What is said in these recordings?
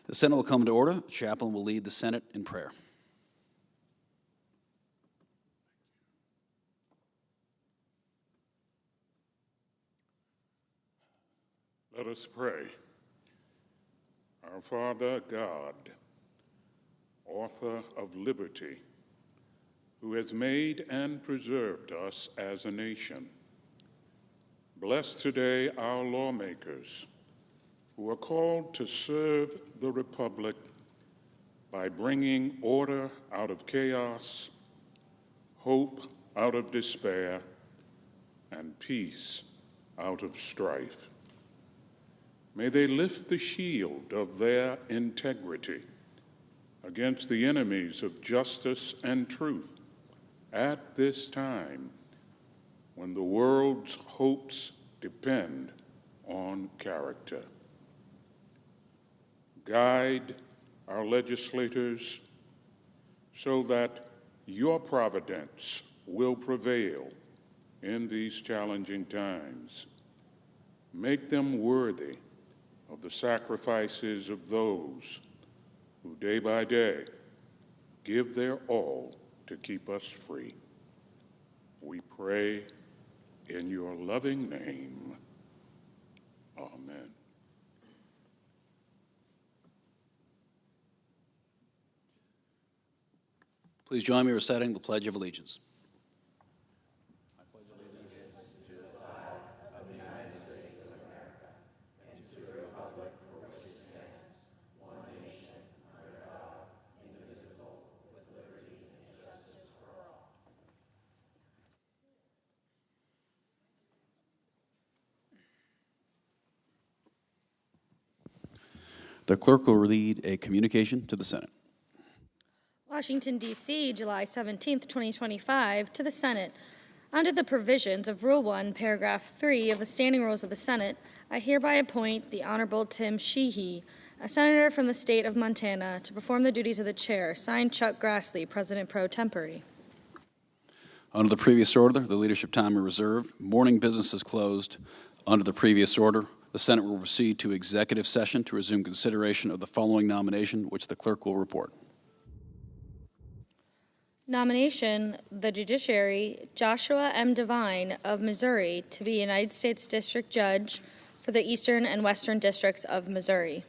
The Senate will come to order. The chaplain will lead the Senate in prayer. Let us pray. Our Father God, author of liberty, who has made and preserved us as a nation, bless today our lawmakers who are called to serve the Republic by bringing order out of chaos, hope out of despair, and peace out of strife. May they lift the shield of their integrity against the enemies of justice and truth at this time when the world's hopes depend on character. Guide our legislators so that your providence will prevail in these challenging times. Make them worthy of the sacrifices of those who day by day give their all to keep us free. We pray in your loving name. Amen. Please join me in reciting the Pledge of Allegiance. The clerk will read a communication to the Senate. Washington, D.C., July 17, 2025, to the Senate. Under the provisions of Rule 1, Paragraph 3 of the Standing Rules of the Senate, I hereby appoint the Honorable Tim Sheehy, a senator from the state of Montana, to perform the duties of the chair. Signed, Chuck Grassley, President pro tempore. Under the previous order, the leadership time is reserved. Morning business is closed. Under the previous order, the Senate will proceed to executive session to resume consideration of the following nomination, which the clerk will report. Nomination, the judiciary, Joshua M. Devine of Missouri, to be United States District Judge for the Eastern and Western Districts of Missouri.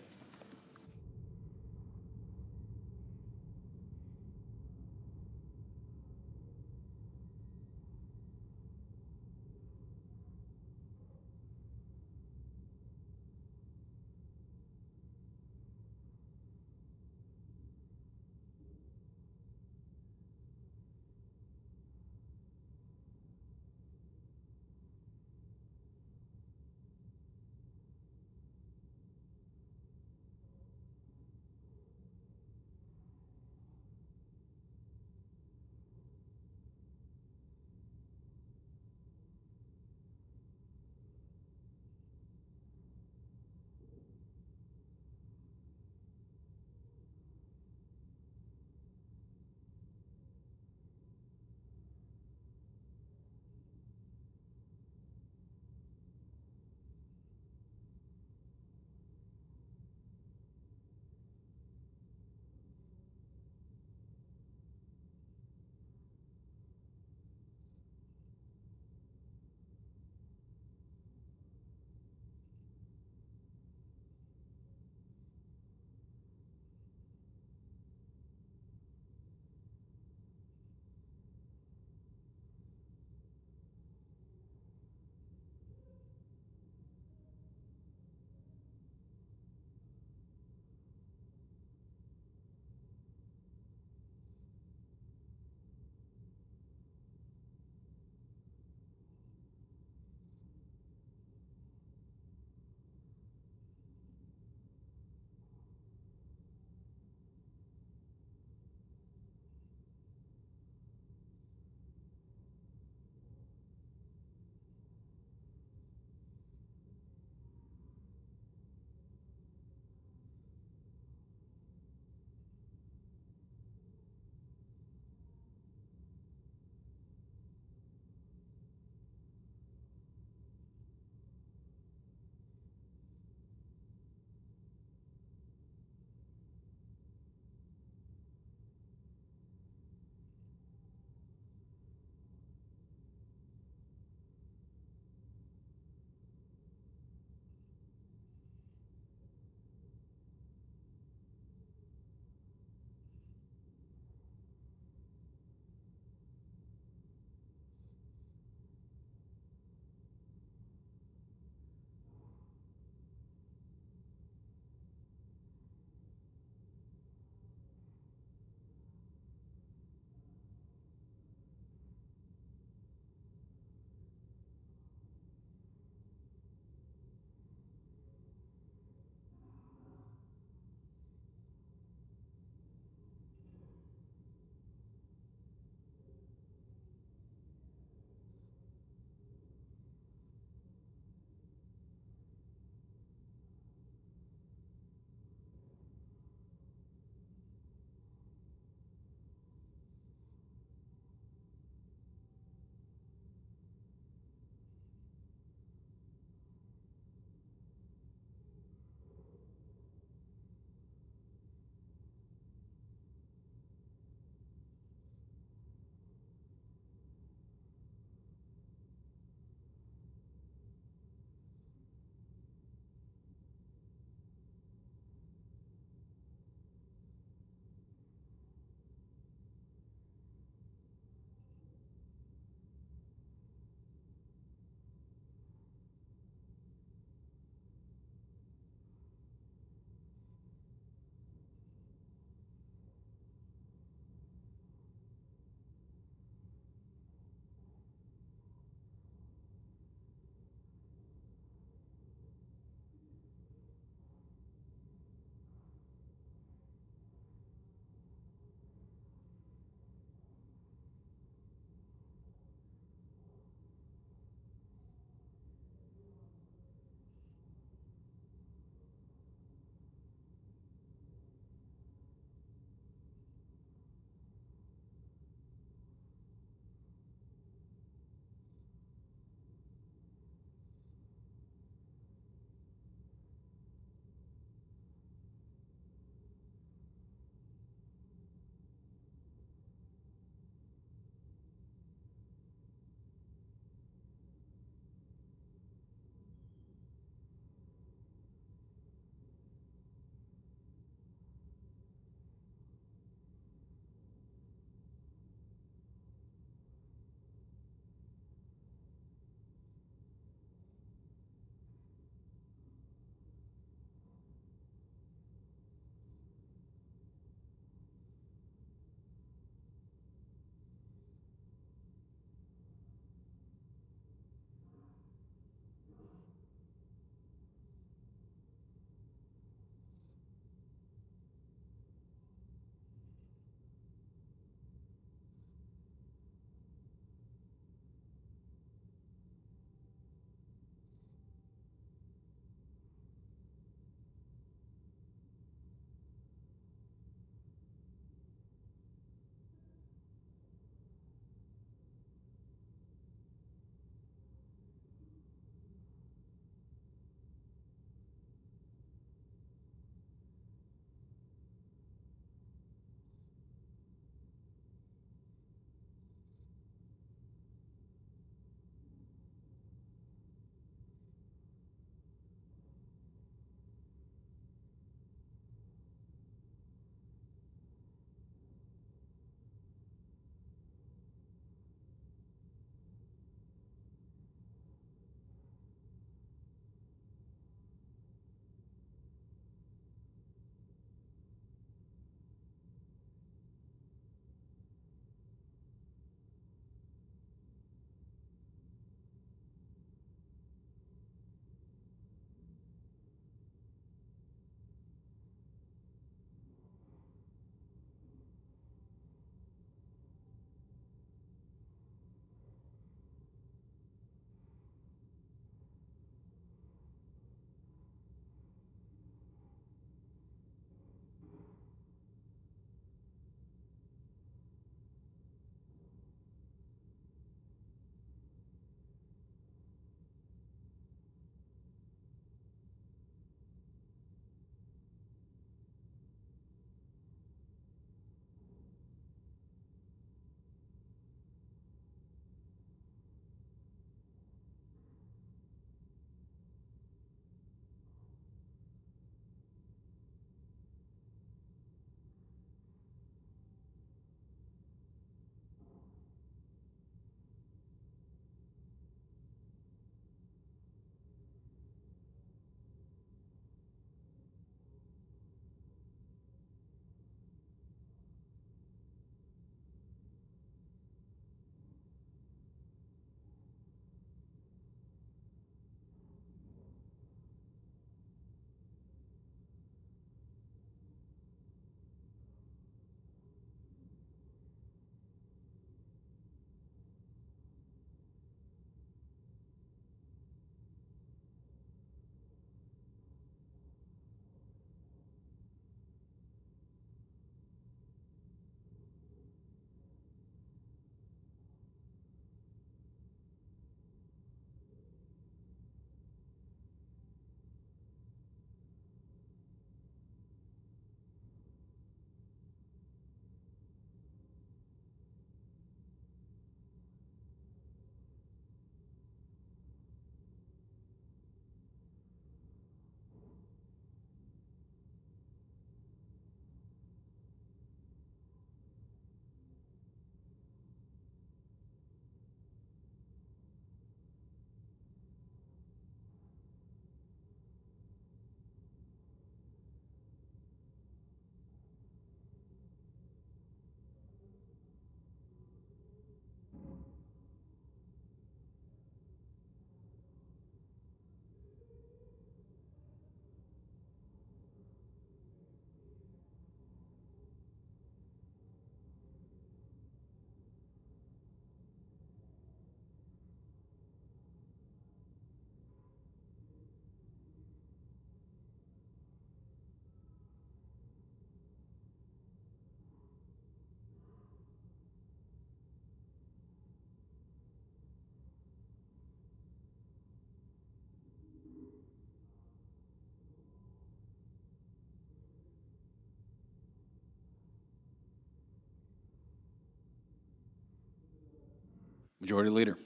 Majority Leader.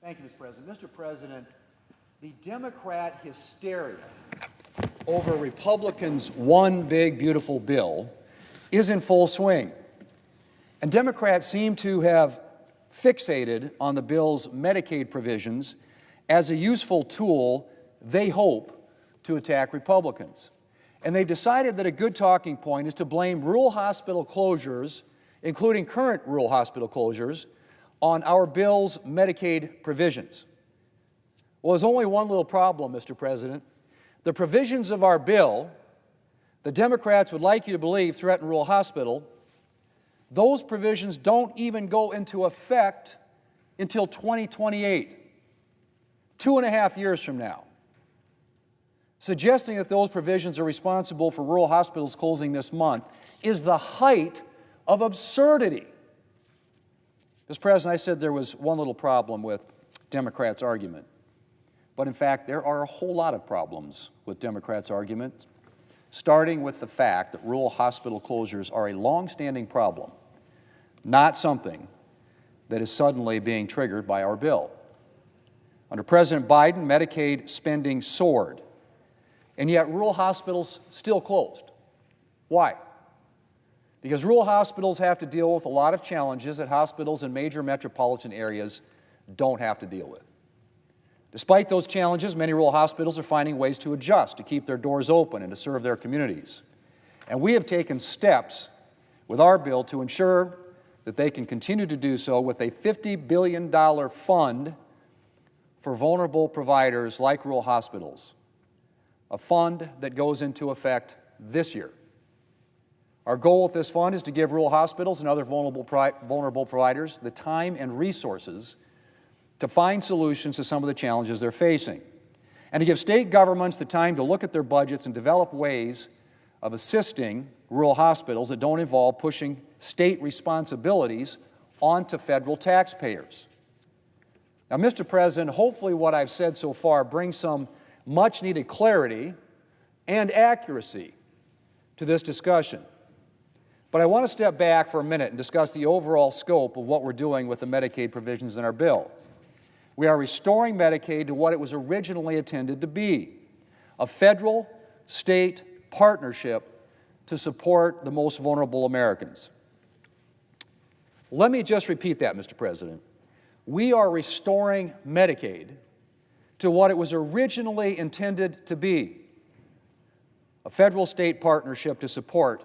Thank you, Mr. President. Mr. President, the Democrat hysteria over Republicans' one big, beautiful bill is in full swing. And Democrats seem to have fixated on the bill's Medicaid provisions as a useful tool, they hope, to attack Republicans. And they've decided that a good talking point is to blame rural hospital closures, including current rural hospital closures, on our bill's Medicaid provisions. Well, there's only one little problem, Mr. President. The provisions of our bill, the Democrats would like you to believe threaten rural hospital, those provisions don't even go into effect until 2028, 2.5 years from now. Suggesting that those provisions are responsible for rural hospitals closing this month is the height of absurdity. Mr. President, I said there was one little problem with Democrats' argument. But in fact, there are a whole lot of problems with Democrats' argument, starting with the fact that rural hospital closures are a long-standing problem, not something that is suddenly being triggered by our bill. Under President Biden, Medicaid spending soared, and yet rural hospitals still closed. Why? Because rural hospitals have to deal with a lot of challenges that hospitals in major metropolitan areas don't have to deal with. Despite those challenges, many rural hospitals are finding ways to adjust, to keep their doors open and to serve their communities. And we have taken steps with our bill to ensure that they can continue to do so with a $50 billion fund for vulnerable providers like rural hospitals, a fund that goes into effect this year. Our goal with this fund is to give rural hospitals and other vulnerable providers the time and resources to find solutions to some of the challenges they're facing, and to give state governments the time to look at their budgets and develop ways of assisting rural hospitals that don't involve pushing state responsibilities onto federal taxpayers. Now, Mr. President, hopefully what I've said so far brings some much-needed clarity and accuracy to this discussion. But I want to step back for a minute and discuss the overall scope of what we're doing with the Medicaid provisions in our bill. We are restoring Medicaid to what it was originally intended to be, a federal-state partnership to support the most vulnerable Americans. Let me just repeat that, Mr. President. We are restoring Medicaid to what it was originally intended to be, a federal-state partnership to support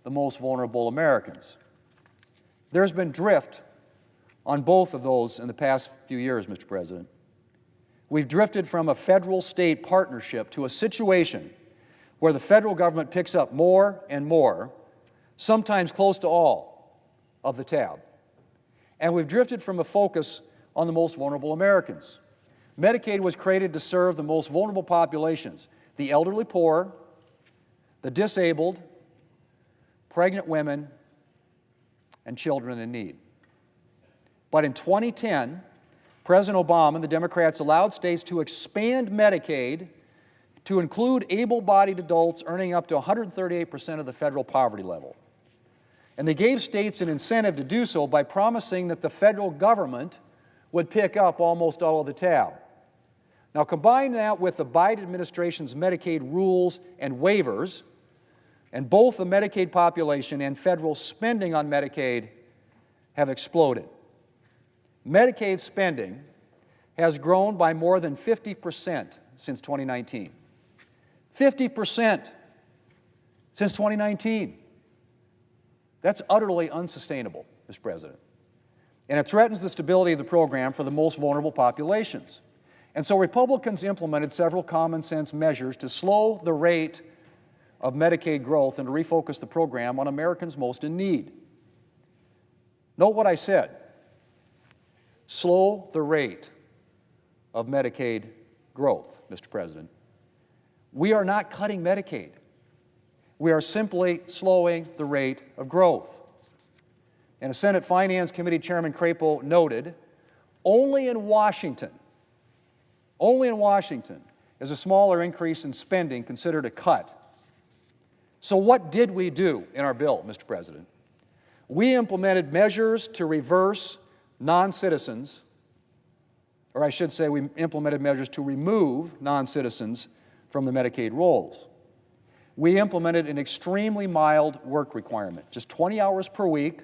the most vulnerable Americans. There's been drift on both of those in the past few years, Mr. President. We've drifted from a federal-state partnership to a situation where the federal government picks up more and more, sometimes close to all, of the tab. And we've drifted from a focus on the most vulnerable Americans. Medicaid was created to serve the most vulnerable populations, the elderly poor, the disabled, pregnant women, and children in need. But in 2010, President Obama and the Democrats allowed states to expand Medicaid to include able-bodied adults earning up to 138% of the federal poverty level. And they gave states an incentive to do so by promising that the federal government would pick up almost all of the tab. Now, combine that with the Biden administration's Medicaid rules and waivers, and both the Medicaid population and federal spending on Medicaid have exploded. Medicaid spending has grown by more than 50% since 2019. 50% since 2019. That's utterly unsustainable, Mr. President. And it threatens the stability of the program for the most vulnerable populations. And so Republicans implemented several common-sense measures to slow the rate of Medicaid growth and to refocus the program on Americans most in need. Note what I said. Slow the rate of Medicaid growth, Mr. President. We are not cutting Medicaid. We are simply slowing the rate of growth. And as Senate Finance Committee Chairman Crapo noted, only in Washington is a smaller increase in spending considered a cut. So what did we do in our bill, Mr. President? We implemented measures to reverse non-citizens, or I should say we implemented measures to remove non-citizens from the Medicaid rolls. We implemented an extremely mild work requirement, just 20 hours per week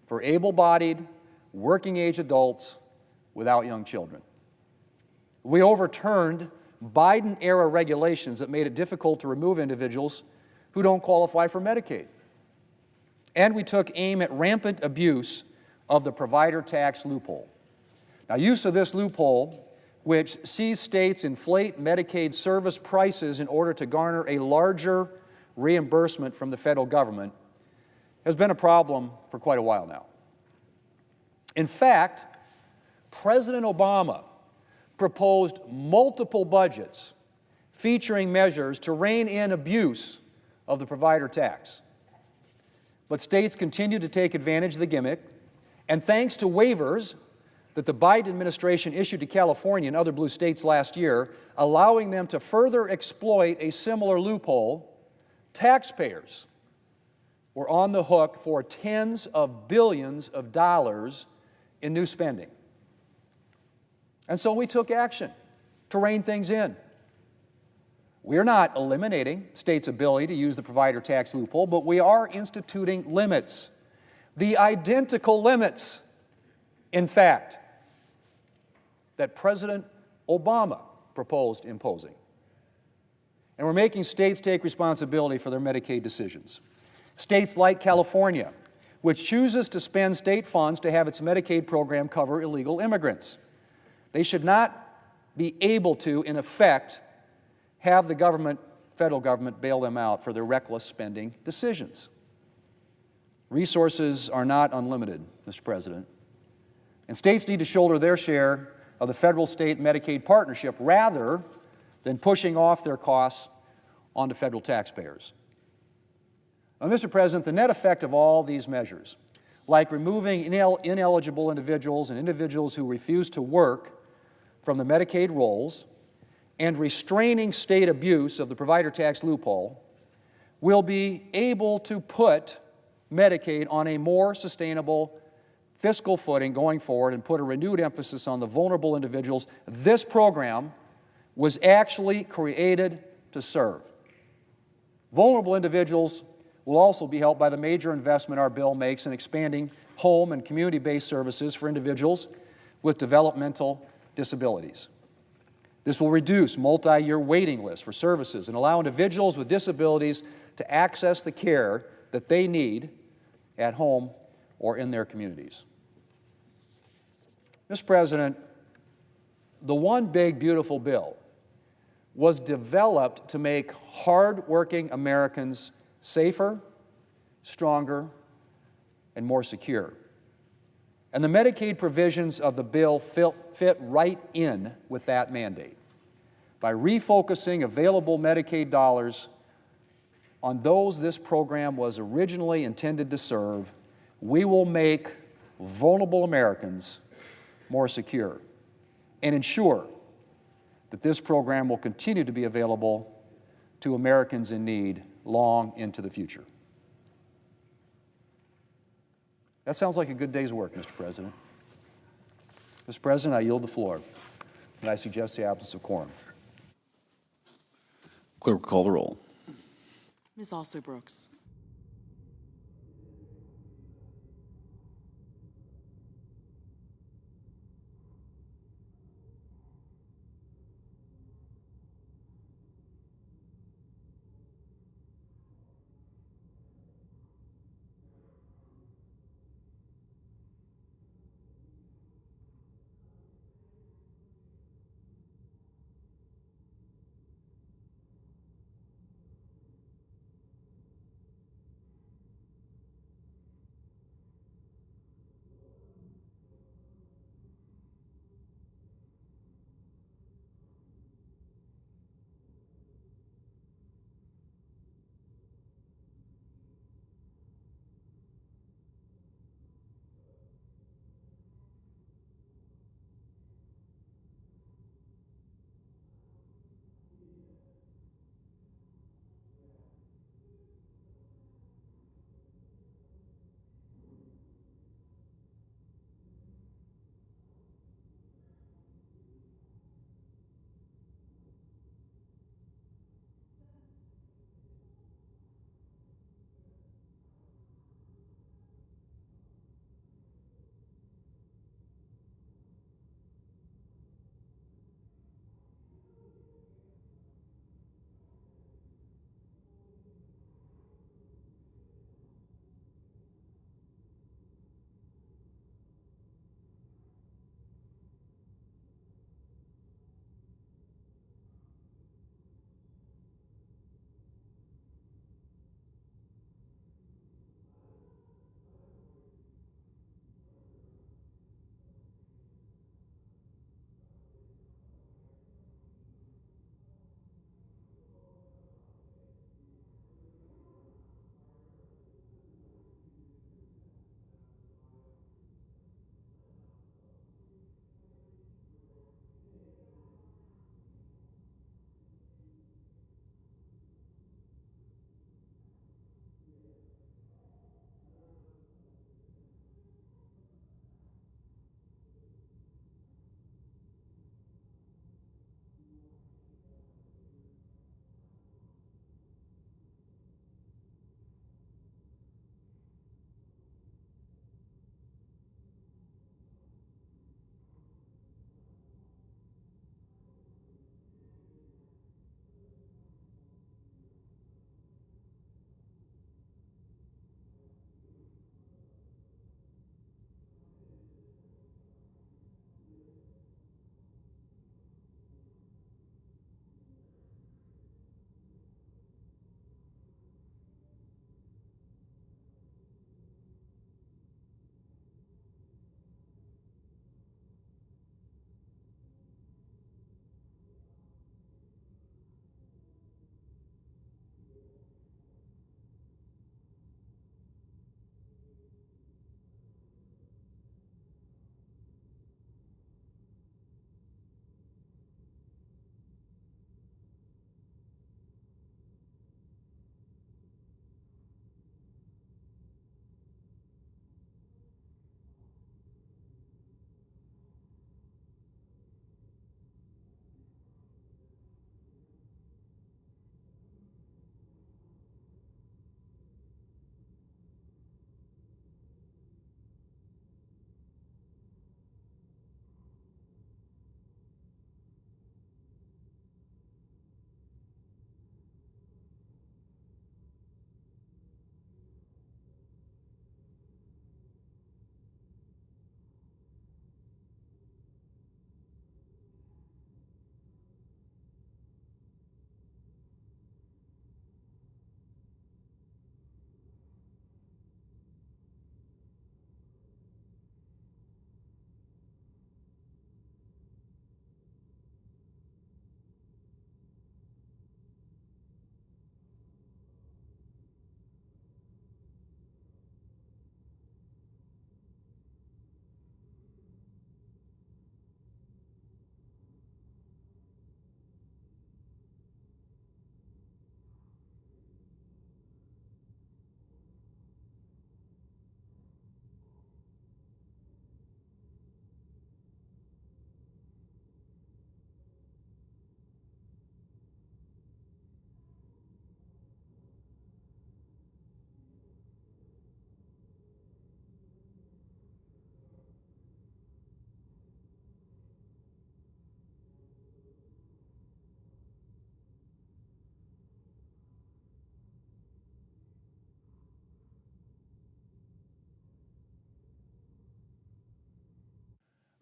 for able-bodied, working-age adults without young children. We overturned Biden-era regulations that made it difficult to remove individuals who don't qualify for Medicaid. And we took aim at rampant abuse of the provider tax loophole. Now, use of this loophole, which sees states inflate Medicaid service prices in order to garner a larger reimbursement from the federal government, has been a problem for quite a while now. In fact, President Obama proposed multiple budgets featuring measures to rein in abuse of the provider tax. But states continue to take advantage of the gimmick, and thanks to waivers that the Biden administration issued to California and other blue states last year, allowing them to further exploit a similar loophole, taxpayers were on the hook for tens of billions of dollars in new spending. And so we took action to rein things in. We're not eliminating states' ability to use the provider tax loophole, but we are instituting limits, the identical limits, in fact, that President Obama proposed imposing. And we're making states take responsibility for their Medicaid decisions. States like California, which chooses to spend state funds to have its Medicaid program cover illegal immigrants. They should not be able to, in effect, have the government, federal government, bail them out for their reckless spending decisions. Resources are not unlimited, Mr. President, and states need to shoulder their share of the federal-state Medicaid partnership rather than pushing off their costs onto federal taxpayers. Now, Mr. President, the net effect of all these measures, like removing ineligible individuals and individuals who refuse to work from the Medicaid rolls and restraining state abuse of the provider tax loophole, will be able to put Medicaid on a more sustainable fiscal footing going forward and put a renewed emphasis on the vulnerable individuals this program was actually created to serve. Vulnerable individuals will also be helped by the major investment our bill makes in expanding home and community-based services for individuals with developmental disabilities. This will reduce multi-year waiting lists for services and allow individuals with disabilities to access the care that they need at home or in their communities. Mr. President, the One Big Beautiful Bill was developed to make hard-working Americans safer, stronger, and more secure. And the Medicaid provisions of the bill fit right in with that mandate. By refocusing available Medicaid dollars on those this program was originally intended to serve, we will make vulnerable Americans more secure and ensure that this program will continue to be available to Americans in need long into the future. That sounds like a good day's work, Mr. President. Mr. President, I yield the floor, and I suggest the absence of quorum. Clerk will call the roll. Ms. Alsop-Brooks.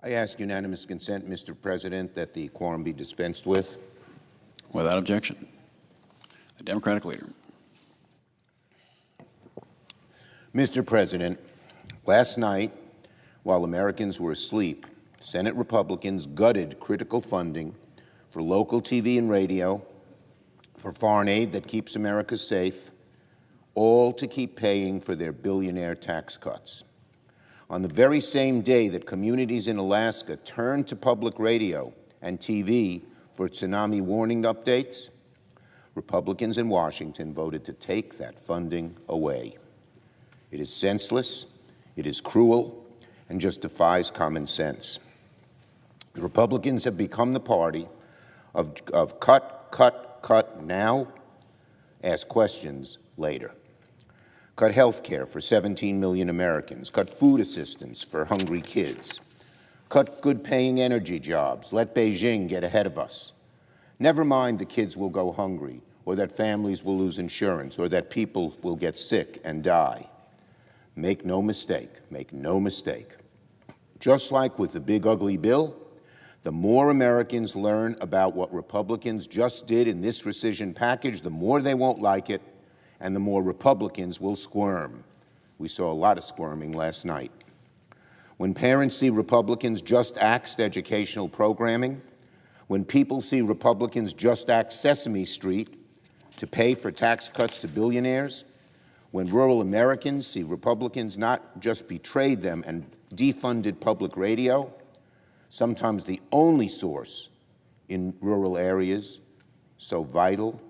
I ask unanimous consent, Mr. President, that the quorum be dispensed with. Without objection. The Democratic leader. Mr. President, last night, while Americans were asleep, Senate Republicans gutted critical funding for local TV and radio, for foreign aid that keeps America safe, all to keep paying for their billionaire tax cuts. On the very same day that communities in Alaska turned to public radio and TV for tsunami warning updates, Republicans in Washington voted to take that funding away. It is senseless, it is cruel, and just defies common sense. The Republicans have become the party of cut now, ask questions later. Cut health care for 17 million Americans. Cut food assistance for hungry kids. Cut good-paying energy jobs. Let Beijing get ahead of us. Never mind the kids will go hungry, or that families will lose insurance, or that people will get sick and die. Make no mistake, make no mistake. Just like with the big ugly bill, the more Americans learn about what Republicans just did in this rescission package, the more they won't like it, and the more Republicans will squirm. We saw a lot of squirming last night. When parents see Republicans just axed educational programming, when people see Republicans just axe Sesame Street to pay for tax cuts to billionaires, when rural Americans see Republicans not just betrayed them and defunded public radio, sometimes the only source in rural areas so vital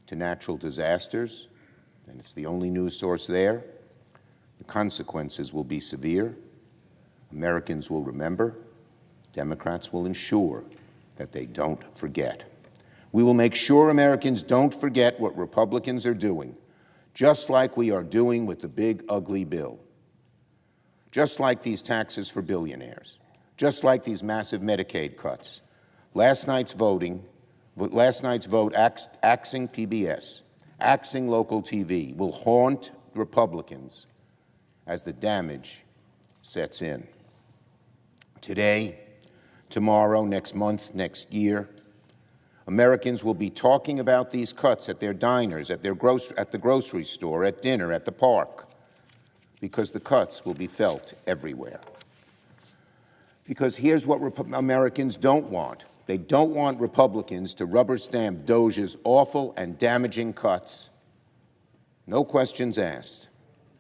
to natural disasters, and it's the only news source there, the consequences will be severe. Americans will remember. Democrats will ensure that they don't forget. We will make sure Americans don't forget what Republicans are doing, just like we are doing with the big ugly bill, just like these taxes for billionaires, just like these massive Medicaid cuts. Last night's vote axing PBS, axing local TV will haunt Republicans as the damage sets in. Today, tomorrow, next month, next year, Americans will be talking about these cuts at their diners, at the grocery store, at dinner, at the park, because the cuts will be felt everywhere. Because here's what Americans don't want. They don't want Republicans to rubber stamp DOJ's awful and damaging cuts. No questions asked.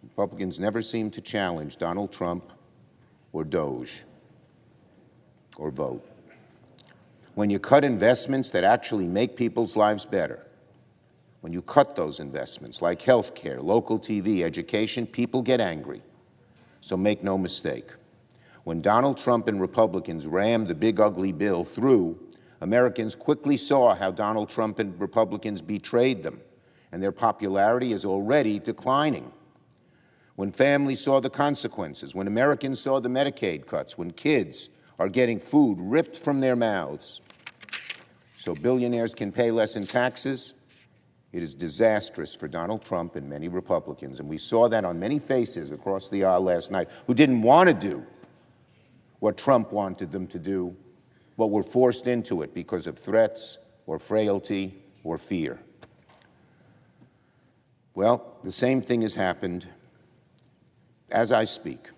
Republicans never seem to challenge Donald Trump or DOJ or vote. When you cut investments that actually make people's lives better, when you cut those investments like health care, local TV, education, people get angry. So make no mistake. When Donald Trump and Republicans rammed the big ugly bill through, Americans quickly saw how Donald Trump and Republicans betrayed them, and their popularity is already declining. When families saw the consequences, when Americans saw the Medicaid cuts, when kids are getting food ripped from their mouths so billionaires can pay less in taxes, it is disastrous for Donald Trump and many Republicans. And we saw that on many faces across the aisle last night who didn't want to do what Trump wanted them to do, but were forced into it because of threats or frailty or fear. Well, the same thing has happened as I speak.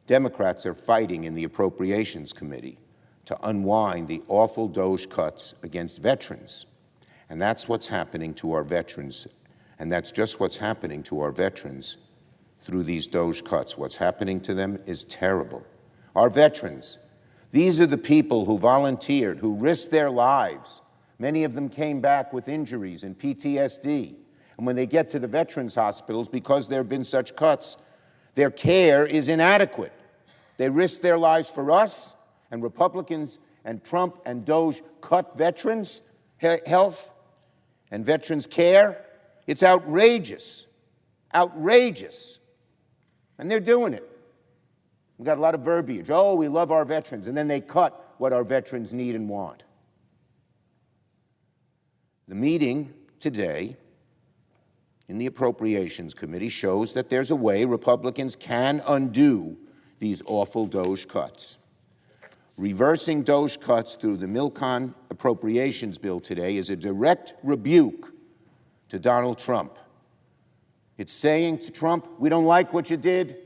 Democrats are fighting in the Appropriations Committee to unwind the awful DOJ cuts against veterans. And that's what's happening to our veterans. And that's just what's happening to our veterans through these DOJ cuts. What's happening to them is terrible. Our veterans, these are the people who volunteered, who risked their lives. Many of them came back with injuries and PTSD. And when they get to the veterans hospitals, because there have been such cuts, their care is inadequate. They risk their lives for us, and Republicans and Trump and DOJ cut veterans' health and veterans' care. It's outrageous. Outrageous. And they're doing it. We've got a lot of verbiage. Oh, we love our veterans. And then they cut what our veterans need and want. The meeting today in the Appropriations Committee shows that there's a way Republicans can undo these awful DOGE cuts. Reversing DOGE cuts through the Milcon appropriations bill today is a direct rebuke to Donald Trump. It's saying to Trump, we don't like what you did,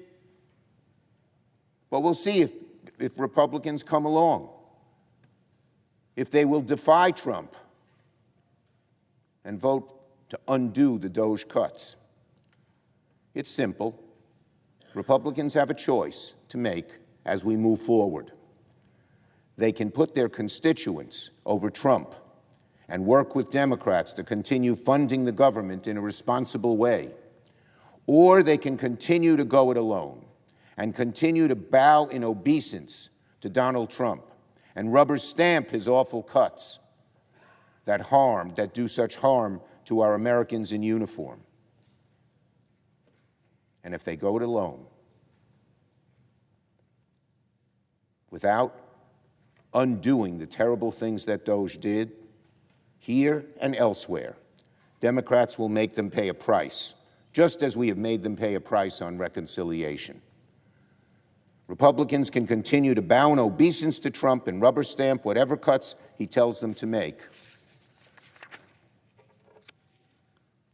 but we'll see if Republicans come along, if they will defy Trump and vote to undo the DOGE cuts. It's simple. Republicans have a choice to make as we move forward. They can put their constituents over Trump and work with Democrats to continue funding the government in a responsible way, or they can continue to go it alone and continue to bow in obeisance to Donald Trump and rubber stamp his awful cuts that do such harm to our Americans in uniform. And if they go it alone, without undoing the terrible things that DOGE did, here and elsewhere, Democrats will make them pay a price, just as we have made them pay a price on reconciliation. Republicans can continue to bow in obeisance to Trump and rubber stamp whatever cuts he tells them to make.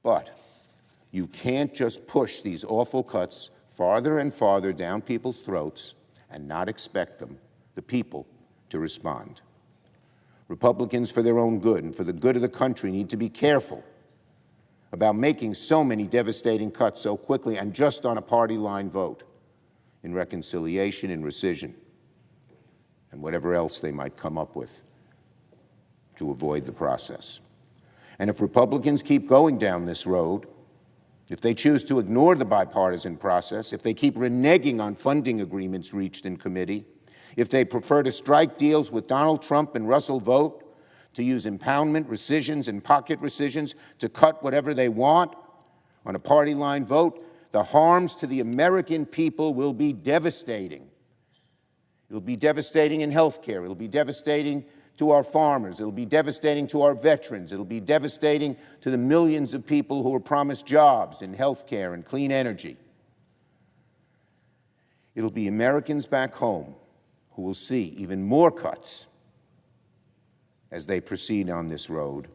But you can't just push these awful cuts farther and farther down people's throats and not expect them, the people, to respond. Republicans, for their own good and for the good of the country, need to be careful about making so many devastating cuts so quickly and just on a party line vote in reconciliation and rescission and whatever else they might come up with to avoid the process. And if Republicans keep going down this road, if they choose to ignore the bipartisan process, if they keep reneging on funding agreements reached in committee, if they prefer to strike deals with Donald Trump and Russell Vought, to use impoundment, rescissions, and pocket rescissions to cut whatever they want on a party line vote, the harms to the American people will be devastating. It'll be devastating in health care. It'll be devastating to our farmers. It'll be devastating to our veterans. It'll be devastating to the millions of people who were promised jobs in health care and clean energy. It'll be Americans back home who will see even more cuts as they proceed on this road,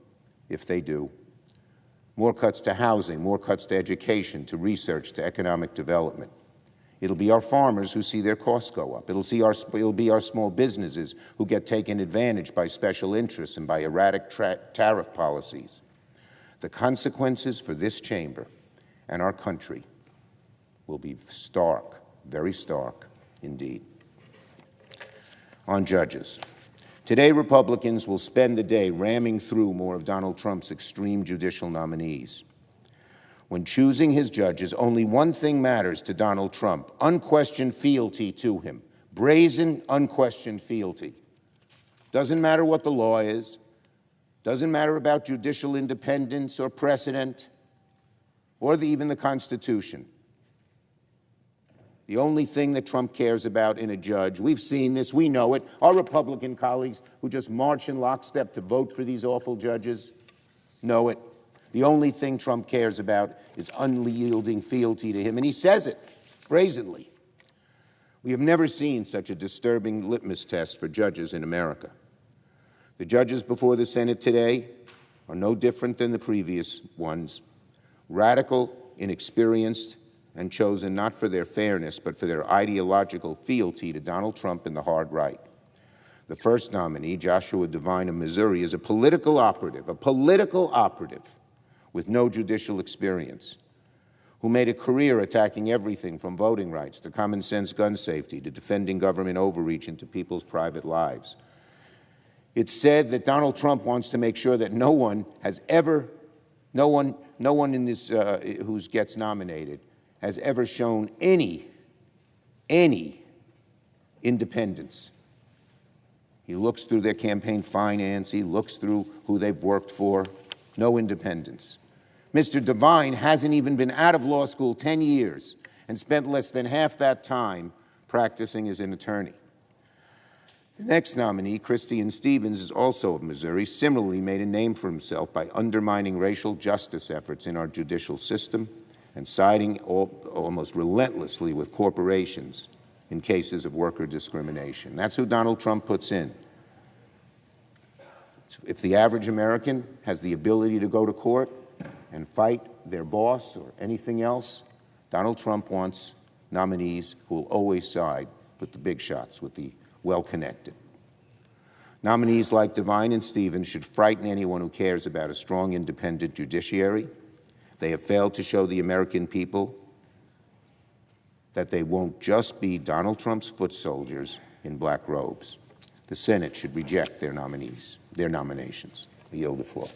if they do. More cuts to housing, more cuts to education, to research, to economic development. It'll be our farmers who see their costs go up. It'll be our small businesses who get taken advantage by special interests and by erratic tariff policies. The consequences for this chamber and our country will be stark, very stark indeed. On judges. Today, Republicans will spend the day ramming through more of Donald Trump's extreme judicial nominees. When choosing his judges, only one thing matters to Donald Trump: unquestioned fealty to him. Brazen, unquestioned fealty. Doesn't matter what the law is. Doesn't matter about judicial independence or precedent or even the Constitution. The only thing that Trump cares about in a judge, we've seen this, we know it, our Republican colleagues who just march in lockstep to vote for these awful judges know it. The only thing Trump cares about is unyielding fealty to him, and he says it brazenly. We have never seen such a disturbing litmus test for judges in America. The judges before the Senate today are no different than the previous ones: radical, inexperienced, and chosen not for their fairness, but for their ideological fealty to Donald Trump and the hard right. The first nominee, Joshua Devine of Missouri, is a political operative with no judicial experience, who made a career attacking everything from voting rights to common sense gun safety to defending government overreach into people's private lives. It's said that Donald Trump wants to make sure that no one in this who gets nominated has ever shown any independence. He looks through their campaign finance. He looks through who they've worked for. No independence. Mr. Devine hasn't even been out of law school 10 years and spent less than half that time practicing as an attorney. The next nominee, Christian Stevens, is also of Missouri, similarly made a name for himself by undermining racial justice efforts in our judicial system and siding almost relentlessly with corporations in cases of worker discrimination. That's who Donald Trump puts in. If the average American has the ability to go to court and fight their boss or anything else, Donald Trump wants nominees who will always side with the big shots, with the well-connected. Nominees like Devine and Stevens should frighten anyone who cares about a strong, independent judiciary. They have failed to show the American people that they won't just be Donald Trump's foot soldiers in black robes. The Senate should reject their nominations. I yield the floor.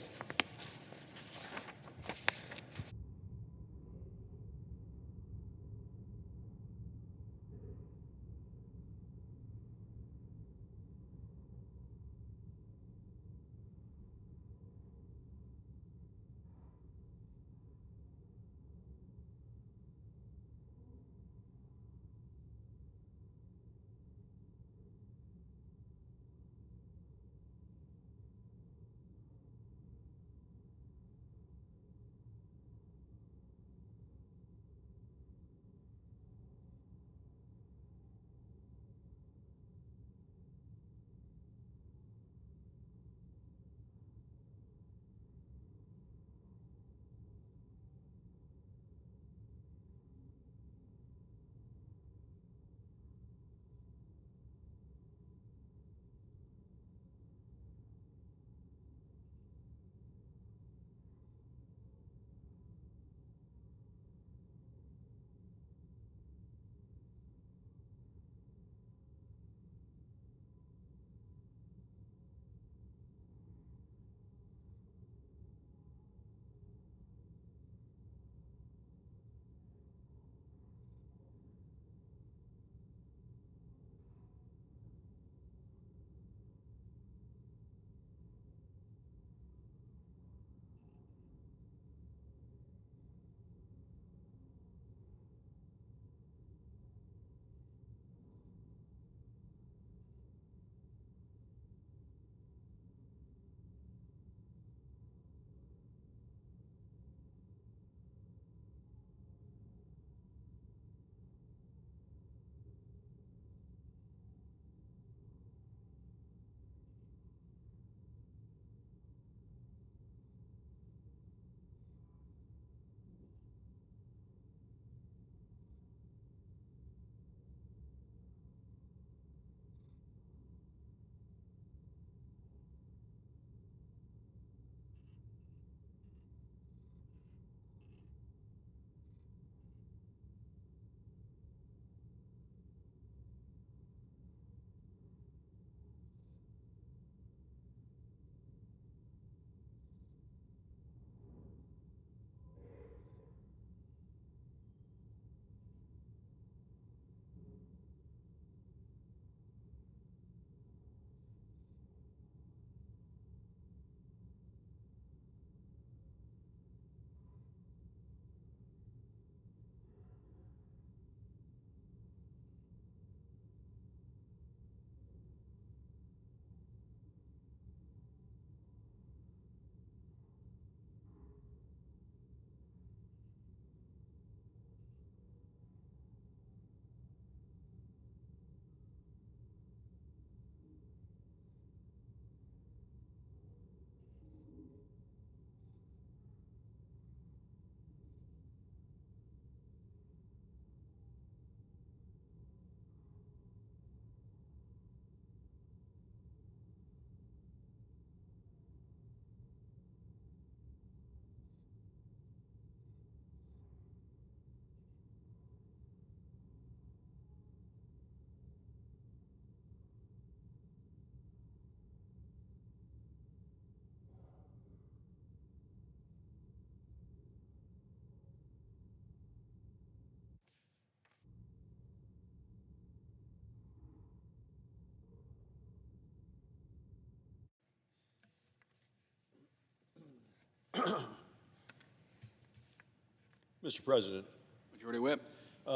Mr. President. Majority Whip.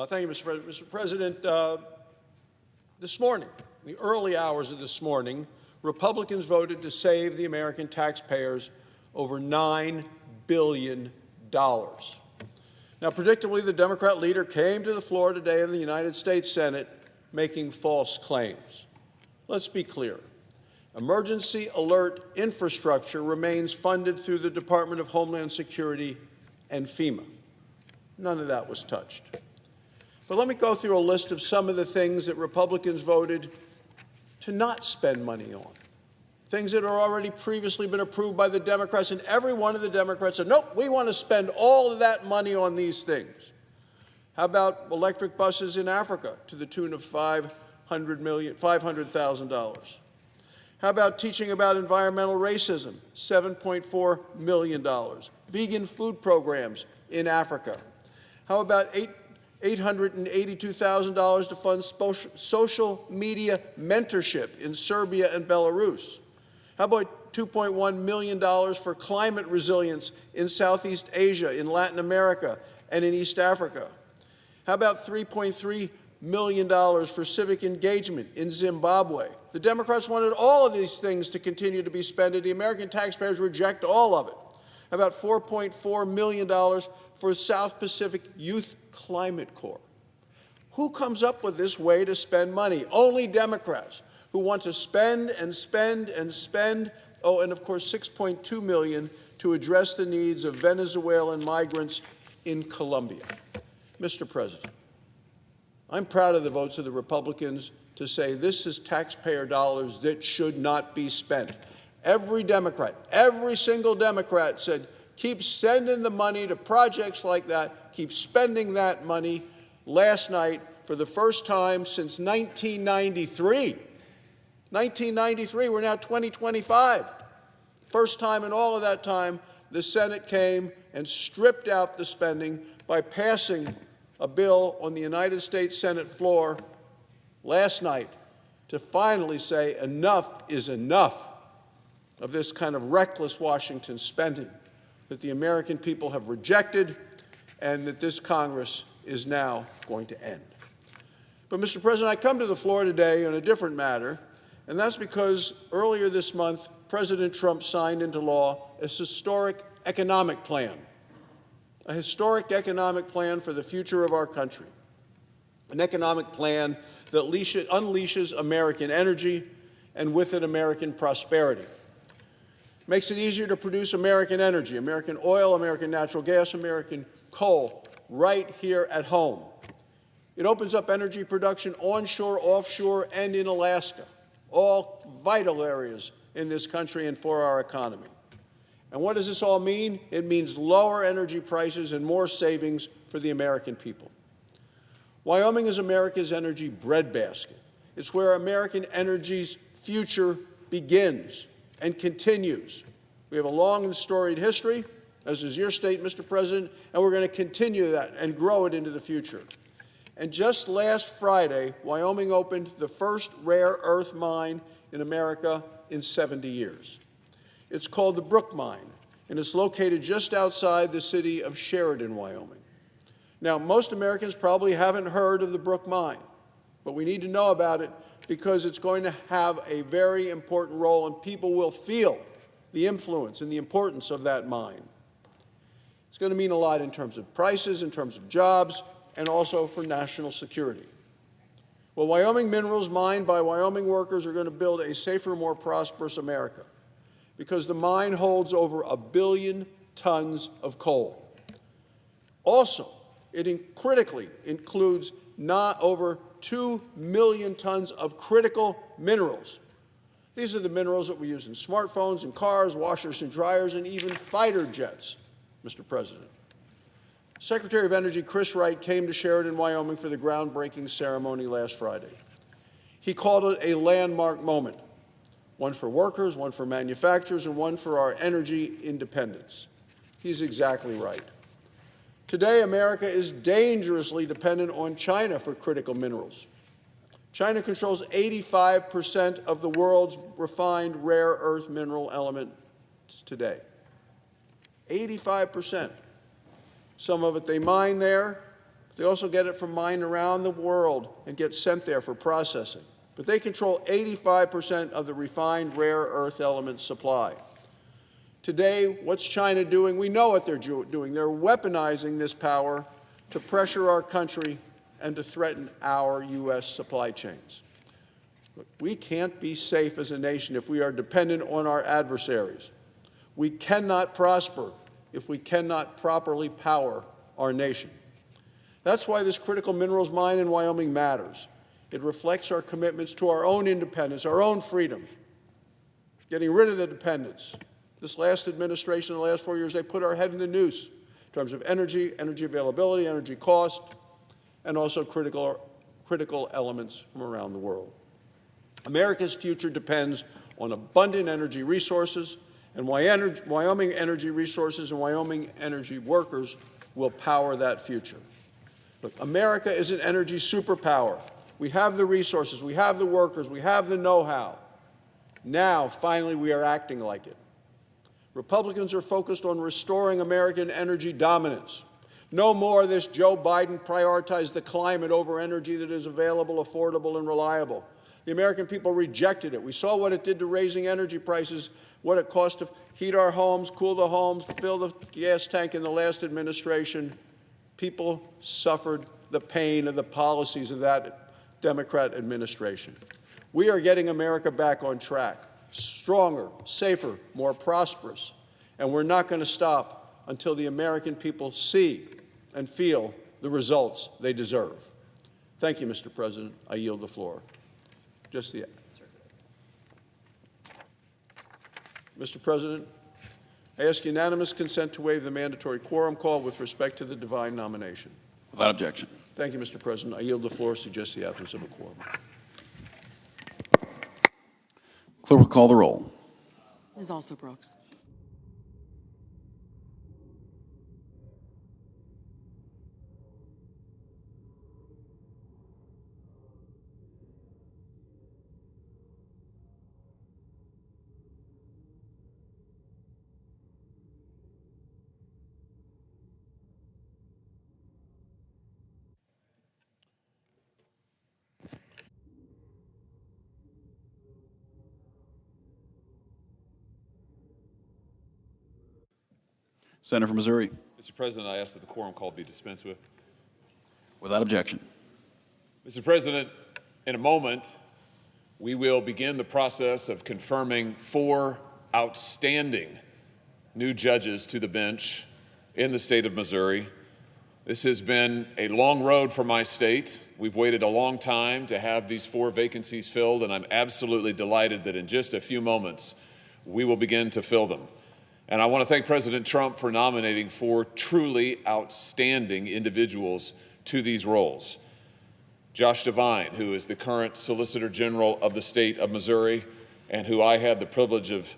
Thank you, Mr. President. Mr. President, this morning, in the early hours of this morning, Republicans voted to save the American taxpayers over $9 billion. Now, predictably, the Democrat leader came to the floor today in the United States Senate making false claims. Let's be clear. Emergency alert infrastructure remains funded through the Department of Homeland Security and FEMA. None of that was touched. But let me go through a list of some of the things that Republicans voted to not spend money on. Things that are already previously been approved by the Democrats, and every one of the Democrats said, nope, we want to spend all of that money on these things. How about electric buses in Africa to the tune of $500,000? How about teaching about environmental racism, $7.4 million? Vegan food programs in Africa. How about $882,000 to fund social media mentorship in Serbia and Belarus? How about $2.1 million for climate resilience in Southeast Asia, in Latin America, and in East Africa? How about $3.3 million for civic engagement in Zimbabwe? The Democrats wanted all of these things to continue to be spent. The American taxpayers reject all of it. How about $4.4 million for South Pacific Youth Climate Corps? Who comes up with this way to spend money? Only Democrats, who want to spend and spend and spend. Oh, and of course, $6.2 million to address the needs of Venezuelan migrants in Colombia. Mr. President, I'm proud of the votes of the Republicans to say this is taxpayer dollars that should not be spent. Every Democrat, every single Democrat said, keep sending the money to projects like that, keep spending that money. Last night, for the first time since 1993, we're now 2025. First time in all of that time, the Senate came and stripped out the spending by passing a bill on the United States Senate floor last night to finally say enough is enough of this kind of reckless Washington spending that the American people have rejected and that this Congress is now going to end. But, Mr. President, I come to the floor today on a different matter, and that's because earlier this month, President Trump signed into law a historic economic plan, a historic economic plan for the future of our country, an economic plan that unleashes American energy and with it American prosperity. Makes it easier to produce American energy, American oil, American natural gas, American coal, right here at home. It opens up energy production onshore, offshore, and in Alaska, all vital areas in this country and for our economy. And what does this all mean? It means lower energy prices and more savings for the American people. Wyoming is America's energy breadbasket. It's where American energy's future begins and continues. We have a long and storied history, as is your state, Mr. President, and we're going to continue that and grow it into the future. And just last Friday, Wyoming opened the first rare earth mine in America in 70 years. It's called the Brook Mine, and it's located just outside the city of Sheridan, Wyoming. Now, most Americans probably haven't heard of the Brook Mine, but we need to know about it because it's going to have a very important role, and people will feel the influence and the importance of that mine. It's going to mean a lot in terms of prices, in terms of jobs, and also for national security. Well, Wyoming minerals mined by Wyoming workers are going to build a safer, more prosperous America because the mine holds over 1 billion tons of coal. Also, it critically includes not over 2 million tons of critical minerals. These are the minerals that we use in smartphones and cars, washers and dryers, and even fighter jets, Mr. President. Secretary of Energy Chris Wright came to Sheridan, Wyoming for the groundbreaking ceremony last Friday. He called it a landmark moment, one for workers, one for manufacturers, and one for our energy independence. He's exactly right. Today, America is dangerously dependent on China for critical minerals. China controls 85% of the world's refined rare earth mineral elements today. 85%. Some of it they mine there. They also get it from mines around the world and get sent there for processing. But they control 85% of the refined rare earth elements supply. Today, what's China doing? We know what they're doing. They're weaponizing this power to pressure our country and to threaten our U.S. supply chains. Look, we can't be safe as a nation if we are dependent on our adversaries. We cannot prosper if we cannot properly power our nation. That's why this critical minerals mine in Wyoming matters. It reflects our commitments to our own independence, our own freedom, getting rid of the dependence. This last administration, in the last 4 years, they put our head in the noose in terms of energy, energy availability, energy cost, and also critical elements from around the world. America's future depends on abundant energy resources, and Wyoming energy resources and Wyoming energy workers will power that future. Look, America is an energy superpower. We have the resources, we have the workers, we have the know-how. Now, finally, we are acting like it. Republicans are focused on restoring American energy dominance. No more this Joe Biden prioritized the climate over energy that is available, affordable, and reliable. The American people rejected it. We saw what it did to raising energy prices, what it cost to heat our homes, cool the homes, fill the gas tank in the last administration. People suffered the pain of the policies of that Democrat administration. We are getting America back on track, stronger, safer, more prosperous, and we're not going to stop until the American people see and feel the results they deserve. Thank you, Mr. President. I yield the floor. Mr. President, I ask unanimous consent to waive the mandatory quorum call with respect to the divine nomination. Without objection. Thank you, Mr. President. I yield the floor. Suggest the absence of a quorum. Clerk will call the roll. Ms. Also Brooks. Senator from Missouri. Mr. President, I ask that the quorum call be dispensed with. Without objection. Mr. President, in a moment, we will begin the process of confirming 4 outstanding new judges to the bench in the state of Missouri. This has been a long road for my state. We've waited a long time to have these 4 vacancies filled, and I'm absolutely delighted that in just a few moments, we will begin to fill them. And I want to thank President Trump for nominating 4 truly outstanding individuals to these roles. Josh Devine, who is the current Solicitor General of the state of Missouri, and who I had the privilege of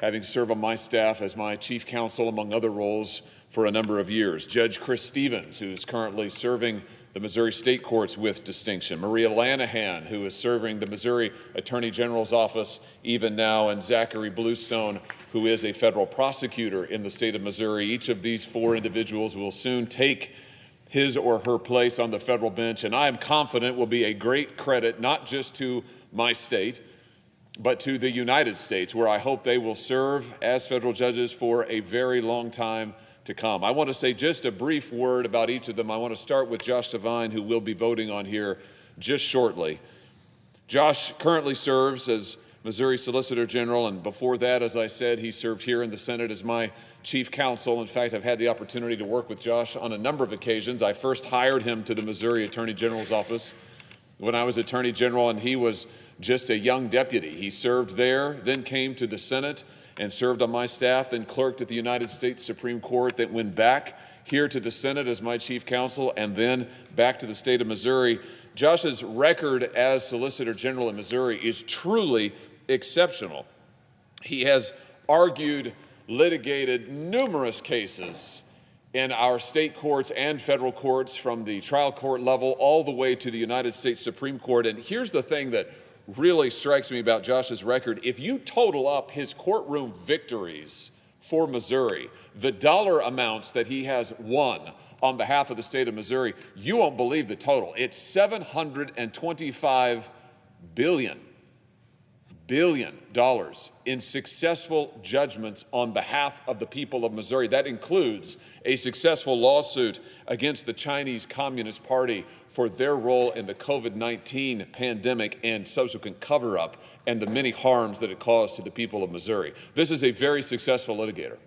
having served on my staff as my chief counsel, among other roles, for a number of years. Judge Chris Stevens, who is currently serving the Missouri State Courts with distinction. Maria Lanahan, who is serving the Missouri Attorney General's office even now, and Zachary Bluestone, who is a federal prosecutor in the state of Missouri. Each of these 4 individuals will soon take his or her place on the federal bench, and I am confident will be a great credit not just to my state, but to the United States, where I hope they will serve as federal judges for a very long time to come. I want to say just a brief word about each of them. I want to start with Josh Devine, who we'll be voting on here just shortly. Josh currently serves as Missouri Solicitor General, and before that, as I said, he served here in the Senate as my chief counsel. In fact, I've had the opportunity to work with Josh on a number of occasions. I first hired him to the Missouri Attorney General's office when I was Attorney General, and he was just a young deputy. He served there, then came to the Senate and served on my staff, then clerked at the United States Supreme Court, that went back here to the Senate as my chief counsel, and then back to the state of Missouri. Josh's record as Solicitor General in Missouri is truly exceptional. He has argued, litigated numerous cases in our state courts and federal courts, from the trial court level all the way to the United States Supreme Court. And here's the thing that really strikes me about Josh's record. If you total up his courtroom victories for Missouri, the dollar amounts that he has won on behalf of the state of Missouri, you won't believe the total. It's $725 billion. billion in successful judgments on behalf of the people of Missouri. That includes a successful lawsuit against the Chinese Communist Party for their role in the COVID-19 pandemic and subsequent cover-up and the many harms that it caused to the people of Missouri. This is a very successful litigator.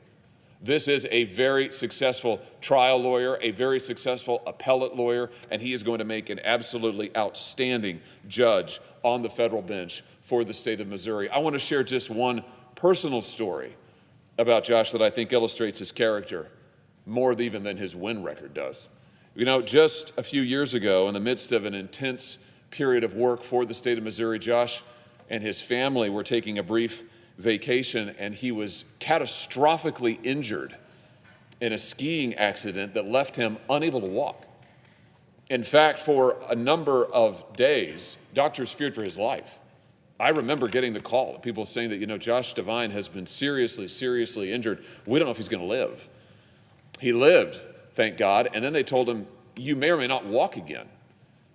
This is a very successful trial lawyer, a very successful appellate lawyer, and he is going to make an absolutely outstanding judge on the federal bench for the state of Missouri. I want to share just one personal story about Josh that I think illustrates his character more even than his win record does. You know, just a few years ago, in the midst of an intense period of work for the state of Missouri, Josh and his family were taking a brief vacation, and he was catastrophically injured in a skiing accident that left him unable to walk. In fact, for a number of days, doctors feared for his life. I remember getting the call, people saying that, you know, Josh Devine has been seriously injured. We don't know if he's going to live. He lived, thank God, and then they told him, you may or may not walk again.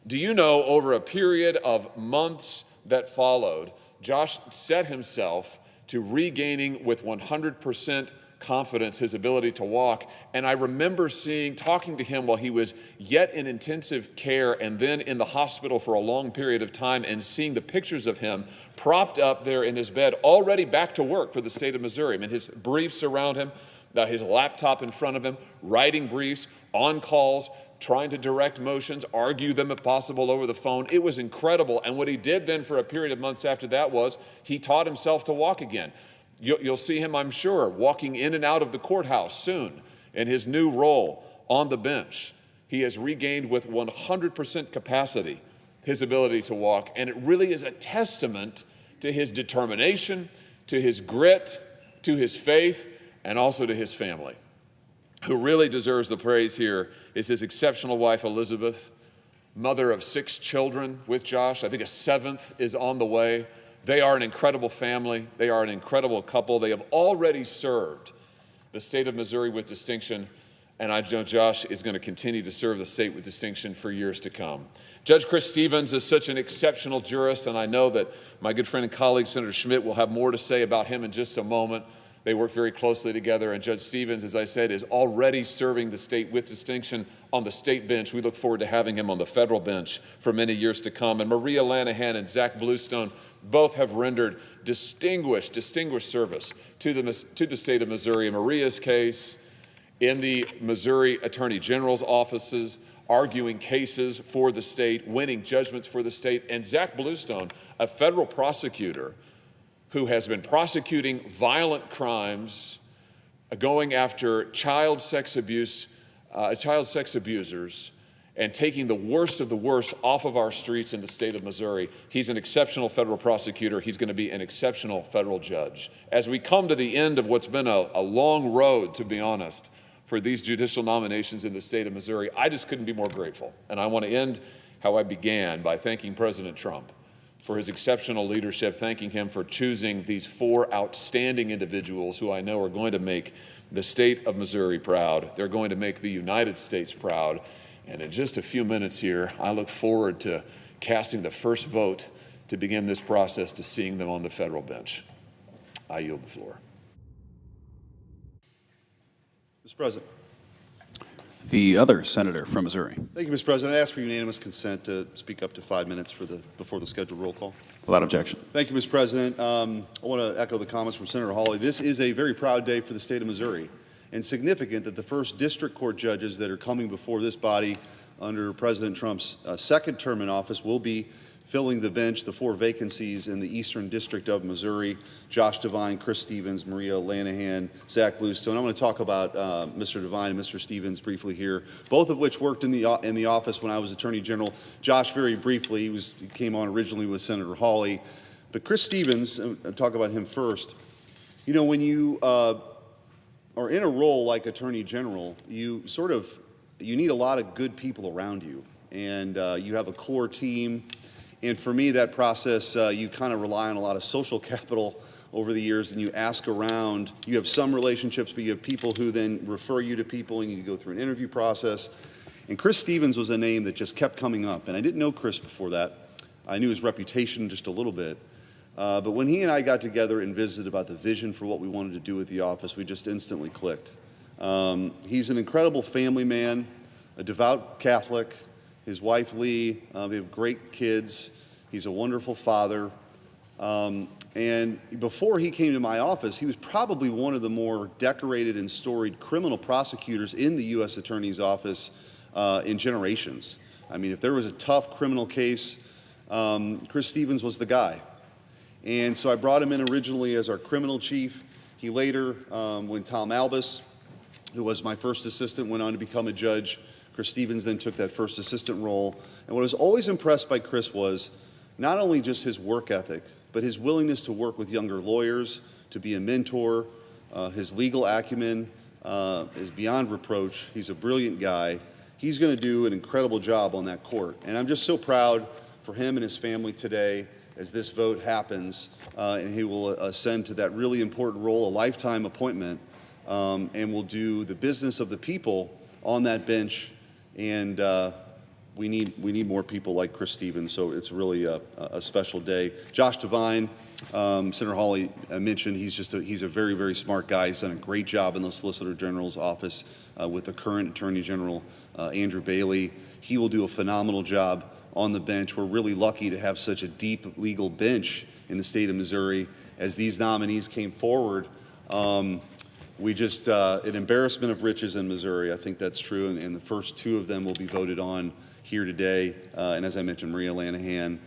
Do you know, over a period of months that followed, Josh set himself to regaining with 100% confidence his ability to walk. And I remember talking to him while he was yet in intensive care and then in the hospital for a long period of time, and seeing the pictures of him propped up there in his bed, already back to work for the state of Missouri. I mean, his briefs around him, his laptop in front of him, writing briefs, on calls, trying to direct motions, argue them if possible over the phone. It was incredible. And what he did then for a period of months after that was he taught himself to walk again. You'll see him, I'm sure, walking in and out of the courthouse soon in his new role on the bench. He has regained with 100% capacity his ability to walk. And it really is a testament to his determination, to his grit, to his faith, and also to his family. Who really deserves the praise here is his exceptional wife, Elizabeth, mother of 6 children with Josh. I think a 7th is on the way. They are an incredible family. They are an incredible couple. They have already served the state of Missouri with distinction, and I know Josh is going to continue to serve the state with distinction for years to come. Judge Chris Stevens is such an exceptional jurist, and I know that my good friend and colleague, Senator Schmidt, will have more to say about him in just a moment. They work very closely together, and Judge Stevens, as I said, is already serving the state with distinction on the state bench. We look forward to having him on the federal bench for many years to come. And Maria Lanahan and Zach Bluestone both have rendered distinguished service to the state of Missouri. In Maria's case, in the Missouri Attorney General's offices, arguing cases for the state, winning judgments for the state. And Zach Bluestone, a federal prosecutor who has been prosecuting violent crimes, going after child sex abusers, and taking the worst of the worst off of our streets in the state of Missouri. He's an exceptional federal prosecutor. He's going to be an exceptional federal judge. As we come to the end of what's been a long road, to be honest, for these judicial nominations in the state of Missouri, I just couldn't be more grateful. And I want to end how I began, by thanking President Trump for his exceptional leadership, thanking him for choosing these 4 outstanding individuals who I know are going to make the state of Missouri proud. They're going to make the United States proud. And in just a few minutes here, I look forward to casting the first vote to begin this process to seeing them on the federal bench. I yield the floor. Mr. President. The other senator from Missouri. Thank you, Mr. President. I ask for unanimous consent to speak up to 5 minutes before the scheduled roll call. Without objection. Thank you, Mr. President. I want to echo the comments from Senator Hawley. This is a very proud day for the state of Missouri, and significant that the first district court judges that are coming before this body under President Trump's second term in office will be filling the bench, the 4 vacancies in the Eastern District of Missouri: Josh Devine, Chris Stevens, Maria Lanahan, Zach Bluestone. I want to talk about Mr. Devine and Mr. Stevens briefly here, both of which worked in the office when I was Attorney General. Josh, very briefly, he came on originally with Senator Hawley. But Chris Stevens, I'll talk about him first. You know, when you are in a role like Attorney General, you need a lot of good people around you, and you have a core team. And for me, that process, you kind of rely on a lot of social capital over the years, and you ask around. You have some relationships, but you have people who then refer you to people, and you go through an interview process. And Chris Stevens was a name that just kept coming up. And I didn't know Chris before that. I knew his reputation just a little bit. But when he and I got together and visited about the vision for what we wanted to do with the office, we just instantly clicked. He's an incredible family man, a devout Catholic. His wife, Lee, they have great kids. He's a wonderful father. And before he came to my office, he was probably one of the more decorated and storied criminal prosecutors in the U.S. Attorney's Office in generations. I mean, if there was a tough criminal case, Chris Stevens was the guy. And so I brought him in originally as our criminal chief. He later, when Tom Albus, who was my first assistant, went on to become a judge, Chris Stevens then took that first assistant role. And what I was always impressed by Chris was not only just his work ethic, but his willingness to work with younger lawyers, to be a mentor. His legal acumen is beyond reproach. He's a brilliant guy. He's going to do an incredible job on that court. And I'm just so proud for him and his family today as this vote happens, and he will ascend to that really important role, a lifetime appointment, and will do the business of the people on that bench. And we need more people like Chris Stevens, so it's really a special day. Josh Devine, Senator Hawley mentioned, he's a very, very smart guy. He's done a great job in the Solicitor General's office with the current Attorney General, Andrew Bailey. He will do a phenomenal job on the bench. We're really lucky to have such a deep legal bench in the state of Missouri. As these nominees came forward, we just, an embarrassment of riches in Missouri. I think that's true, and the first two of them will be voted on here today. And as I mentioned, Maria Lanahan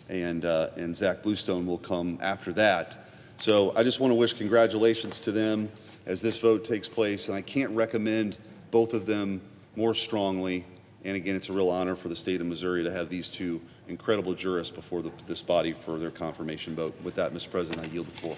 and Zach Bluestone will come after that. So I just want to wish congratulations to them as this vote takes place, and I can't recommend both of them more strongly. And again, it's a real honor for the state of Missouri to have these two incredible jurists before this body for their confirmation vote. With that, Mr. President, I yield the floor.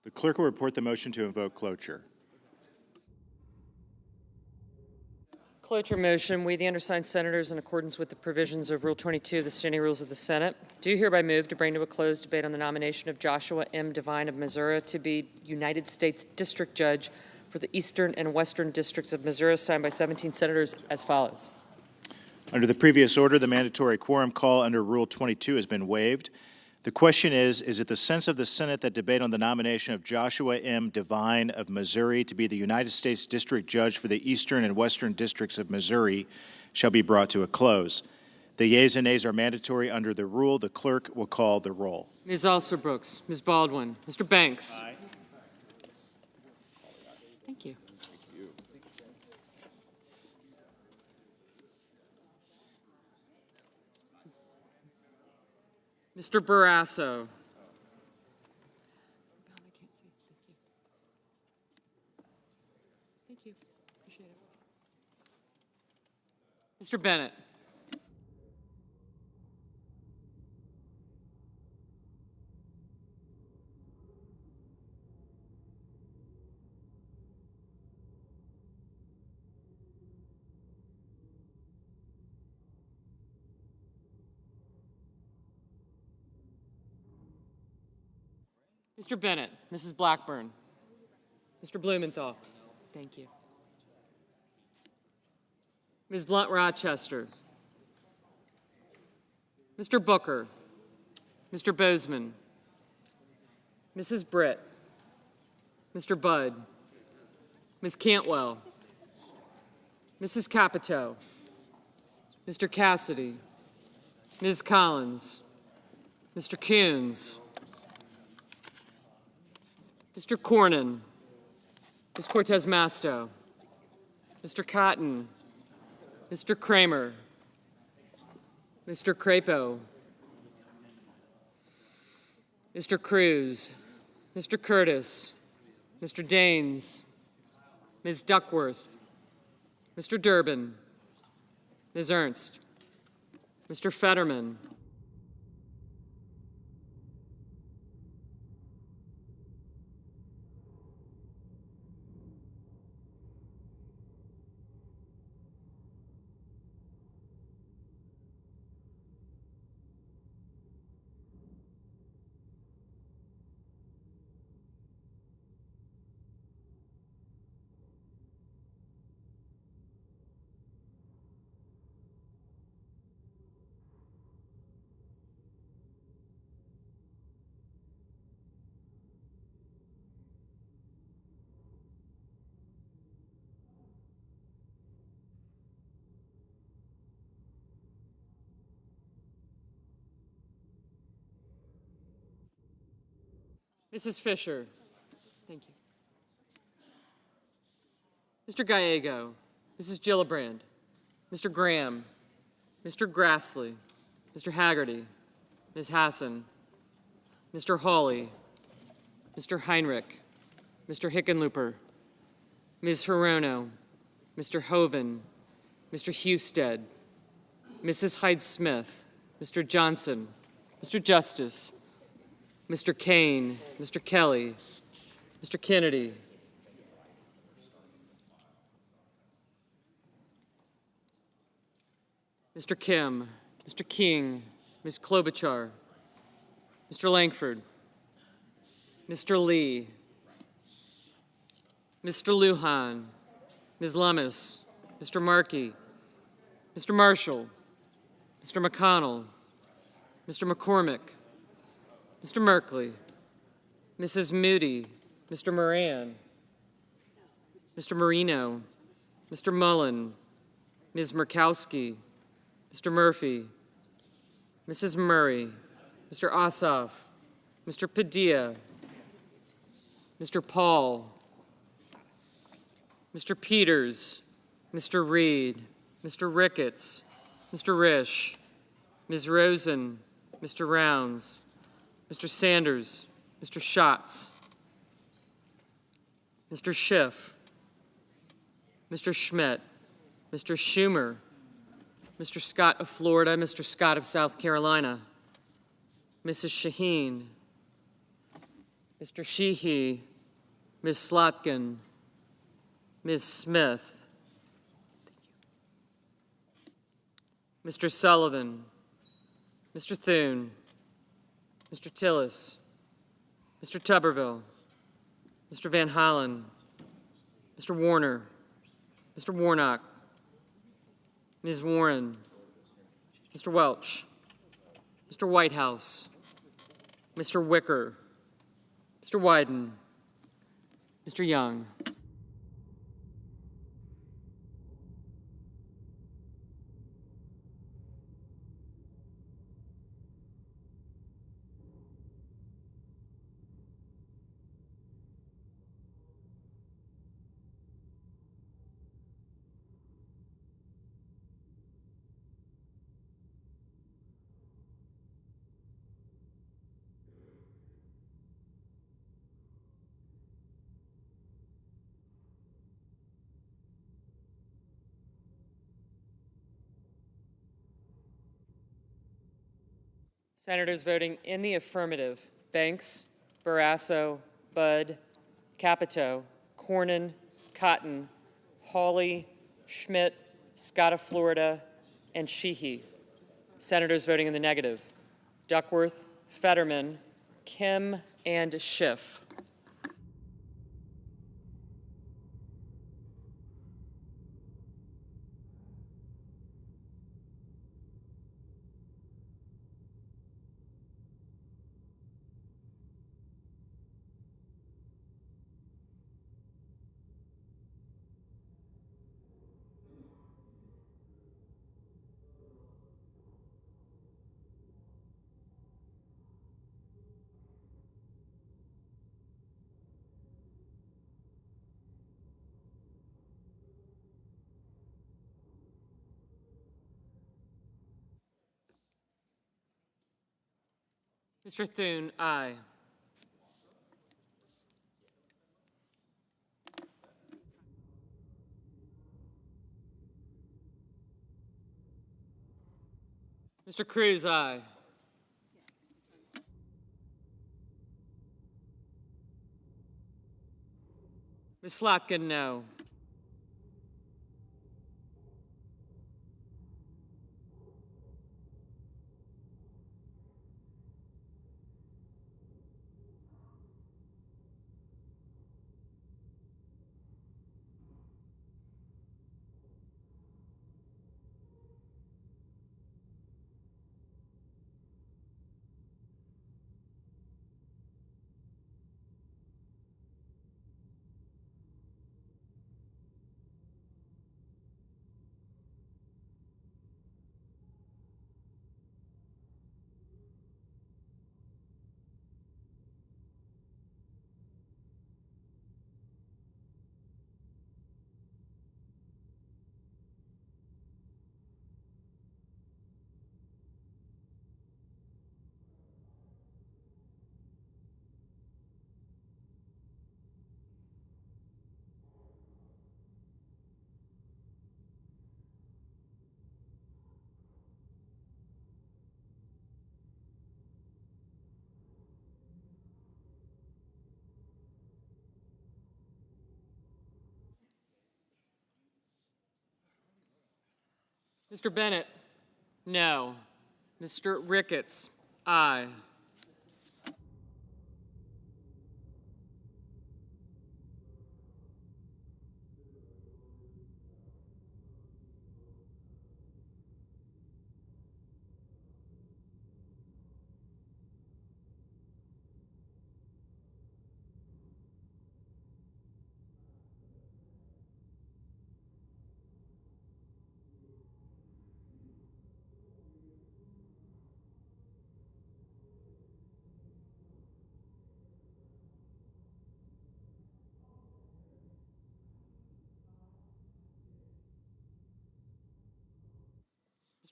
The clerk will report the motion to invoke cloture. Cloture motion. We, the undersigned senators, in accordance with the provisions of Rule 22 of the Standing Rules of the Senate, do hereby move to bring to a close debate on the nomination of Joshua M. Devine of Missouri to be United States District Judge for the Eastern and Western Districts of Missouri, signed by 17 senators as follows. Under the previous order, the mandatory quorum call under Rule 22 has been waived. The question is it the sense of the Senate that debate on the nomination of Joshua M. Devine of Missouri to be the United States District Judge for the Eastern and Western Districts of Missouri shall be brought to a close? The yeas and nays are mandatory under the rule. The clerk will call the roll. Ms. Alsterbrooks, Ms. Baldwin, Mr. Banks. Aye. Thank you. Mr. Barrasso. Thank you. Appreciate it. Mr. Bennett. Mr. Bennett, Mrs. Blackburn, Mr. Blumenthal. Thank you. Ms. Blunt Rochester, Mr. Booker, Mr. Bozeman, Mrs. Britt, Mr. Budd, Ms. Cantwell, Mrs. Capito, Mr. Cassidy, Ms. Collins, Mr. Coons, Mr. Cornyn, Ms. Cortez Masto, Mr. Cotton, Mr. Kramer, Mr. Crapo, Mr. Cruz, Mr. Curtis, Mr. Daines, Ms. Duckworth, Mr. Durbin, Ms. Ernst, Mr. Fetterman, Mrs. Fisher. Thank you. Mr. Gallego, Mrs. Gillibrand, Mr. Graham, Mr. Grassley, Mr. Haggerty, Ms. Hassan, Mr. Hawley, Mr. Heinrich, Mr. Hickenlooper, Ms. Hirono, Mr. Hoven, Mr. Husted, Mrs. Hyde-Smith, Mr. Johnson, Mr. Justice, Mr. Kane, Mr. Kelly, Mr. Kennedy, Mr. Kim, Mr. King, Ms. Klobuchar, Mr. Langford, Mr. Lee, Mr. Lujan, Ms. Lummis, Mr. Markey, Mr. Marshall, Mr. McConnell, Mr. McCormick, Mr. Merkley, Mrs. Moody, Mr. Moran, Mr. Marino, Mr. Mullen, Ms. Murkowski, Mr. Murphy, Mrs. Murray, Mr. Ossoff, Mr. Padilla, Mr. Paul, Mr. Peters, Mr. Reed, Mr. Ricketts, Mr. Risch, Ms. Rosen, Mr. Rounds, Mr. Sanders, Mr. Schatz, Mr. Schiff, Mr. Schmidt, Mr. Schumer, Mr. Scott of Florida, Mr. Scott of South Carolina, Mrs. Shaheen, Mr. Sheehy, Ms. Slotkin, Ms. Smith, Mr. Sullivan, Mr. Thune, Mr. Tillis, Mr. Tuberville, Mr. Van Hollen, Mr. Warner, Mr. Warnock, Ms. Warren, Mr. Welch, Mr. Whitehouse, Mr. Wicker, Mr. Wyden, Mr. Young. Senators voting in the affirmative: Banks, Barrasso, Budd, Capito, Cornyn, Cotton, Hawley, Schmidt, Scott of Florida, and Sheehy. Senators voting in the negative: Duckworth, Fetterman, Kim, and Schiff. Mr. Thune, aye. Mr. Cruz, aye. Ms. Slotkin, no. Mr. Bennett, no. Mr. Ricketts, aye.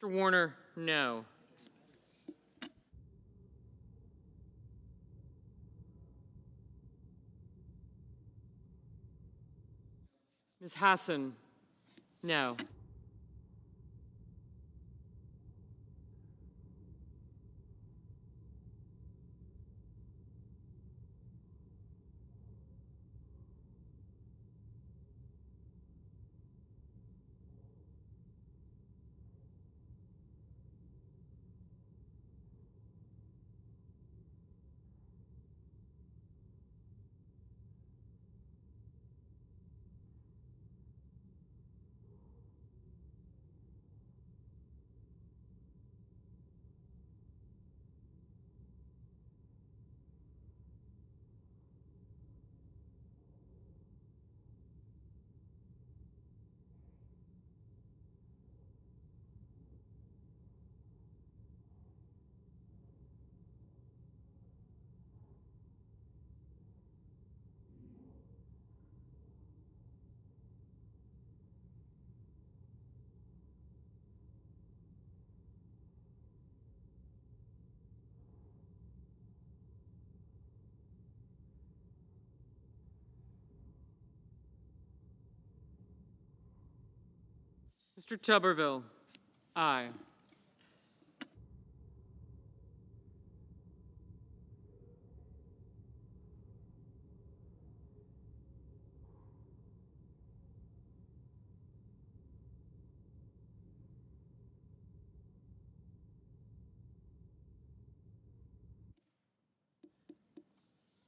Mr. Warner, no. Ms. Hassan, no. Mr. Tuberville, aye.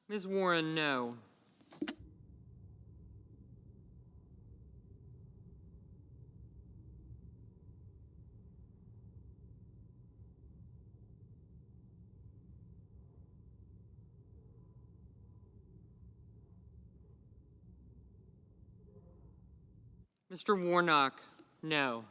Ms. Warren, no. Mr. Warnock, no.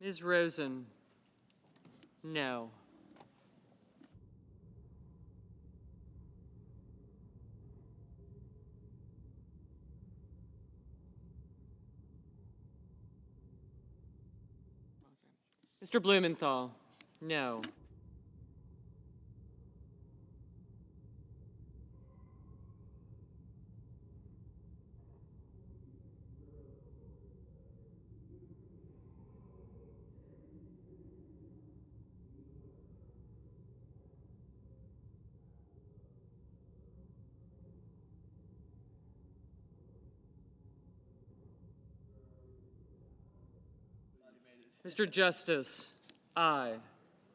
Ms. Rosen? No. Mr. Blumenthal? No. Mr. Justice? Aye.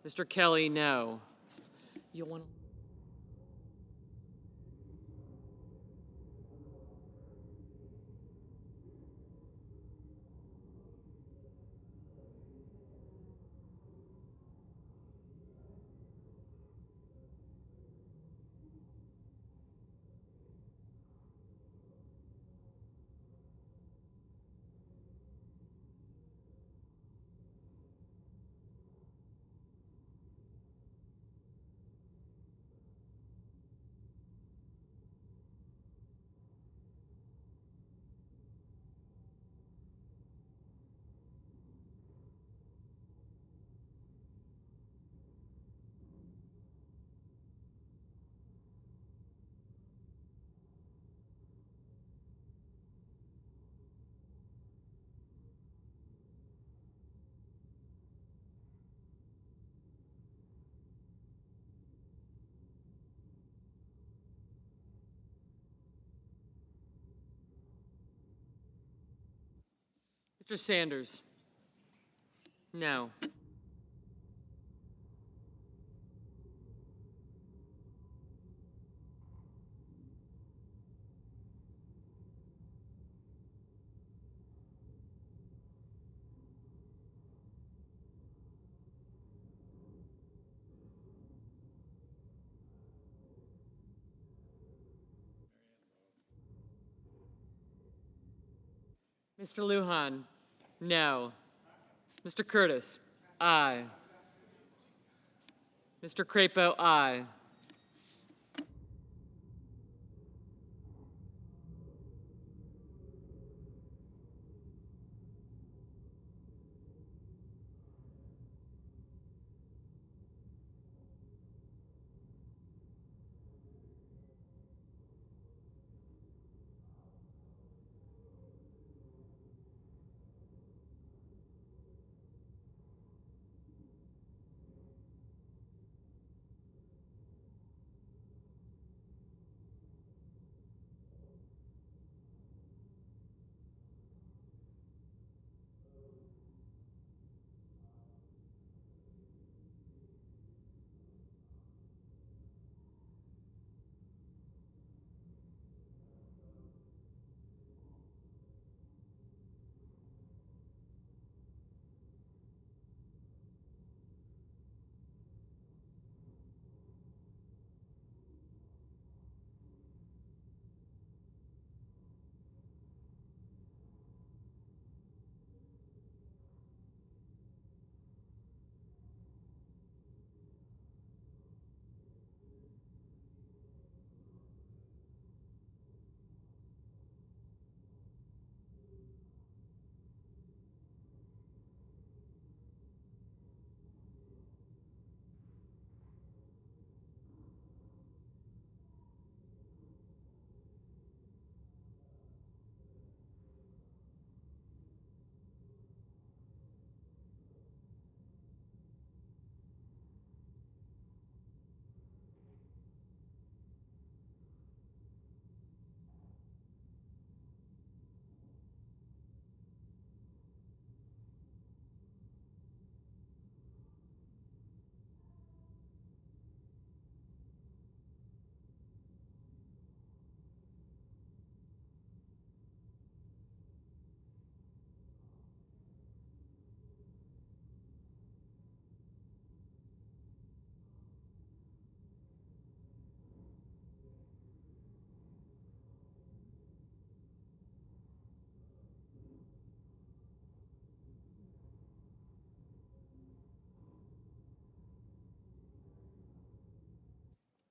Mr. Kelly? No. You want to? Mr. Sanders? No. Mr. Lujan? No. Mr. Curtis? Aye. Mr. Crapo? Aye.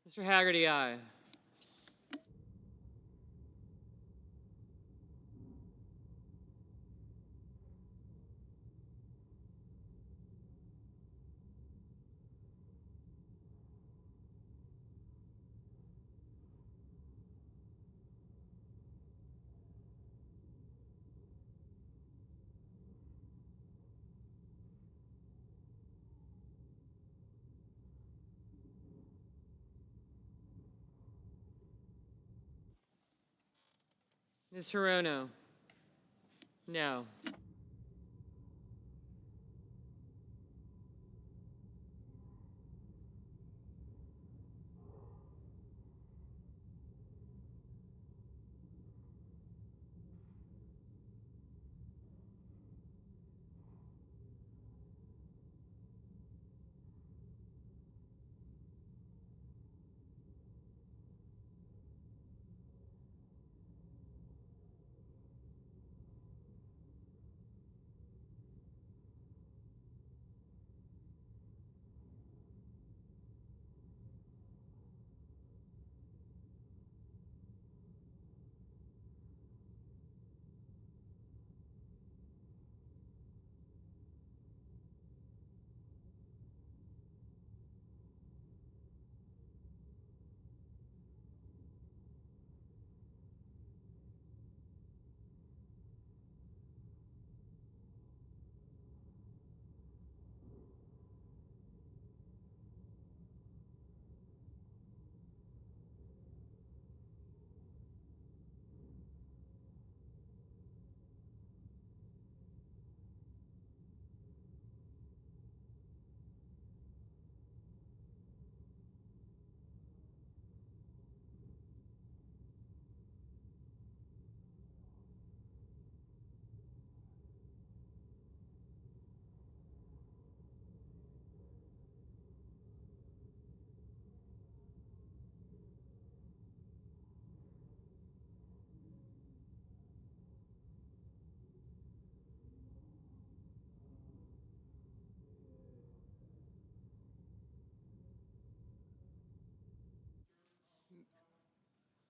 Mr. Haggerty, aye. Ms. Hirono? No.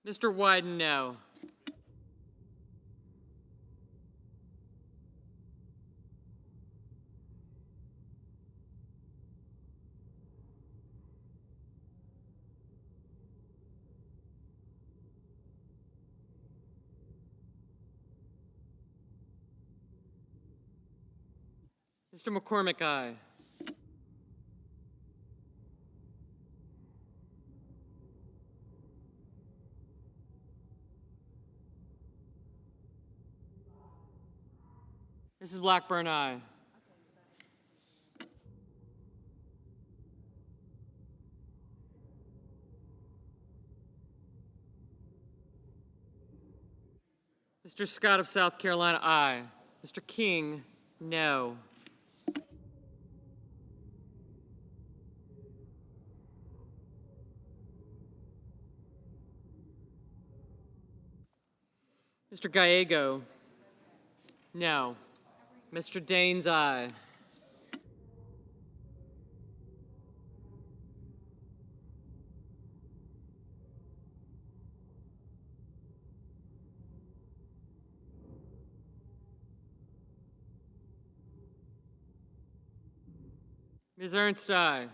Mr. Wyden, no. Mr. McCormick, aye. Mrs. Blackburn, aye. Mr. Scott of South Carolina, aye. Mr. King, no. Mr. Gallego, no. Mr. Daines, aye. Ms. Ernst, aye.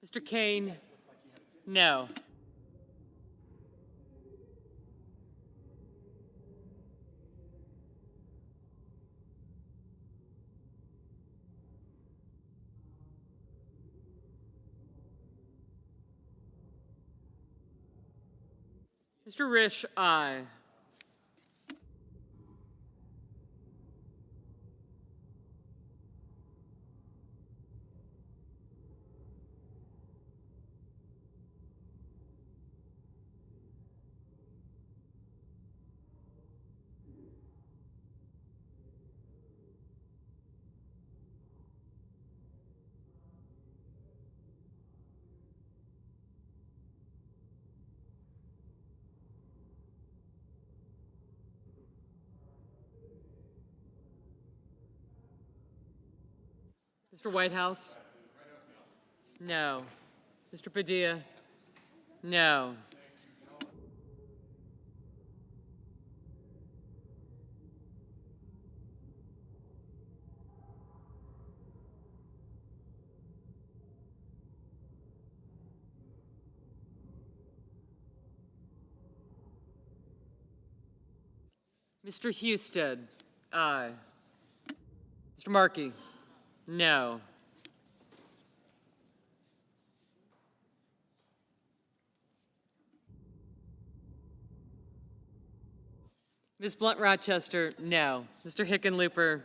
Mr. Kane, no. Mr. Risch, aye. Mr. Whitehouse? No. Mr. Padilla? No. Mr. Husted? Aye. Mr. Markey? No. Ms. Blunt Rochester? No. Mr. Hickenlooper?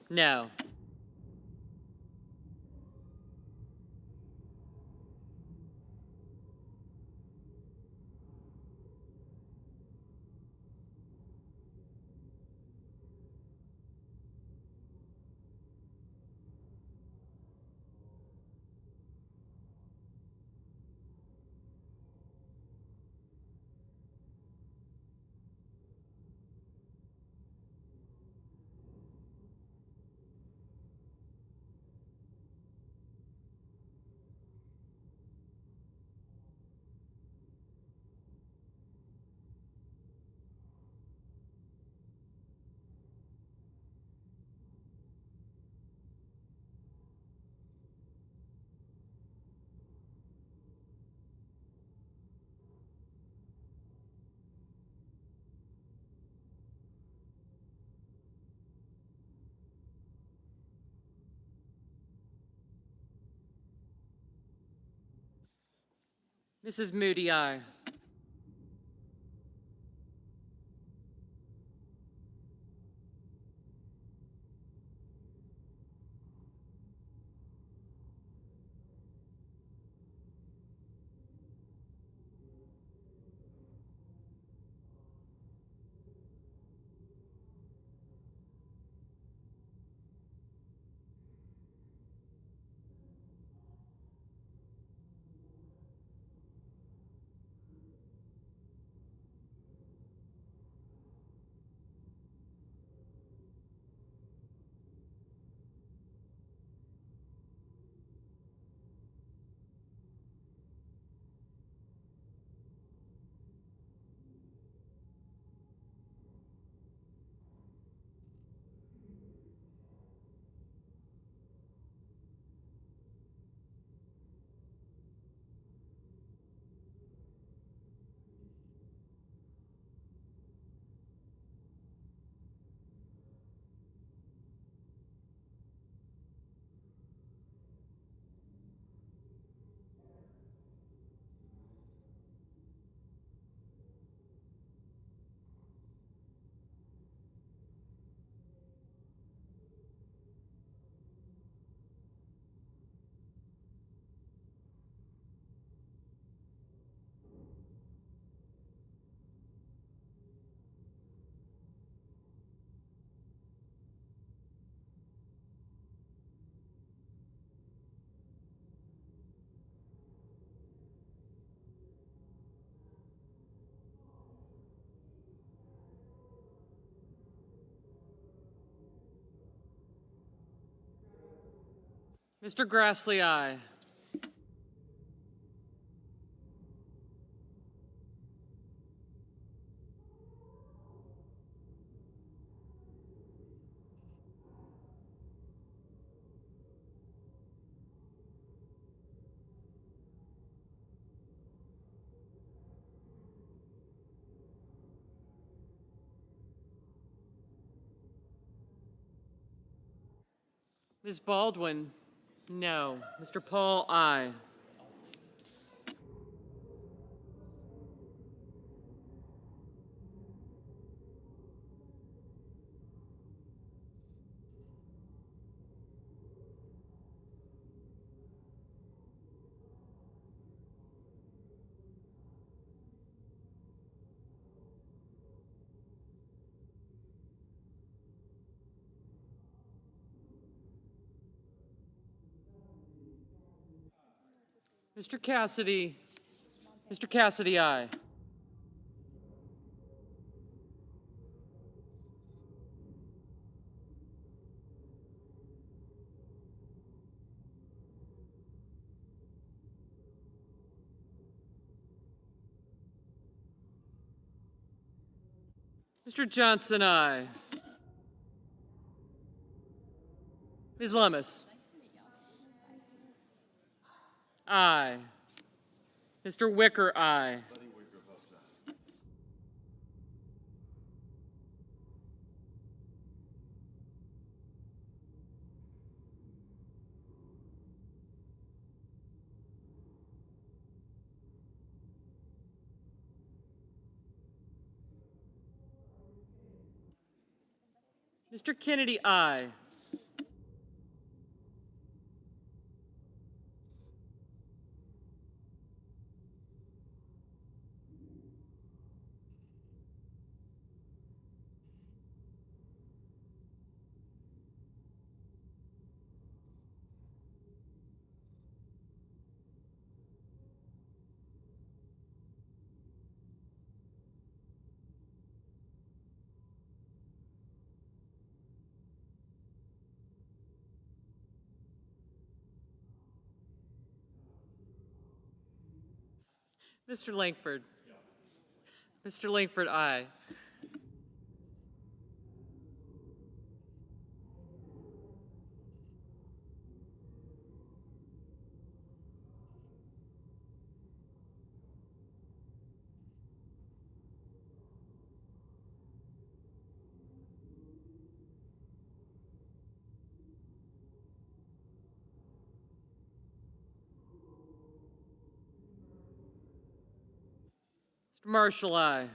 No. Mrs. Moody, aye. Mr. Grassley, aye. Ms. Baldwin? No. Mr. Paul, aye. Mr. Cassidy. Mr. Cassidy, aye. Mr. Johnson, aye. Ms. Lummis. Aye. Mr. Wicker, aye. Mr. Kennedy, aye. Mr. Langford. Mr. Langford, aye. Mr. Marshall, aye.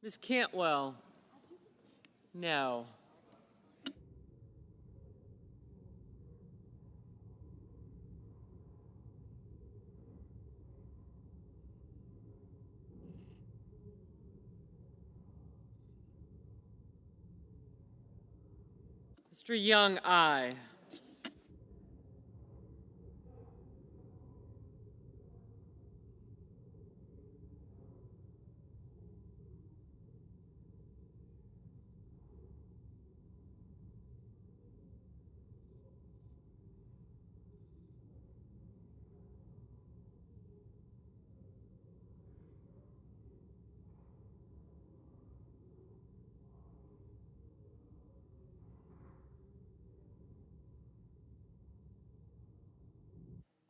Ms. Cantwell. No. Mr. Young, aye.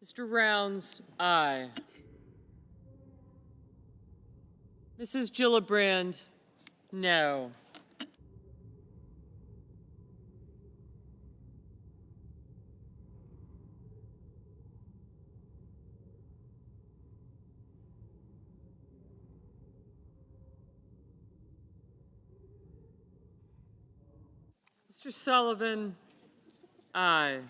Mr. Rounds, aye. Mrs. Gillibrand, no. Mr. Sullivan, aye.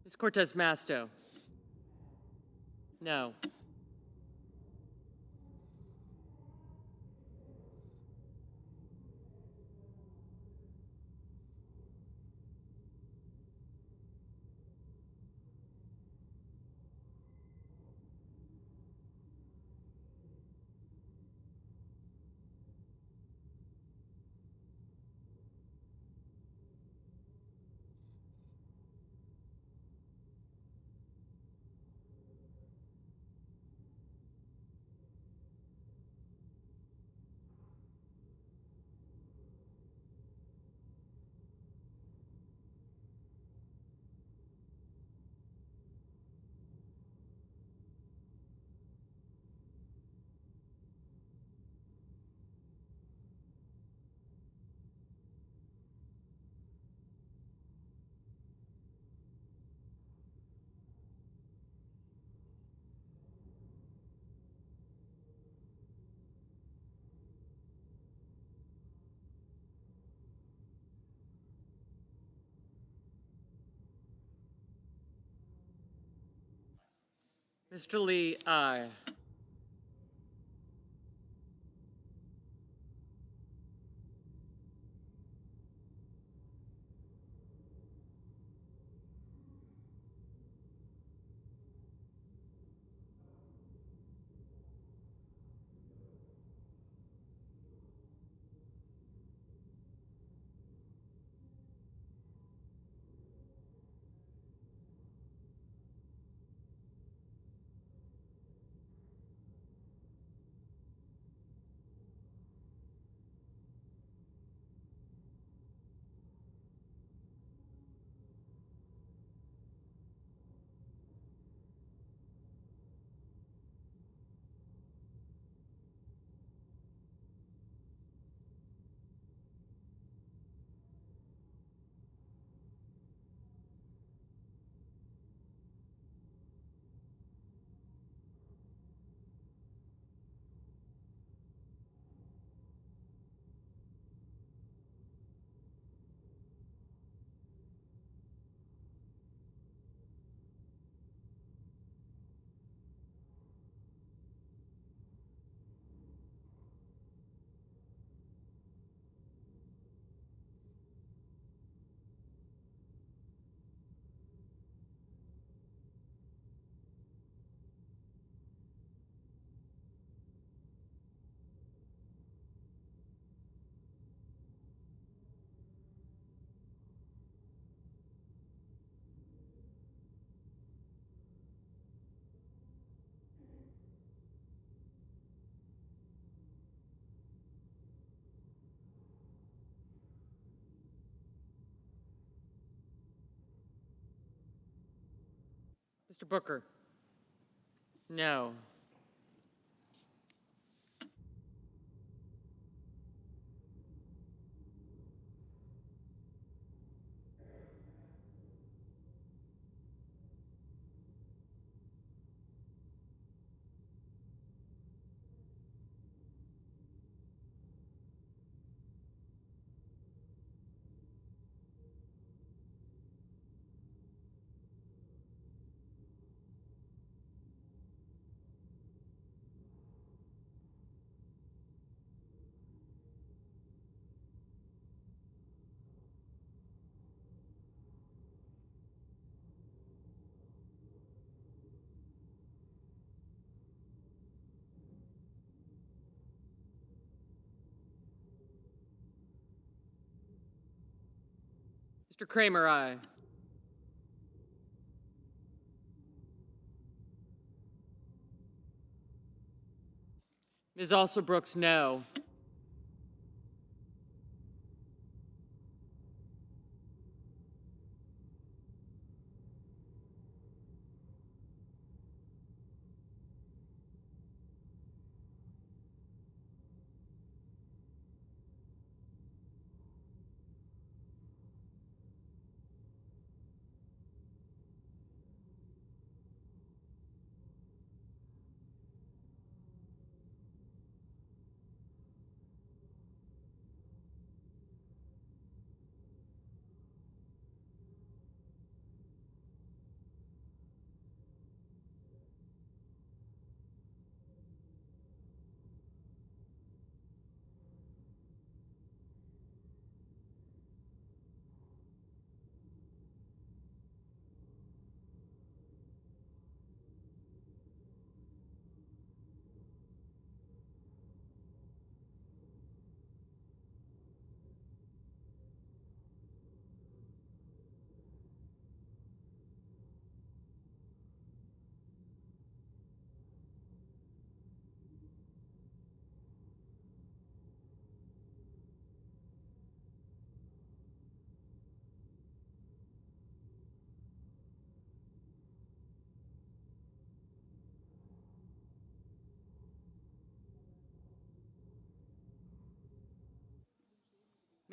Ms. Cortez Masto. No. Mr. Lee, aye. Mr. Booker? No. Mr. Kramer, aye. Ms. Alsobrooks, no.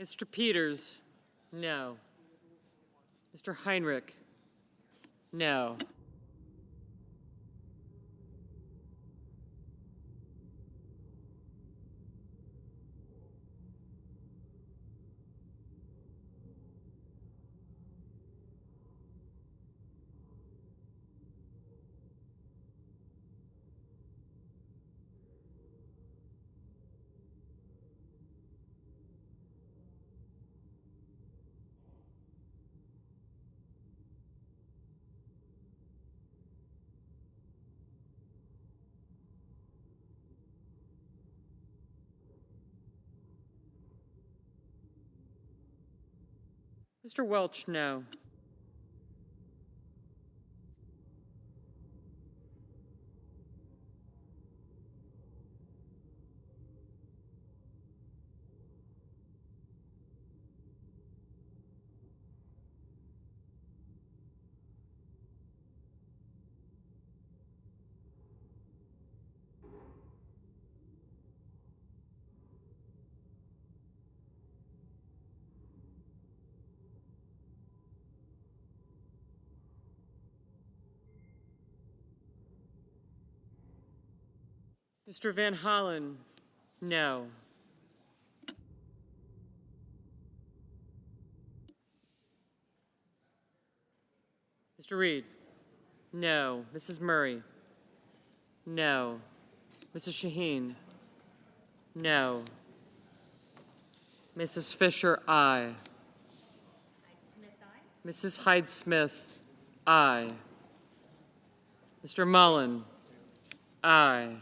Mr. Peters, no. Mr. Heinrich, no. Mr. Welch, no. Mr. Van Hollen, no. Mr. Reed, no. Mrs. Murray, no. Mrs. Shaheen, no. Mrs. Fisher, aye. Mrs. Hyde-Smith, aye. Mr. Mullen, aye.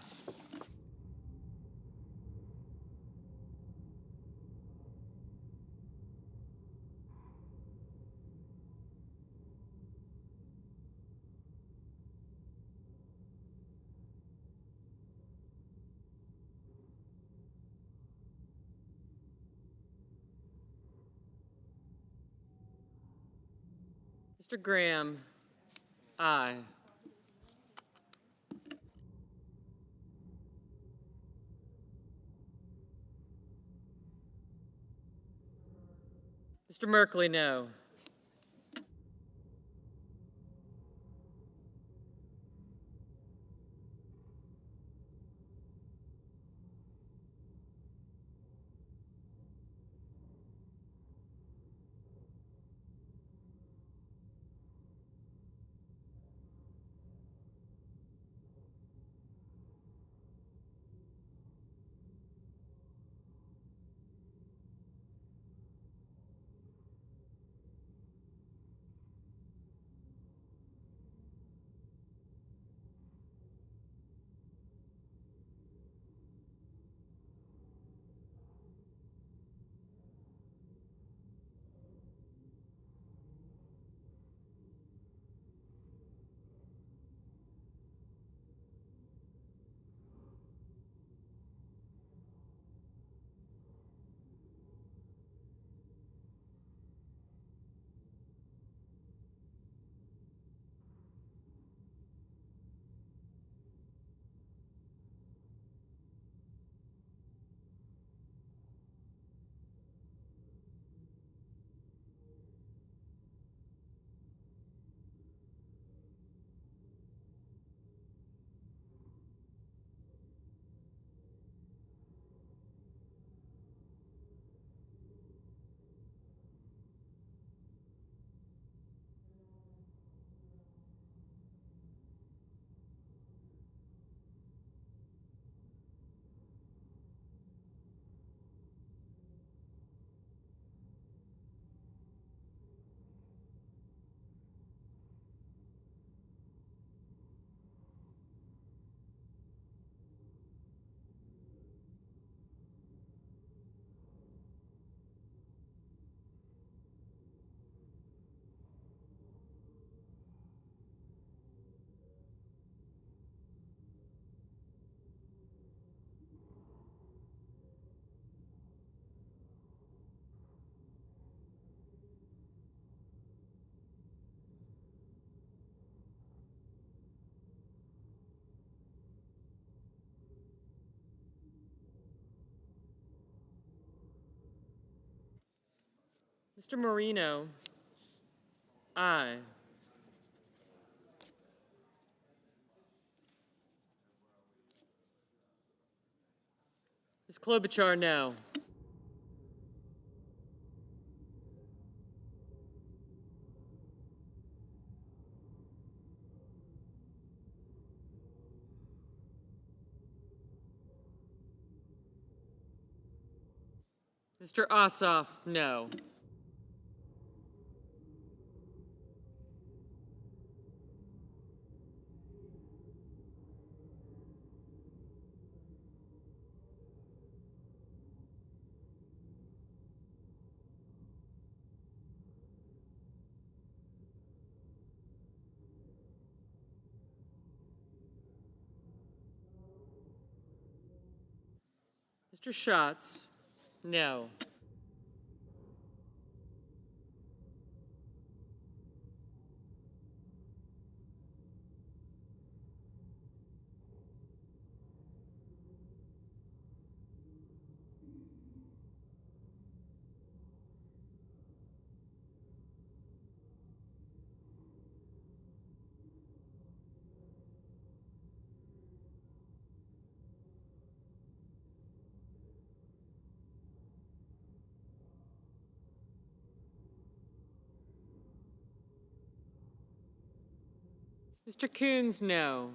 Mr. Graham, aye. Mr. Merkley, no. Mr. Marino, aye. Ms. Klobuchar, no. Mr. Ossoff, no. Mr. Schatz, no. Mr. Coons, no.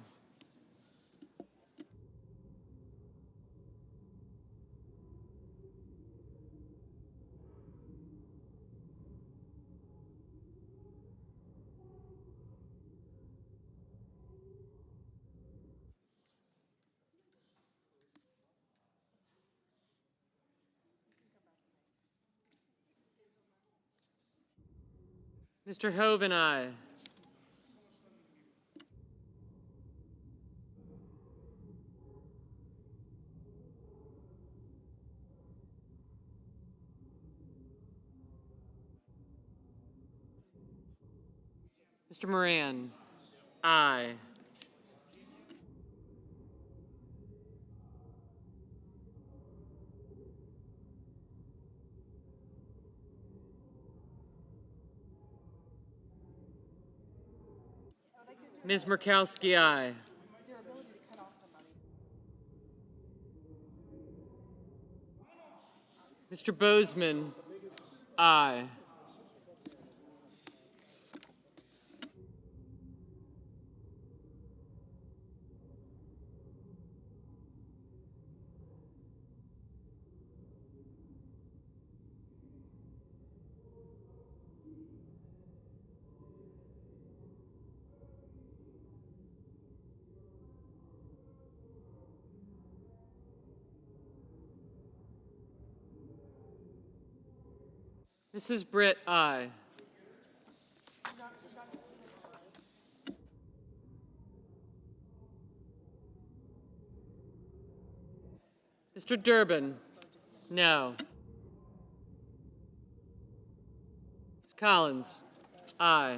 Mr. Hoven, aye. Mr. Moran, aye. Ms. Murkowski, aye. Mr. Bozeman, aye. Mrs. Britt, aye. Mr. Durbin, no. Ms. Collins, aye.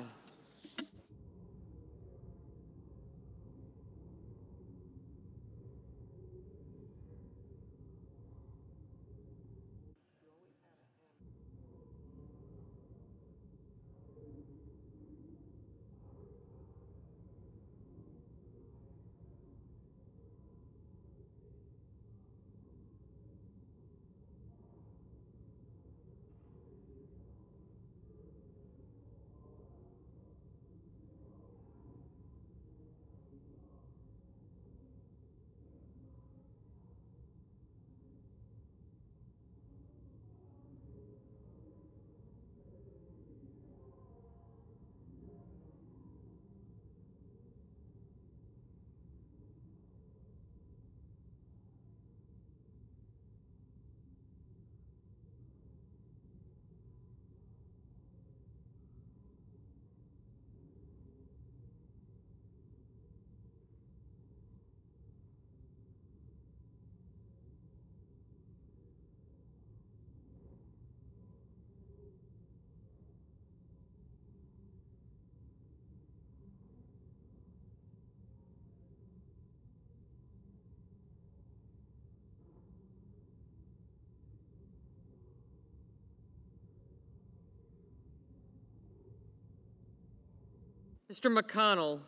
Mr. McConnell,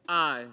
aye.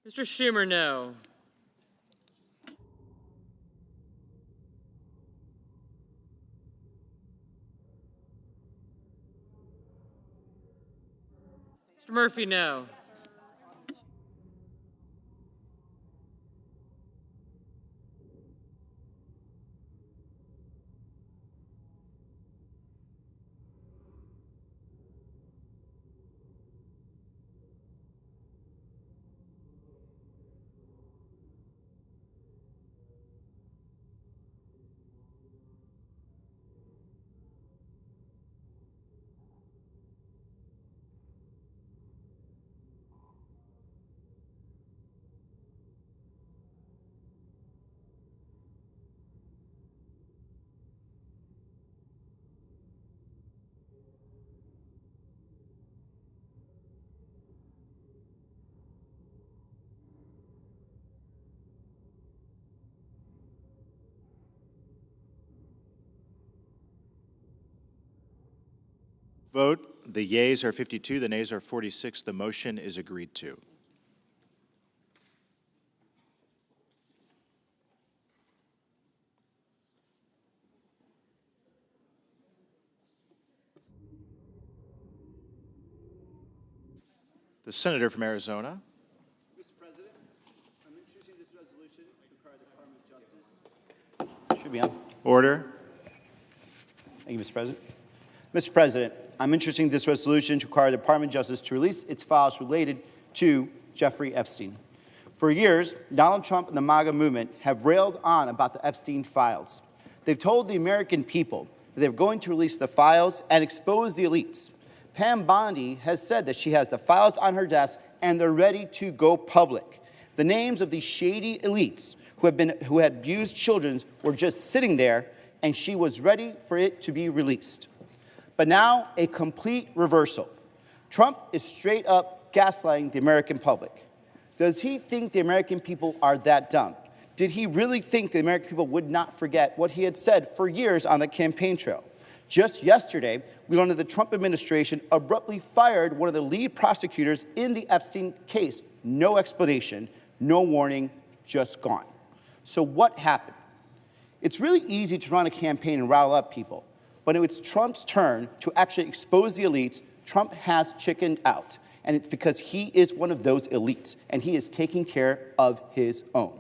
Mr. Schumer, no. Mr. Murphy, no. Vote. The yeas are 52, the nays are 46. The motion is agreed to. The senator from Arizona. Mr. President, I'm introducing this resolution to require the Department of Justice. Should be on. Order. Thank you, Mr. President. Mr. President, I'm introducing this resolution to require the Department of Justice to release its files related to Jeffrey Epstein. For years, Donald Trump and the MAGA movement have railed on about the Epstein files. They've told the American people that they're going to release the files and expose the elites. Pam Bondi has said that she has the files on her desk and they're ready to go public. The names of these shady elites who had abused children were just sitting there, and she was ready for it to be released. But now, a complete reversal. Trump is straight up gaslighting the American public. Does he think the American people are that dumb? Did he really think the American people would not forget what he had said for years on the campaign trail? Just yesterday, we learned that the Trump administration abruptly fired one of the lead prosecutors in the Epstein case. No explanation, no warning, just gone. So what happened? It's really easy to run a campaign and rile up people. But when it's Trump's turn to actually expose the elites, Trump has chickened out. And it's because he is one of those elites, and he is taking care of his own.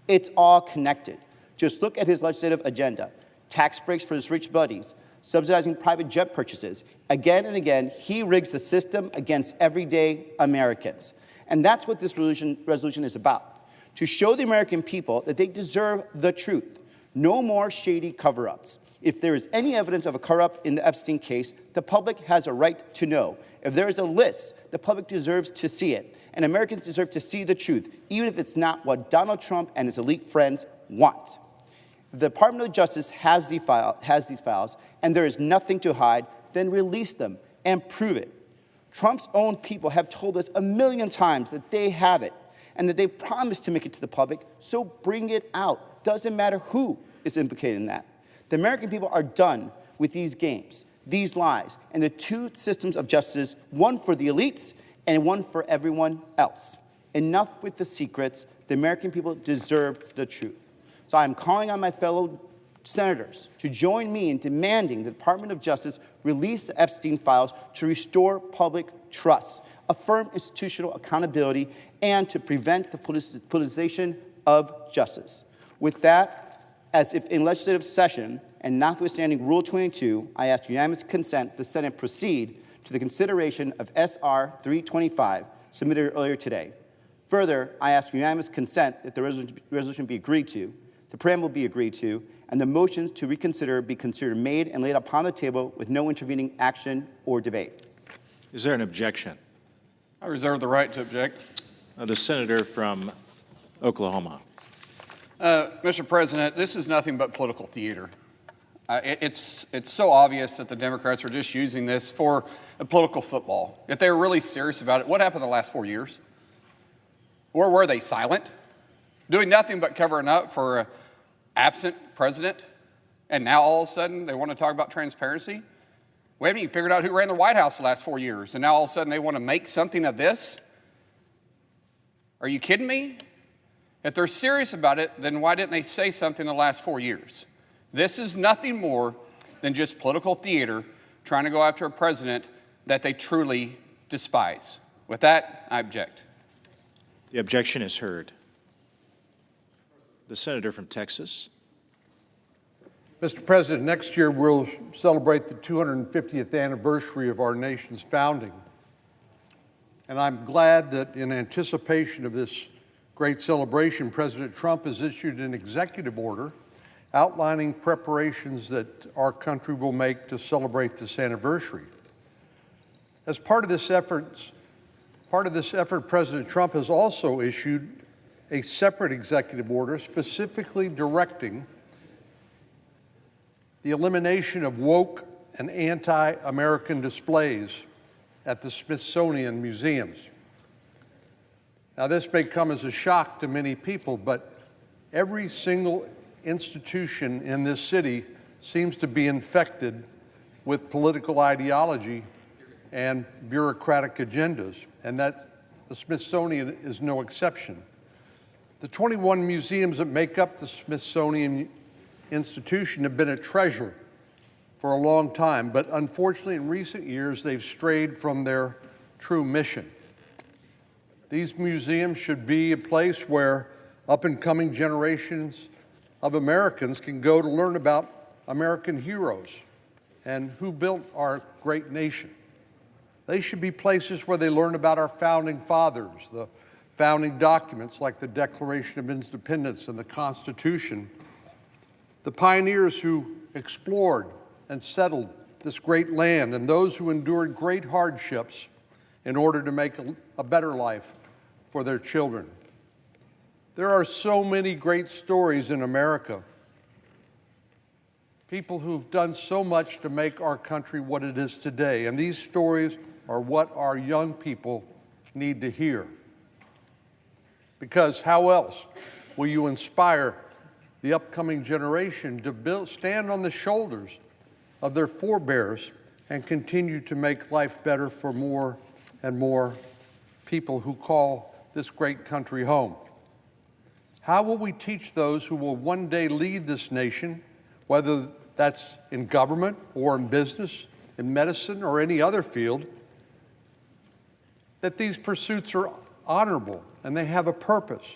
It's all connected. Just look at his legislative agenda. Tax breaks for his rich buddies, subsidizing private jet purchases. Again and again, he rigs the system against everyday Americans. And that's what this resolution is about, to show the American people that they deserve the truth. No more shady cover-ups. If there is any evidence of a cover-up in the Epstein case, the public has a right to know. If there is a list, the public deserves to see it. And Americans deserve to see the truth, even if it's not what Donald Trump and his elite friends want. The Department of Justice has these files, and there is nothing to hide, then release them and prove it. Trump's own people have told us 1,000,000 times that they have it and that they've promised to make it to the public, so bring it out. Doesn't matter who is implicated in that. The American people are done with these games, these lies, and the two systems of justice, one for the elites and one for everyone else. Enough with the secrets. The American people deserve the truth. So I'm calling on my fellow senators to join me in demanding the Department of Justice release the Epstein files to restore public trust, affirm institutional accountability, and to prevent the politicization of justice. With that, as if in legislative session and notwithstanding Rule 22, I ask unanimous consent the Senate proceed to the consideration of S.R. 325 submitted earlier today. Further, I ask unanimous consent that the resolution be agreed to, the preamble be agreed to, and the motions to reconsider be considered made and laid upon the table with no intervening action or debate. Is there an objection? I reserve the right to object. The senator from Oklahoma. Mr. President, this is nothing but political theater. It's so obvious that the Democrats are just using this for a political football. If they were really serious about it, what happened the last 4 years? Where were they? Silent? Doing nothing but covering up for an absent president? And now all of a sudden they want to talk about transparency? We haven't even figured out who ran the White House the last 4 years, and now all of a sudden they want to make something of this? Are you kidding me? If they're serious about it, then why didn't they say something in the last 4 years? This is nothing more than just political theater trying to go after a president that they truly despise. With that, I object. The objection is heard. The senator from Texas. Mr. President, next year we'll celebrate the 250th anniversary of our nation's founding. And I'm glad that in anticipation of this great celebration, President Trump has issued an executive order outlining preparations that our country will make to celebrate this anniversary. As part of this effort, President Trump has also issued a separate executive order specifically directing the elimination of woke and anti-American displays at the Smithsonian museums. Now, this may come as a shock to many people, but every single institution in this city seems to be infected with political ideology and bureaucratic agendas, and that the Smithsonian is no exception. The 21 museums that make up the Smithsonian Institution have been a treasure for a long time, but unfortunately in recent years they've strayed from their true mission. These museums should be a place where up-and-coming generations of Americans can go to learn about American heroes and who built our great nation. They should be places where they learn about our founding fathers, the founding documents like the Declaration of Independence and the Constitution, the pioneers who explored and settled this great land, and those who endured great hardships in order to make a better life for their children. There are so many great stories in America. People who've done so much to make our country what it is today, and these stories are what our young people need to hear. Because how else will you inspire the upcoming generation to stand on the shoulders of their forebears and continue to make life better for more and more people who call this great country home? How will we teach those who will one day lead this nation, whether that's in government or in business, in medicine or any other field, that these pursuits are honorable and they have a purpose,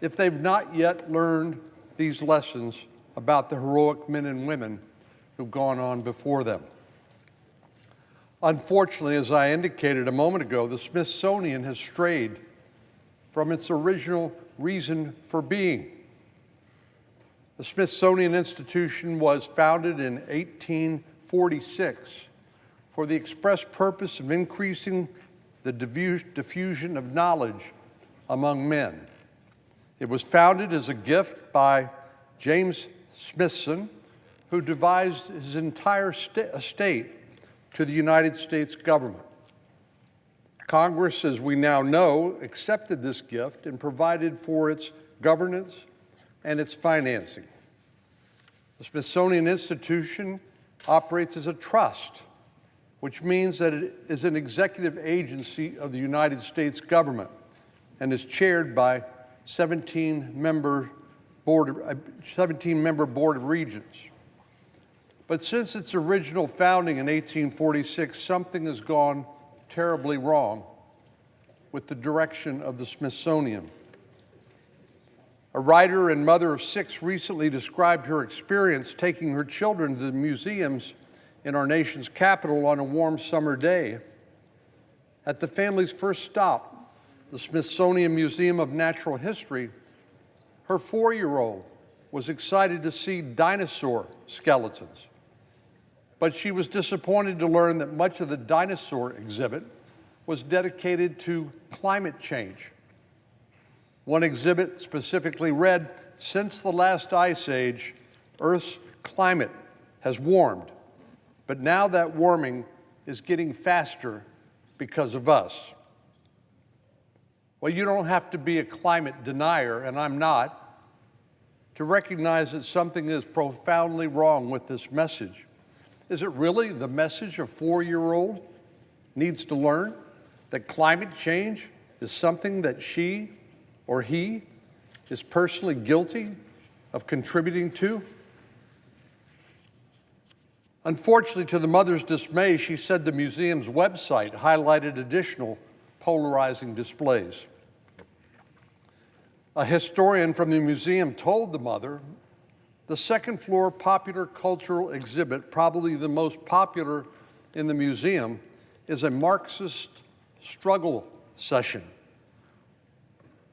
if they've not yet learned these lessons about the heroic men and women who've gone on before them? Unfortunately, as I indicated a moment ago, the Smithsonian has strayed from its original reason for being. The Smithsonian Institution was founded in 1846 for the express purpose of increasing the diffusion of knowledge among men. It was founded as a gift by James Smithson, who devised his entire estate to the United States government. Congress, as we now know, accepted this gift and provided for its governance and its financing. The Smithsonian Institution operates as a trust, which means that it is an executive agency of the United States government and is chaired by 17-member board of regents. But since its original founding in 1846, something has gone terribly wrong with the direction of the Smithsonian. A writer and mother of 6 recently described her experience taking her children to the museums in our nation's capital on a warm summer day. At the family's first stop, the Smithsonian Museum of Natural History, her 4-year-old was excited to see dinosaur skeletons. But she was disappointed to learn that much of the dinosaur exhibit was dedicated to climate change. One exhibit specifically read, "Since the last ice age, Earth's climate has warmed, but now that warming is getting faster because of us." Well, you don't have to be a climate denier, and I'm not, to recognize that something is profoundly wrong with this message. Is it really the message a 4-year-old needs to learn? That climate change is something that she or he is personally guilty of contributing to? Unfortunately, to the mother's dismay, she said the museum's website highlighted additional polarizing displays. A historian from the museum told the mother, the second-floor popular cultural exhibit, probably the most popular in the museum, is a Marxist struggle session.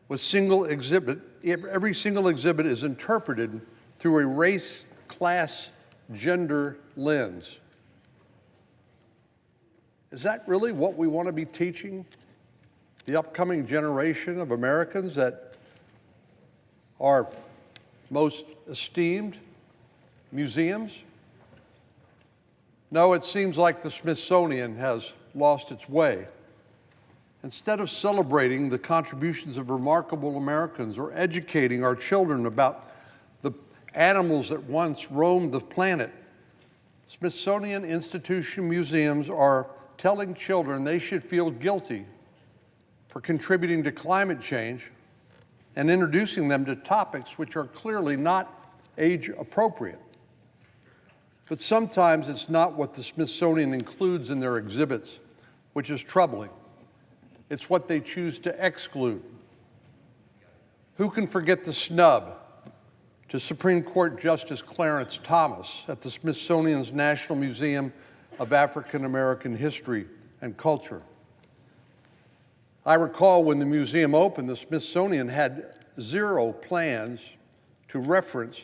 With every single exhibit is interpreted through a race, class, gender lens. Is that really what we want to be teaching the upcoming generation of Americans, that our most esteemed museums? No, it seems like the Smithsonian has lost its way. Instead of celebrating the contributions of remarkable Americans or educating our children about the animals that once roamed the planet, Smithsonian Institution museums are telling children they should feel guilty for contributing to climate change and introducing them to topics which are clearly not age appropriate. But sometimes it's not what the Smithsonian includes in their exhibits, which is troubling. It's what they choose to exclude. Who can forget the snub to Supreme Court Justice Clarence Thomas at the Smithsonian's National Museum of African American History and Culture? I recall when the museum opened, the Smithsonian had zero plans to reference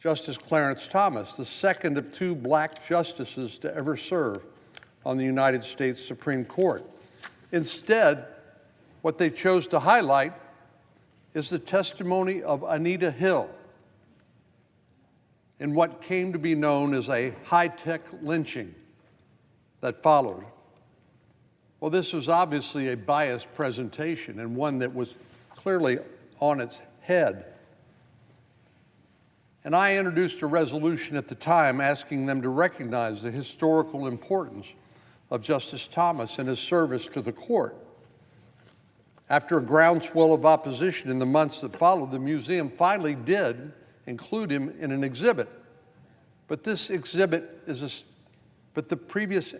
Justice Clarence Thomas, the second of two black justices to ever serve on the United States Supreme Court. Instead, what they chose to highlight is the testimony of Anita Hill in what came to be known as a high-tech lynching that followed. Well, this was obviously a biased presentation and one that was clearly on its head. And I introduced a resolution at the time asking them to recognize the historical importance of Justice Thomas and his service to the court. After a groundswell of opposition in the months that followed, the museum finally did include him in an exhibit. But this exhibit but the previous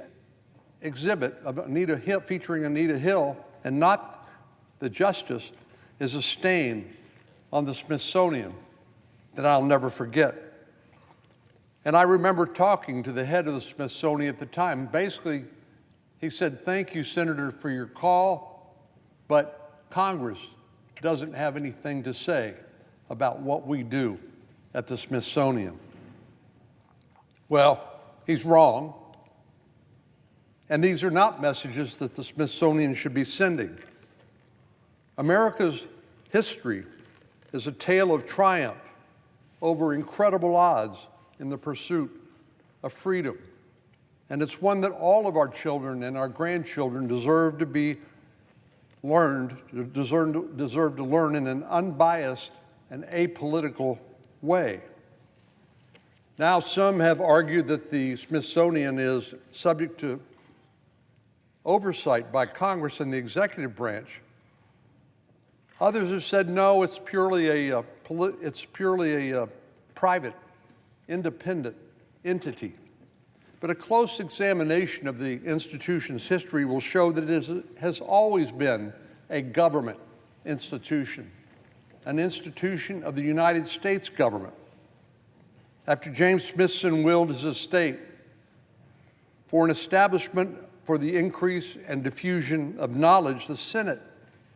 exhibit of Anita Hill, featuring Anita Hill and not the justice, is a stain on the Smithsonian that I'll never forget. And I remember talking to the head of the Smithsonian at the time. Basically, he said, "Thank you, Senator, for your call, but Congress doesn't have anything to say about what we do at the Smithsonian." Well, he's wrong. And these are not messages that the Smithsonian should be sending. America's history is a tale of triumph over incredible odds in the pursuit of freedom. And it's one that all of our children and our grandchildren deserve to learn in an unbiased and apolitical way. Now, some have argued that the Smithsonian is subject to oversight by Congress and the executive branch. Others have said, no, it's purely a private, independent entity. But a close examination of the institution's history will show that it has always been a government institution, an institution of the United States government. After James Smithson willed his estate for an establishment for the increase and diffusion of knowledge, the Senate,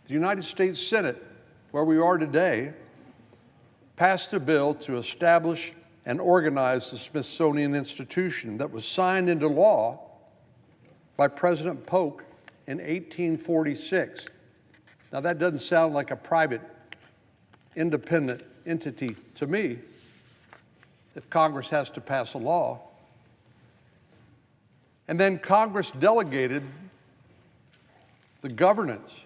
the United States Senate, where we are today, passed a bill to establish and organize the Smithsonian Institution that was signed into law by President Polk in 1846. Now, that doesn't sound like a private, independent entity to me if Congress has to pass a law. And then Congress delegated the governance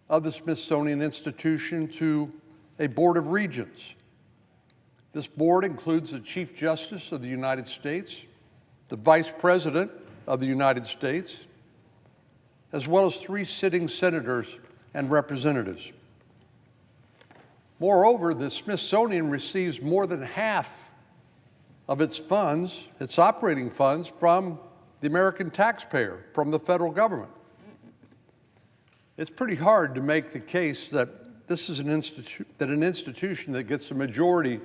of the Smithsonian Institution to a board of regents. This board includes the Chief Justice of the United States, the Vice President of the United States, as well as 3 sitting senators and representatives. Moreover, the Smithsonian receives more than half of its funds, its operating funds, from the American taxpayer, from the federal government. It's pretty hard to make the case that this is an institution that gets a majority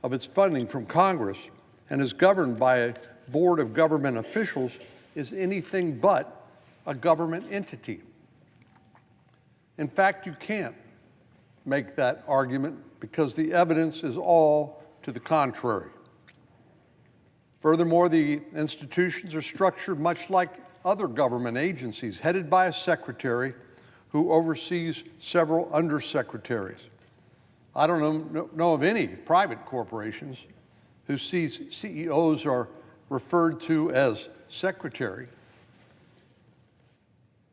of its funding from Congress and is governed by a board of government officials is anything but a government entity. In fact, you can't make that argument because the evidence is all to the contrary. Furthermore, the institutions are structured much like other government agencies, headed by a secretary who oversees several undersecretaries. I don't know of any private corporations whose CEOs are referred to as secretary.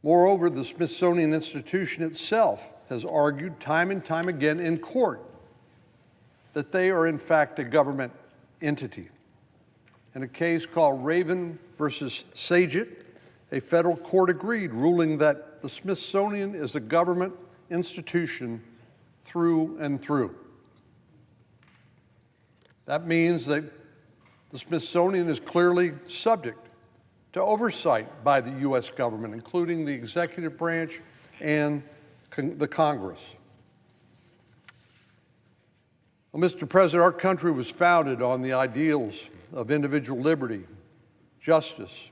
Moreover, the Smithsonian Institution itself has argued time and time again in court that they are in fact a government entity. In a case called Raven versus Saget, a federal court agreed, ruling that the Smithsonian is a government institution through and through. That means that the Smithsonian is clearly subject to oversight by the U.S. government, including the executive branch and the Congress. Well, Mr. President, our country was founded on the ideals of individual liberty, justice,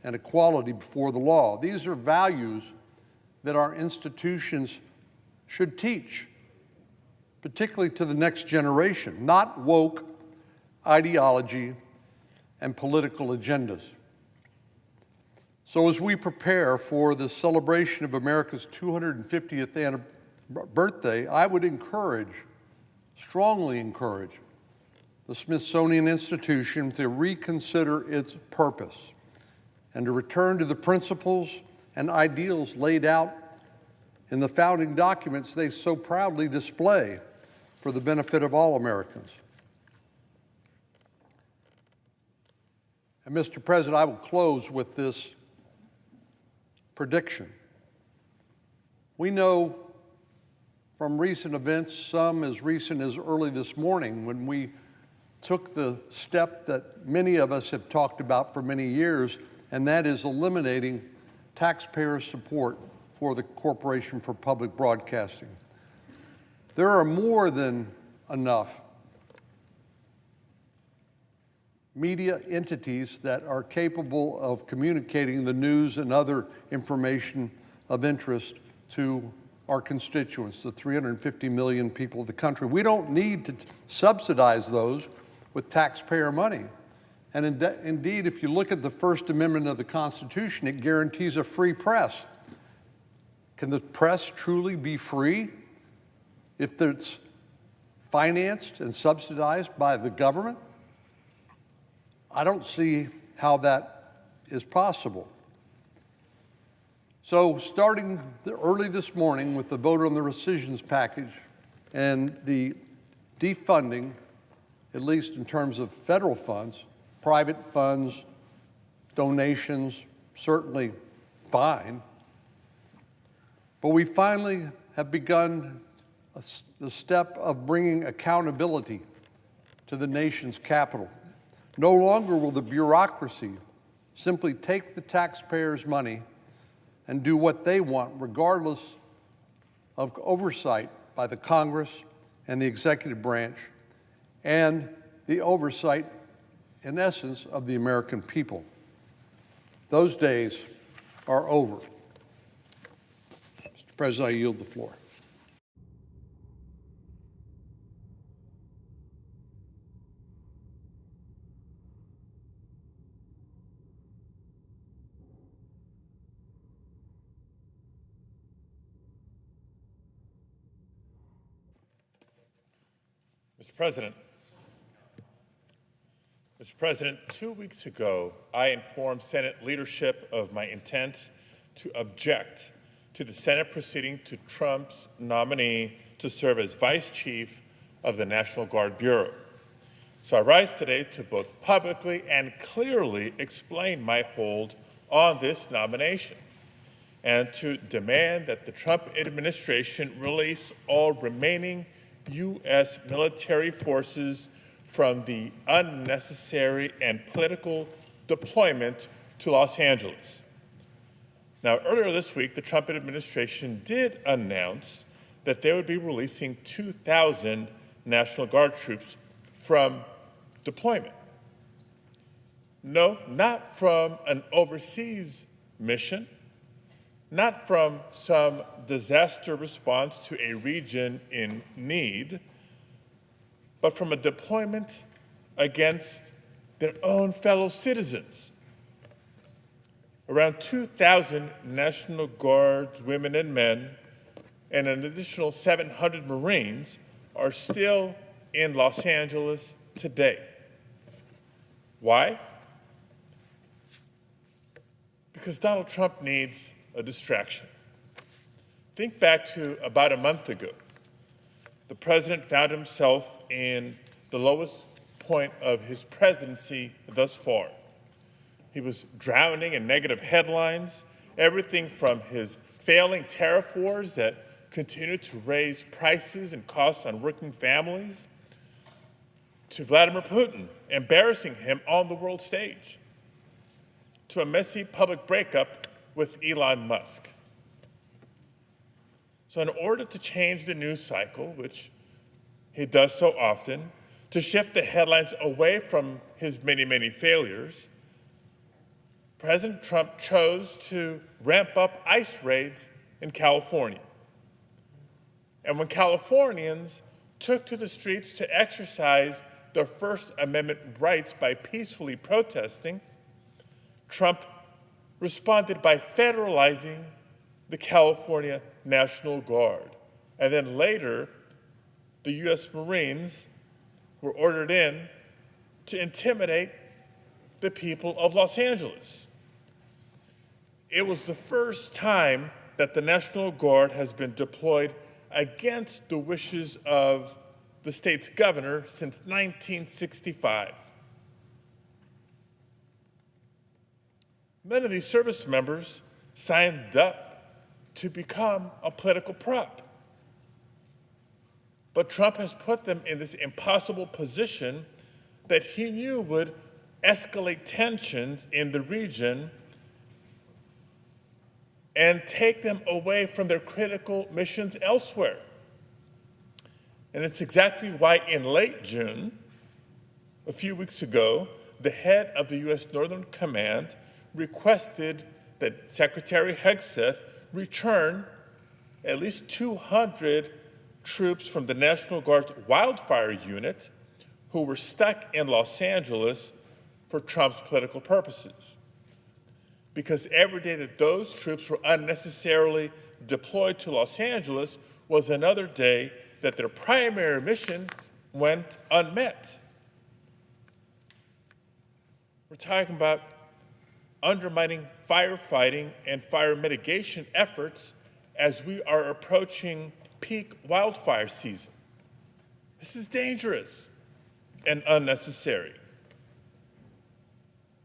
and equality before the law. These are values that our institutions should teach, particularly to the next generation, not woke ideology and political agendas. So as we prepare for the celebration of America's 250th birthday, I would strongly encourage, the Smithsonian Institution to reconsider its purpose and to return to the principles and ideals laid out in the founding documents they so proudly display for the benefit of all Americans. And Mr. President, I will close with this prediction. We know from recent events, some as recent as early this morning, when we took the step that many of us have talked about for many years, and that is eliminating taxpayer support for the Corporation for Public Broadcasting. There are more than enough media entities that are capable of communicating the news and other information of interest to our constituents, the 350 million people of the country. We don't need to subsidize those with taxpayer money. And indeed, if you look at the First Amendment of the Constitution, it guarantees a free press. Can the press truly be free if it's financed and subsidized by the government? I don't see how that is possible. So starting early this morning with the vote on the rescissions package and the defunding, at least in terms of federal funds, private funds, donations, certainly fine. But we finally have begun the step of bringing accountability to the nation's capital. No longer will the bureaucracy simply take the taxpayers' money and do what they want, regardless of oversight by the Congress and the executive branch and the oversight, in essence, of the American people. Those days are over. Mr. President, I yield the floor. Mr. President, 2 weeks ago, I informed Senate leadership of my intent to object to the Senate proceeding to Trump's nominee to serve as Vice Chief of the National Guard Bureau. So I rise today to both publicly and clearly explain my hold on this nomination. and to demand that the Trump administration release all remaining U.S. military forces from the unnecessary and political deployment to Los Angeles. Now, earlier this week, the Trump administration did announce that they would be releasing 2,000 National Guard troops from deployment. No, not from an overseas mission, not from some disaster response to a region in need, but from a deployment against their own fellow citizens. Around 2,000 National Guards women and men and an additional 700 Marines are still in Los Angeles today. Why? Because Donald Trump needs a distraction. Think back to about a month ago. The president found himself in the lowest point of his presidency thus far. He was drowning in negative headlines, everything from his failing tariff wars that continued to raise prices and costs on working families, to Vladimir Putin embarrassing him on the world stage, to a messy public breakup with Elon Musk. So in order to change the news cycle, which he does so often, to shift the headlines away from his many, many failures, President Trump chose to ramp up ICE raids in California. And when Californians took to the streets to exercise their First Amendment rights by peacefully protesting, Trump responded by federalizing the California National Guard. And then later, the U.S. Marines were ordered in to intimidate the people of Los Angeles. It was the first time that the National Guard has been deployed against the wishes of the state's governor since 1965. Many of these service members signed up to become a political prop. But Trump has put them in this impossible position that he knew would escalate tensions in the region and take them away from their critical missions elsewhere. And it's exactly why in late June, a few weeks ago, the head of the U.S. Northern Command requested that Secretary Hegseth return at least 200 troops from the National Guard's wildfire unit who were stuck in Los Angeles for Trump's political purposes. Because every day that those troops were unnecessarily deployed to Los Angeles was another day that their primary mission went unmet. We're talking about undermining firefighting and fire mitigation efforts as we are approaching peak wildfire season. This is dangerous and unnecessary.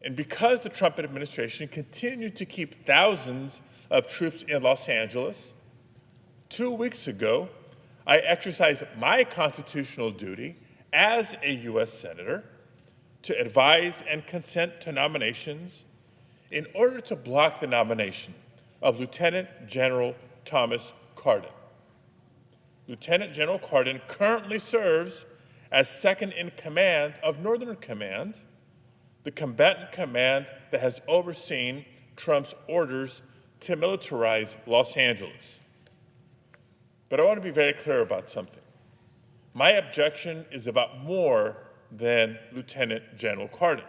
And because the Trump administration continued to keep thousands of troops in Los Angeles, 2 weeks ago, I exercised my constitutional duty as a U.S. Senator to advise and consent to nominations in order to block the nomination of Lieutenant General Thomas Cardin. Lieutenant General Cardin currently serves as second in command of Northern Command, the combatant command that has overseen Trump's orders to militarize Los Angeles. But I want to be very clear about something. My objection is about more than Lieutenant General Cardin.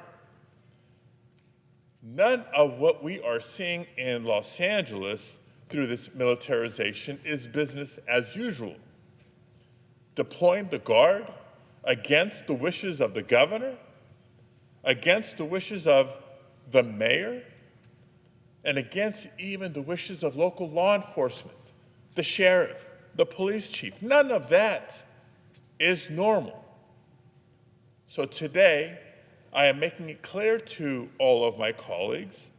None of what we are seeing in Los Angeles through this militarization is business as usual. Deploying the Guard against the wishes of the governor, against the wishes of the mayor, and against even the wishes of local law enforcement, the sheriff, the police chief. None of that is normal. So today, I am making it clear to all of my colleagues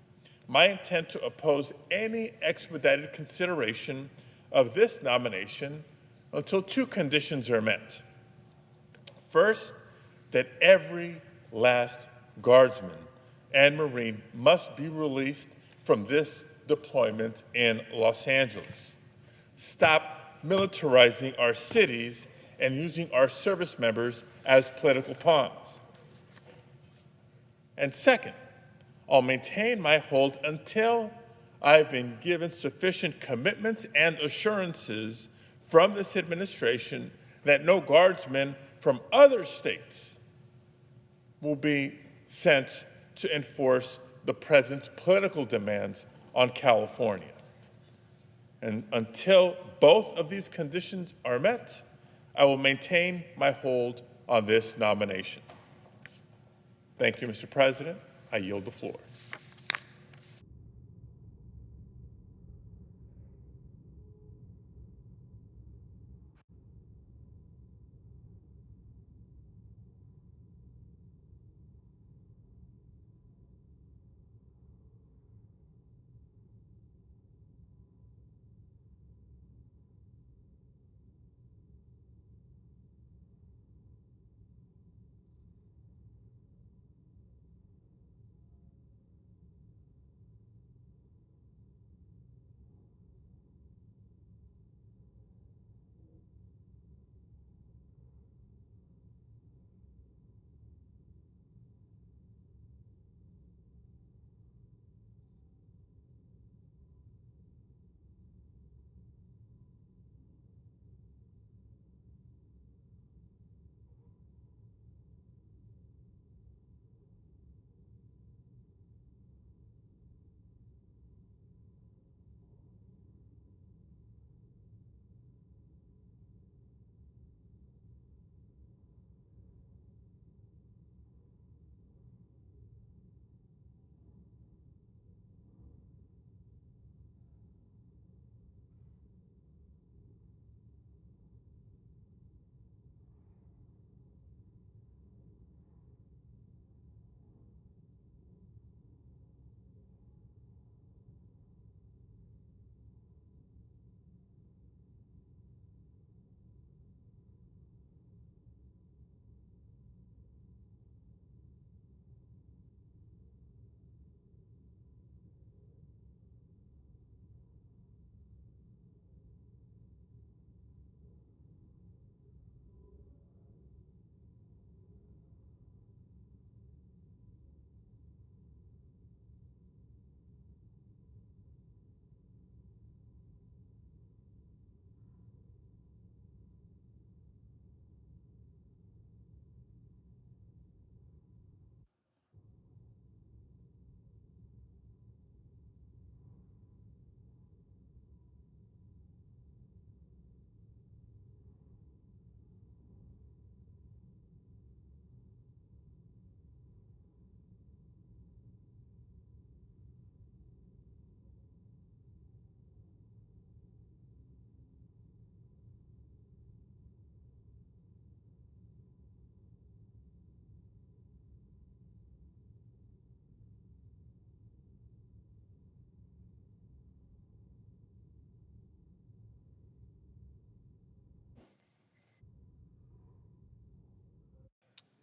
my intent to oppose any expedited consideration of this nomination until two conditions are met. First, that every last Guardsman and Marine must be released from this deployment in Los Angeles. Stop militarizing our cities and using our service members as political pawns. And second, I'll maintain my hold until I've been given sufficient commitments and assurances from this administration that no Guardsmen from other states will be sent to enforce the President's political demands on California. And until both of these conditions are met, I will maintain my hold on this nomination. Thank you, Mr. President. I yield the floor.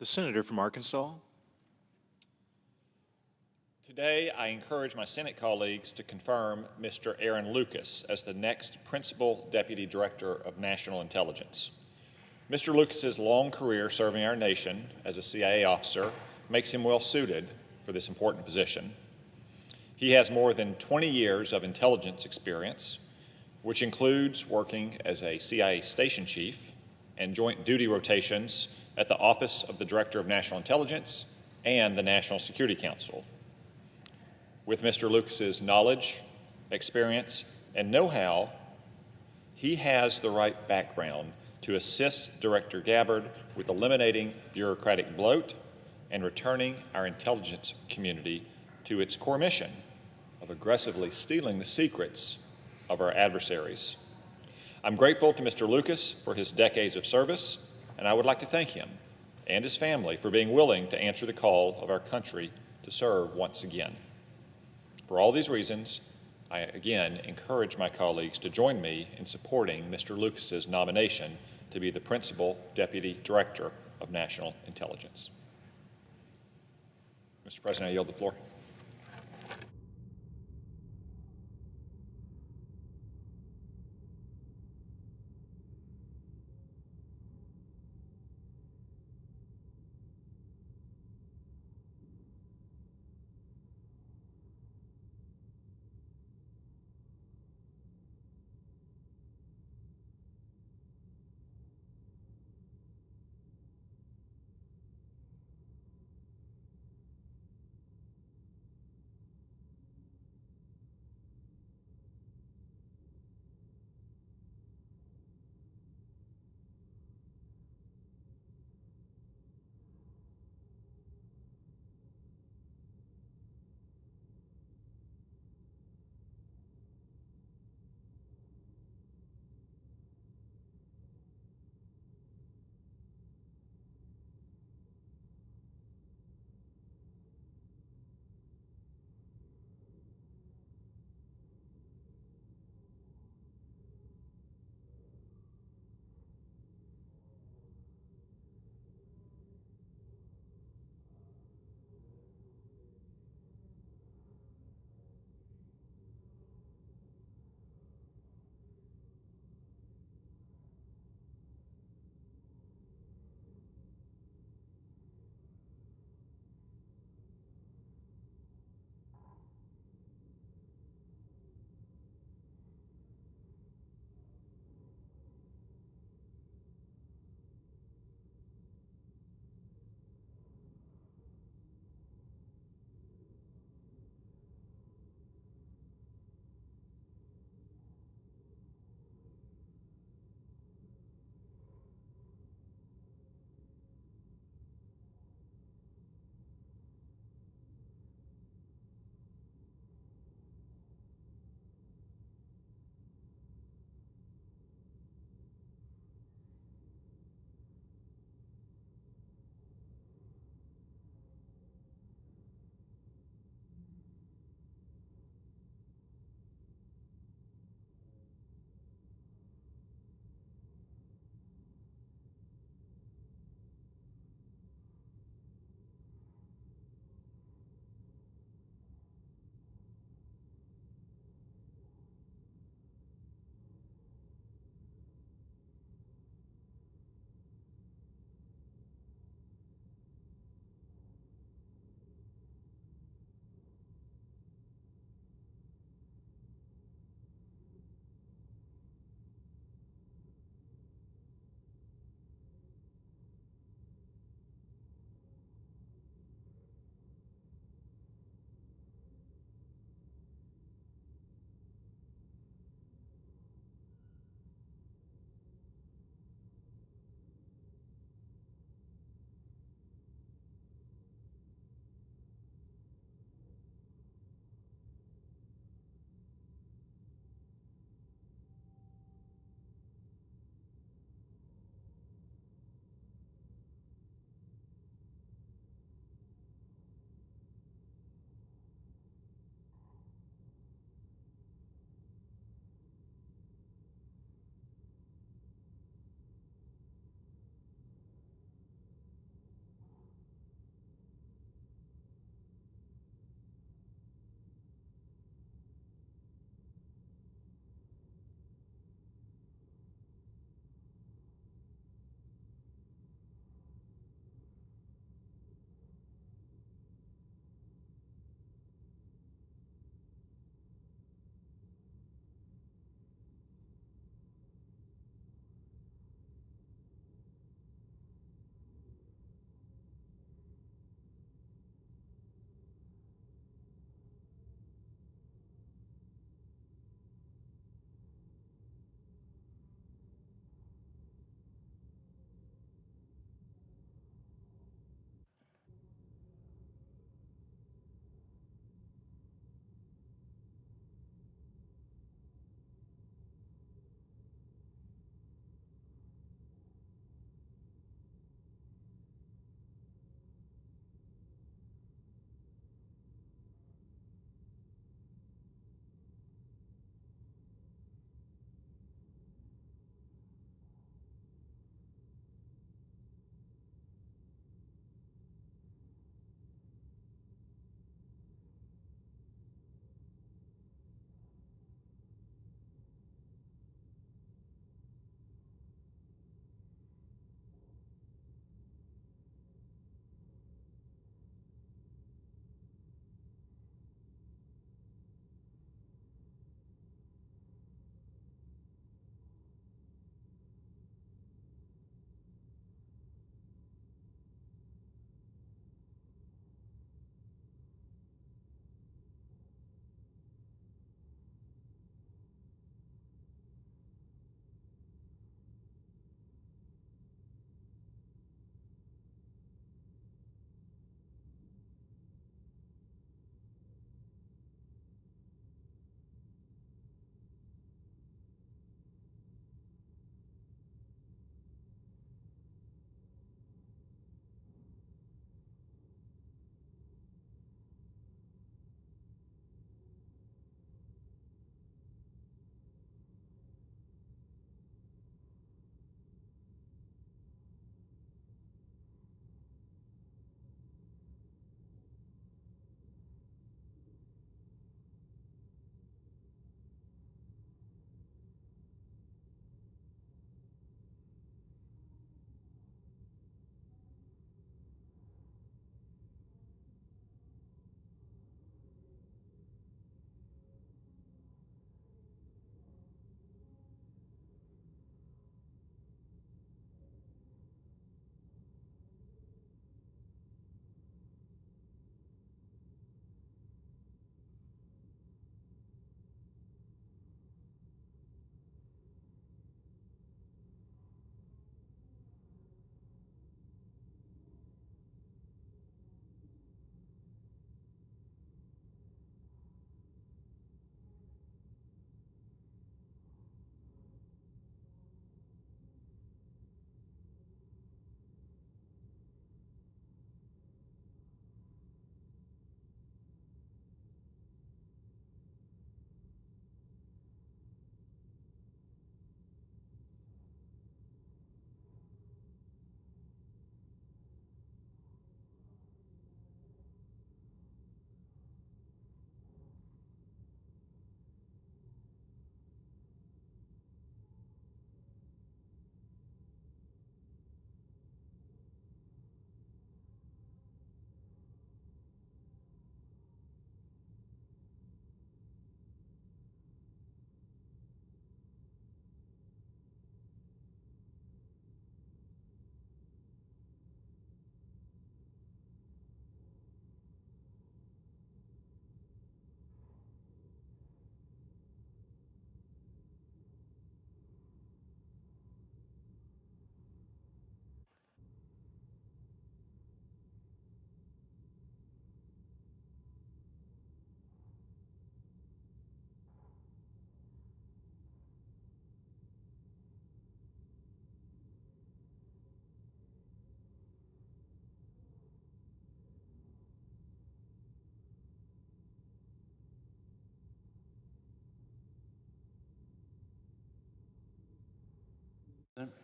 The senator from Arkansas. Today, I encourage my Senate colleagues to confirm Mr. Aaron Lucas as the next Principal Deputy Director of National Intelligence. Mr. Lucas's long career serving our nation as a CIA officer makes him well suited for this important position. He has more than 20 years of intelligence experience, which includes working as a CIA station chief and joint duty rotations at the Office of the Director of National Intelligence and the National Security Council. With Mr. Lucas's knowledge, experience, and know-how, he has the right background to assist Director Gabbard with eliminating bureaucratic bloat and returning our intelligence community to its core mission of aggressively stealing the secrets of our adversaries. I'm grateful to Mr. Lucas for his decades of service, and I would like to thank him and his family for being willing to answer the call of our country to serve once again. For all these reasons, I again encourage my colleagues to join me in supporting Mr. Lucas's nomination to be the Principal Deputy Director of National Intelligence. Mr. President, I yield the floor.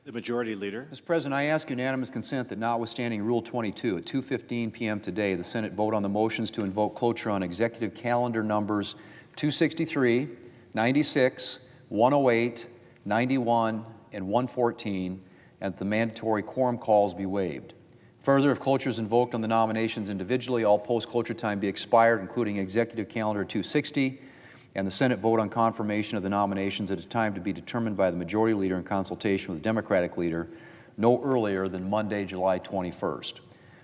The Majority Leader. Mr. President, I ask unanimous consent that notwithstanding Rule 22, at 2:15 p.m. today, the Senate vote on the motions to invoke cloture on executive calendar numbers 263, 96, 108, 91, and 114, and that the mandatory quorum calls be waived. Further, if cloture is invoked on the nominations individually, all post-cloture time be expired, including executive calendar 260, and the Senate vote on confirmation of the nominations at a time to be determined by the Majority Leader in consultation with the Democratic Leader no earlier than Monday, July 21st.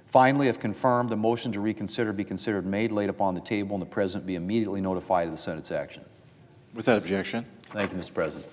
Finally, if confirmed, the motion to reconsider be considered made, laid upon the table, and the President be immediately notified of the Senate's action. Without objection. Thank you, Mr. President.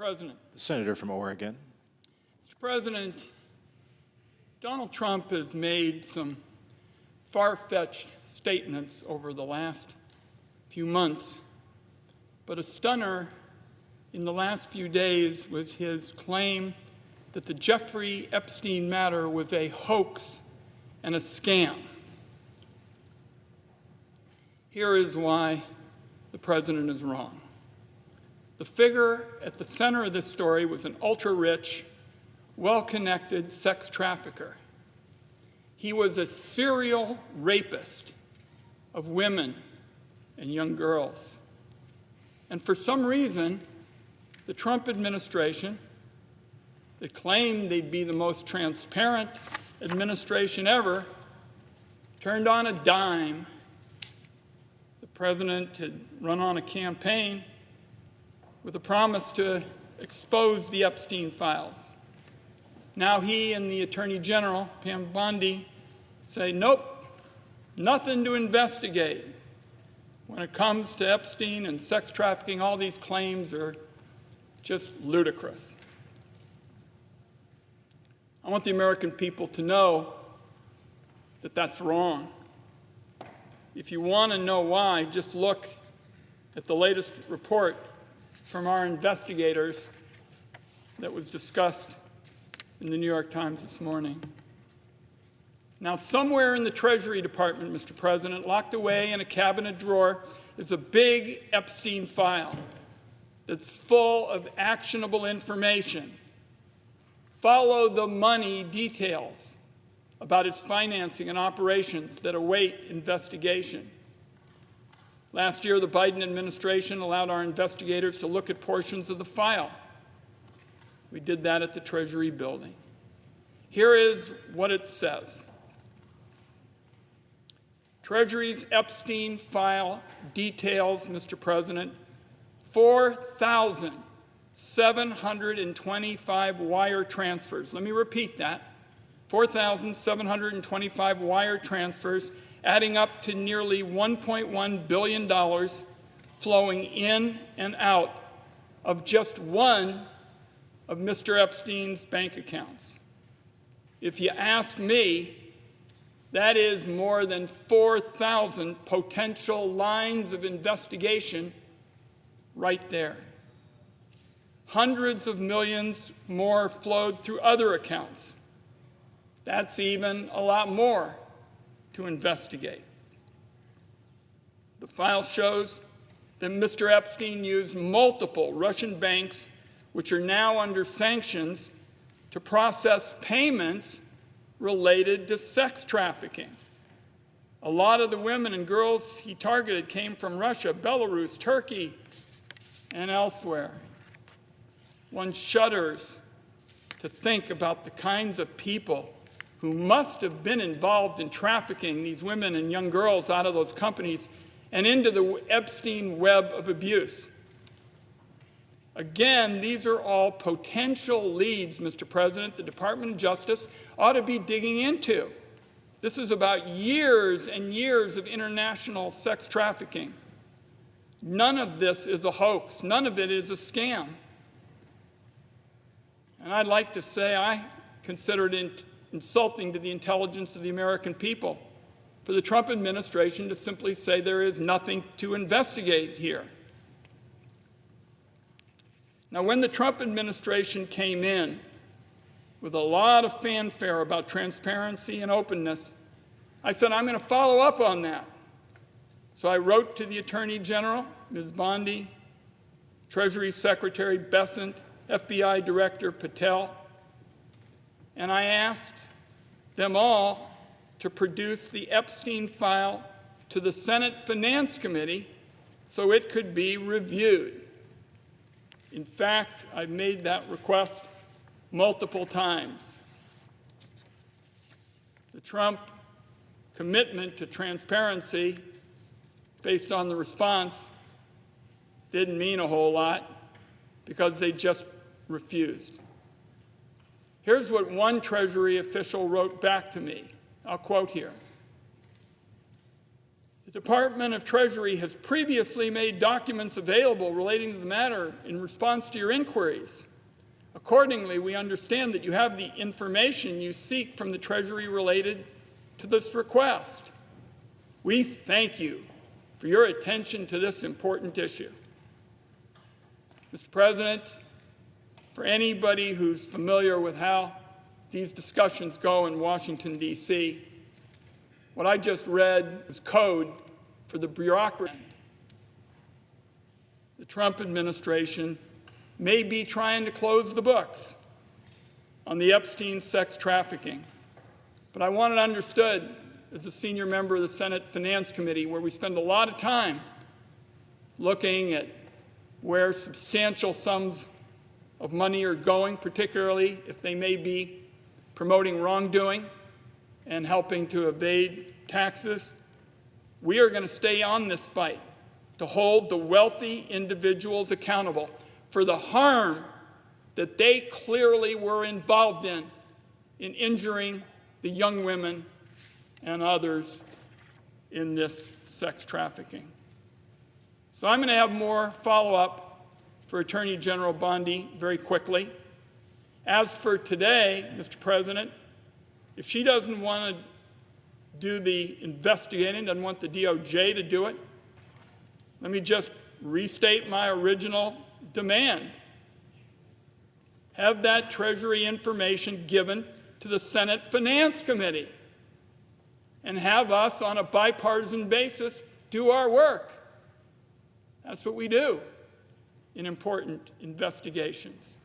President. The senator from Oregon. Mr. President, Donald Trump has made some far-fetched statements over the last few months, but a stunner in the last few days was his claim that the Jeffrey Epstein matter was a hoax and a scam. Here is why the president is wrong. The figure at the center of this story was an ultra-rich, well-connected sex trafficker. He was a serial rapist of women and young girls. And for some reason, the Trump administration, that claimed they'd be the most transparent administration ever, turned on a dime. The president had run on a campaign with a promise to expose the Epstein files. Now he and the Attorney General, Pam Bondi, say, nope, nothing to investigate. When it comes to Epstein and sex trafficking, all these claims are just ludicrous. I want the American people to know that that's wrong. If you want to know why, just look at the latest report from our investigators that was discussed in the New York Times this morning. Now, somewhere in the Treasury Department, Mr. President, locked away in a cabinet drawer, is a big Epstein file that's full of actionable information. Follow the money details about his financing and operations that await investigation. Last year, the Biden administration allowed our investigators to look at portions of the file. We did that at the Treasury building. Here is what it says. Treasury's Epstein file details, Mr. President, 4,725 wire transfers. Let me repeat that. 4,725 wire transfers, adding up to nearly $1.1 billion flowing in and out of just one of Mr. Epstein's bank accounts. If you ask me, that is more than 4,000 potential lines of investigation right there. Hundreds of millions more flowed through other accounts. That's even a lot more to investigate. The file shows that Mr. Epstein used multiple Russian banks, which are now under sanctions, to process payments related to sex trafficking. A lot of the women and girls he targeted came from Russia, Belarus, Turkey, and elsewhere. One shudders to think about the kinds of people who must have been involved in trafficking these women and young girls out of those companies and into the Epstein web of abuse. Again, these are all potential leads, Mr. President, the Department of Justice ought to be digging into. This is about years and years of international sex trafficking. None of this is a hoax. None of it is a scam. And I'd like to say I consider it insulting to the intelligence of the American people for the Trump administration to simply say there is nothing to investigate here. Now, when the Trump administration came in with a lot of fanfare about transparency and openness, I said, I'm going to follow up on that. So I wrote to the Attorney General, Ms. Bondi, Treasury Secretary Bessent, FBI Director Patel, and I asked them all to produce the Epstein file to the Senate Finance Committee so it could be reviewed. In fact, I've made that request multiple times. The Trump commitment to transparency based on the response didn't mean a whole lot because they just refused. Here's what one Treasury official wrote back to me. I'll quote here. The Department of Treasury has previously made documents available relating to the matter in response to your inquiries. Accordingly, we understand that you have the information you seek from the Treasury related to this request. We thank you for your attention to this important issue. Mr. President, for anybody who's familiar with how these discussions go in Washington, D.C., what I just read is code for the bureaucracy. The Trump administration may be trying to close the books on the Epstein sex trafficking. But I want it understood as a senior member of the Senate Finance Committee, where we spend a lot of time looking at where substantial sums of money are going, particularly if they may be promoting wrongdoing and helping to evade taxes. We are going to stay on this fight to hold the wealthy individuals accountable for the harm that they clearly were involved in injuring the young women and others in this sex trafficking. So I'm going to have more follow-up for Attorney General Bondi very quickly. As for today, Mr. President, if she doesn't want to do the investigating, doesn't want the DOJ to do it, let me just restate my original demand. Have that Treasury information given to the Senate Finance Committee and have us on a bipartisan basis do our work. That's what we do in important investigations.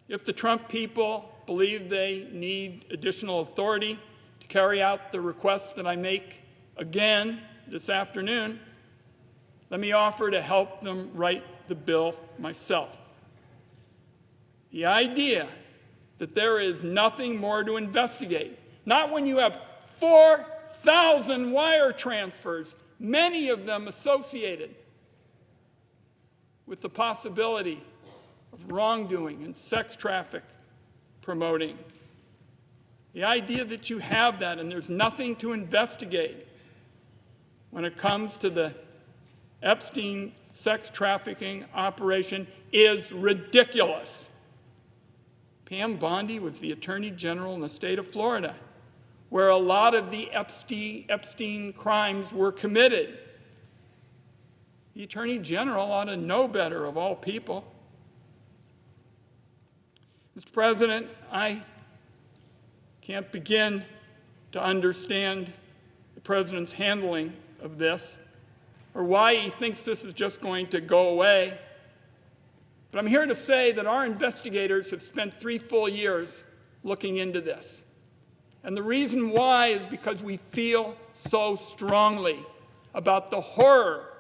If the Trump people believe they need additional authority to carry out the requests that I make again this afternoon, let me offer to help them write the bill myself. The idea that there is nothing more to investigate, not when you have 4,000 wire transfers, many of them associated with the possibility of wrongdoing and sex traffic promoting. The idea that you have that and there's nothing to investigate when it comes to the Epstein sex trafficking operation is ridiculous. Pam Bondi was the Attorney General in the state of Florida, where a lot of the Epstein crimes were committed. The Attorney General ought to know better, of all people. Mr. President, I can't begin to understand the President's handling of this or why he thinks this is just going to go away. But I'm here to say that our investigators have spent 3 full years looking into this. And the reason why is because we feel so strongly about the horror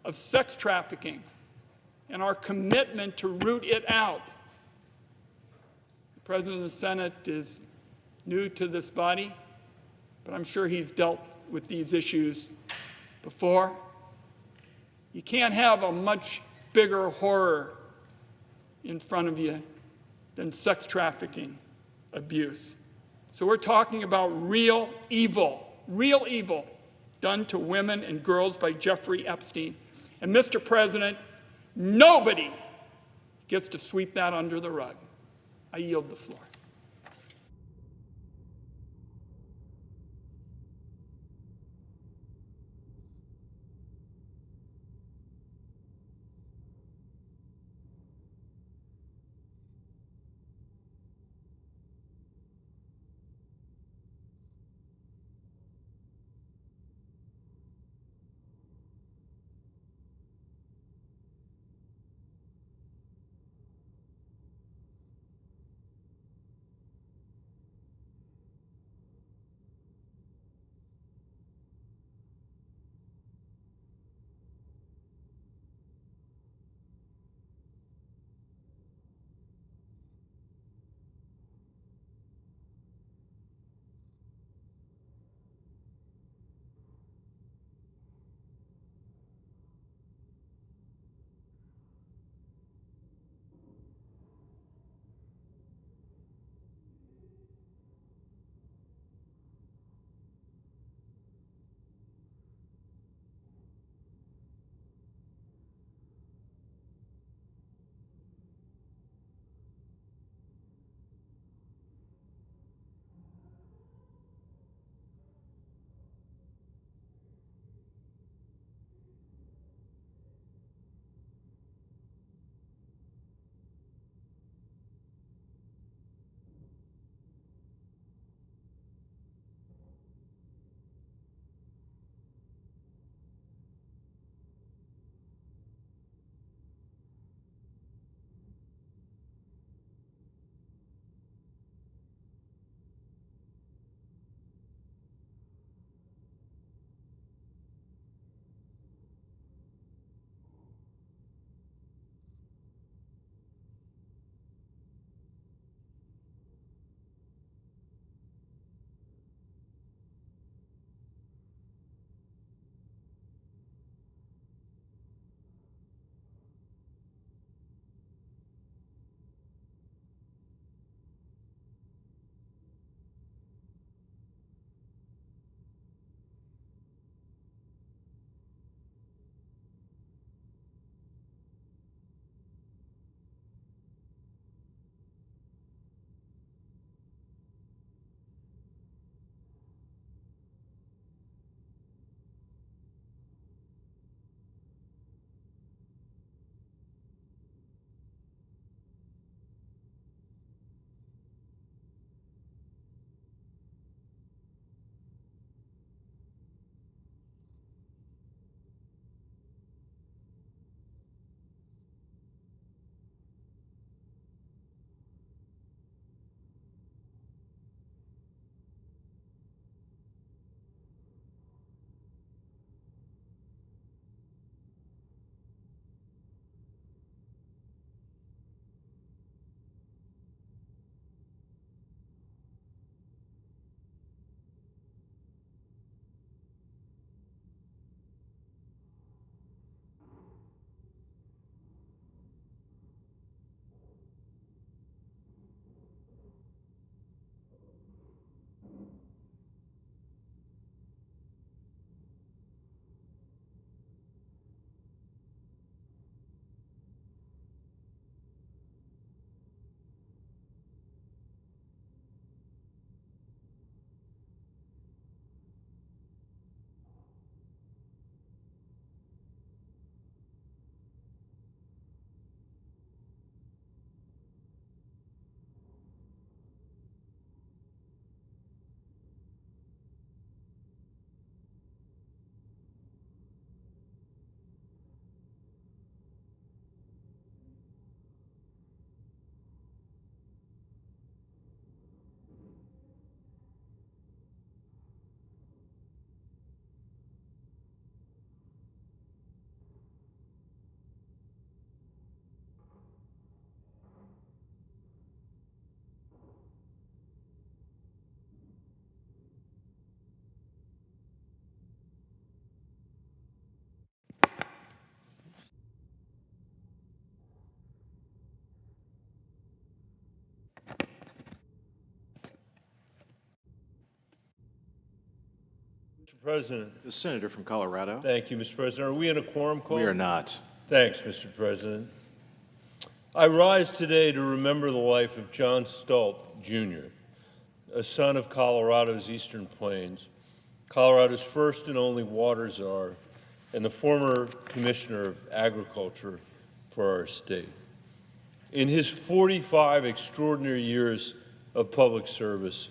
of sex trafficking and our commitment to root it out. The President of the Senate is new to this body, but I'm sure he's dealt with these issues before. You can't have a much bigger horror in front of you than sex trafficking abuse. So we're talking about real evil done to women and girls by Jeffrey Epstein. And Mr. President, nobody gets to sweep that under the rug. I yield the floor. President. The senator from Colorado. Thank you, Mr. President. Are we in a quorum call? We are not. Thanks, Mr. President. I rise today to remember the life of John Stolp, Jr., a son of Colorado's Eastern Plains, Colorado's first and only water czar, and the former Commissioner of Agriculture for our state. In his 45 extraordinary years of public service,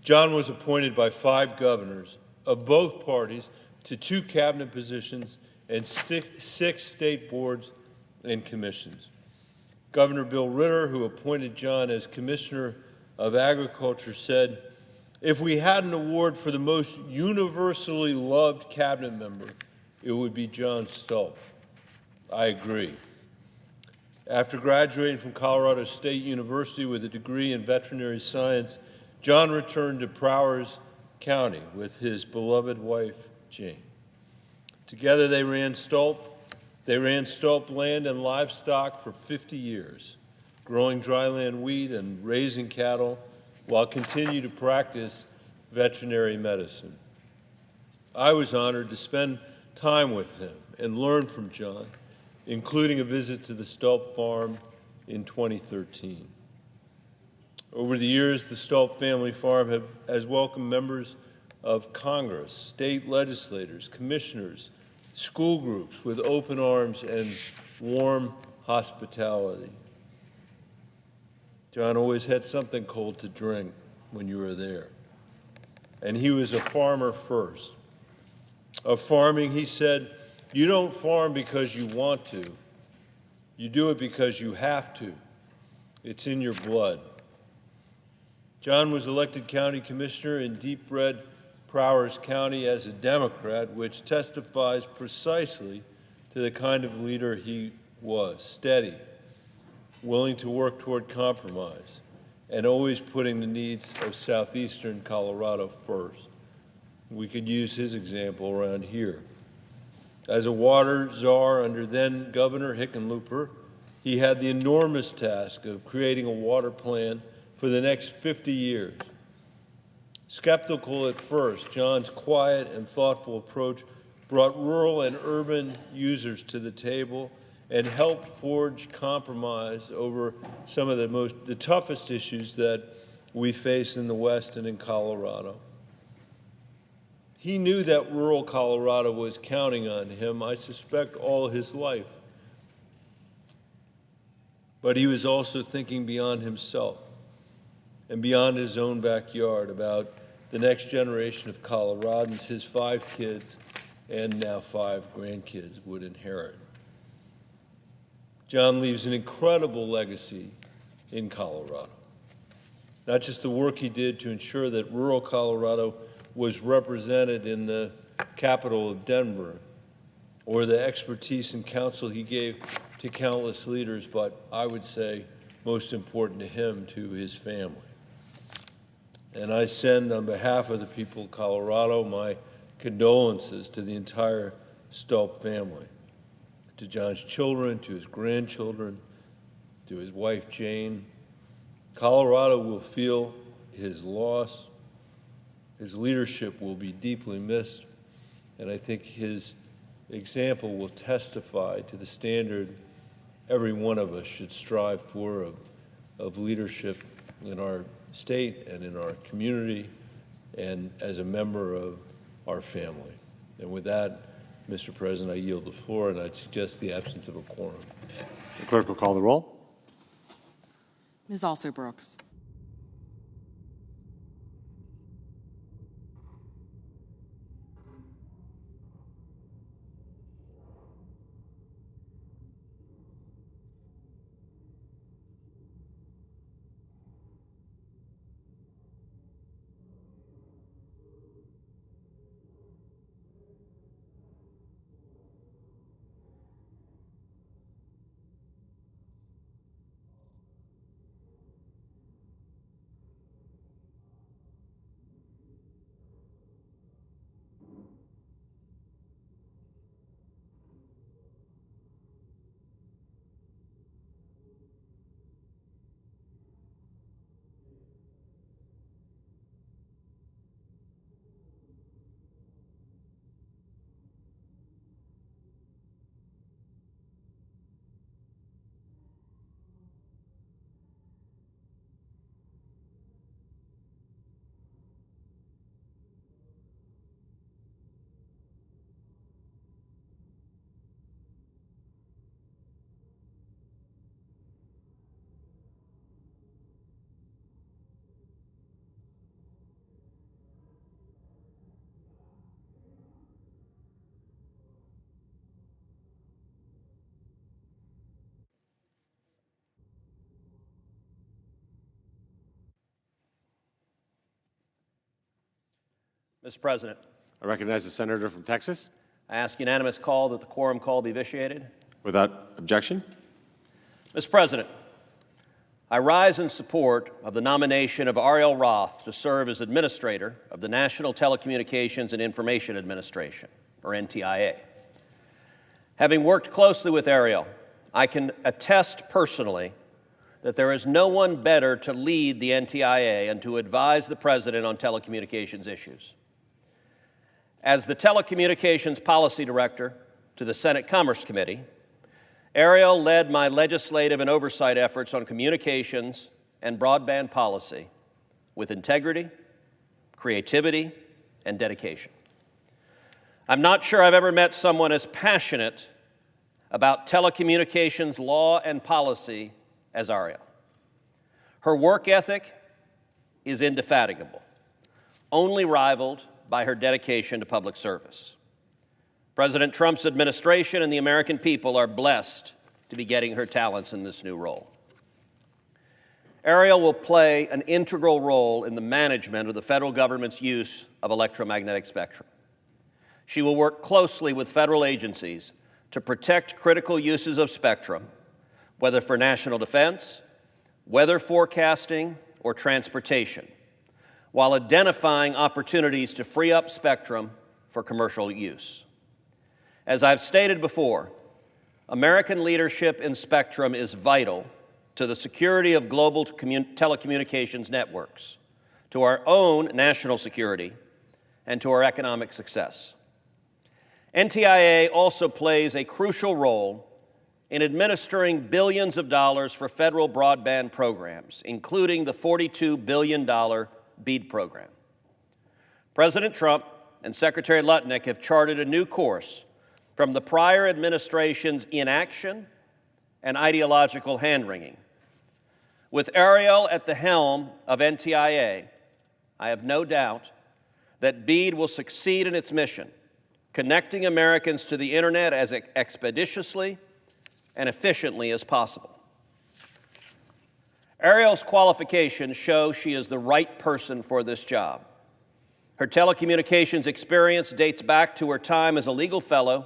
John was appointed by 5 governors of both parties to 2 cabinet positions and 6 state boards and commissions. Governor Bill Ritter, who appointed John as Commissioner of Agriculture, said, "If we had an award for the most universally loved cabinet member, it would be John Stolp." I agree. After graduating from Colorado State University with a degree in veterinary science, John returned to Prowers County with his beloved wife, Jane. Together they ran Stolp land and livestock for 50 years, growing dryland wheat and raising cattle while continuing to practice veterinary medicine. I was honored to spend time with him and learn from John, including a visit to the Stolp farm in 2013. Over the years, the Stolp family farm has welcomed members of Congress, state legislators, commissioners, school groups with open arms and warm hospitality. John always had something cold to drink when you were there. And he was a farmer first. Of farming, he said, "You don't farm because you want to. You do it because you have to. It's in your blood." John was elected county commissioner in deep red Prowers County as a Democrat, which testifies precisely to the kind of leader he was: steady, willing to work toward compromise, and always putting the needs of southeastern Colorado first. We could use his example around here. As a water czar under then Governor Hickenlooper, he had the enormous task of creating a water plan for the next 50 years. Skeptical at first, John's quiet and thoughtful approach brought rural and urban users to the table and helped forge compromise over some of the toughest issues that we face in the West and in Colorado. He knew that rural Colorado was counting on him, I suspect, all his life. But he was also thinking beyond himself and beyond his own backyard about the next generation of Coloradans his 5 kids and now 5 grandkids would inherit. John leaves an incredible legacy in Colorado. Not just the work he did to ensure that rural Colorado was represented in the capital of Denver, or the expertise and counsel he gave to countless leaders, but I would say most important to him, to his family. And I send, on behalf of the people of Colorado, my condolences to the entire Stolp family, to John's children, to his grandchildren, to his wife, Jane. Colorado will feel his loss. His leadership will be deeply missed, and I think his example will testify to the standard every one of us should strive for of leadership in our state and in our community and as a member of our family. And with that, Mr. President, I yield the floor, and I'd suggest the absence of a quorum. The clerk will call the roll. Ms. Also Brooks. Mr. President, I recognize the senator from Texas. I ask unanimous call that the quorum call be vitiated. Without objection. Mr. President, I rise in support of the nomination of Ariel Roth to serve as Administrator of the National Telecommunications and Information Administration, or NTIA. Having worked closely with Ariel, I can attest personally that there is no one better to lead the NTIA and to advise the President on telecommunications issues. As the Telecommunications Policy Director to the Senate Commerce Committee, Ariel led my legislative and oversight efforts on communications and broadband policy with integrity, creativity, and dedication. I'm not sure I've ever met someone as passionate about telecommunications law and policy as Ariel. Her work ethic is indefatigable, only rivaled by her dedication to public service. President Trump's administration and the American people are blessed to be getting her talents in this new role. Ariel will play an integral role in the management of the federal government's use of electromagnetic spectrum. She will work closely with federal agencies to protect critical uses of spectrum, whether for national defense, weather forecasting, or transportation, while identifying opportunities to free up spectrum for commercial use. As I've stated before, American leadership in spectrum is vital to the security of global telecommunications networks, to our own national security, and to our economic success. NTIA also plays a crucial role in administering billions of dollars for federal broadband programs, including the $42 billion BEAD program. President Trump and Secretary Lutnick have charted a new course from the prior administration's inaction and ideological hand-wringing. With Ariel at the helm of NTIA, I have no doubt that BEAD will succeed in its mission, connecting Americans to the internet as expeditiously and efficiently as possible. Ariel's qualifications show she is the right person for this job. Her telecommunications experience dates back to her time as a legal fellow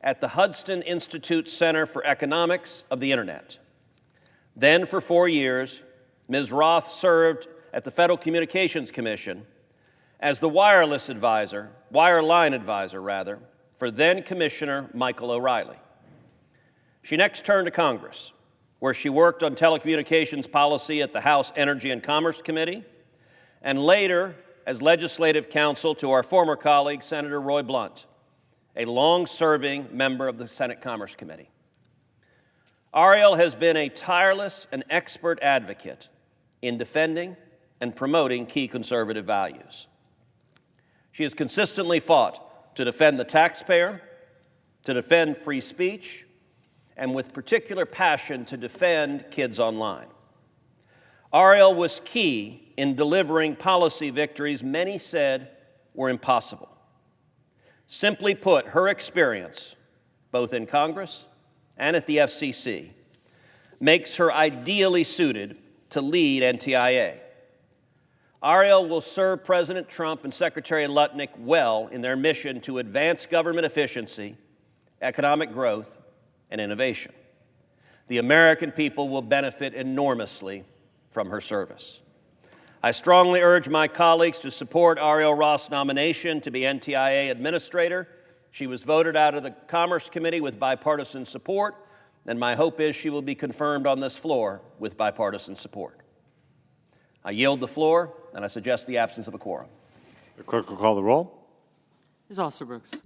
at the Hudson Institute Center for Economics of the Internet. Then, for 4 years, Ms. Roth served at the Federal Communications Commission as the wireline advisor, for then Commissioner Michael O'Reilly. She next turned to Congress, where she worked on telecommunications policy at the House Energy and Commerce Committee, and later as legislative counsel to our former colleague, Senator Roy Blunt, a long-serving member of the Senate Commerce Committee. Ariel has been a tireless and expert advocate in defending and promoting key conservative values. She has consistently fought to defend the taxpayer, to defend free speech, and with particular passion to defend kids online. Ariel was key in delivering policy victories many said were impossible. Simply put, her experience, both in Congress and at the FCC, makes her ideally suited to lead NTIA. Ariel will serve President Trump and Secretary Lutnick well in their mission to advance government efficiency, economic growth, and innovation. The American people will benefit enormously from her service. I strongly urge my colleagues to support Ariel Roth's nomination to be NTIA Administrator. She was voted out of the Commerce Committee with bipartisan support, and my hope is she will be confirmed on this floor with bipartisan support. I yield the floor, and I suggest the absence of a quorum. The clerk will call the roll. Ms. Alsterbrooks.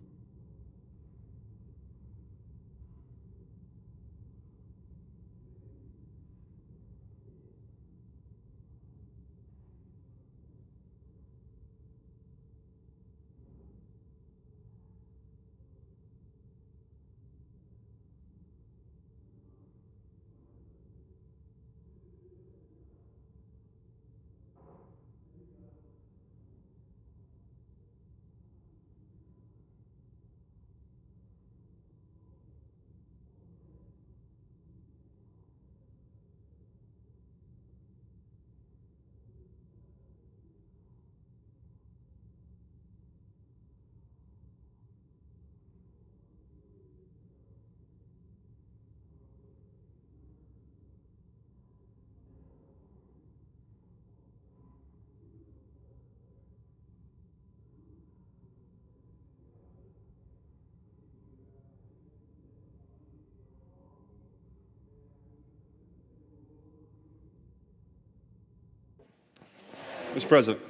Mr. President.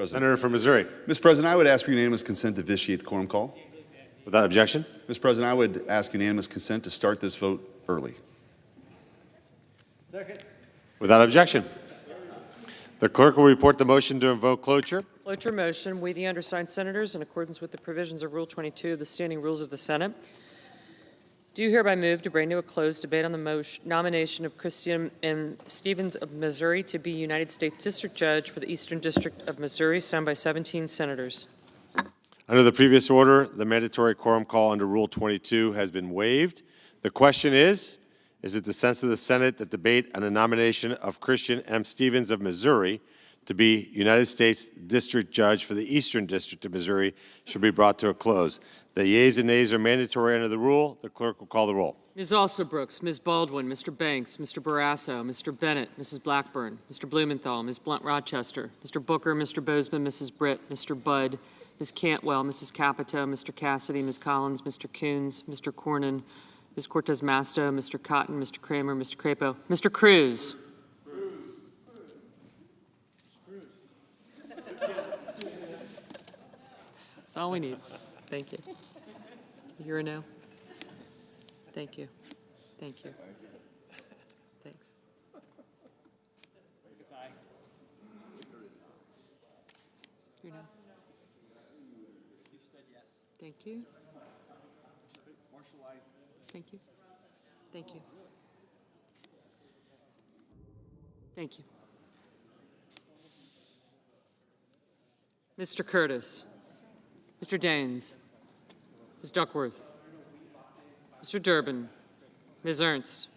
Senator from Missouri. Mr. President, I would ask for unanimous consent to vitiate the quorum call. Without objection. Mr. President, I would ask unanimous consent to start this vote early. Second. Without objection. The clerk will report the motion to invoke cloture. Cloture motion. We, the undersigned senators, in accordance with the provisions of Rule 22 of the Standing Rules of the Senate, do hereby move to bring to a close debate on the nomination of Christian M. Stevens of Missouri to be United States District Judge for the Eastern District of Missouri, signed by 17 senators. Under the previous order, the mandatory quorum call under Rule 22 has been waived. The question is it the sense of the Senate that debate on the nomination of Christian M. Stevens of Missouri to be United States District Judge for the Eastern District of Missouri should be brought to a close? The yeas and nays are mandatory under the rule. The clerk will call the roll. Ms. Alsobrooks, Ms. Baldwin, Mr. Banks, Mr. Barrasso, Mr. Bennett, Mrs. Blackburn, Mr. Blumenthal, Ms. Blunt-Rochester, Mr. Booker, Mr. Bozeman, Mrs. Britt, Mr. Budd, Ms. Cantwell, Mrs. Capito, Mr. Cassidy, Ms. Collins, Mr. Coons, Mr. Cornyn, Ms. Cortez Masto, Mr. Cotton, Mr. Kramer, Mr. Crapo, Mr. Cruz. That's all we need. Thank you. You're a no? Thank you. Thank you. Thanks. You're no? Thank you. Thank you. Thank you. Thank you. Mr. Curtis. Mr. Daines. Ms. Duckworth. Mr. Durbin. Ms. Ernst.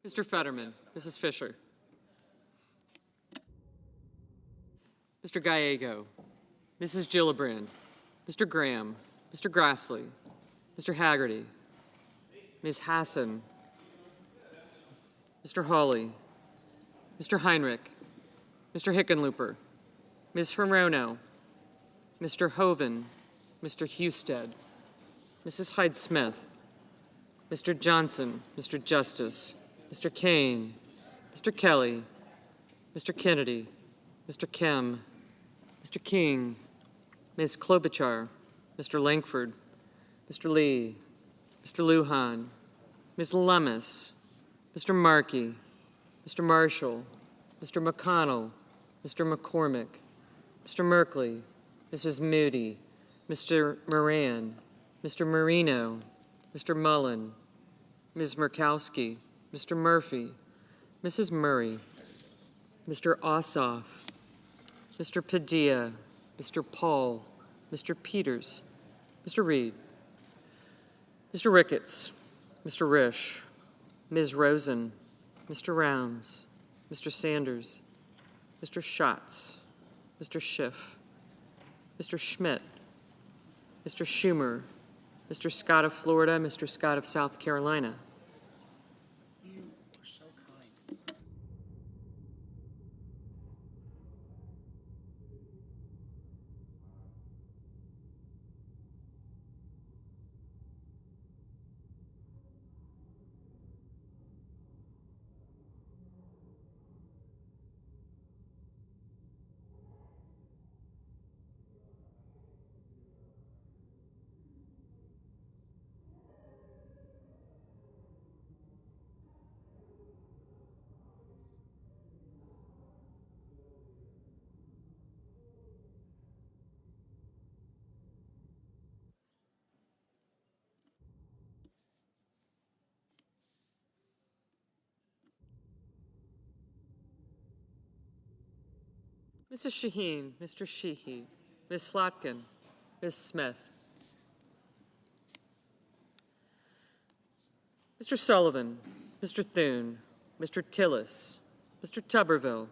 Mr. Fetterman, Mrs. Fisher. Mr. Gallego, Mrs. Gillibrand, Mr. Graham, Mr. Grassley, Mr. Haggerty, Ms. Hassan, Mr. Hawley, Mr. Heinrich, Mr. Hickenlooper, Ms. Hirono, Mr. Hoven, Mr. Husted, Mrs. Hyde-Smith, Mr. Johnson, Mr. Justice, Mr. Kane, Mr. Kelly, Mr. Kennedy, Mr. Kem, Mr. King, Ms. Klobuchar, Mr. Langford, Mr. Lee, Mr. Lujan, Ms. Lummis, Mr. Markey, Mr. Marshall, Mr. McConnell, Mr. McCormick, Mr. Merkley, Mrs. Moody, Mr. Moran, Mr. Marino, Mr. Mullen, Ms. Murkowski, Mr. Murphy, Mrs. Murray, Mr. Ossoff, Mr. Padilla, Mr. Paul, Mr. Peters, Mr. Reed, Mr. Ricketts, Mr. Risch, Ms. Rosen, Mr. Rounds, Mr. Sanders, Mr. Schatz, Mr. Schiff, Mr. Schmidt, Mr. Schumer, Mr. Scott of Florida, Mr. Scott of South Carolina. Mrs. Shaheen, Mr. Sheehy, Ms. Slotkin, Ms. Smith. Mr. Sullivan, Mr. Thune, Mr. Tillis, Mr. Tuberville,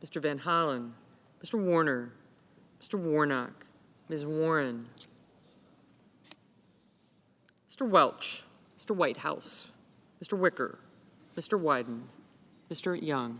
Mr. Van Hollen, Mr. Warner, Mr. Warnock, Ms. Warren, Mr. Welch, Mr. Whitehouse, Mr. Wicker, Mr. Wyden, Mr. Young.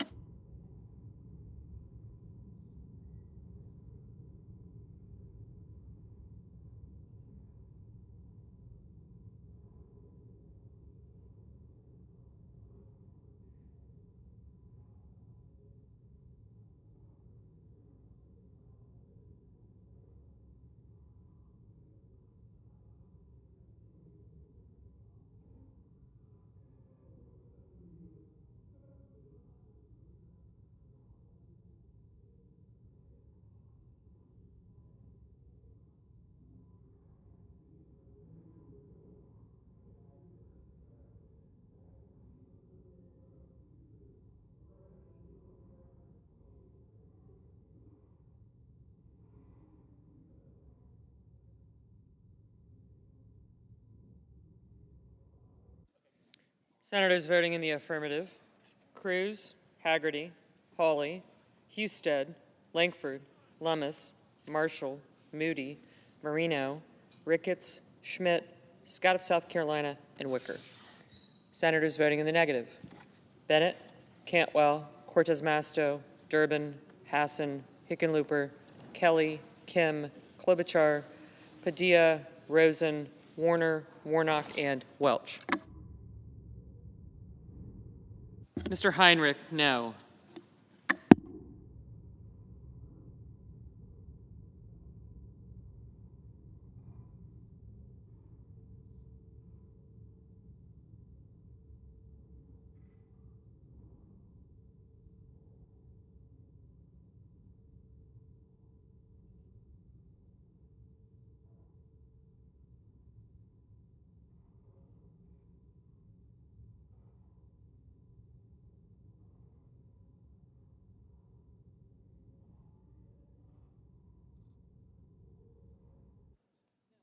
Senators voting in the affirmative: Cruz, Haggerty, Hawley, Husted, Lankford, Lummis, Marshall, Moody, Marino, Ricketts, Schmidt, Scott of South Carolina, and Wicker. Senators voting in the negative: Bennett, Cantwell, Cortez Masto, Durbin, Hassan, Hickenlooper, Kelly, Kim, Klobuchar, Padilla, Rosen, Warner, Warnock, and Welch. Mr. Heinrich, no.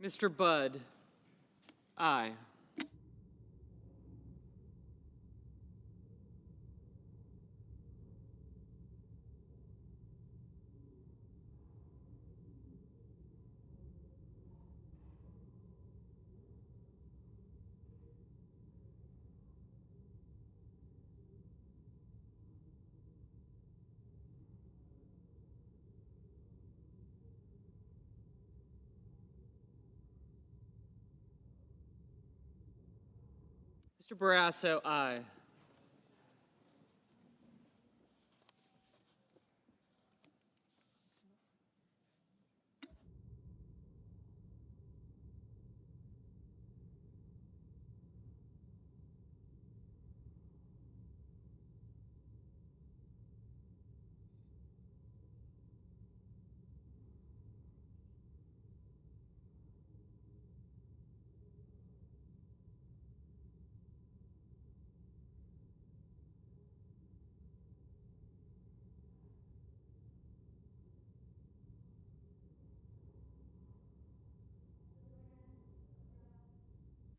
Mr. Budd, aye. Mr. Barrasso, aye.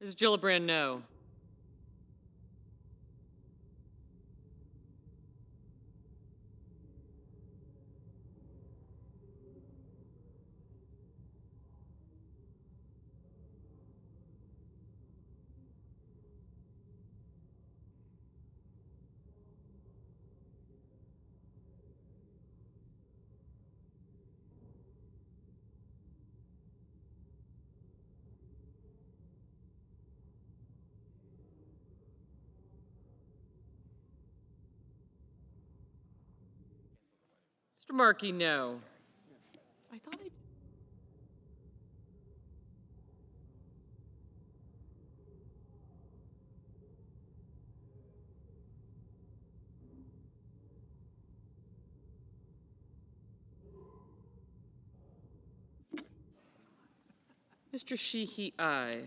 Ms. Gillibrand, no. Mr. Markey, no. I thought I did. Mr. Sheehy, aye.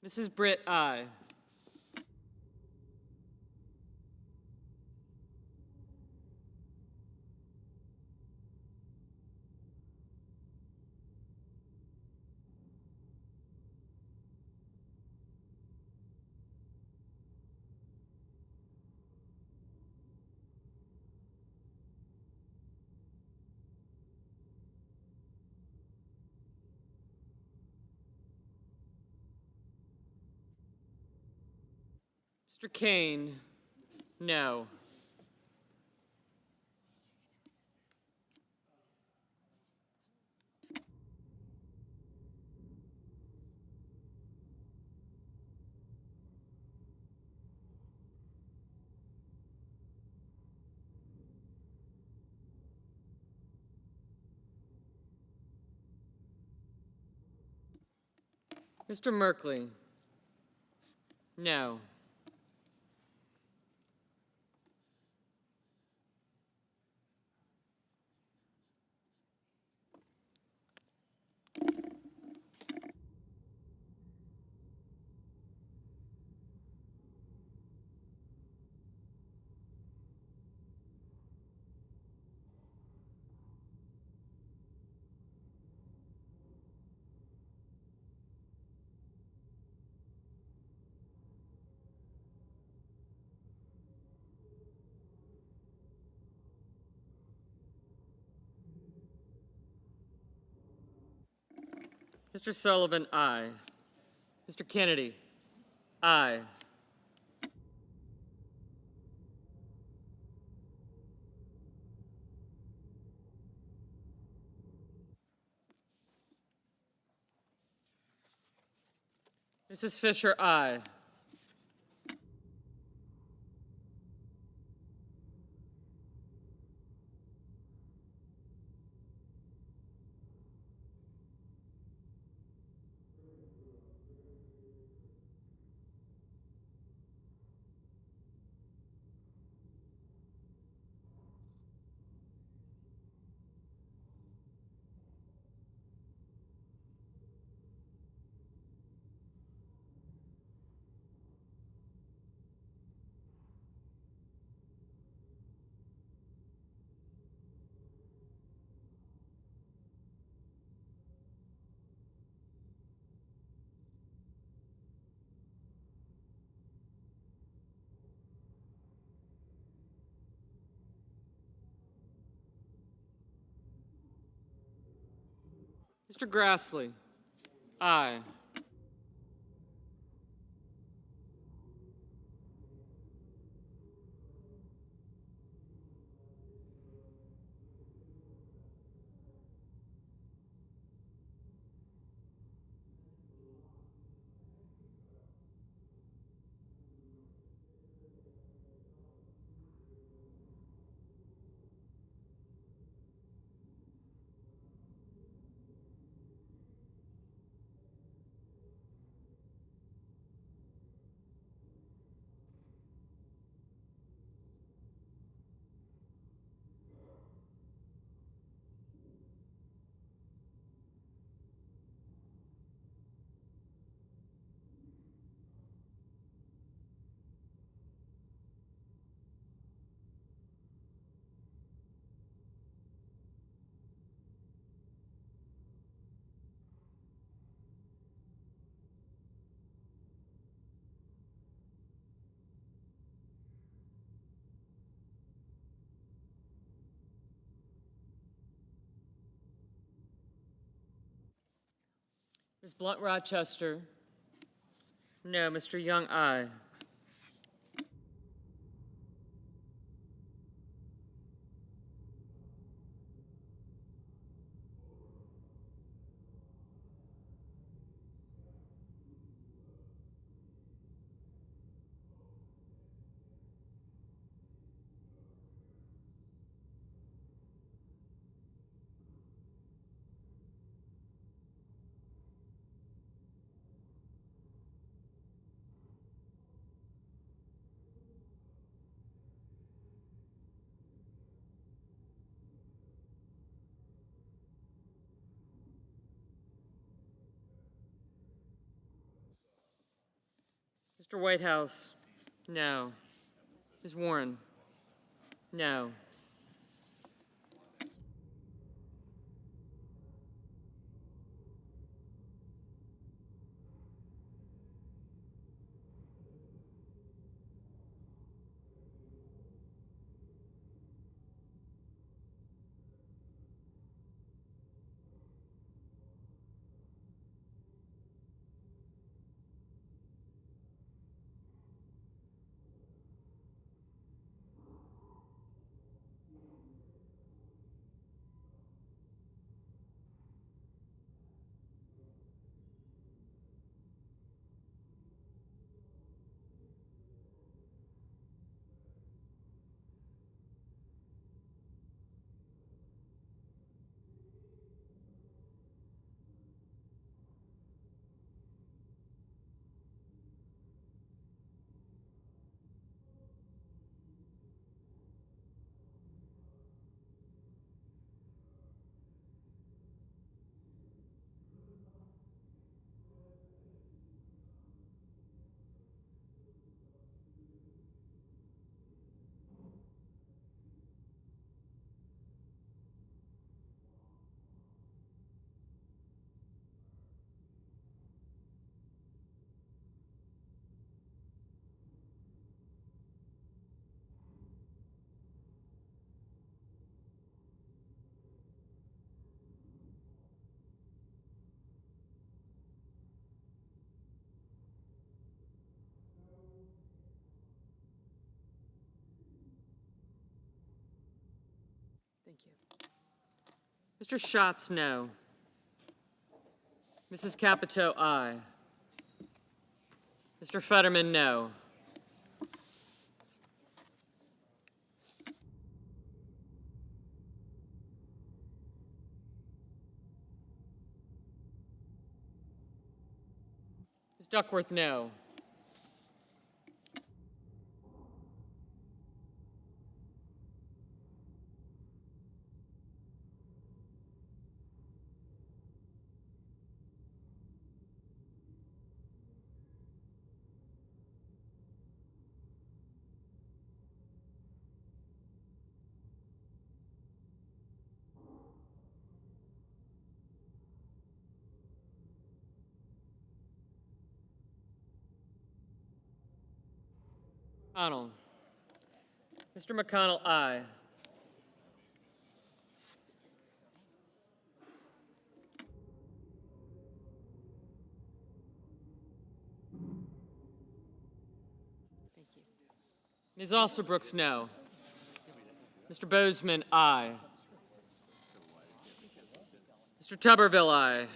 Mrs. Britt, aye. Mr. Kane, no. Mr. Merkley, no. Mr. Sullivan, aye. Mr. Kennedy, aye. Mrs. Fisher, aye. Mr. Grassley, aye. Ms. Blunt Rochester, no. Mr. Young, aye. Mr. Whitehouse, no. Ms. Warren, no. Thank you. Mr. Schatz, no. Mrs. Capito, aye. Mr. Fetterman, no. Ms. Duckworth, no. McConnell. Mr. McConnell, aye. Thank you. Ms. Alsobrooks, no. Mr. Bozeman, aye. Mr. Tuberville, aye.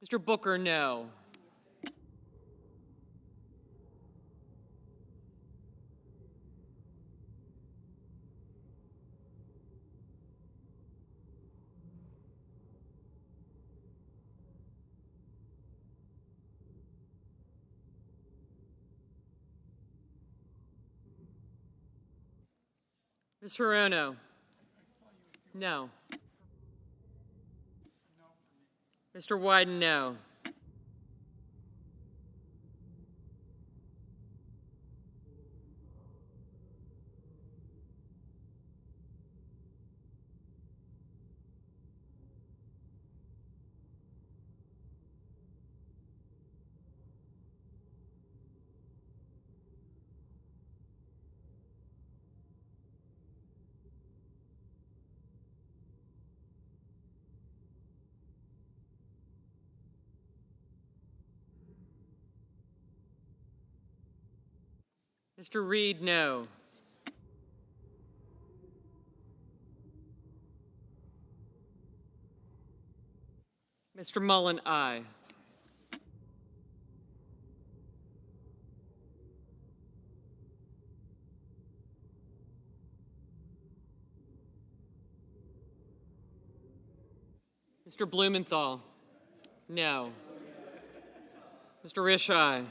Mr. Booker, no. Ms. Hirono, no. Mr. Wyden, no. Mr. Reed, no. Mr. Mullen, aye. Mr. Blumenthal, no. Mr. Risch, aye.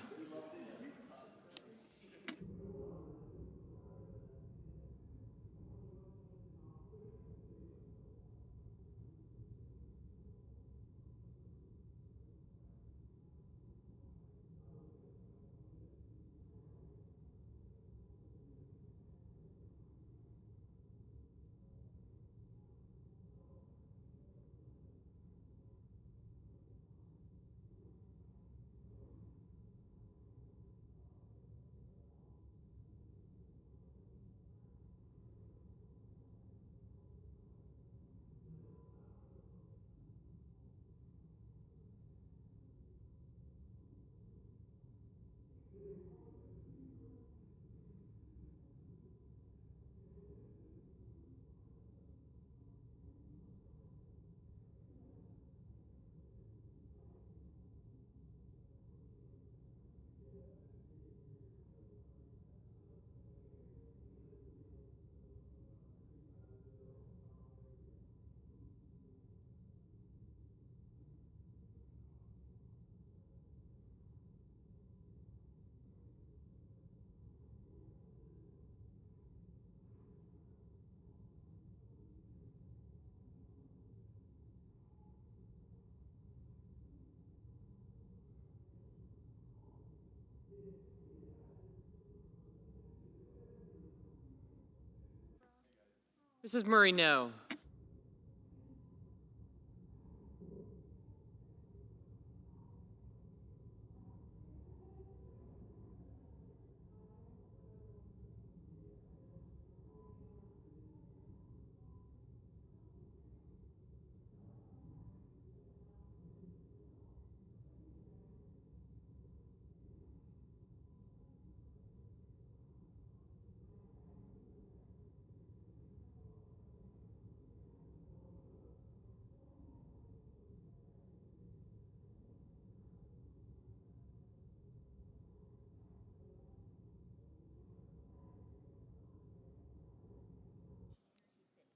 Mrs. Murray, no.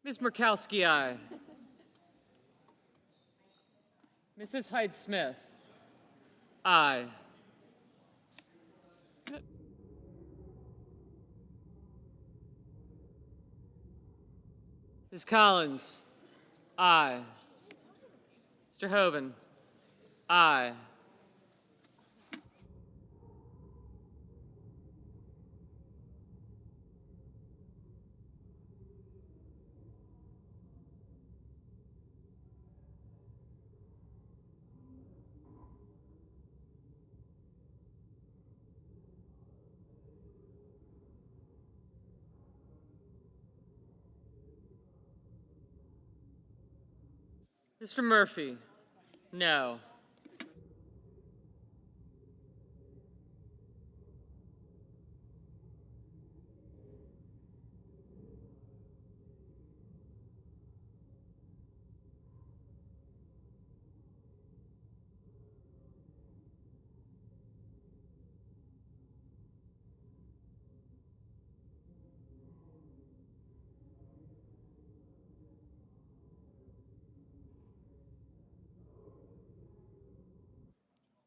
Ms. Murkowski, aye. Mrs. Hyde-Smith, aye. Ms. Collins, aye. Mr. Hoven, aye. Mr. Murphy, no.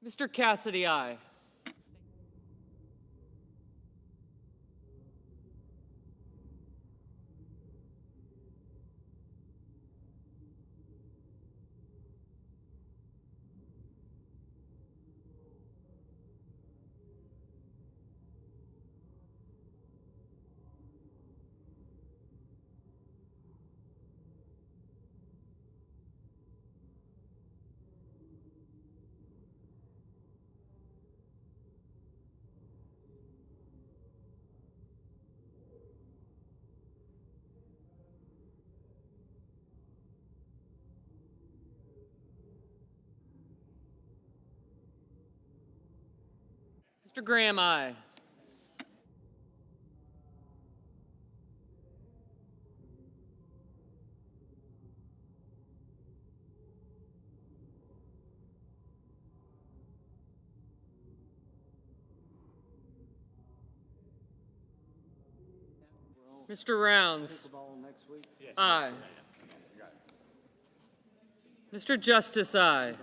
Mr. Cassidy, aye. Mr. Graham, aye. Mr. Rounds. Aye. Mr. Justice, aye.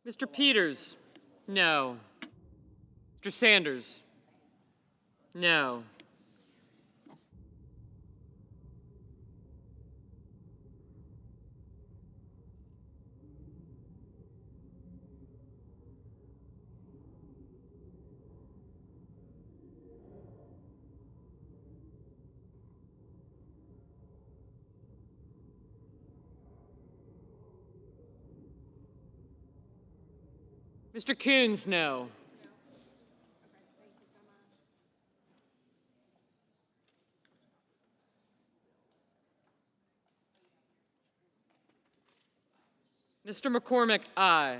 Mr. Peters? No. Mr. Sanders? No. Mr. Coons, no. Mr. McCormick, aye.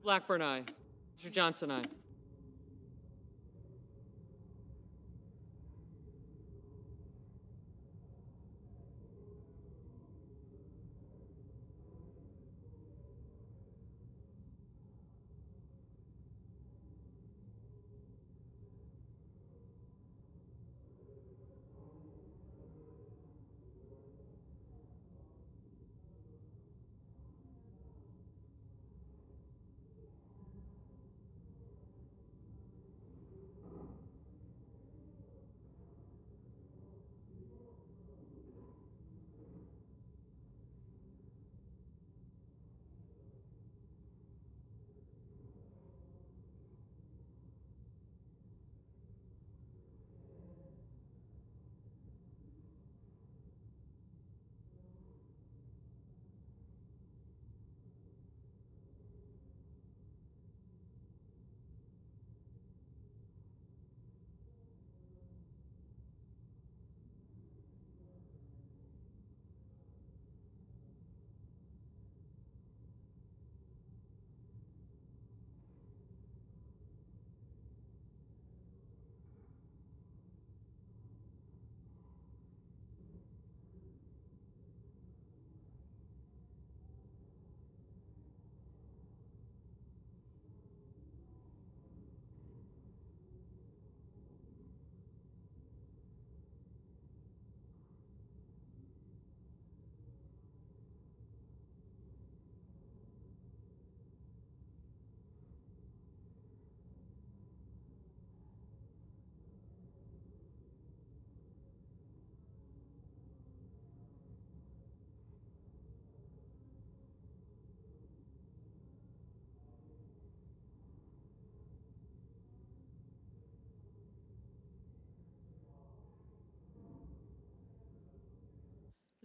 Blackburn, aye. Mr. Johnson, aye.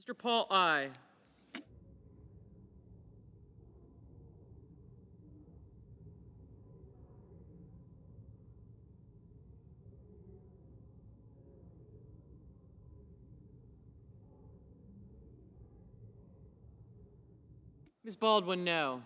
Mr. Paul, aye. Ms. Baldwin, no.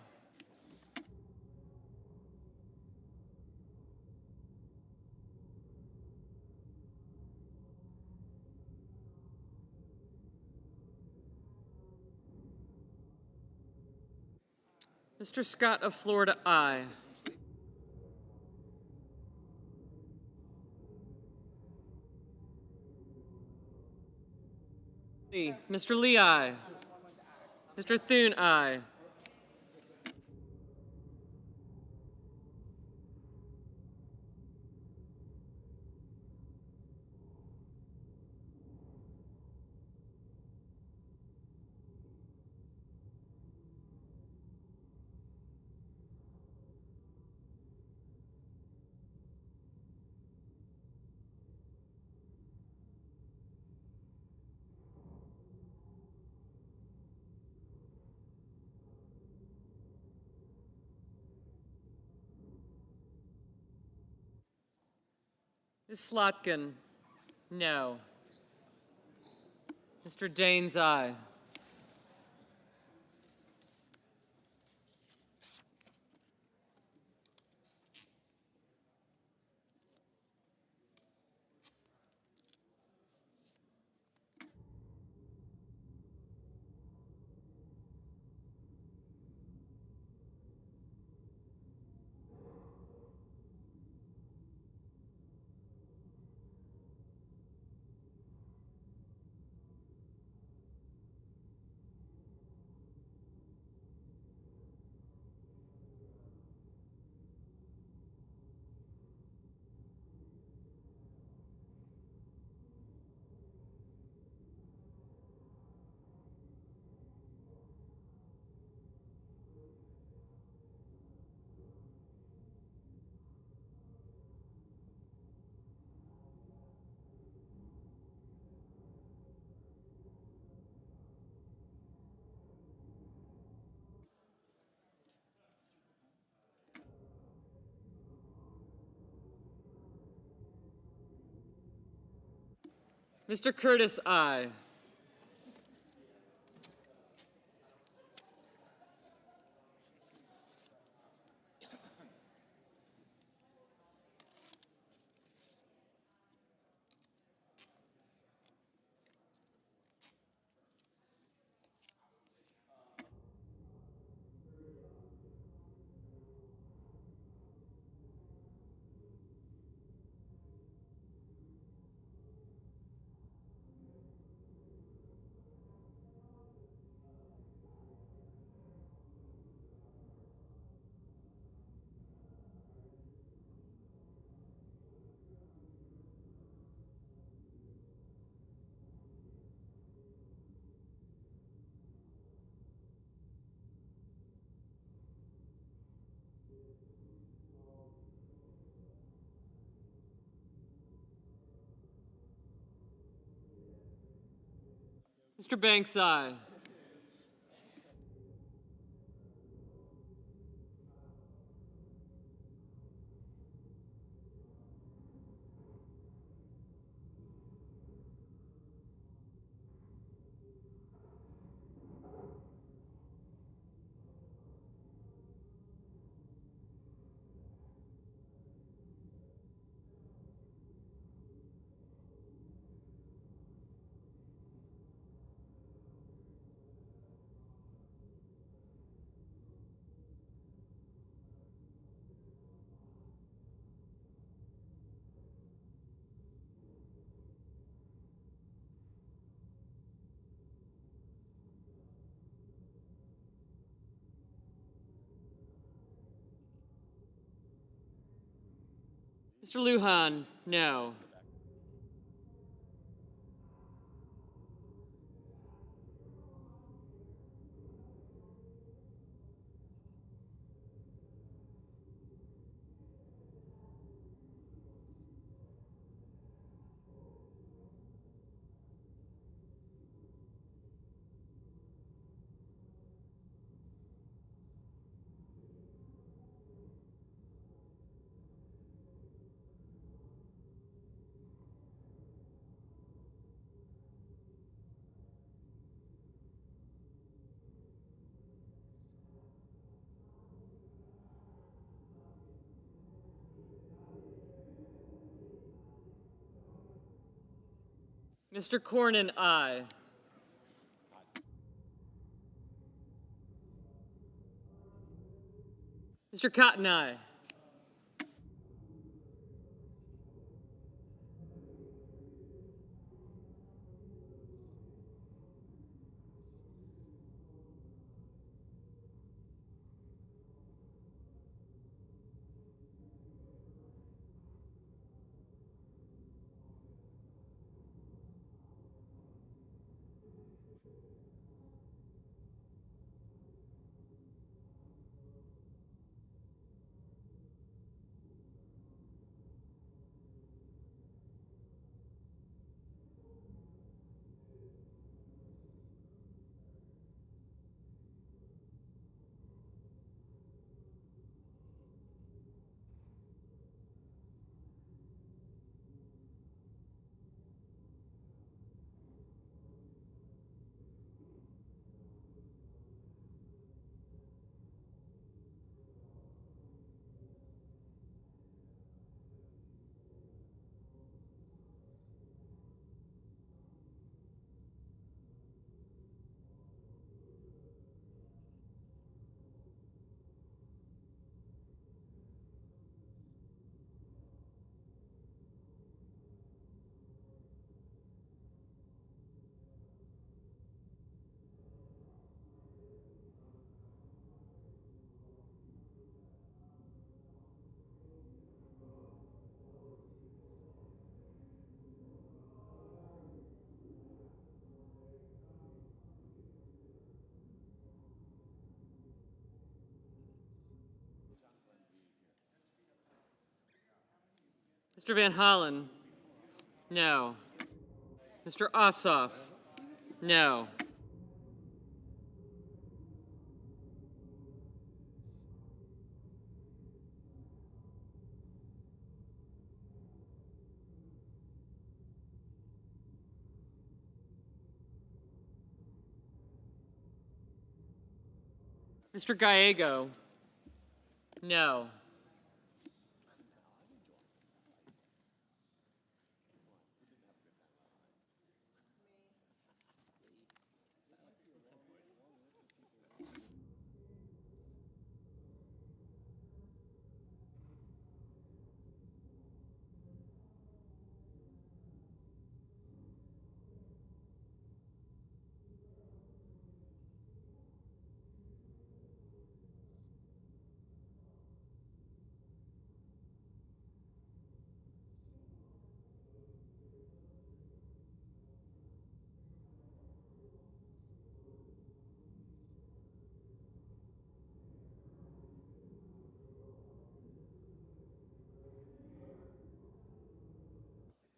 Mr. Scott of Florida, aye. Mr. Lee, aye. Mr. Thune, aye. Ms. Slotkin, no. Mr. Daines, aye. Mr. Curtis, aye. Mr. Banks, aye. Mr. Lujan, no. Mr. Cornyn, aye. Mr. Cotton, aye. Mr. Van Hollen, no. Mr. Ossoff, no. Mr. Gallego, no.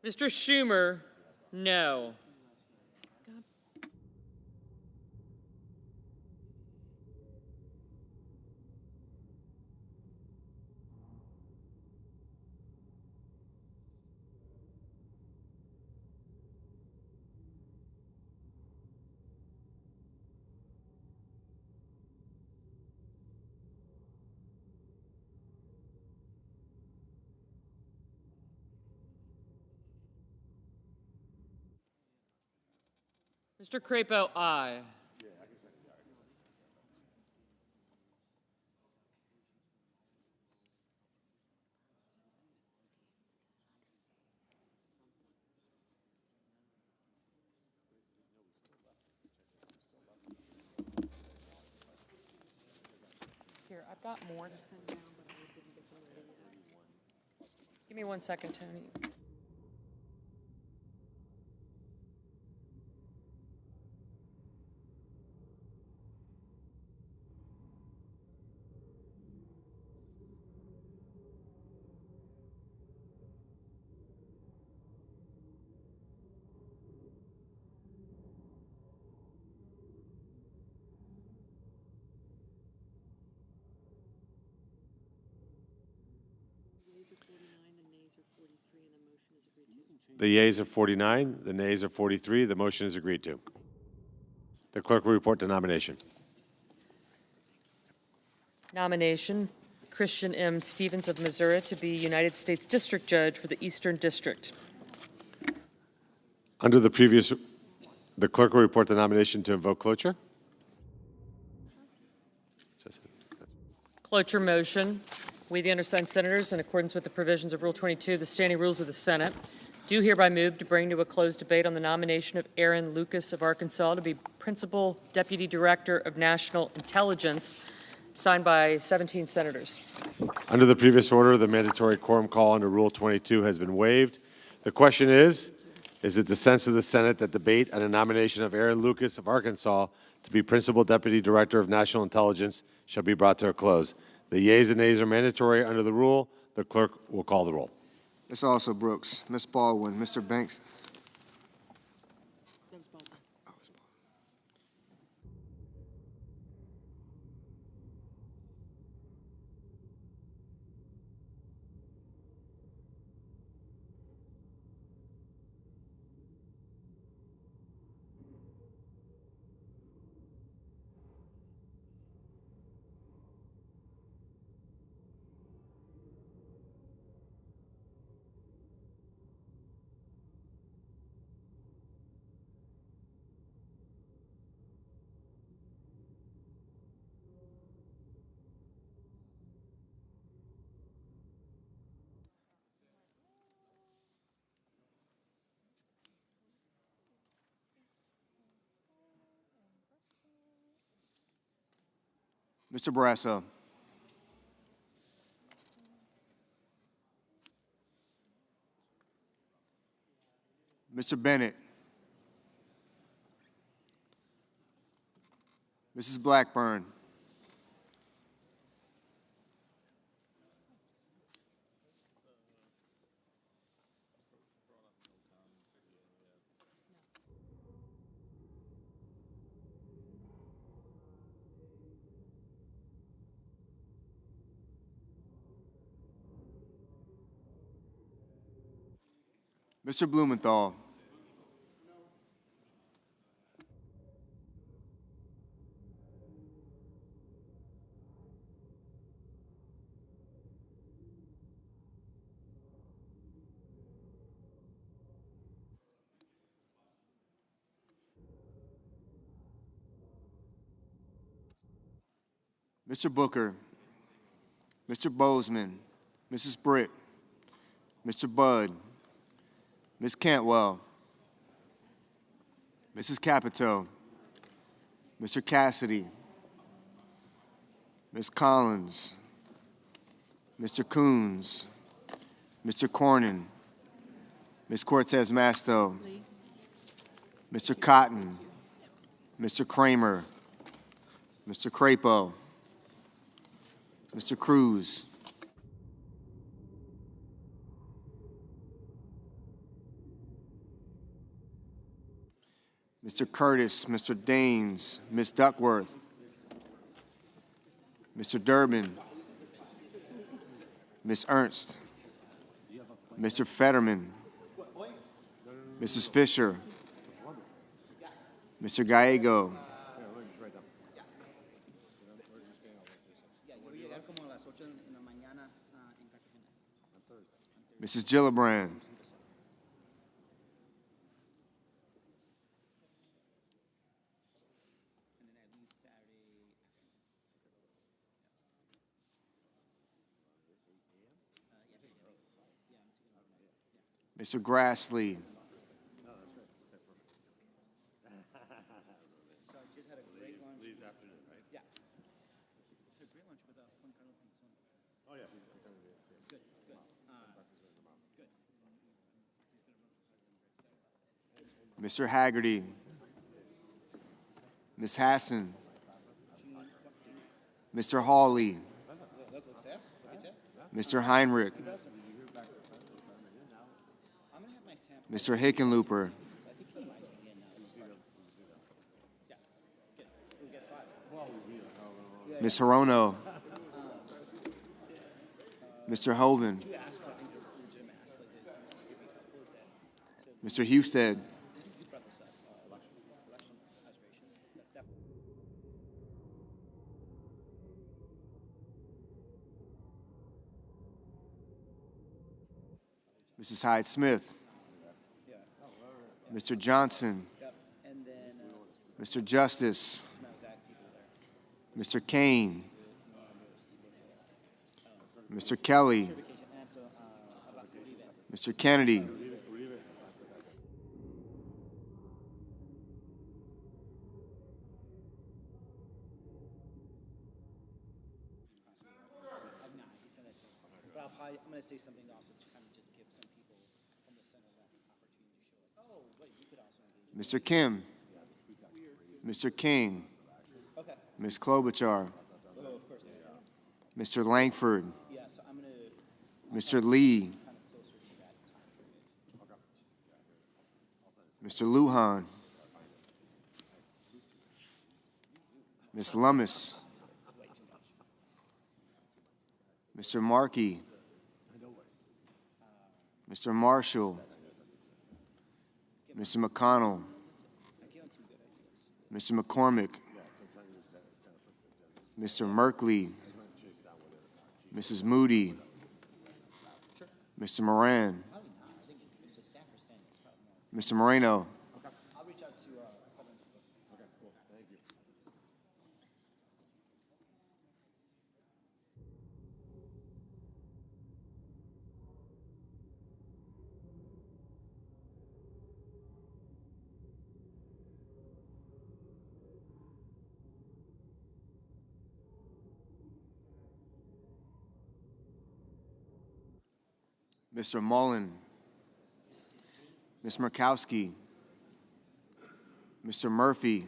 Mr. Schumer, no. Mr. Crapo, aye. Here, I've got more to send down, but I didn't get them ready yet. Give me 1 second, Tony. The yeas are 49, the nays are 43. The motion is agreed to. The clerk will report the nomination. Nomination, Christian M. Stevens of Missouri to be United States District Judge for the Eastern District. Under the previous, the clerk will report the nomination to invoke cloture. Cloture motion. We, the undersigned senators, in accordance with the provisions of Rule 22 of the Standing Rules of the Senate, do hereby move to bring to a closed debate on the nomination of Aaron Lucas of Arkansas to be Principal Deputy Director of National Intelligence, signed by 17 senators. Under the previous order, the mandatory quorum call under Rule 22 has been waived. The question is it the sense of the Senate that debate on the nomination of Aaron Lucas of Arkansas to be Principal Deputy Director of National Intelligence shall be brought to a close? The yeas and nays are mandatory under the rule. The clerk will call the roll. Ms. Also Brooks, Ms. Baldwin, Mr. Banks. Mr. Barrasso. Mr. Bennett. Mrs. Blackburn. Mr. Blumenthal. Mr. Booker. Mr. Bozeman. Mrs. Britt. Mr. Budd. Ms. Cantwell, Mrs. Capito, Mr. Cassidy, Ms. Collins, Mr. Coons, Mr. Cornyn, Ms. Cortez Masto, Mr. Cotton, Mr. Kramer, Mr. Crapo, Mr. Cruz, Mr. Curtis, Mr. Daines, Ms. Duckworth, Mr. Durbin, Ms. Ernst, Mr. Fetterman, Mrs. Fisher, Mr. Gallego, Mrs. Gillibrand, Mr. Grassley, Mr. Haggerty, Ms. Hassan, Mr. Hawley, Mr. Heinrich, Mr. Hickenlooper, Ms. Hirono, Mr. Hoven, Mr. Husted, Mrs. Hyde-Smith, Mr. Johnson, Mr. Justice, Mr. Kane, Mr. Kelly, Mr. Kennedy, I'm going to say something also to kind of just give some people from the center that opportunity to show us. Oh, wait, you could also engage. Mr. Kim, Mr. King, Okay. Ms. Klobuchar, Oh, of course. Mr. Langford, Yeah, so I'm going to Mr. Lee, Mr. Lujan, Ms. Lummis, Mr. Markey, Mr. Marshall, Mr. McConnell, Mr. McCormick, Mr. Merkley, Mrs. Moody, Mr. Moran, Mr. Moreno, I'll reach out to Okay, cool. Thank you. Mr. Mullen, Ms. Murkowski, Mr. Murphy,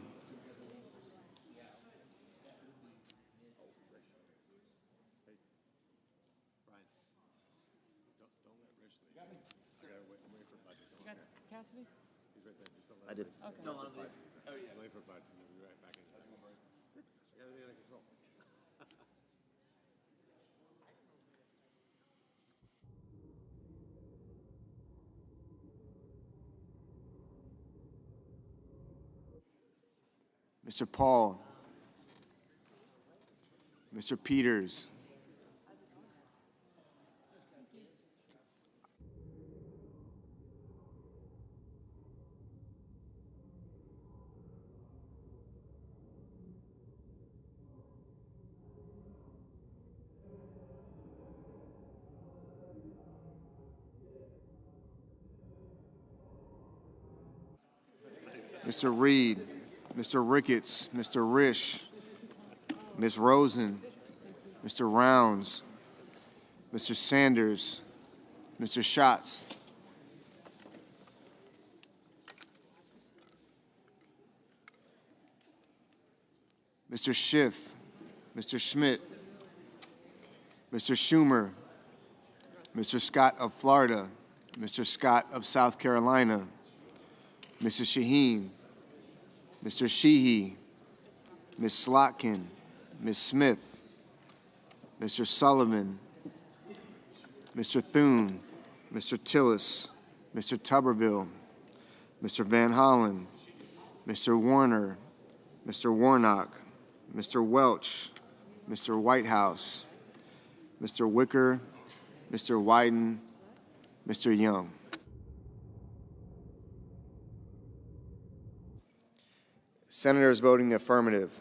Cassidy? I did. Okay. Don't want to leave. Oh, yeah. Mr. Paul, Mr. Peters, Mr. Reed, Mr. Ricketts, Mr. Risch, Ms. Rosen, Mr. Rounds, Mr. Sanders, Mr. Schatz, Mr. Schiff, Mr. Schmidt, Mr. Schumer, Mr. Scott of Florida, Mr. Scott of South Carolina, Mrs. Shaheen, Mr. Sheehy, Ms. Slotkin, Ms. Smith, Mr. Sullivan, Mr. Thune, Mr. Tillis, Mr. Tuberville, Mr. Van Hollen, Mr. Warner, Mr. Warnock, Mr. Welch, Mr. Whitehouse, Mr. Wicker, Mr. Wyden, Mr. Young. Senators voting affirmative: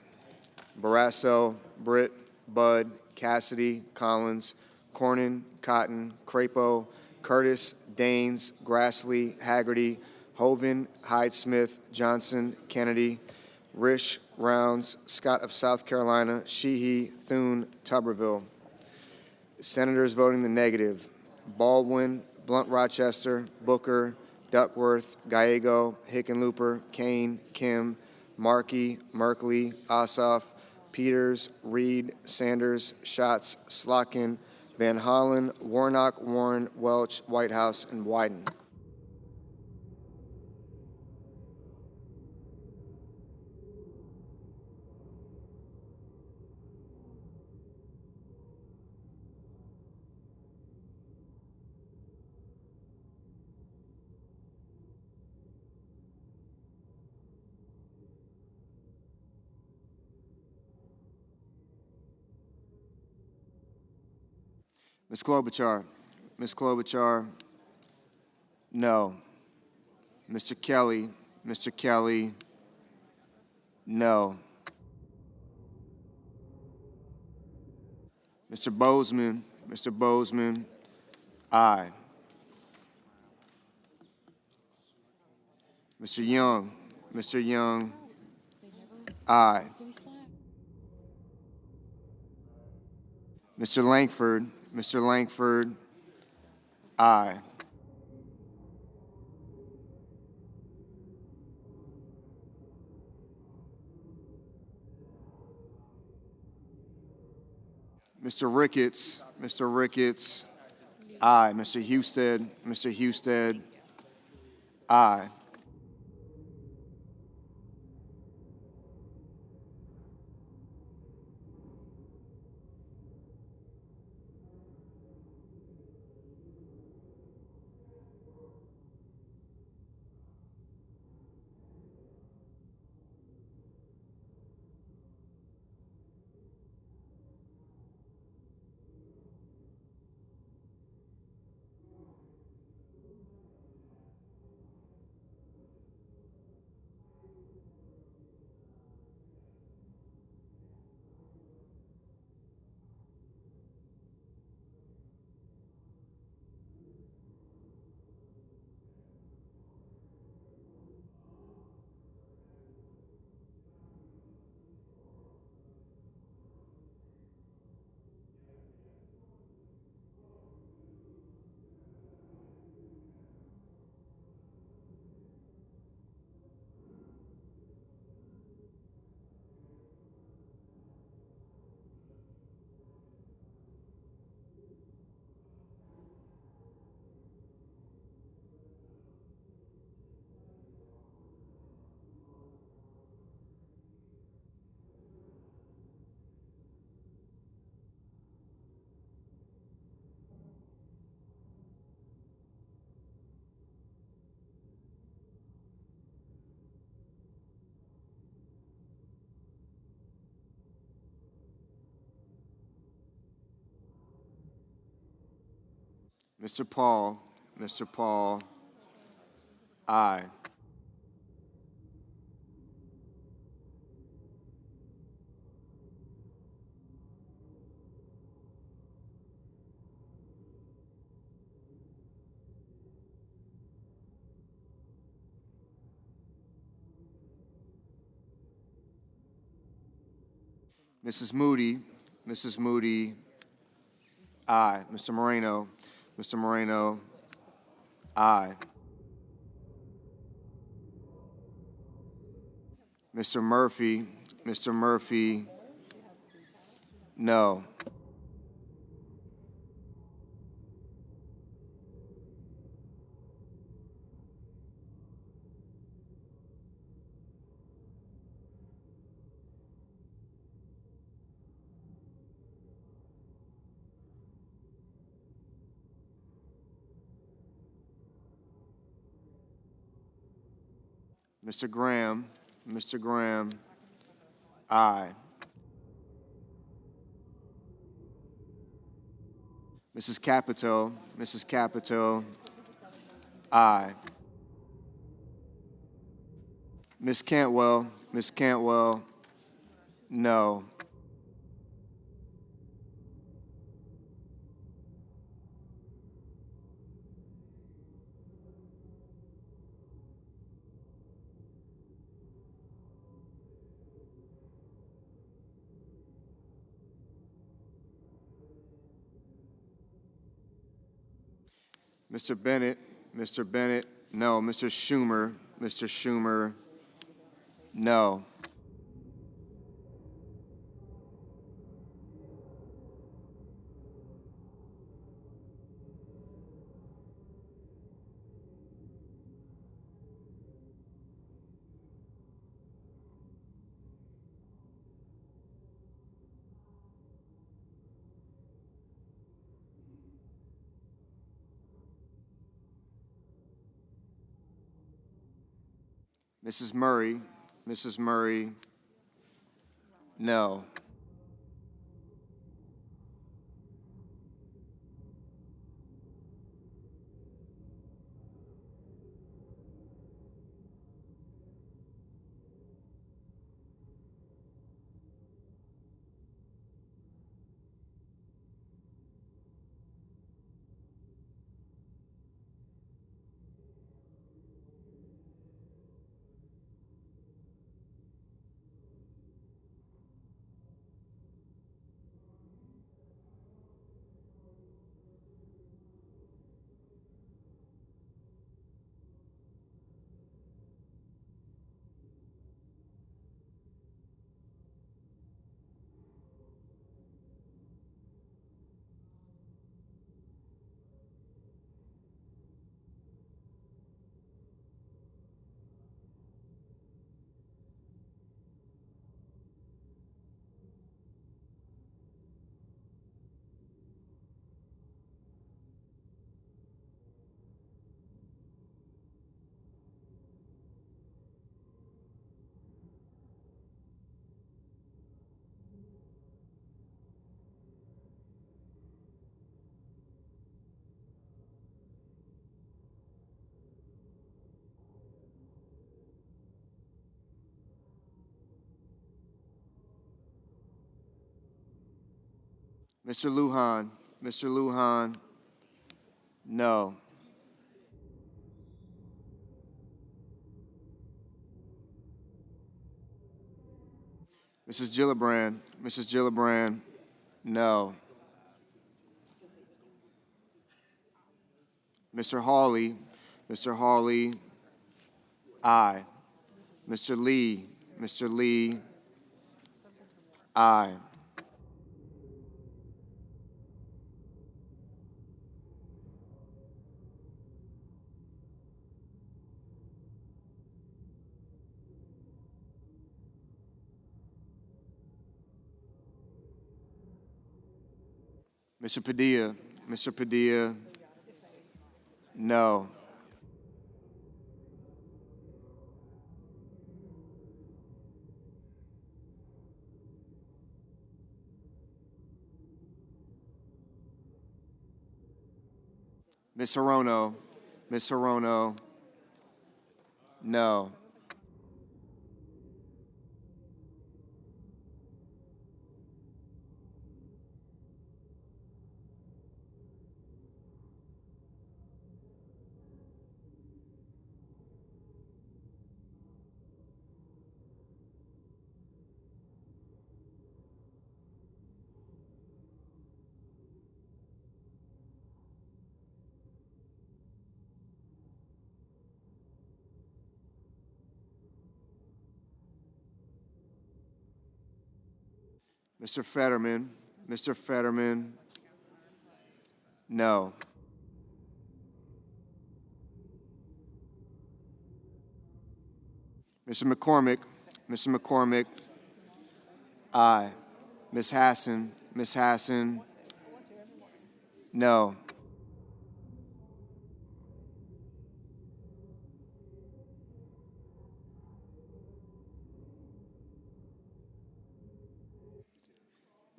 Barrasso, Britt, Budd, Cassidy, Collins, Cornyn, Cotton, Crapo, Curtis, Daines, Grassley, Haggerty, Hoeven, Hyde-Smith, Johnson, Kennedy, Risch, Rounds, Scott of South Carolina, Sheehy, Thune, Tuberville. Senators voting the negative: Baldwin, Blunt Rochester, Booker, Duckworth, Gallego, Hickenlooper, Kane, Kim, Markey, Merkley, Ossoff, Peters, Reed, Sanders, Schatz, Slotkin, Van Hollen, Warnock, Warren, Welch, Whitehouse, and Wyden. Ms. Klobuchar. Ms. Klobuchar, no. Mr. Kelly, Mr. Kelly, no. Mr. Bozeman, Mr. Bozeman, aye. Mr. Young, Mr. Young, aye. Mr. Langford, Mr. Langford, aye. Mr. Ricketts, Mr. Ricketts, aye. Mr. Husted, Mr. Husted, aye. Mr. Paul, Mr. Paul, aye. Mrs. Moody, Mrs. Moody, aye. Mr. Moreno, Mr. Moreno, aye. Mr. Murphy, Mr. Murphy, no. Mr. Graham, Mr. Graham, aye. Mrs. Capito, Mrs. Capito, aye. Miss Cantwell, Miss Cantwell, no. Mr. Bennett, Mr. Bennett, no. Mr. Schumer, Mr. Schumer, no. Mrs. Murray, Mrs. Murray, no. Mr. Lujan. Mr. Lujan, no. Mrs. Gillibrand. Mrs. Gillibrand, no. Mr. Hawley. Mr. Hawley, aye. Mr. Lee. Mr. Lee, aye. Mr. Padilla. Mr. Padilla, no. Ms. Hirono. Ms. Hirono, no. Mr. Fetterman. Mr. Fetterman, no. Mr. McCormick. Mr. McCormick, aye. Ms. Hassan. Ms. Hassan, no.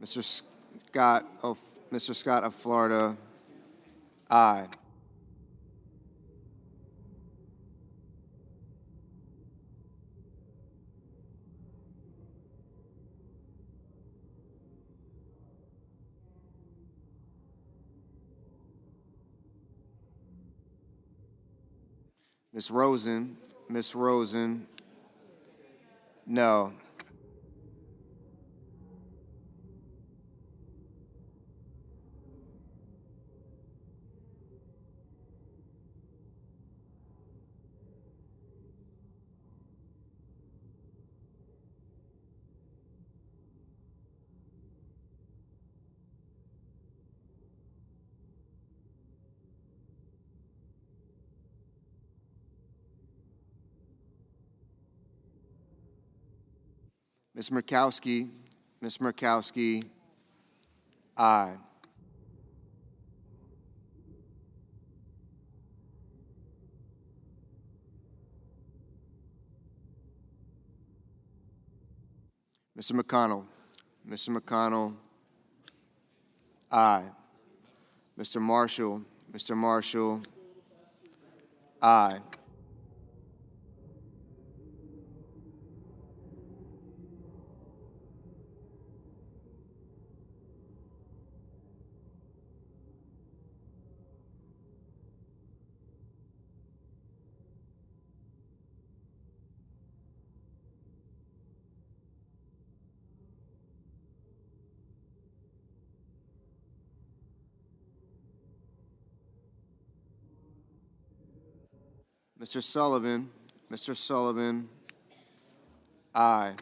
Mr. Scott of Florida, aye. Ms. Rosen. Ms. Rosen, no. Ms. Murkowski. Ms. Murkowski, aye. Mr. McConnell. Mr. McConnell, aye. Mr. Marshall. Mr. Marshall, aye. Mr. Sullivan. Mr. Sullivan, aye.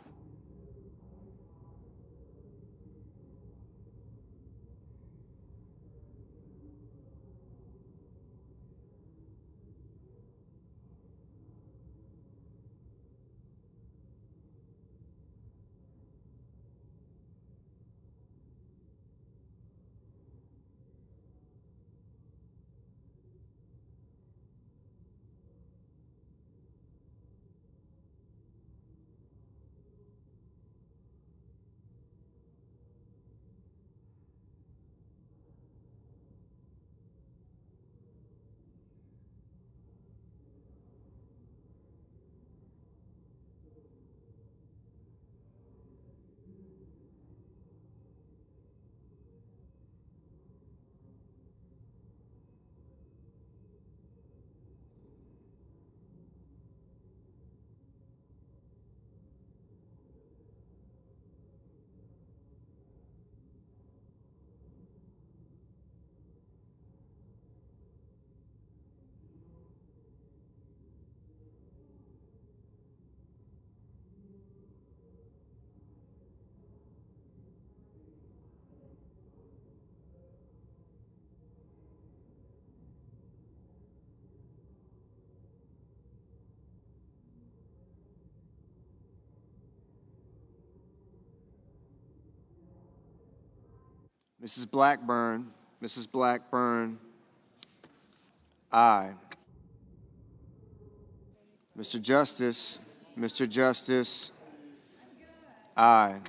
Mrs. Blackburn, Mrs. Blackburn, aye. Mr. Justice, Mr. Justice, aye.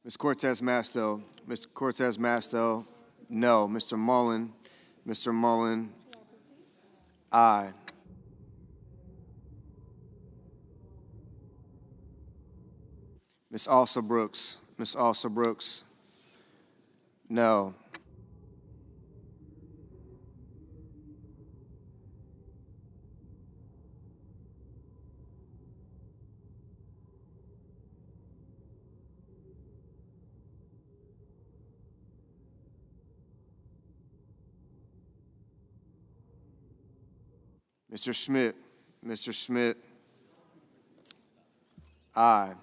Ms. Cortez Masto, Mr. Cortez Masto, no. Mr. Mullen, aye. Ms. Alston-Brooks, Ms. Alston-Brooks, no. Mr. Schmidt, aye.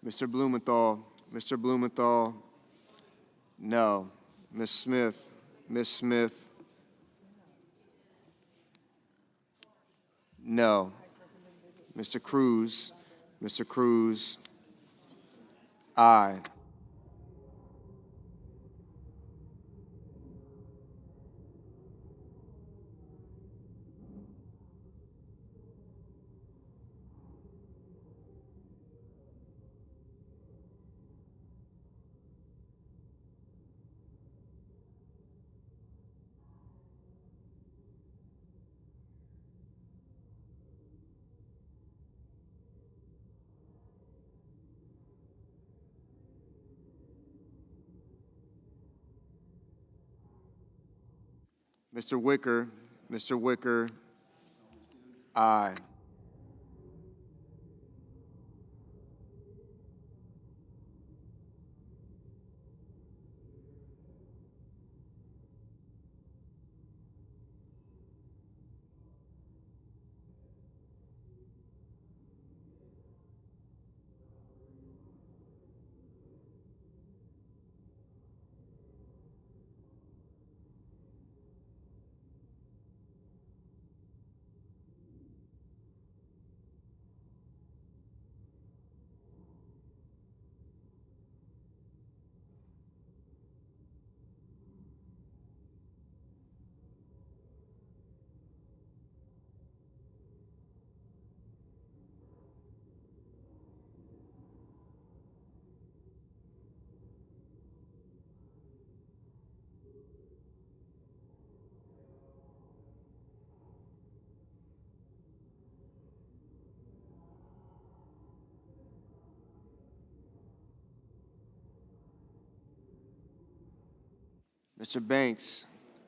Mr. Blumenthal, no. Ms. Smith, no. Mr. Cruz, aye. Mr. Wicker, aye.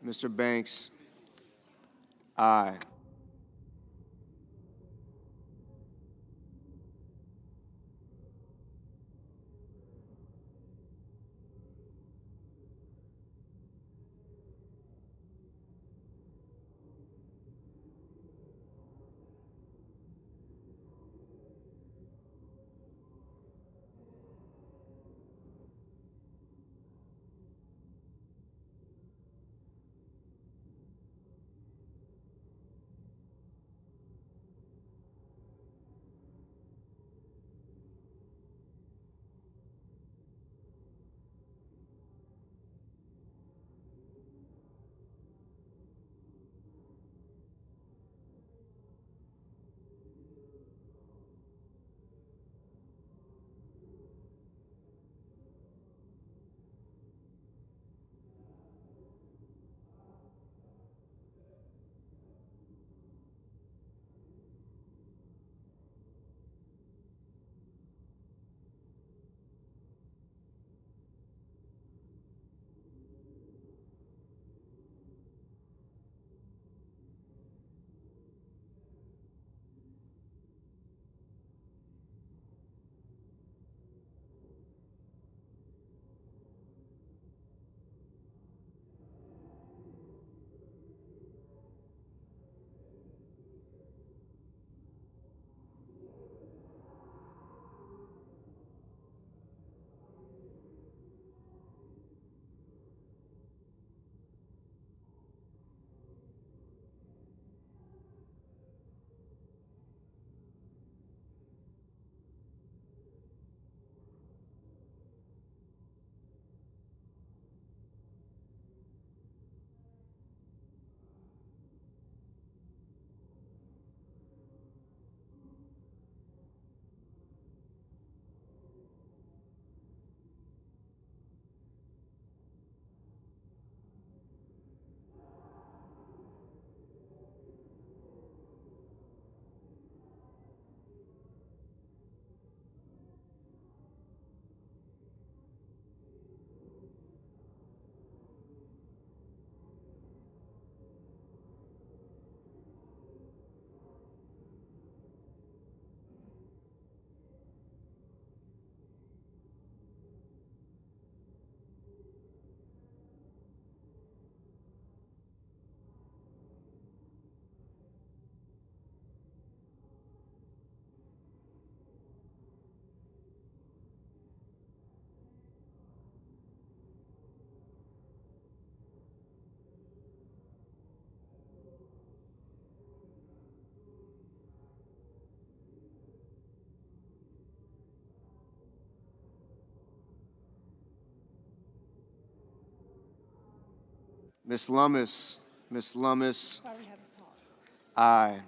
Mr. Banks, aye. Miss Lummis, aye.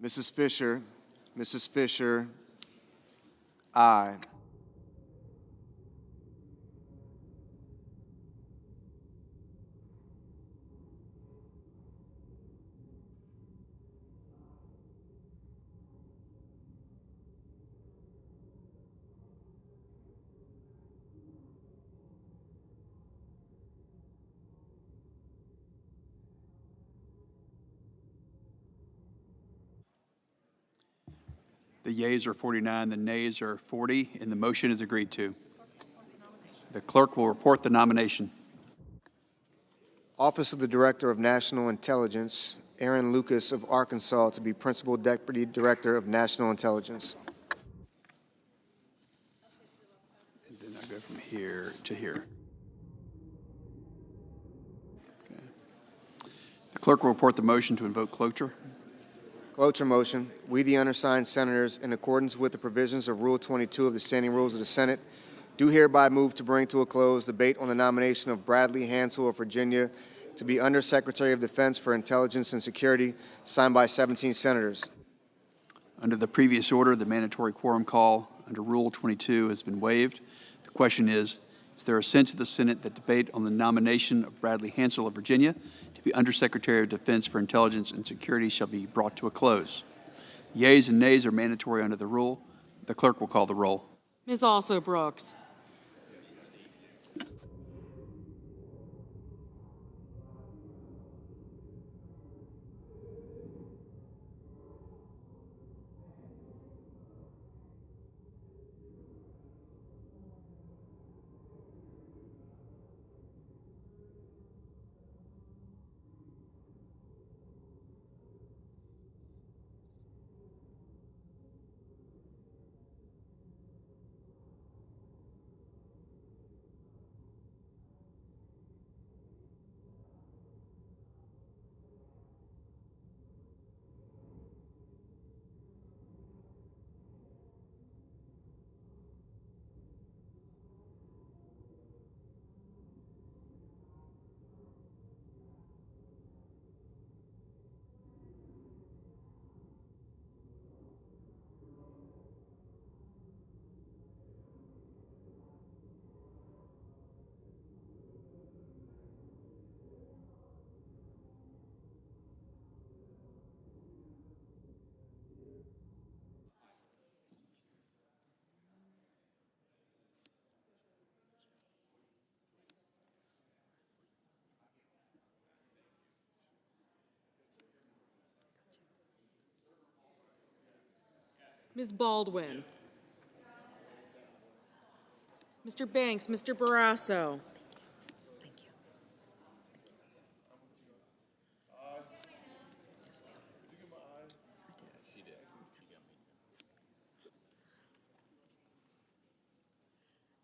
Mrs. Fisher, Mrs. Fisher, aye. The yeas are 49, the nays are 40, and the motion is agreed to. The clerk will report the nomination. Office of the Director of National Intelligence, Aaron Lucas of Arkansas to be Principal Deputy Director of National Intelligence. And then I go from here to here. Okay. The clerk will report the motion to invoke cloture. Cloture motion. We, the undersigned senators, in accordance with the provisions of Rule 22 of the Standing Rules of the Senate, do hereby move to bring to a close debate on the nomination of Bradley Hansel of Virginia to be Undersecretary of Defense for Intelligence and Security, signed by 17 senators. Under the previous order, the mandatory quorum call under Rule 22 has been waived. The question is there a sense of the Senate that debate on the nomination of Bradley Hansel of Virginia to be Undersecretary of Defense for Intelligence and Security shall be brought to a close? Yeas and nays are mandatory under the rule. The clerk will call the roll. Ms. Also Brooks. Ms. Baldwin. Mr. Banks, Mr. Barrasso. Thank you.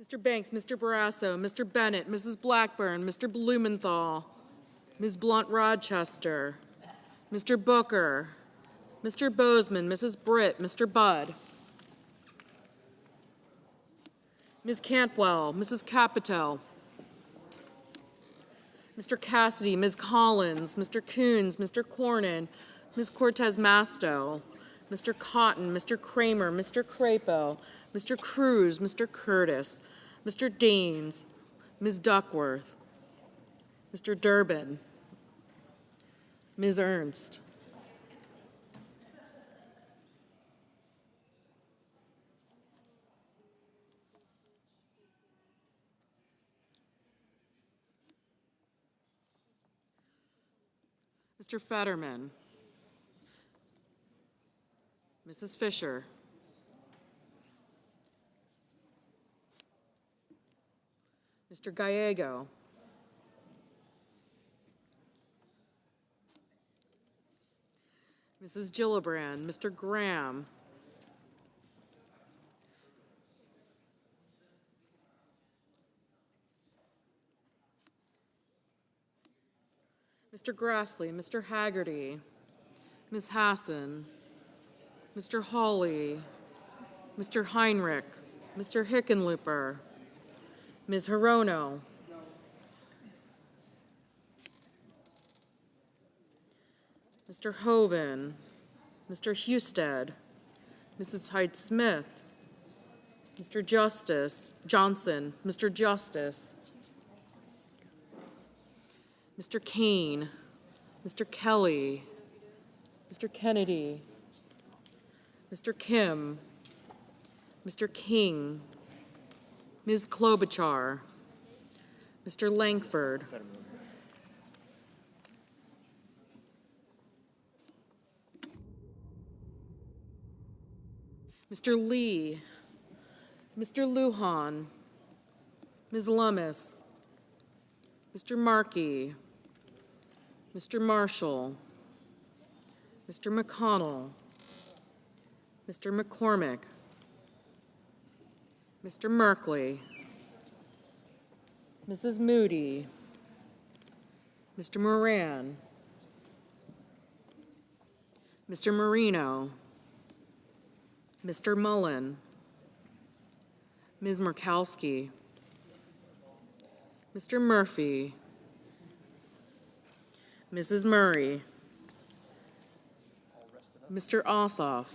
Mr. Banks, Mr. Barrasso, Mr. Bennett, Mrs. Blackburn, Mr. Blumenthal, Ms. Blunt-Rochester, Mr. Booker, Mr. Bozeman, Mrs. Britt, Mr. Budd, Ms. Cantwell, Mrs. Capito, Mr. Cassidy, Ms. Collins, Mr. Coons, Mr. Cornyn, Ms. Cortez Masto, Mr. Cotton, Mr. Kramer, Mr. Crapo, Mr. Cruz, Mr. Curtis, Mr. Daines, Ms. Duckworth, Mr. Durbin, Ms. Ernst, Mr. Fetterman, Mrs. Fisher, Mr. Gallego, Mrs. Gillibrand, Mr. Graham, Mr. Grassley, Mr. Haggerty, Ms. Hassan, Mr. Hawley, Mr. Heinrich, Mr. Hickenlooper, Ms. Hirono, Mr. Hoven, Mr. Husted, Mrs. Hyde-Smith, Mr. Justice Johnson, Mr. Justice, Mr. Kane, Mr. Kelly, Mr. Kennedy, Mr. Kim, Mr. King, Ms. Klobuchar, Mr. Langford, Mr. Lee, Mr. Lujan, Ms. Lummis, Mr. Markey, Mr. Marshall, Mr. McConnell, Mr. McCormick, Mr. Merkley, Mrs. Moody, Mr. Moran, Mr. Marino, Mr. Mullen, Ms. Murkowski, Mr. Murphy, Mrs. Murray, Mr. Ossoff,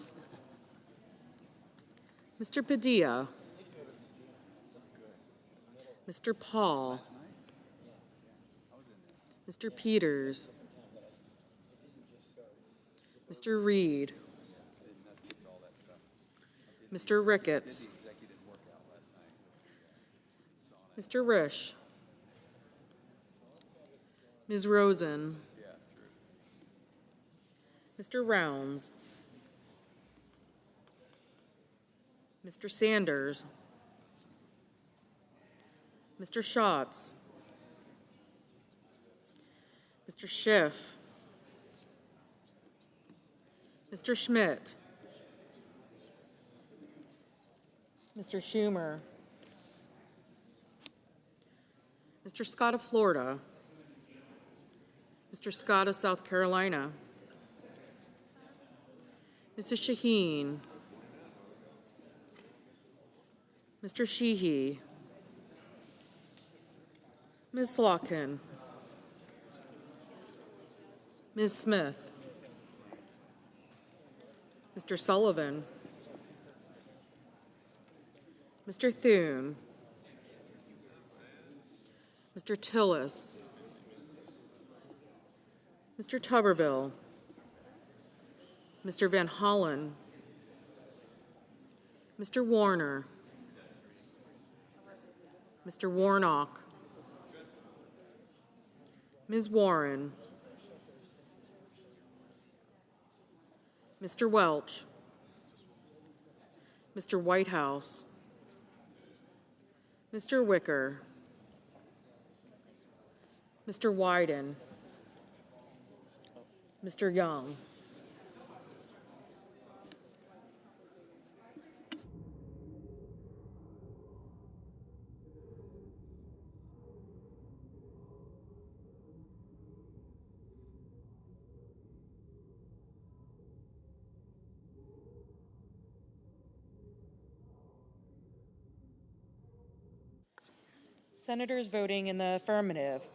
Mr. Padilla, Mr. Paul, Mr. Peters, Mr. Reed, Mr. Ricketts, Mr. Risch, Ms. Rosen, Mr. Rounds, Mr. Sanders, Mr. Schatz, Mr. Schiff, Mr. Schmidt, Mr. Schumer, Mr. Scott of Florida, Mr. Scott of South Carolina, Mrs. Shaheen, Mr. Sheehy, Ms. Slotkin, Ms. Smith, Mr. Sullivan, Mr. Thune, Mr. Tillis, Mr. Tuberville, Mr. Van Hollen, Mr. Warner, Mr. Warnock, Ms. Warren, Mr. Welch, Mr. Whitehouse, Mr. Wicker, Mr. Wyden, Mr. Young. Senators voting in the affirmative: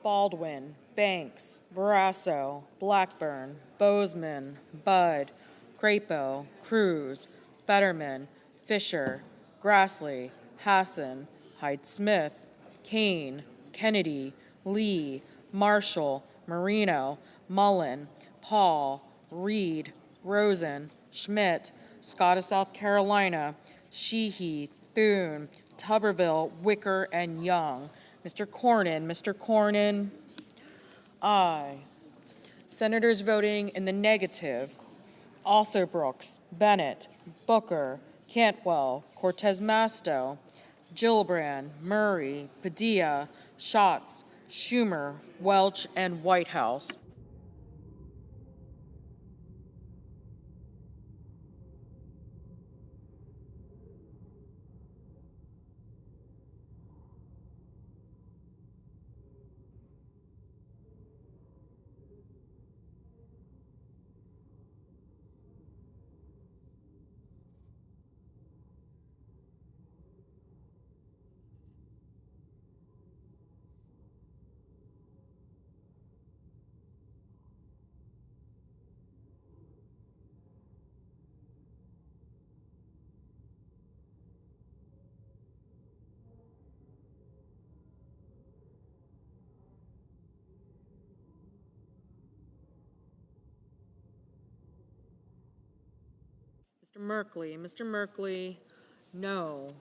Baldwin, Banks, Barrasso, Blackburn, Bozeman, Budd, Crapo, Cruz, Fetterman, Fisher, Grassley, Hassan, Hyde-Smith, Kane, Kennedy, Lee, Marshall, Marino, Mullen, Paul, Reed, Rosen, Schmidt, Scott of South Carolina, Sheehy, Thune, Tuberville, Wicker, and Young. Mr. Cornyn, aye. Senators voting in the negative: Alsobrooks, Bennett, Booker, Cantwell, Cortez Masto, Gillibrand, Murray, Padilla, Schatz, Schumer, Welch, and Whitehouse. Mr. Merkley. Mr. Merkley, no.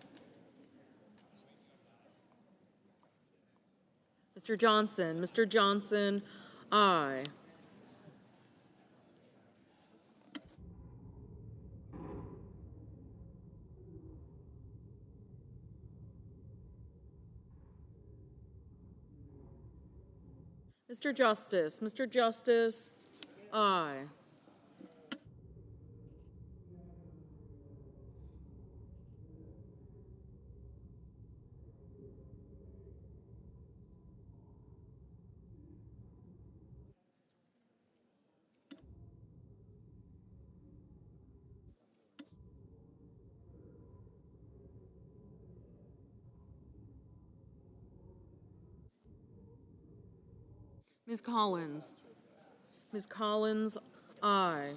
Mr. Johnson. Mr. Johnson, aye. Mr. Justice. Mr. Justice, aye. Ms. Collins. Ms. Collins, aye.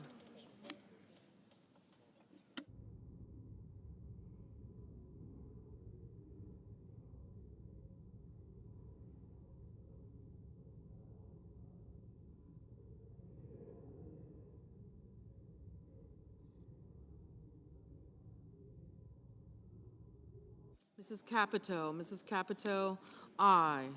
Mrs. Capito. Mrs. Capito, aye.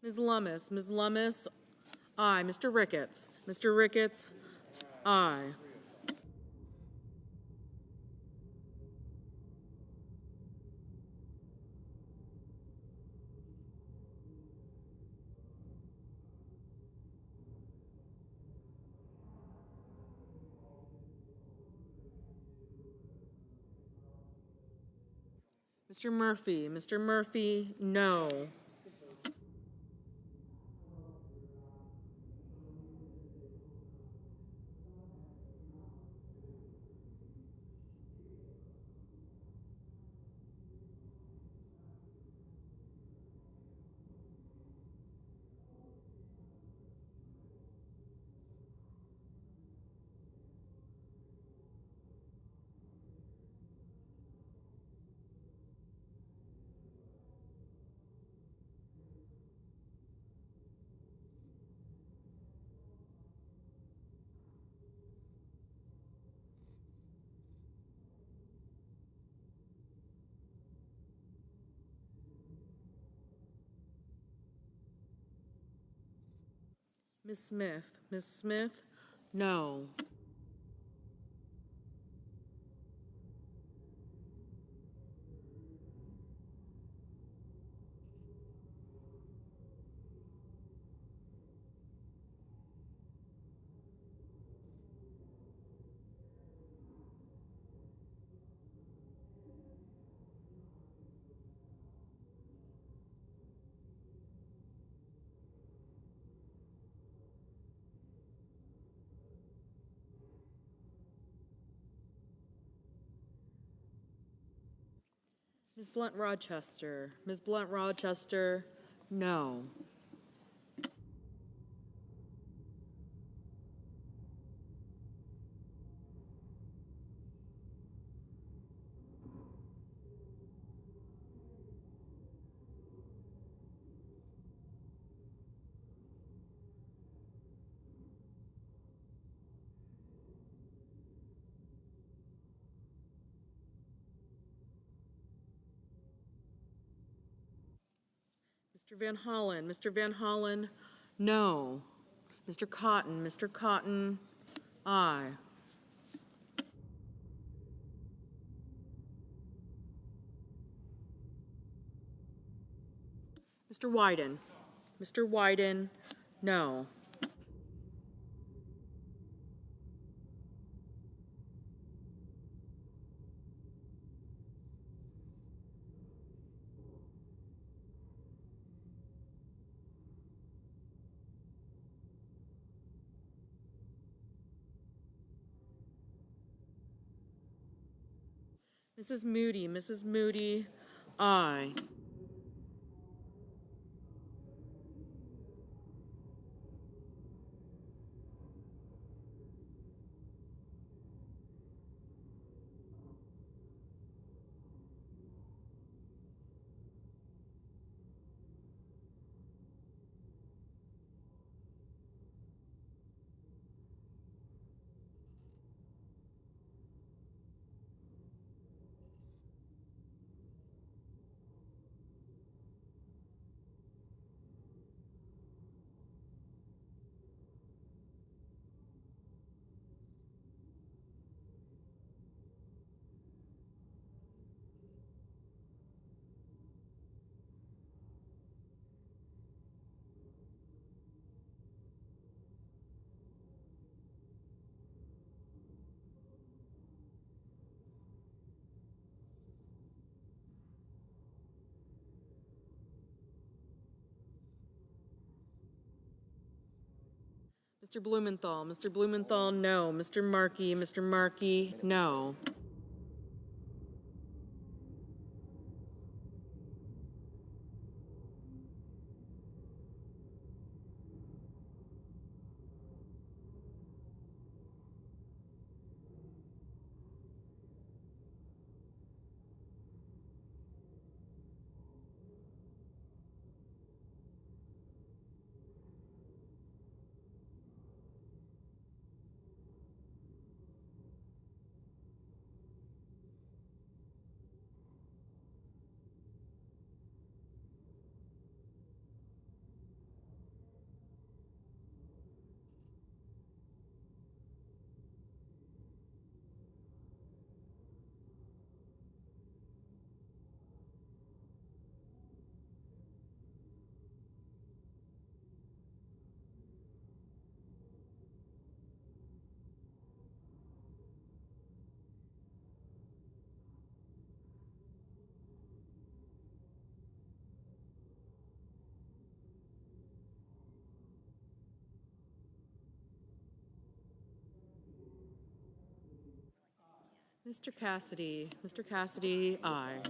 Ms. Lummis. Ms. Lummis, aye. Mr. Ricketts. Mr. Ricketts, aye. Mr. Murphy. Mr. Murphy, no. Ms. Smith. Ms. Smith, no. Ms. Blunt Rochester. Ms. Blunt Rochester, no. Mr. Van Hollen. Mr. Van Hollen, no. Mr. Cotton. Mr. Cotton, aye. Mr. Wyden. Mr. Wyden, no. Mrs. Moody. Mrs. Moody, aye. Mr. Blumenthal. Mr. Blumenthal, no. Mr. Markey. Mr. Markey, no. Mr. Cassidy. Mr. Cassidy, aye.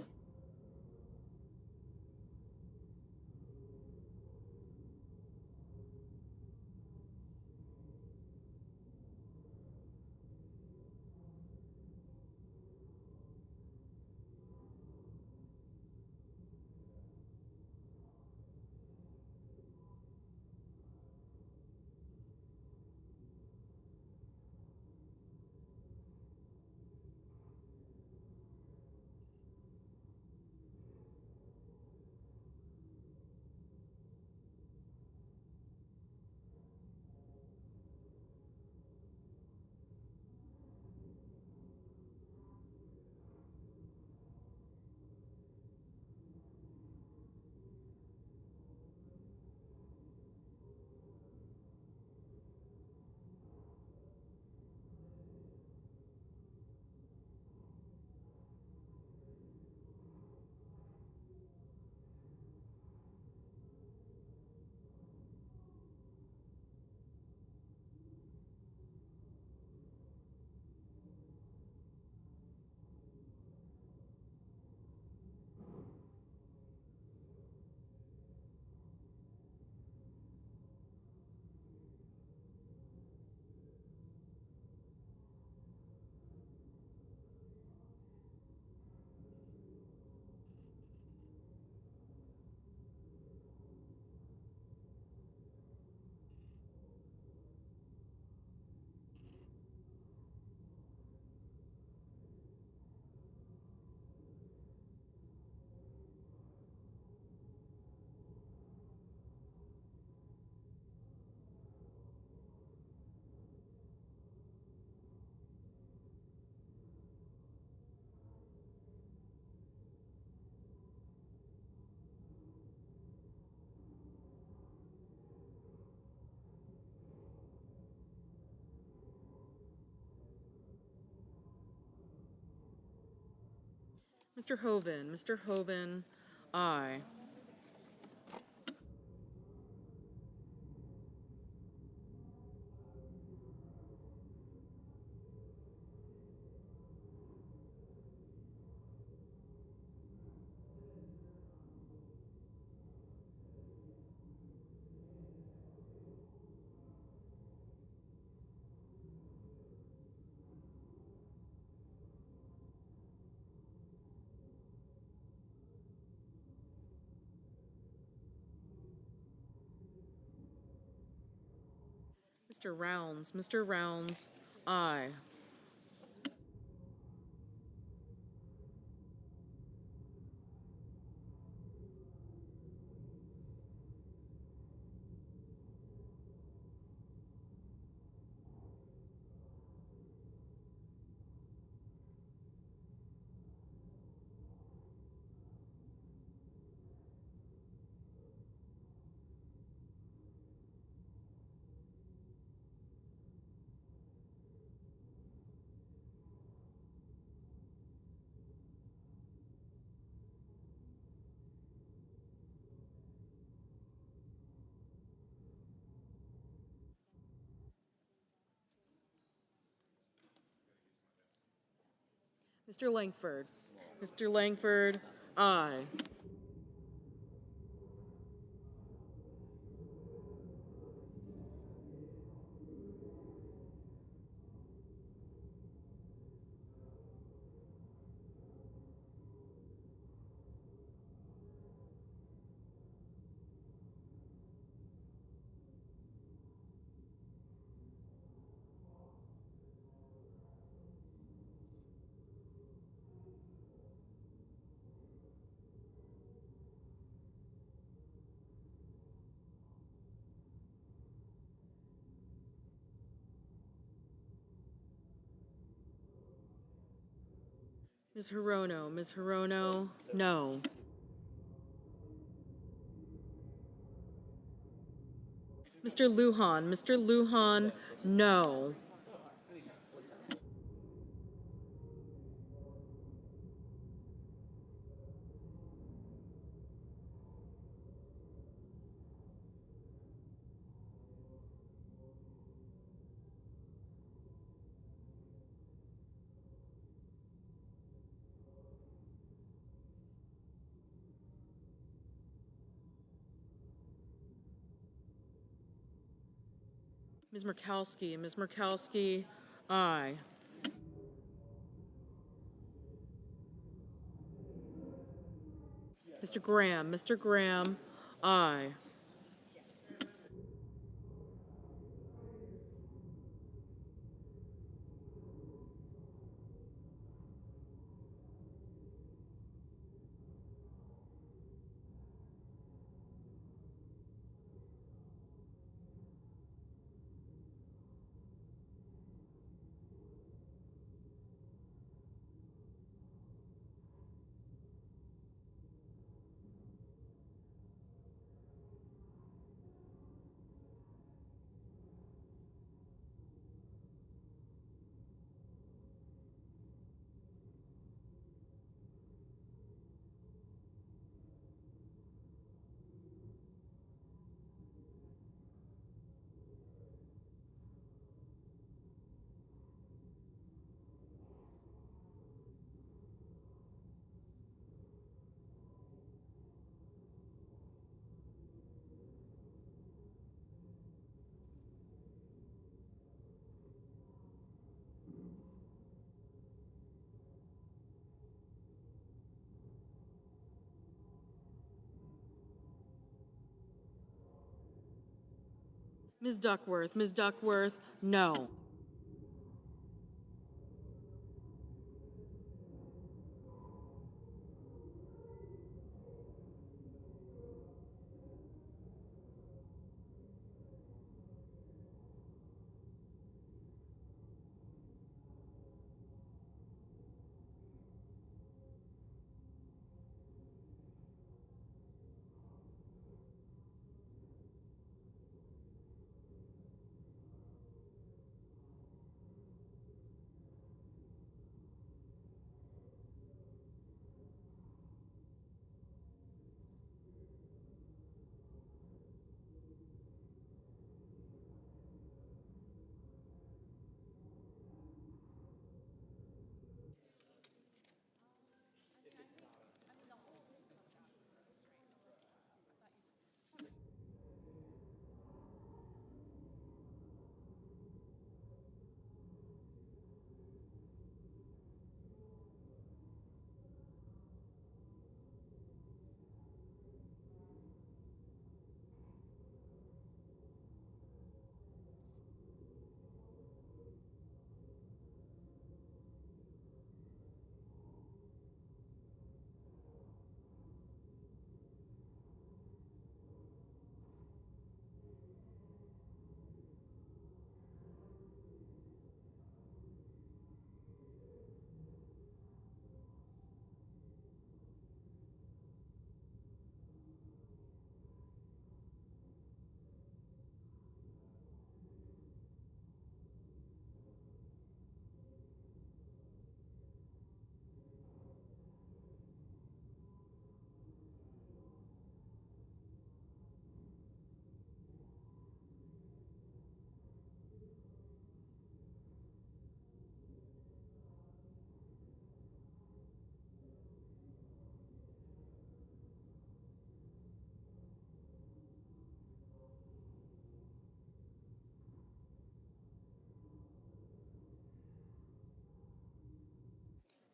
Mr. Hoven. Mr. Hoven, aye. Mr. Rounds. Mr. Rounds, aye. Mr. Langford. Mr. Langford, aye. Ms. Hirono. Ms. Hirono, no. Mr. Lujan. Mr. Lujan, no. Ms. Murkowski. Ms. Murkowski, aye. Mr. Graham. Mr. Graham, aye. Ms. Duckworth. Ms. Duckworth, no.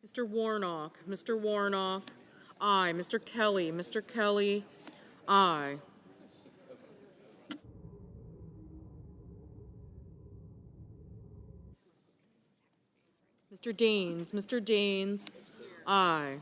Mr. Warnock, Mr. Warnock, aye. Mr. Kelly, Mr. Kelly, aye. Mr. Daines, Mr. Daines, aye.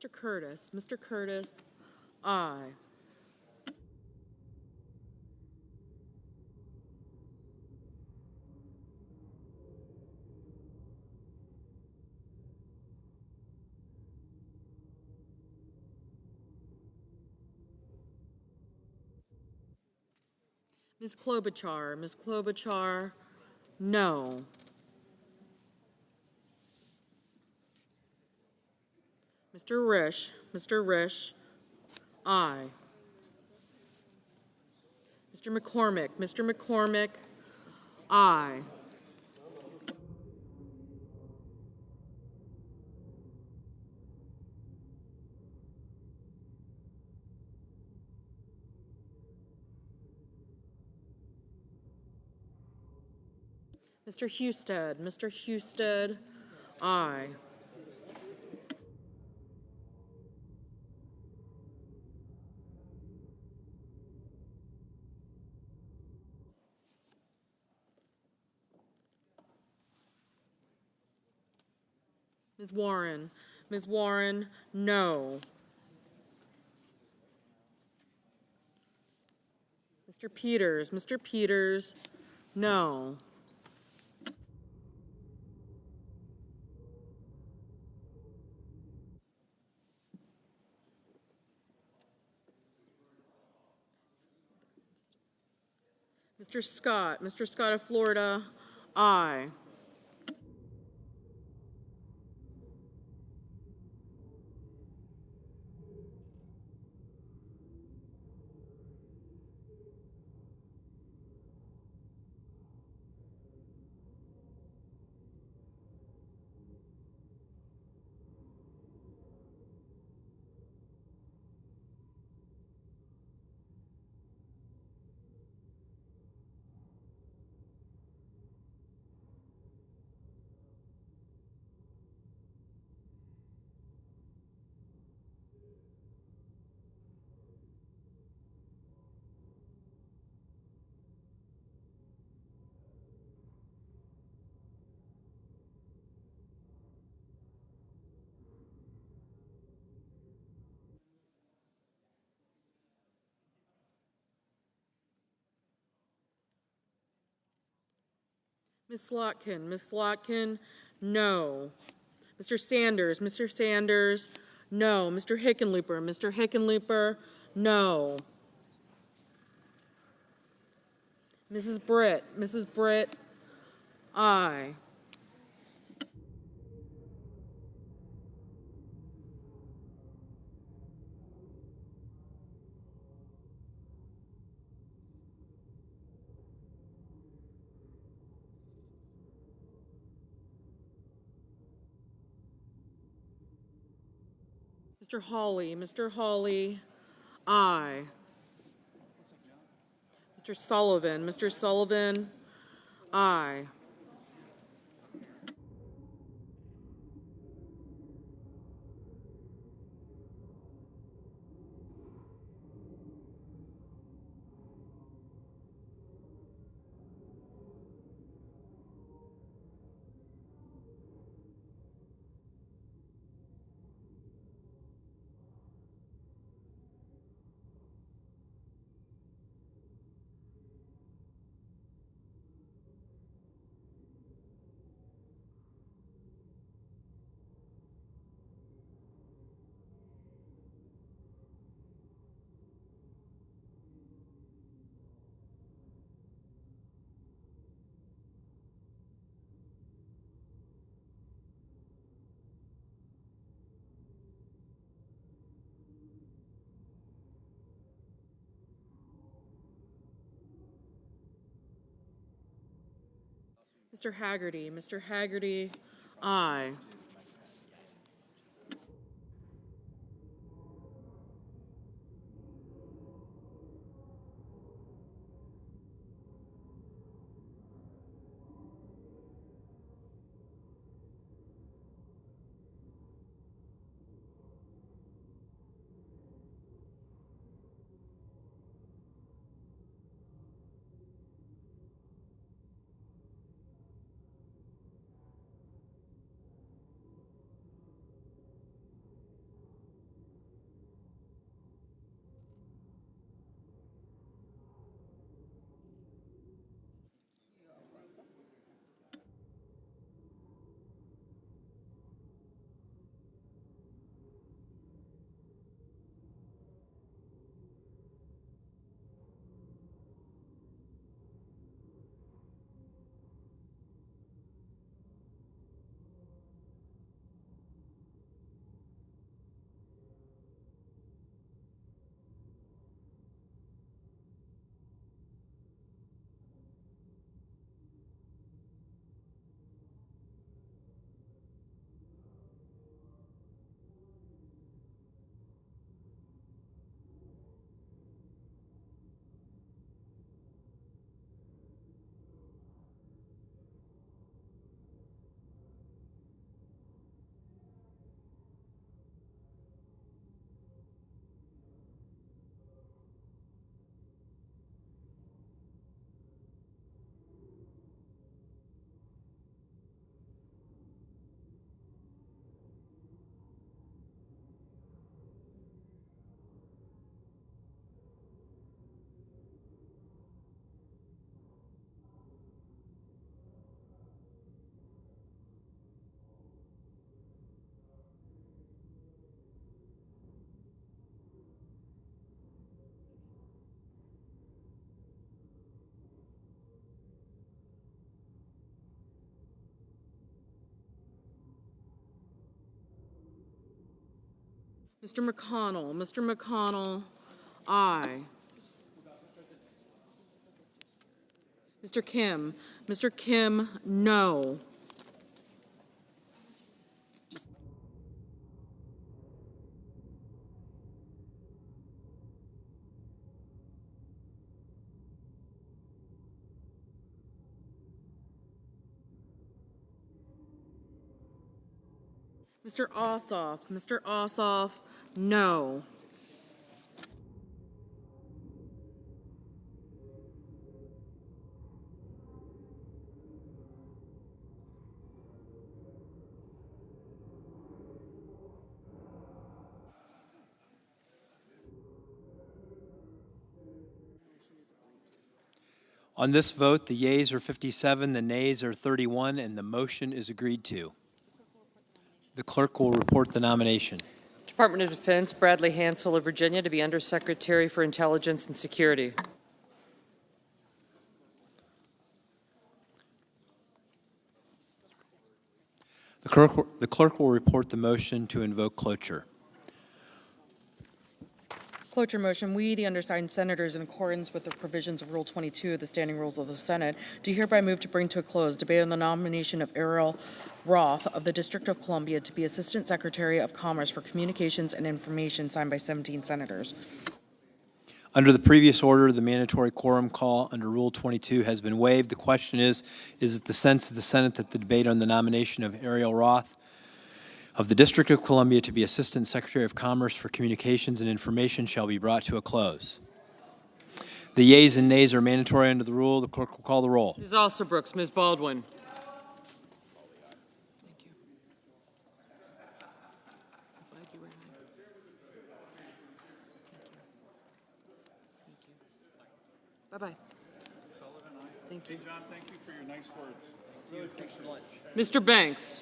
Mr. Curtis, aye. Ms. Klobuchar, no. Mr. Risch, aye. Mr. McCormick, aye. Mr. Husted, aye. Ms. Warren, no. Mr. Peters, no. Mr. Scott of Florida, aye. Ms. Slotkin, no. Mr. Sanders, no. Mr. Hickenlooper, no. Mrs. Britt, aye. Mr. Hawley, Aye. Mr. Sullivan. Mr. Sullivan. Aye. Mr. Haggerty. Mr. Haggerty. Aye. Mr. McConnell. Mr. McConnell. Aye. Mr. Kim. Mr. Kim, no. Mr. Ossoff. Mr. Ossoff, no. On this vote, the yeas are 57, the nays are 31, and the motion is agreed to. The clerk will report the nomination. Department of Defense, Bradley Hansel of Virginia to be Undersecretary for Intelligence and Security. The clerk will report the motion to invoke cloture. Cloture motion. We, the undersigned senators, in accordance with the provisions of Rule 22 of the Standing Rules of the Senate, do hereby move to bring to a close debate on the nomination of Ariel Roth of the District of Columbia to be Assistant Secretary of Commerce for Communications and Information, signed by 17 senators. Under the previous order, the mandatory quorum call under Rule 22 has been waived. The question is it the sense of the Senate that the debate on the nomination of Ariel Roth of the District of Columbia to be Assistant Secretary of Commerce for Communications and Information shall be brought to a close? The yeas and nays are mandatory under the rule. The clerk will call the roll. Ms. Alsobrooks, Ms. Baldwin. Bye-bye. Thank you. Hey, John, thank you for your nice words. Really appreciate lunch. Mr. Banks.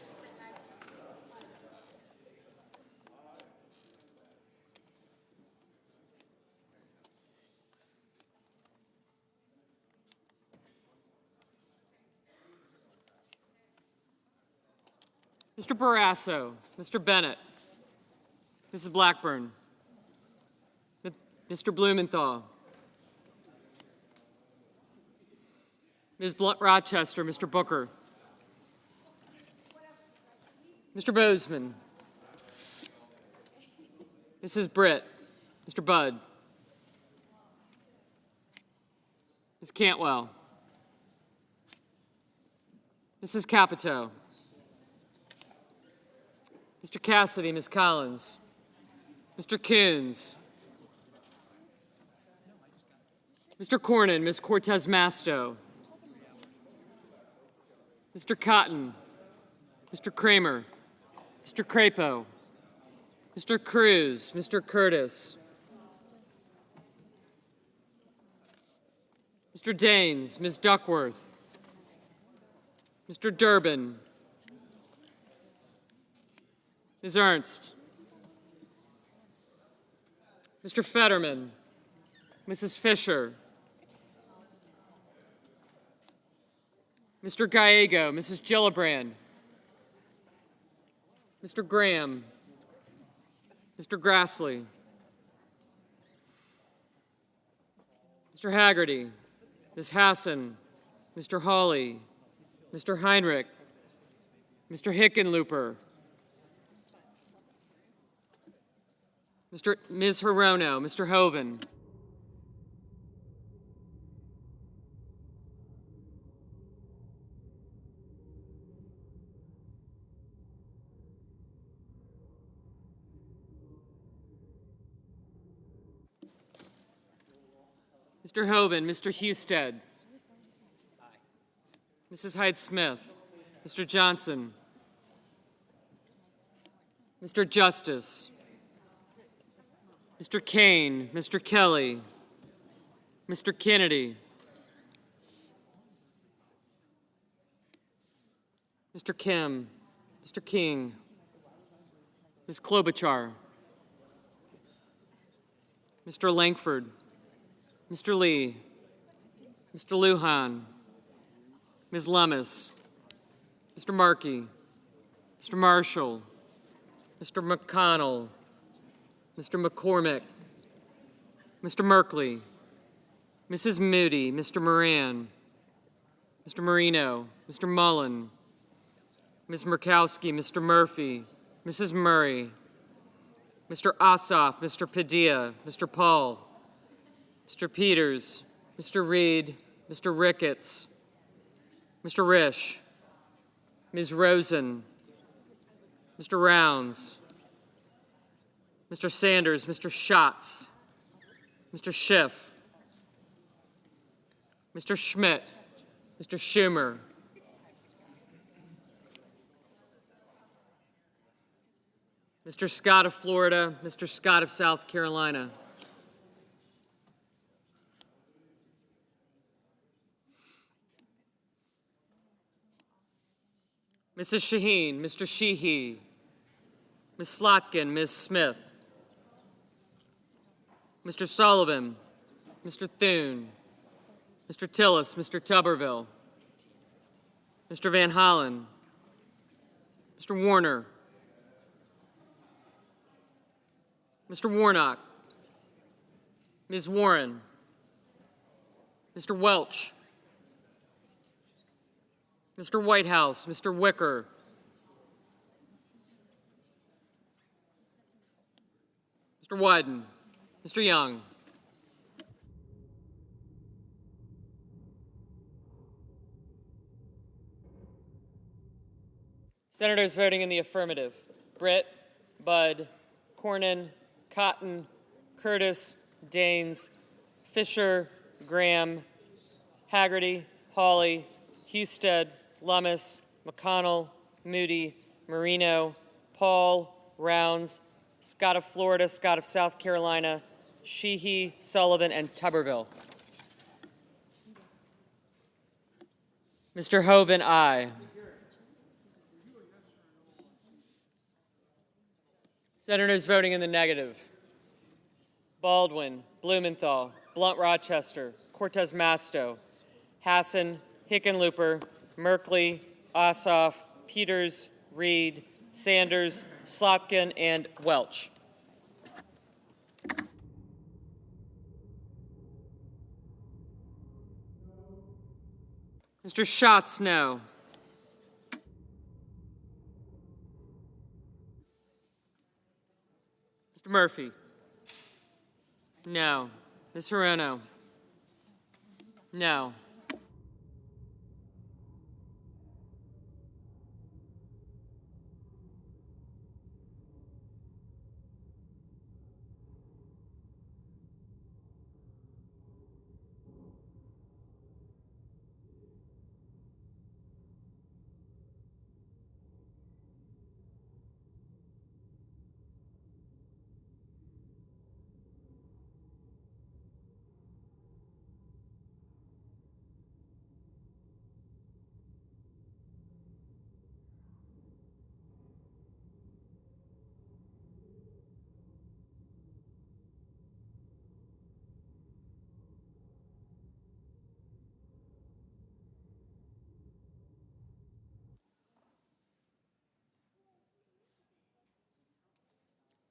Mr. Barrasso, Mr. Bennett, Mrs. Blackburn, Mr. Blumenthal, Ms. Rochester, Mr. Booker, Mr. Bozeman, Mrs. Britt, Mr. Budd, Ms. Cantwell, Mrs. Capito, Mr. Cassidy, Ms. Collins, Mr. Coons, Mr. Cornyn, Ms. Cortez Masto, Mr. Cotton, Mr. Kramer, Mr. Crapo, Mr. Cruz, Mr. Curtis, Mr. Daines, Ms. Duckworth, Mr. Durbin, Ms. Ernst, Mr. Fetterman, Mrs. Fisher, Mr. Gallego, Mrs. Gillibrand, Mr. Graham, Mr. Grassley, Mr. Haggerty, Ms. Hassan, Mr. Hawley, Mr. Heinrich, Mr. Hickenlooper, Ms. Hirono, Mr. Hoven, Mr. Hoven, Mr. Husted, Mrs. Hyde-Smith, Mr. Johnson, Mr. Justice, Mr. Kane, Mr. Kelly, Mr. Kennedy, Mr. Kim, Mr. King, Ms. Klobuchar, Mr. Langford, Mr. Lee, Mr. Lujan, Ms. Lummis, Mr. Markey, Mr. Marshall, Mr. McConnell, Mr. McCormick, Mr. Merkley, Mrs. Moody, Mr. Moran, Mr. Marino, Mr. Mullen, Ms. Murkowski, Mr. Murphy, Mrs. Murray, Mr. Ossoff, Mr. Padilla, Mr. Paul, Mr. Peters, Mr. Reed, Mr. Ricketts, Mr. Risch, Ms. Rosen, Mr. Rounds, Mr. Sanders, Mr. Schatz, Mr. Schiff, Mr. Schmidt, Mr. Schumer, Mr. Scott of Florida, Mr. Scott of South Carolina, Mrs. Shaheen, Mr. Sheehy, Ms. Slotkin, Ms. Smith, Mr. Sullivan, Mr. Thune, Mr. Tillis, Mr. Tuberville, Mr. Van Hollen, Mr. Warner, Mr. Warnock, Ms. Warren, Mr. Welch, Mr. Whitehouse, Mr. Wicker, Mr. Wyden, Mr. Young, Senators voting in the affirmative: Britt, Budd, Cornyn, Cotton, Curtis, Daines, Fisher, Graham, Haggerty, Hawley, Husted, Lummis, McConnell, Moody, Marino, Paul, Rounds, Scott of Florida, Scott of South Carolina, Sheehy, Sullivan, and Tuberville. Mr. Hoven, aye. Senators voting in the negative: Baldwin, Blumenthal, Blunt Rochester, Cortez Masto, Hassan, Hickenlooper, Merkley, Ossoff, Peters, Reed, Sanders, Slotkin, and Welch. Mr. Schatz, no. Mr. Murphy? No. Ms. Hirono? No.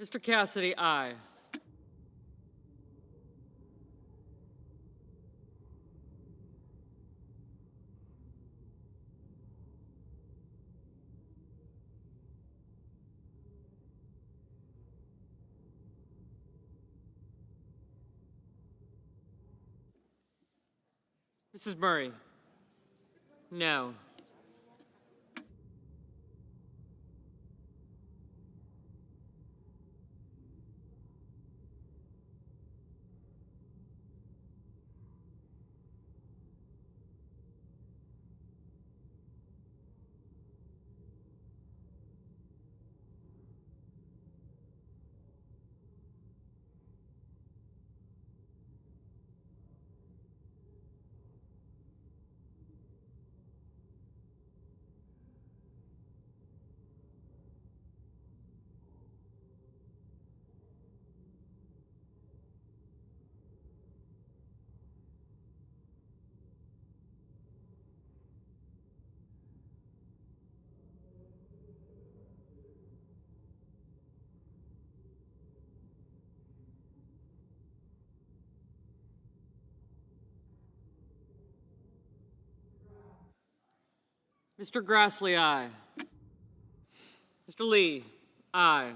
Mr. Cassidy, aye. Mrs. Murray? No. Mr. Grassley, aye. Mr. Lee, aye.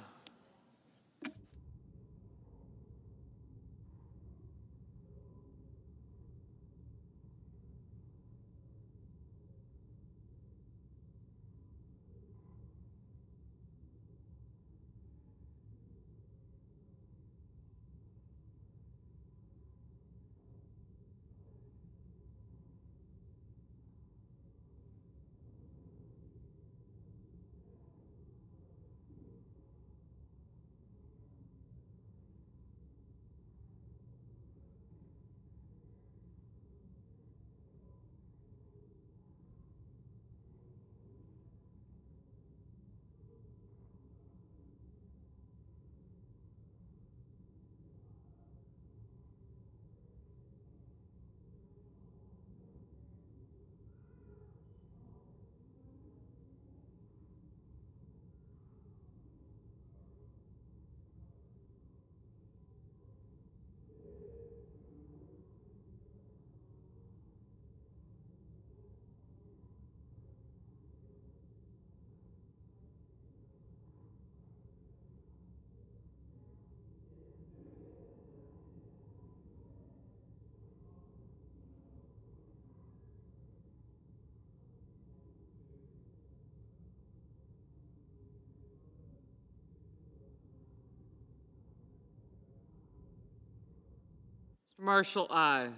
Mr. Marshall, aye.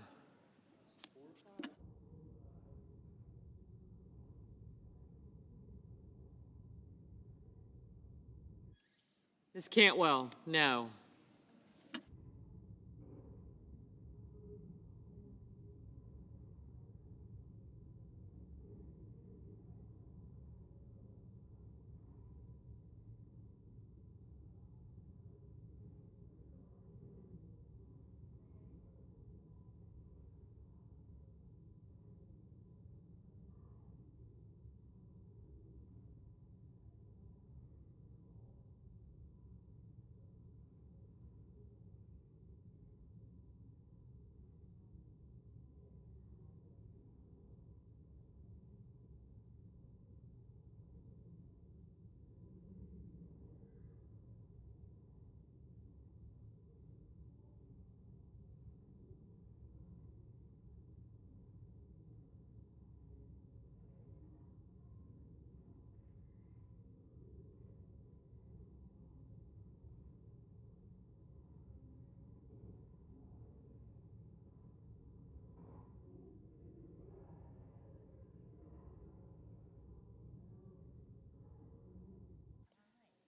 Ms. Cantwell, no.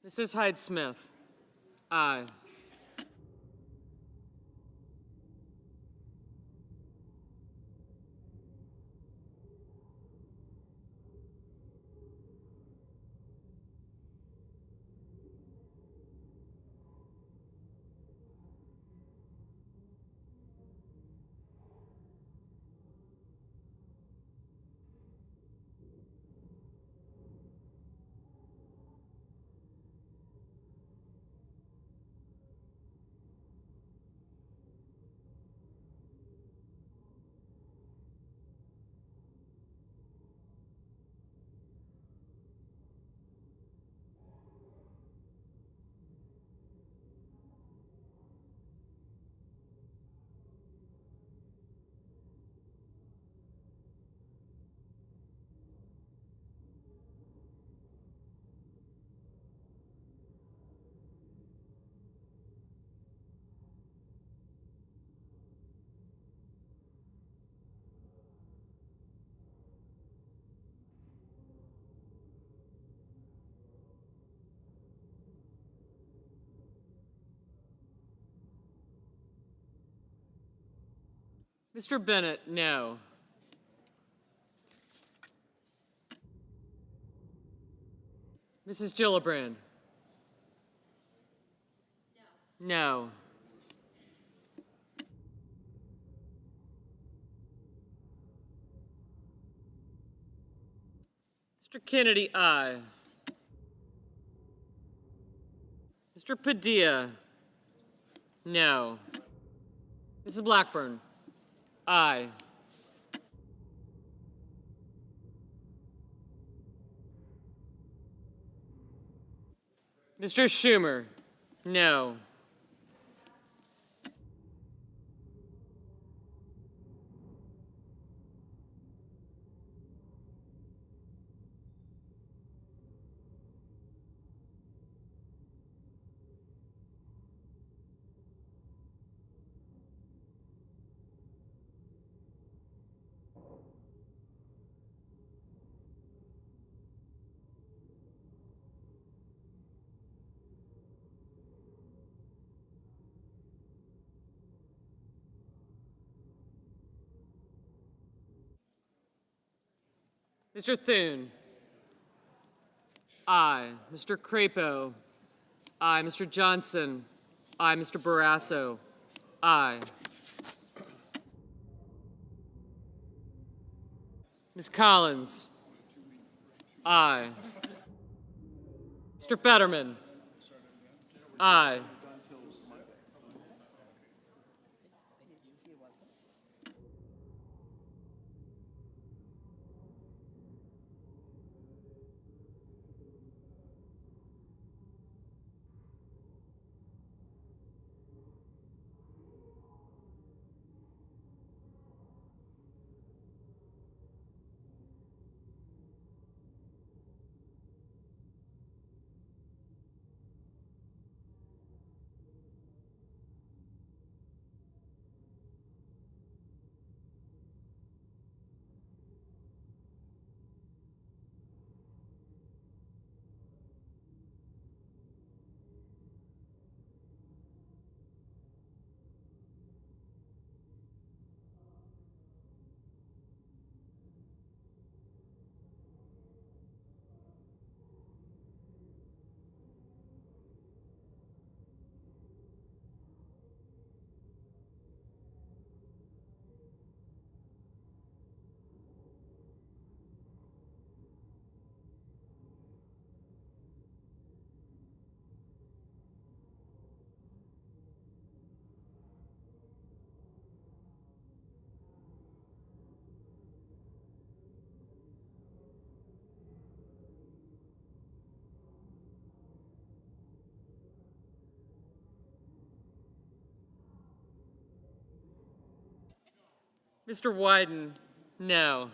Mrs. Hyde-Smith, aye. Mr. Bennett, no. Mrs. Gillibrand? No. Mr. Kennedy, aye. Mr. Padilla? No. Mrs. Blackburn? Aye. Mr. Schumer? No. Mr. Thune? Aye. Mr. Crapo? Aye. Mr. Johnson? Aye. Mr. Barrasso? Aye. Ms. Collins? Aye. Mr. Fetterman? Aye. Mr. Wyden, no.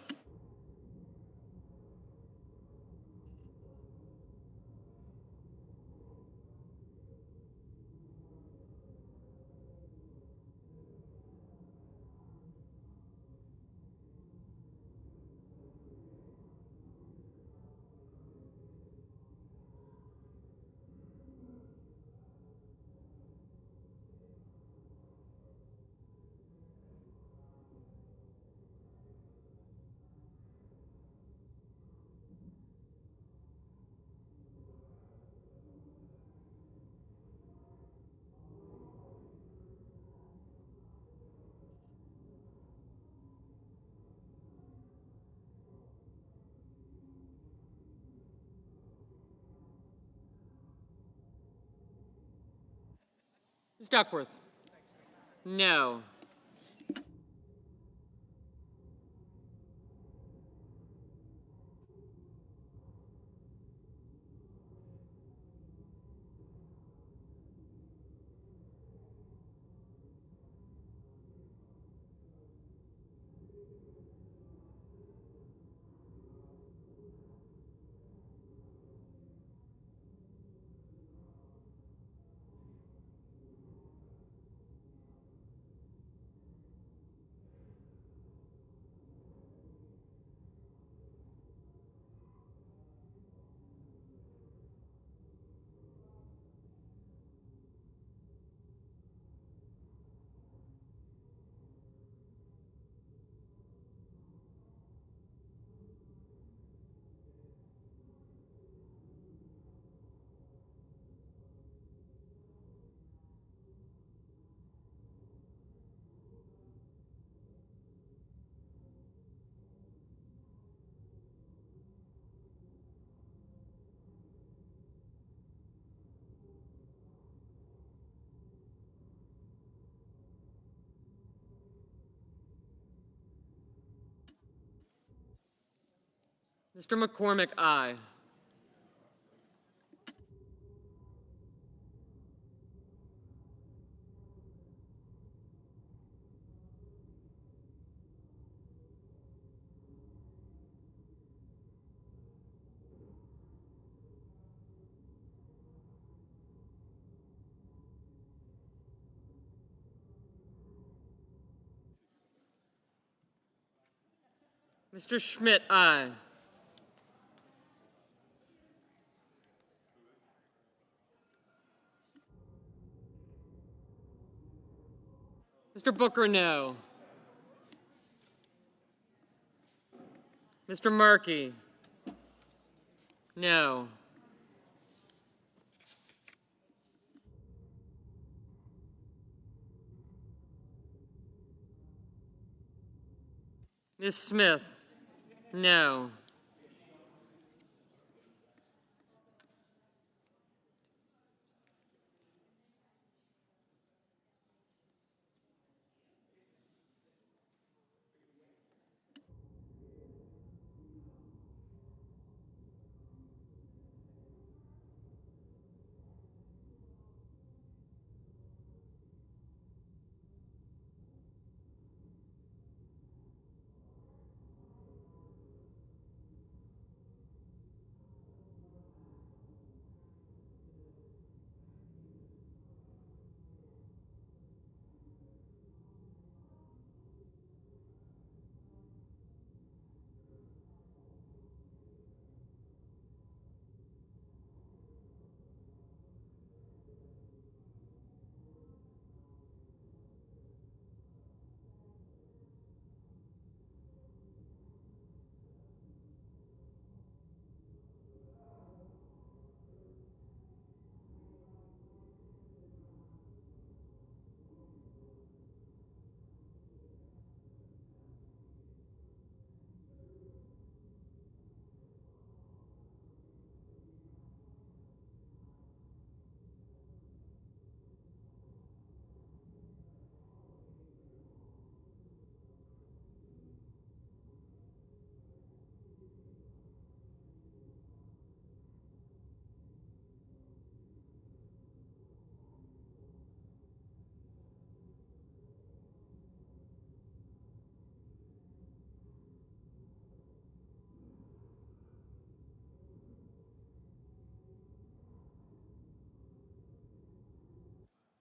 Ms. Duckworth, no. Mr. McCormick, aye. Mr. Schmidt, aye. Mr. Booker, no. Mr. Markey, no. Ms. Smith, no.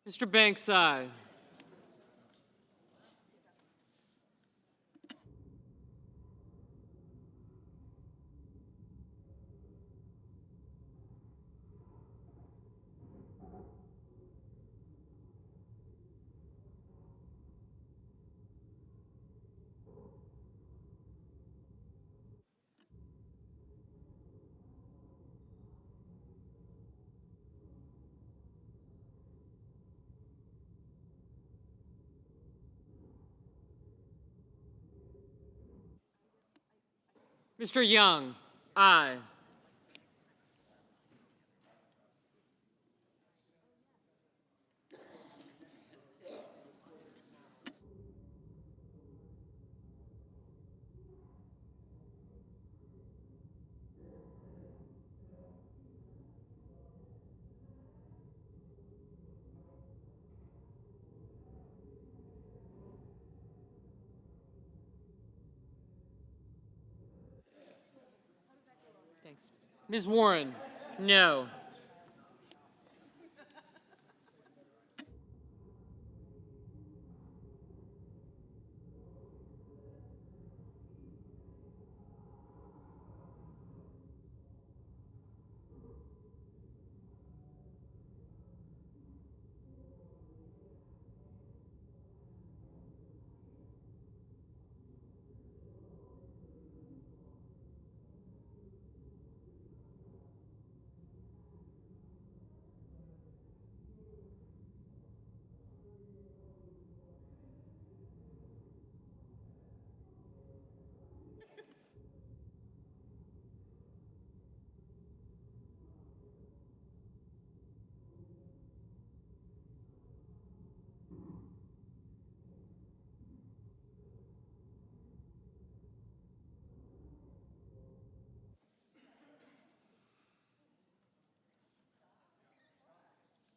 Mr. Banks, aye. Mr. Young, aye. Thanks. Ms. Warren, no.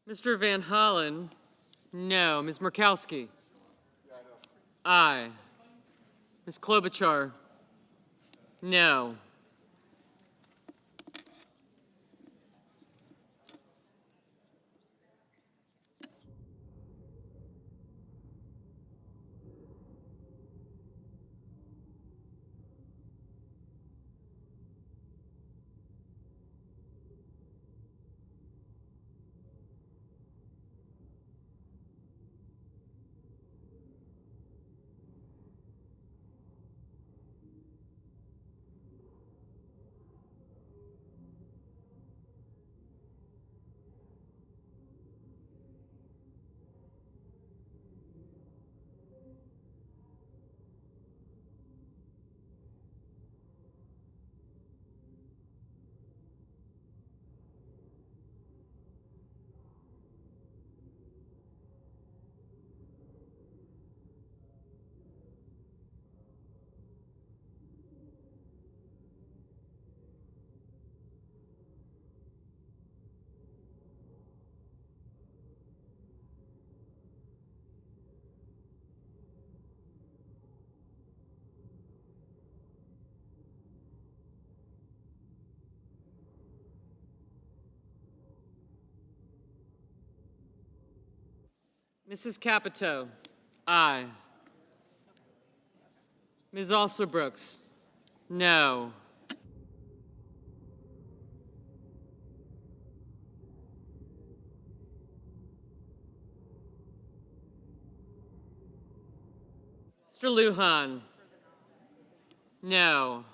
Mr. Van Hollen, no. Ms. Murkowski? Aye. Ms. Klobuchar? No. Mrs. Capito? Aye. Ms. Alsobrooks? No. Mr. Lujan? No.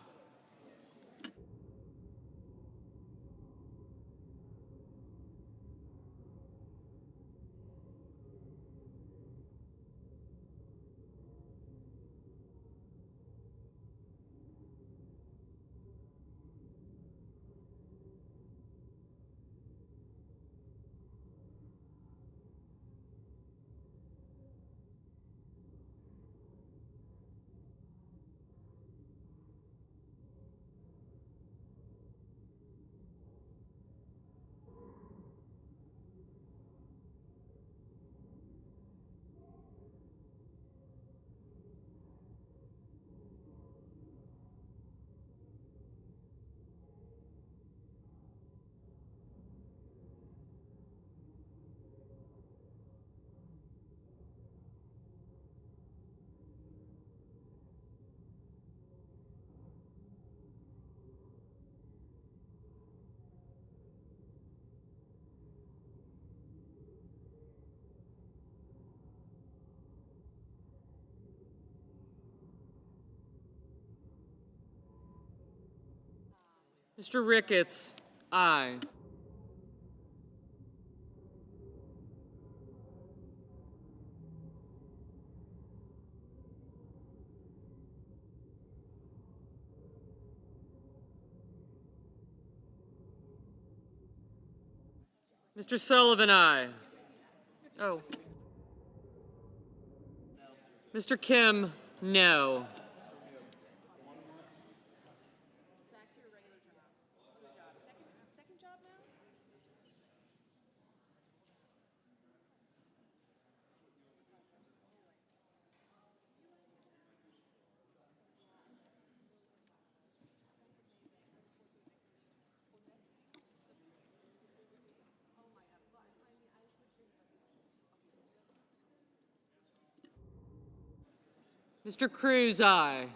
Mr. Ricketts, aye. Mr. Sullivan, aye. Oh. Mr. Kim, no. Mr. Cruz, aye.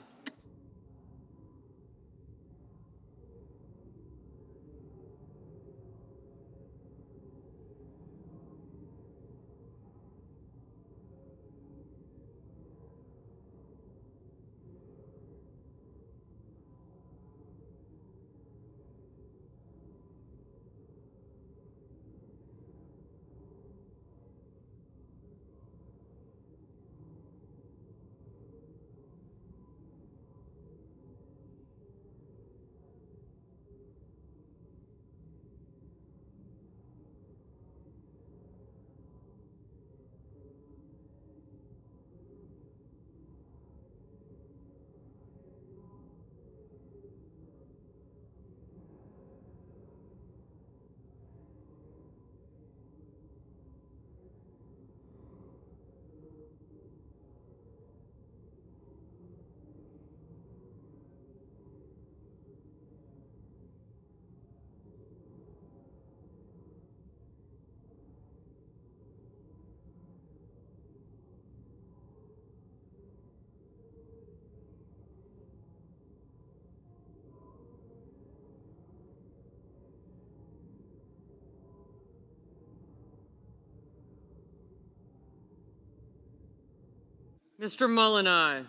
Mr. Mullen, aye.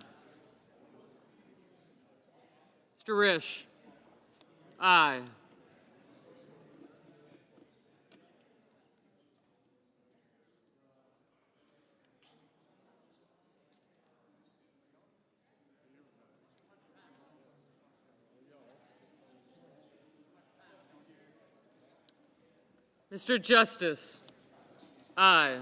Mr. Risch, aye. Mr. Justice, aye.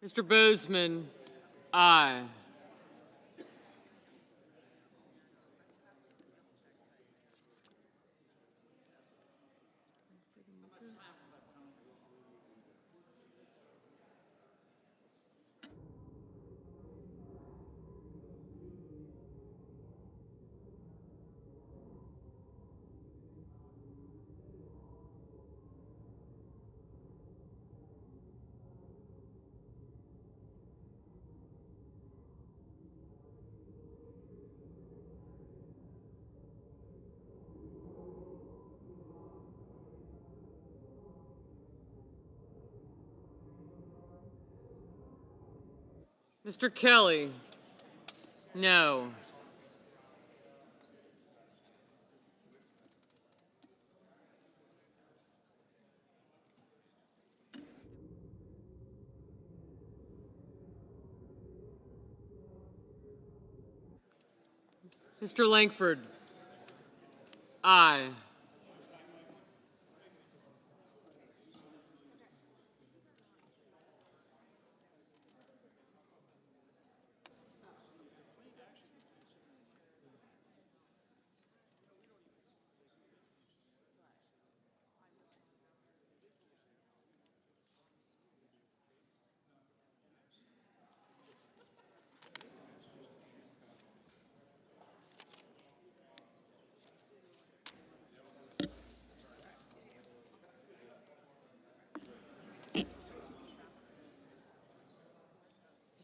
Mr. Boozman, aye. Mr. Kelly, no. Mr. Langford, aye.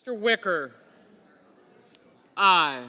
Mr. Wicker, aye.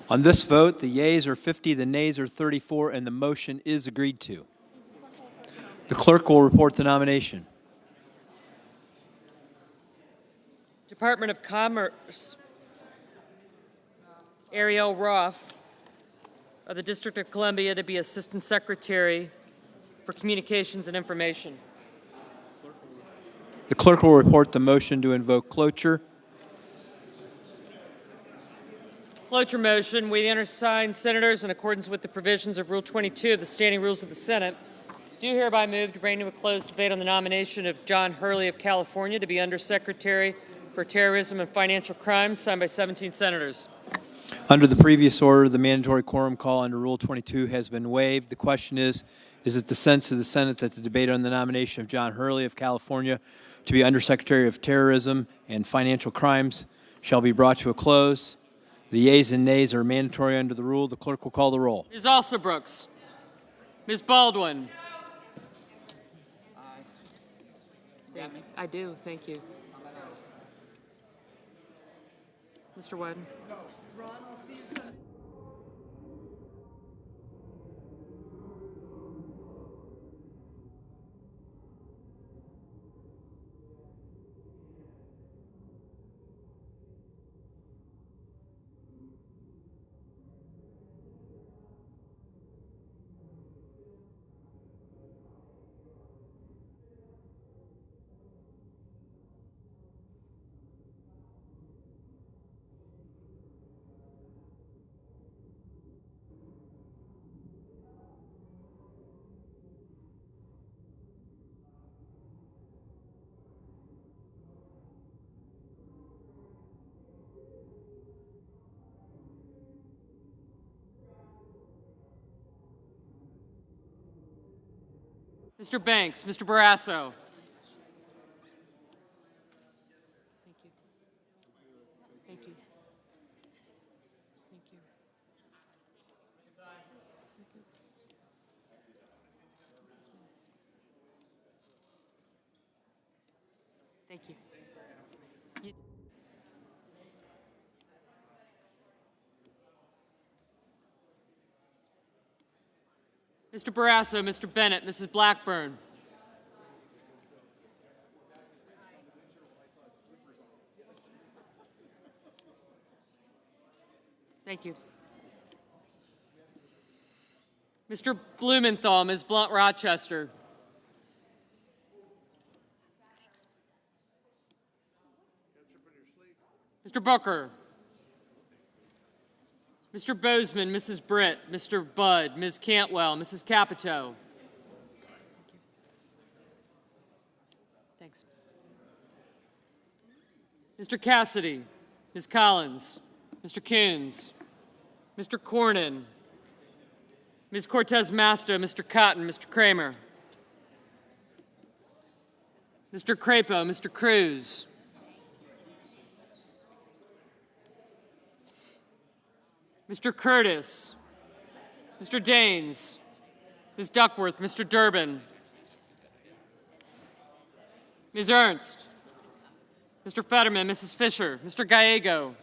On this vote, the yeas are 50, the nays are 34, and the motion is agreed to. The clerk will report the nomination. Department of Commerce, Ariel Roth of the District of Columbia to be Assistant Secretary for Communications and Information. The clerk will report the motion to invoke cloture. Cloture motion. We, the undersigned senators, in accordance with the provisions of Rule 22 of the Standing Rules of the Senate, do hereby move to bring to a closed debate on the nomination of John Hurley of California to be Undersecretary for Terrorism and Financial Crimes, signed by 17 senators. Under the previous order, the mandatory quorum call under Rule 22 has been waived. The question is it the sense of the Senate that the debate on the nomination of John Hurley of California to be Undersecretary of Terrorism and Financial Crimes shall be brought to a close? The yeas and nays are mandatory under the rule. The clerk will call the roll. Ms. Alsobrooks. Ms. Baldwin. I do. Thank you. Mr. Wyden. Ron, I'll see you Sunday. Mr. Banks, Mr. Barrasso. Thank you. Thank you. Thank you. You- Mr. Barrasso, Mr. Bennett, Mrs. Blackburn. Thank you. Mr. Blumenthal, Ms. Blunt Rochester. Mr. Booker. Mr. Bozeman, Mrs. Britt, Mr. Budd, Ms. Cantwell, Mrs. Capito. Thanks. Mr. Cassidy, Ms. Collins, Mr. Coons, Mr. Cornyn, Ms. Cortez Masto, Mr. Cotton, Mr. Kramer, Mr. Crapo, Mr. Cruz, Mr. Curtis, Mr. Daines, Ms. Duckworth, Mr. Durbin, Ms. Ernst, Mr. Fetterman, Mrs. Fisher, Mr. Gallego,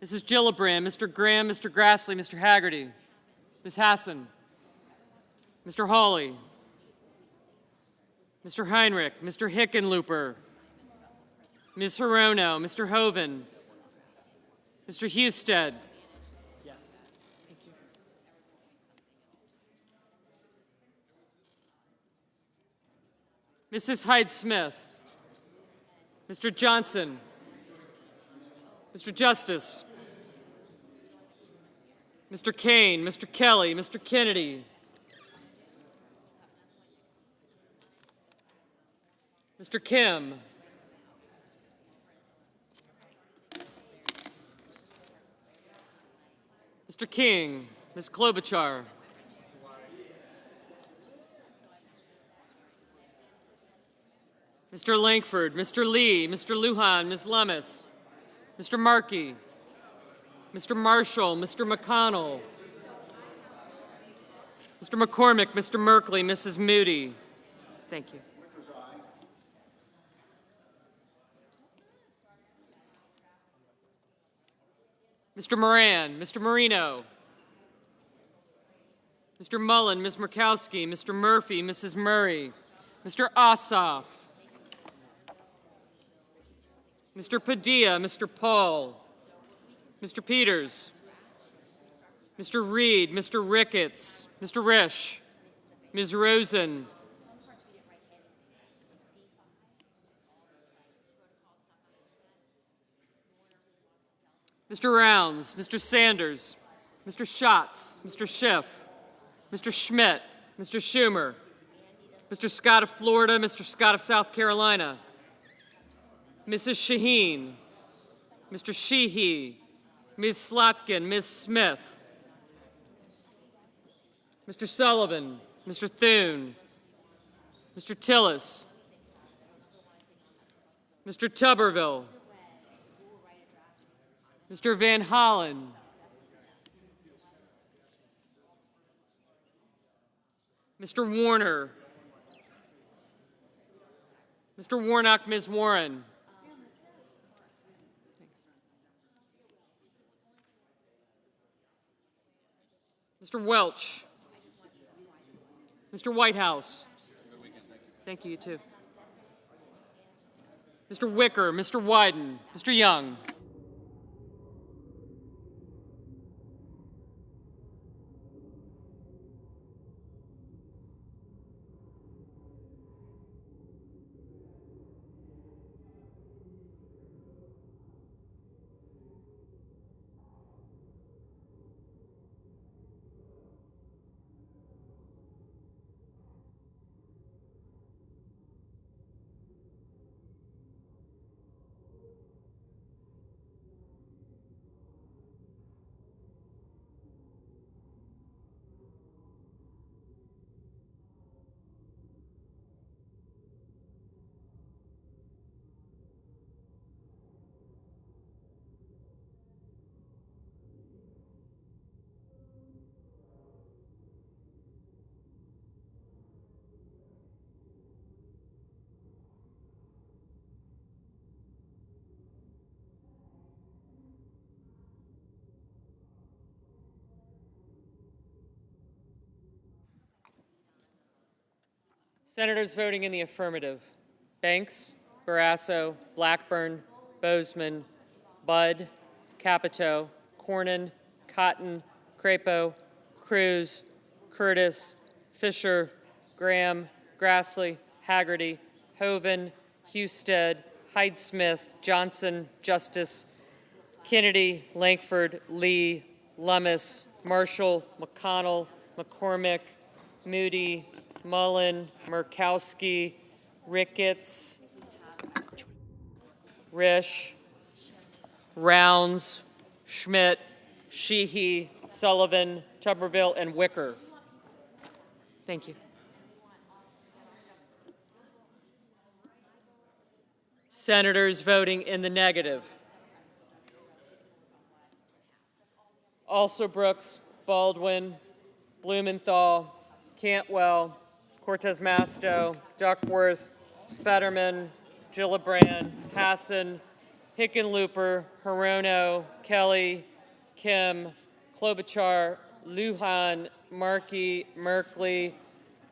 Mrs. Gillibrand, Mr. Graham, Mr. Grassley, Mr. Haggerty, Ms. Hassan, Mr. Hawley, Mr. Heinrich, Mr. Hickenlooper, Ms. Hirono, Mr. Hoven, Mr. Husted. Yes. Thank you. Mrs. Hyde-Smith, Mr. Johnson, Mr. Justice, Mr. Kane, Mr. Kelly, Mr. Kennedy, Mr. Kim, Mr. King, Ms. Klobuchar, Mr. Langford, Mr. Lee, Mr. Lujan, Ms. Lemus, Mr. Markey, Mr. Marshall, Mr. McConnell, Mr. McCormick, Mr. Merkley, Mrs. Moody. Thank you. Mr. Moran, Mr. Marino, Mr. Mullen, Ms. Murkowski, Mr. Murphy, Mrs. Murray, Mr. Ossoff, Mr. Padilla, Mr. Paul, Mr. Peters, Mr. Reed, Mr. Ricketts, Mr. Risch, Ms. Rosen, Mr. Rounds, Mr. Sanders, Mr. Schatz, Mr. Schiff, Mr. Schmidt, Mr. Schumer, Mr. Scott of Florida, Mr. Scott of South Carolina, Mrs. Shaheen, Mr. Sheehy, Ms. Slotkin, Ms. Smith, Mr. Sullivan, Mr. Thune, Mr. Tillis, Mr. Tuberville, Mr. Van Hollen, Mr. Warner, Mr. Warnock, Ms. Warren, Mr. Welch, Mr. Whitehouse. Thank you, you too. Mr. Wicker, Mr. Wyden, Mr. Young. Senators voting in the affirmative: Banks, Barrasso, Blackburn, Bozeman, Budd, Capito, Cornyn, Cotton, Crapo, Cruz, Curtis, Fisher, Graham, Grassley, Haggerty, Hoven, Husted, Hyde-Smith, Johnson, Justice, Kennedy, Lankford, Lee, Lummis, Marshall, McConnell, McCormick, Moody, Mullen, Murkowski, Ricketts, Risch, Rounds, Schmidt, Sheehy, Sullivan, Tuberville, and Wicker. Thank you. Senators voting in the negative: Brooks, Baldwin, Blumenthal, Cantwell, Cortez Masto, Duckworth, Fetterman, Gillibrand, Hassan, Hickenlooper, Hirono, Kelly, Kim, Klobuchar, Lujan, Markey, Merkley,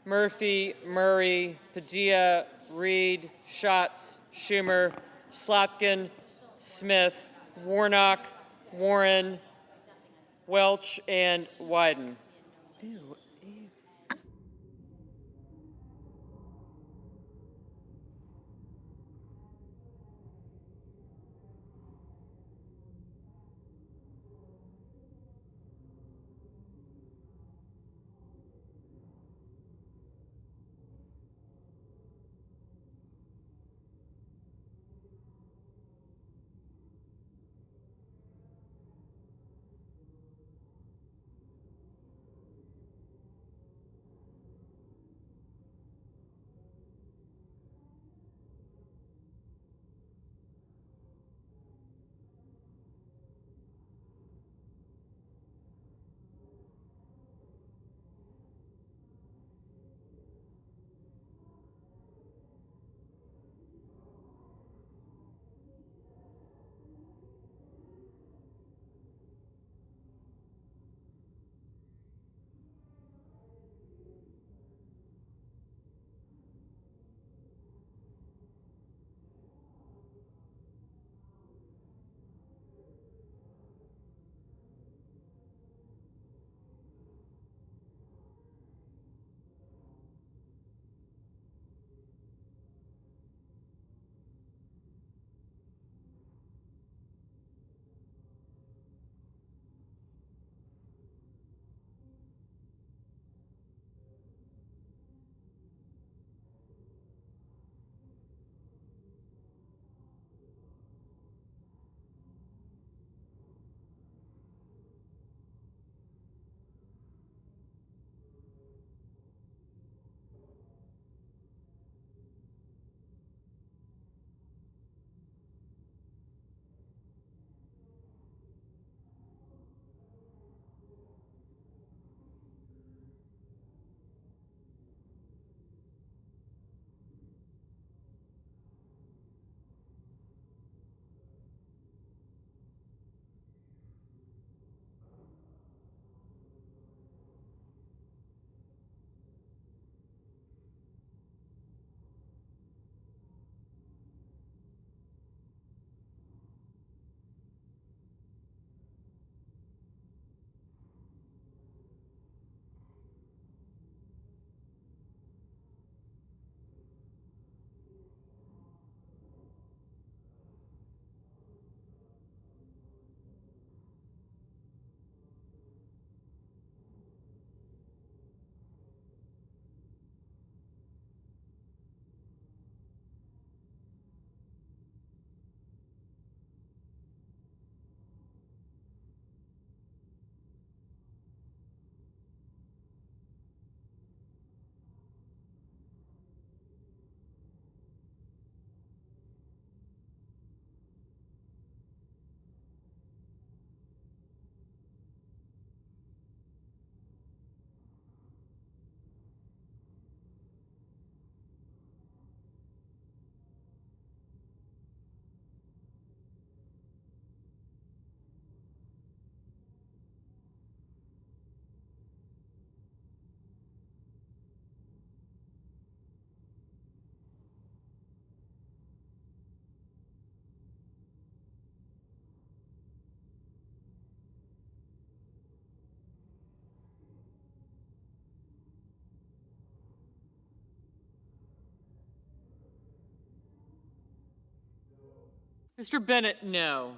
Murphy, Murray, Padilla, Reed, Schatz, Schumer, Slotkin, Smith, Warnock, Warren, Welch, and Wyden. Ew. Mr. Bennett, no.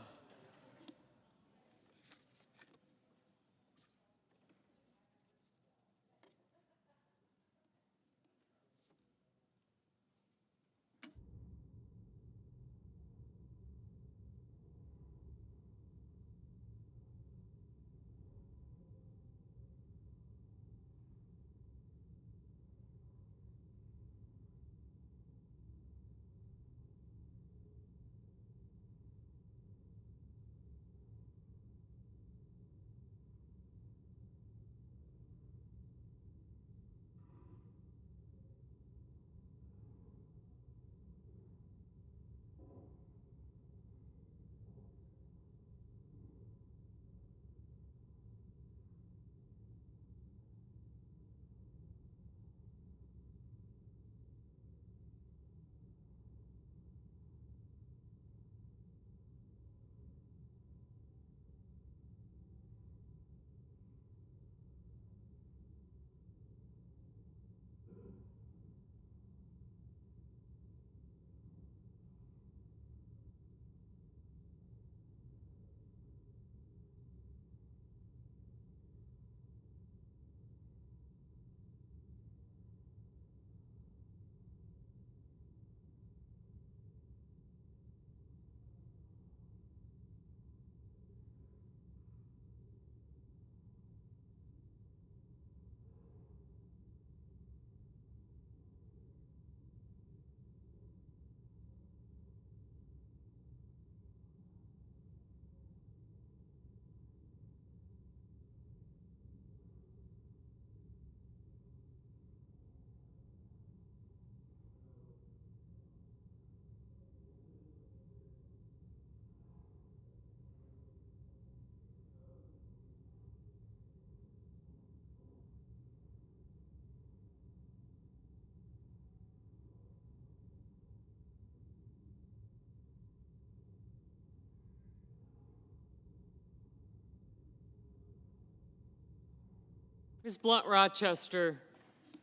Ms. Blunt Rochester,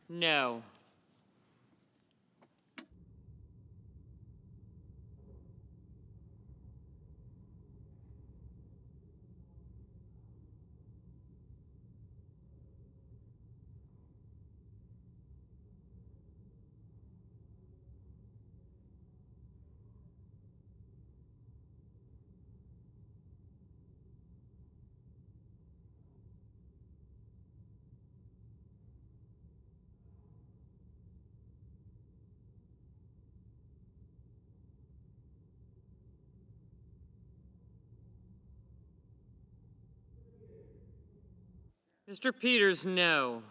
no. Mr. Peters, no.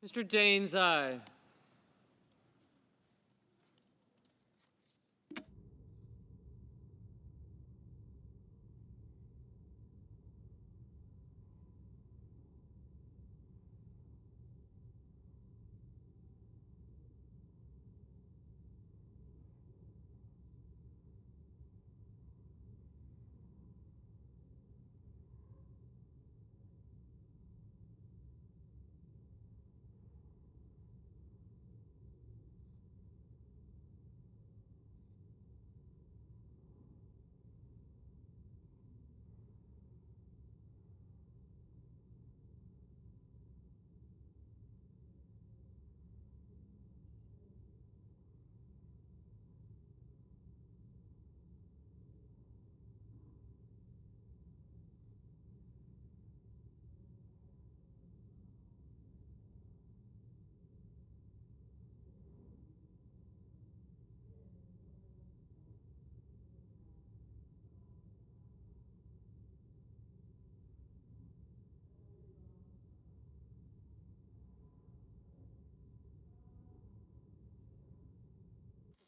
Mr. Daines, aye.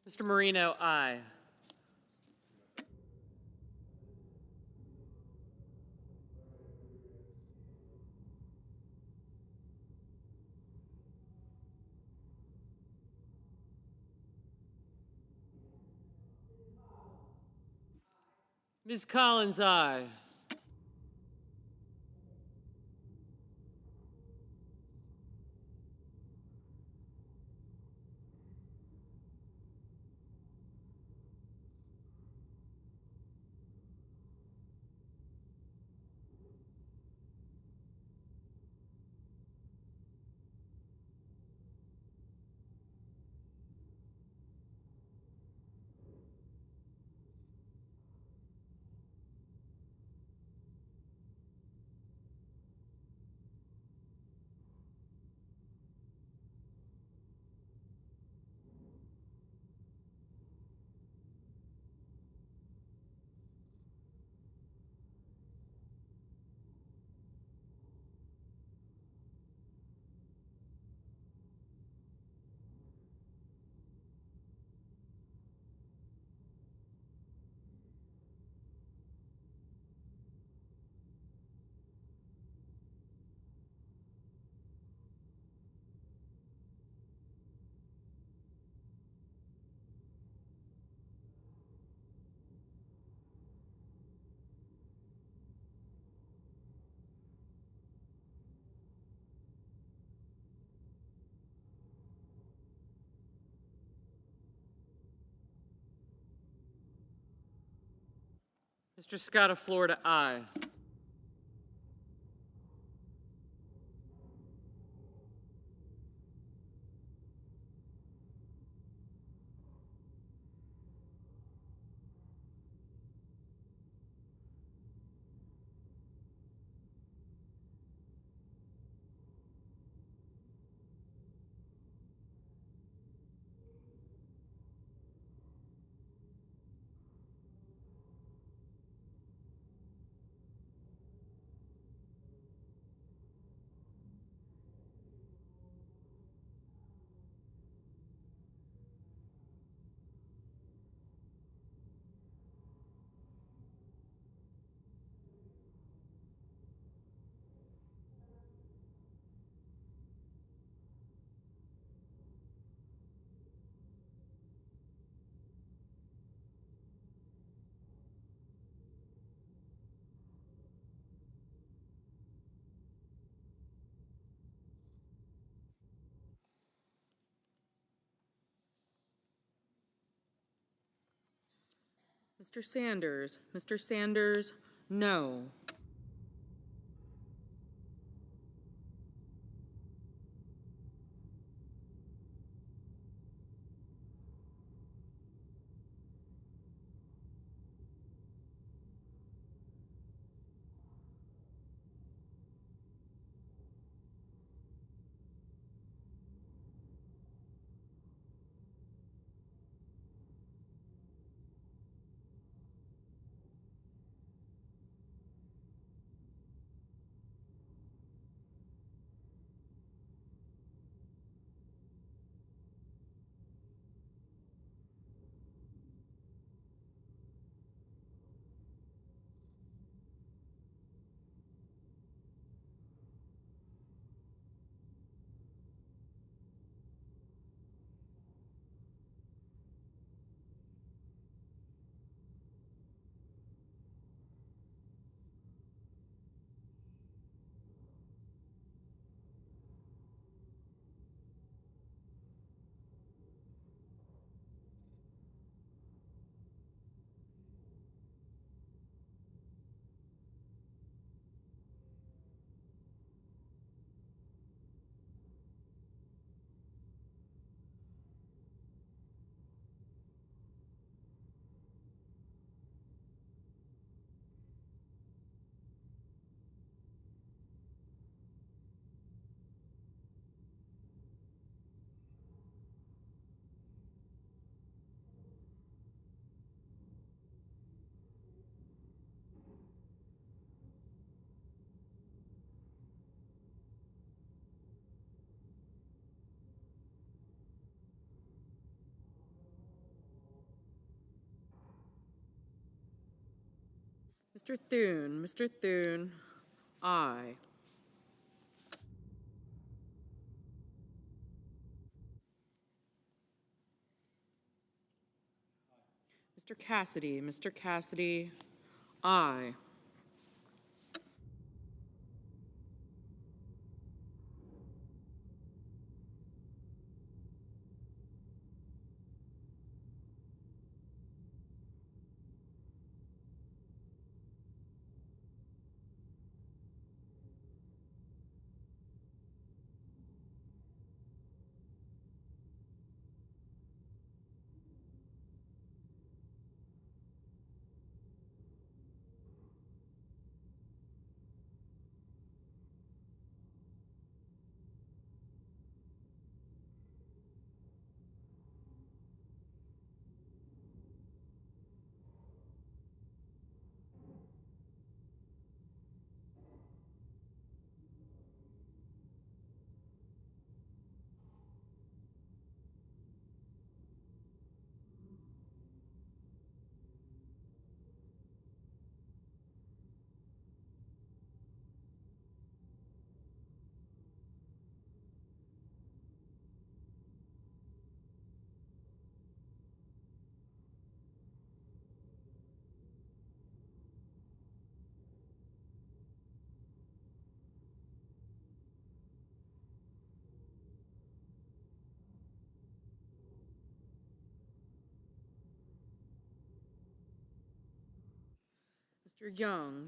Mr. Marino, aye. Ms. Collins, aye. Mr. Scott of Florida, aye. Mr. Sanders. Mr. Sanders, no. Mr. Thune, aye. Mr. Cassidy, aye.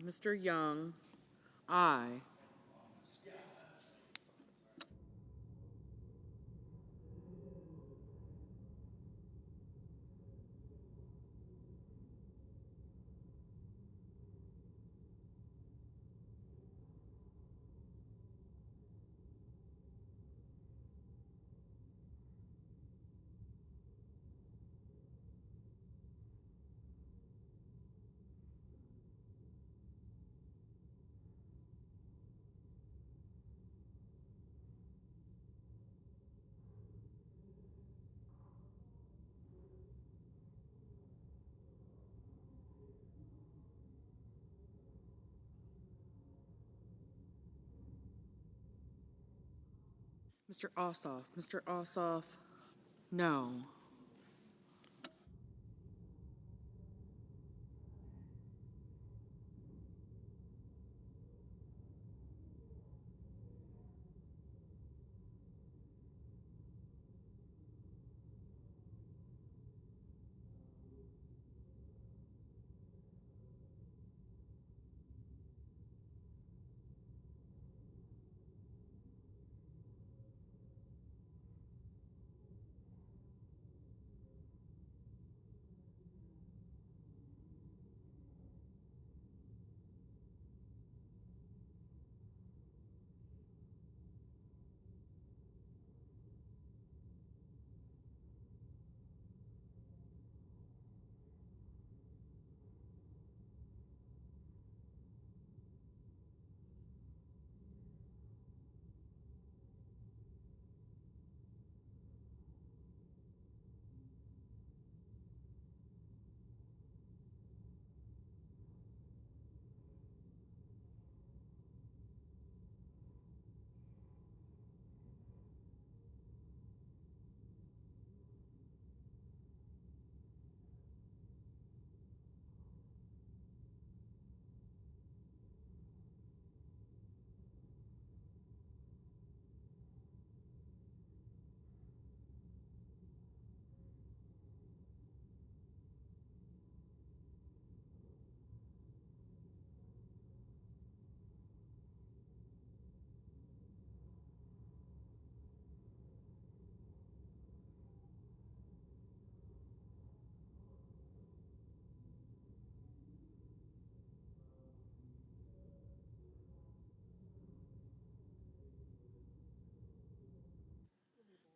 Mr. Young, aye. Mr. Ossoff, no.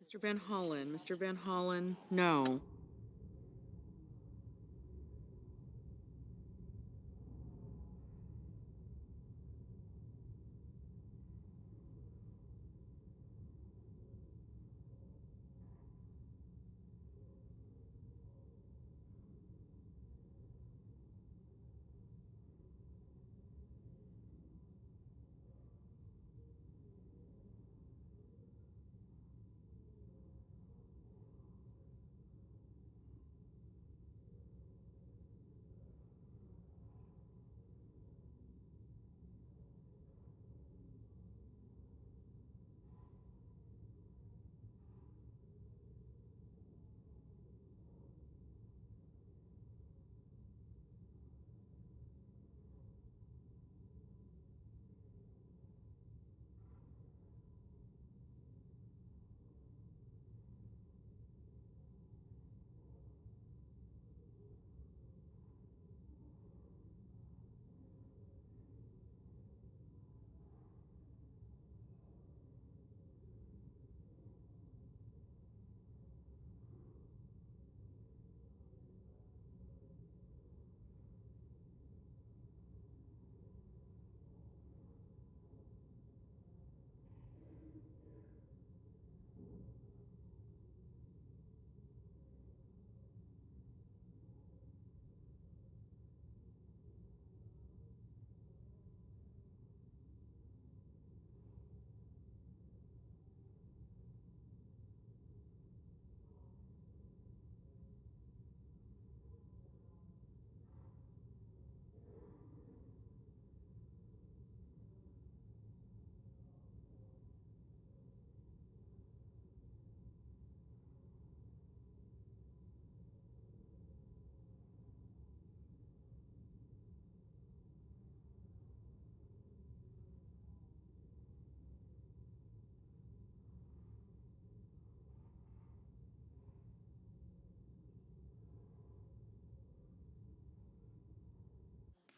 Mr. Van Hollen, no.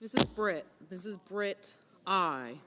Mrs. Britt. Mrs. Britt, aye.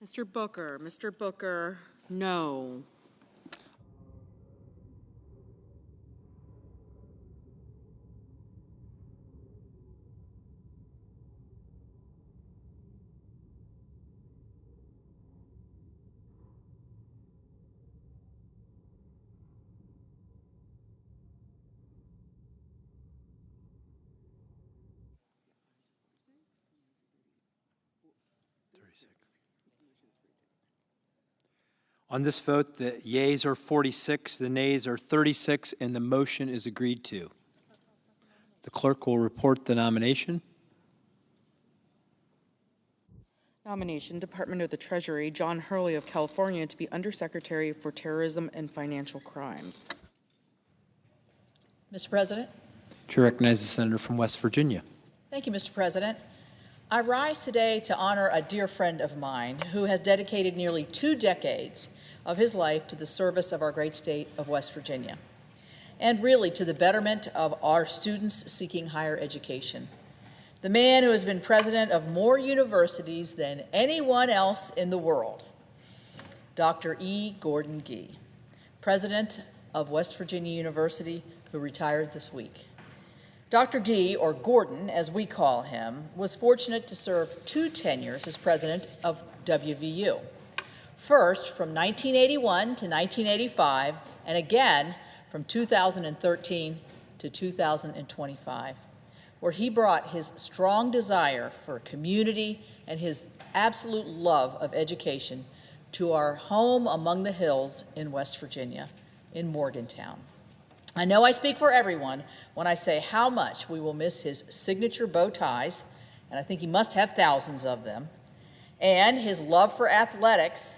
Mr. Booker, no. On this vote, the yeas are 46, the nays are 36, and the motion is agreed to. The clerk will report the nomination. Nomination, Department of the Treasury, John Hurley of California to be Undersecretary for Terrorism and Financial Crimes. Mr. President. Chair recognizes the senator from West Virginia. Thank you, Mr. President. I rise today to honor a dear friend of mine who has dedicated nearly 2 decades of his life to the service of our great state of West Virginia, and really to the betterment of our students seeking higher education. The man who has been president of more universities than anyone else in the world, Dr. E. Gordon Gee, president of West Virginia University, who retired this week. Dr. Gee, or Gordon as we call him, was fortunate to serve 2 tenures as president of WVU. First, from 1981 to 1985, and again from 2013 to 2025, where he brought his strong desire for community and his absolute love of education to our home among the hills in West Virginia, in Morgantown. I know I speak for everyone when I say how much we will miss his signature bow ties, and I think he must have thousands of them, and his love for athletics,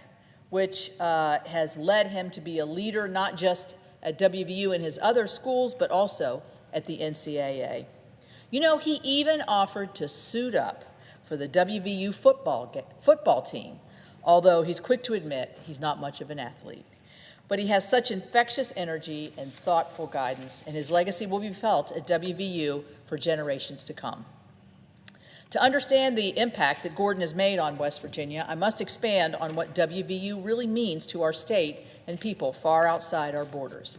which has led him to be a leader not just at WVU and his other schools, but also at the NCAA. You know, he even offered to suit up for the WVU football team, although he's quick to admit he's not much of an athlete. But he has such infectious energy and thoughtful guidance, and his legacy will be felt at WVU for generations to come. To understand the impact that Gordon has made on West Virginia, I must expand on what WVU really means to our state and people far outside our borders.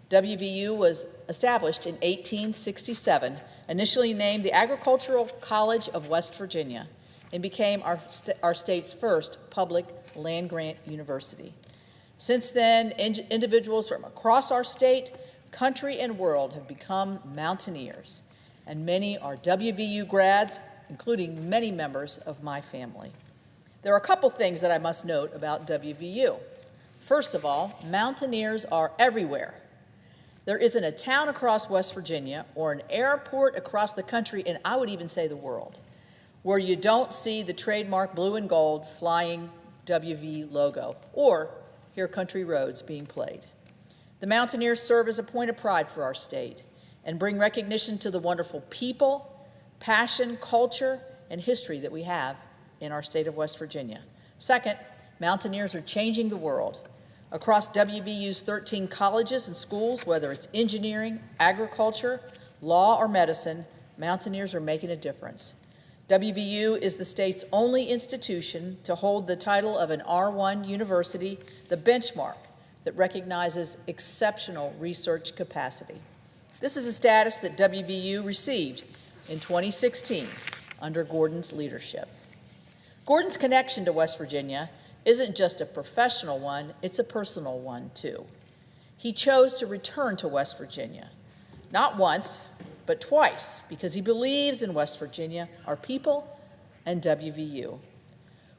WVU was established in 1867, initially named the Agricultural College of West Virginia, and became our state's first public land-grant university. Since then, individuals from across our state, country, and world have become mountaineers, and many are WVU grads, including many members of my family. There are a couple things that I must note about WVU. First of all, mountaineers are everywhere. There isn't a town across West Virginia or an airport across the country, and I would even say the world, where you don't see the trademark blue and gold flying WV logo or hear country roads being played. The Mountaineers serve as a point of pride for our state and bring recognition to the wonderful people, passion, culture, and history that we have in our state of West Virginia. Second, Mountaineers are changing the world. Across WVU's 13 colleges and schools, whether it's engineering, agriculture, law, or medicine, Mountaineers are making a difference. WVU is the state's only institution to hold the title of an R1 university, the benchmark that recognizes exceptional research capacity. This is a status that WVU received in 2016 under Gordon's leadership. Gordon's connection to West Virginia isn't just a professional one, it's a personal one too. He chose to return to West Virginia, not once, but twice, because he believes in West Virginia, our people, and WVU.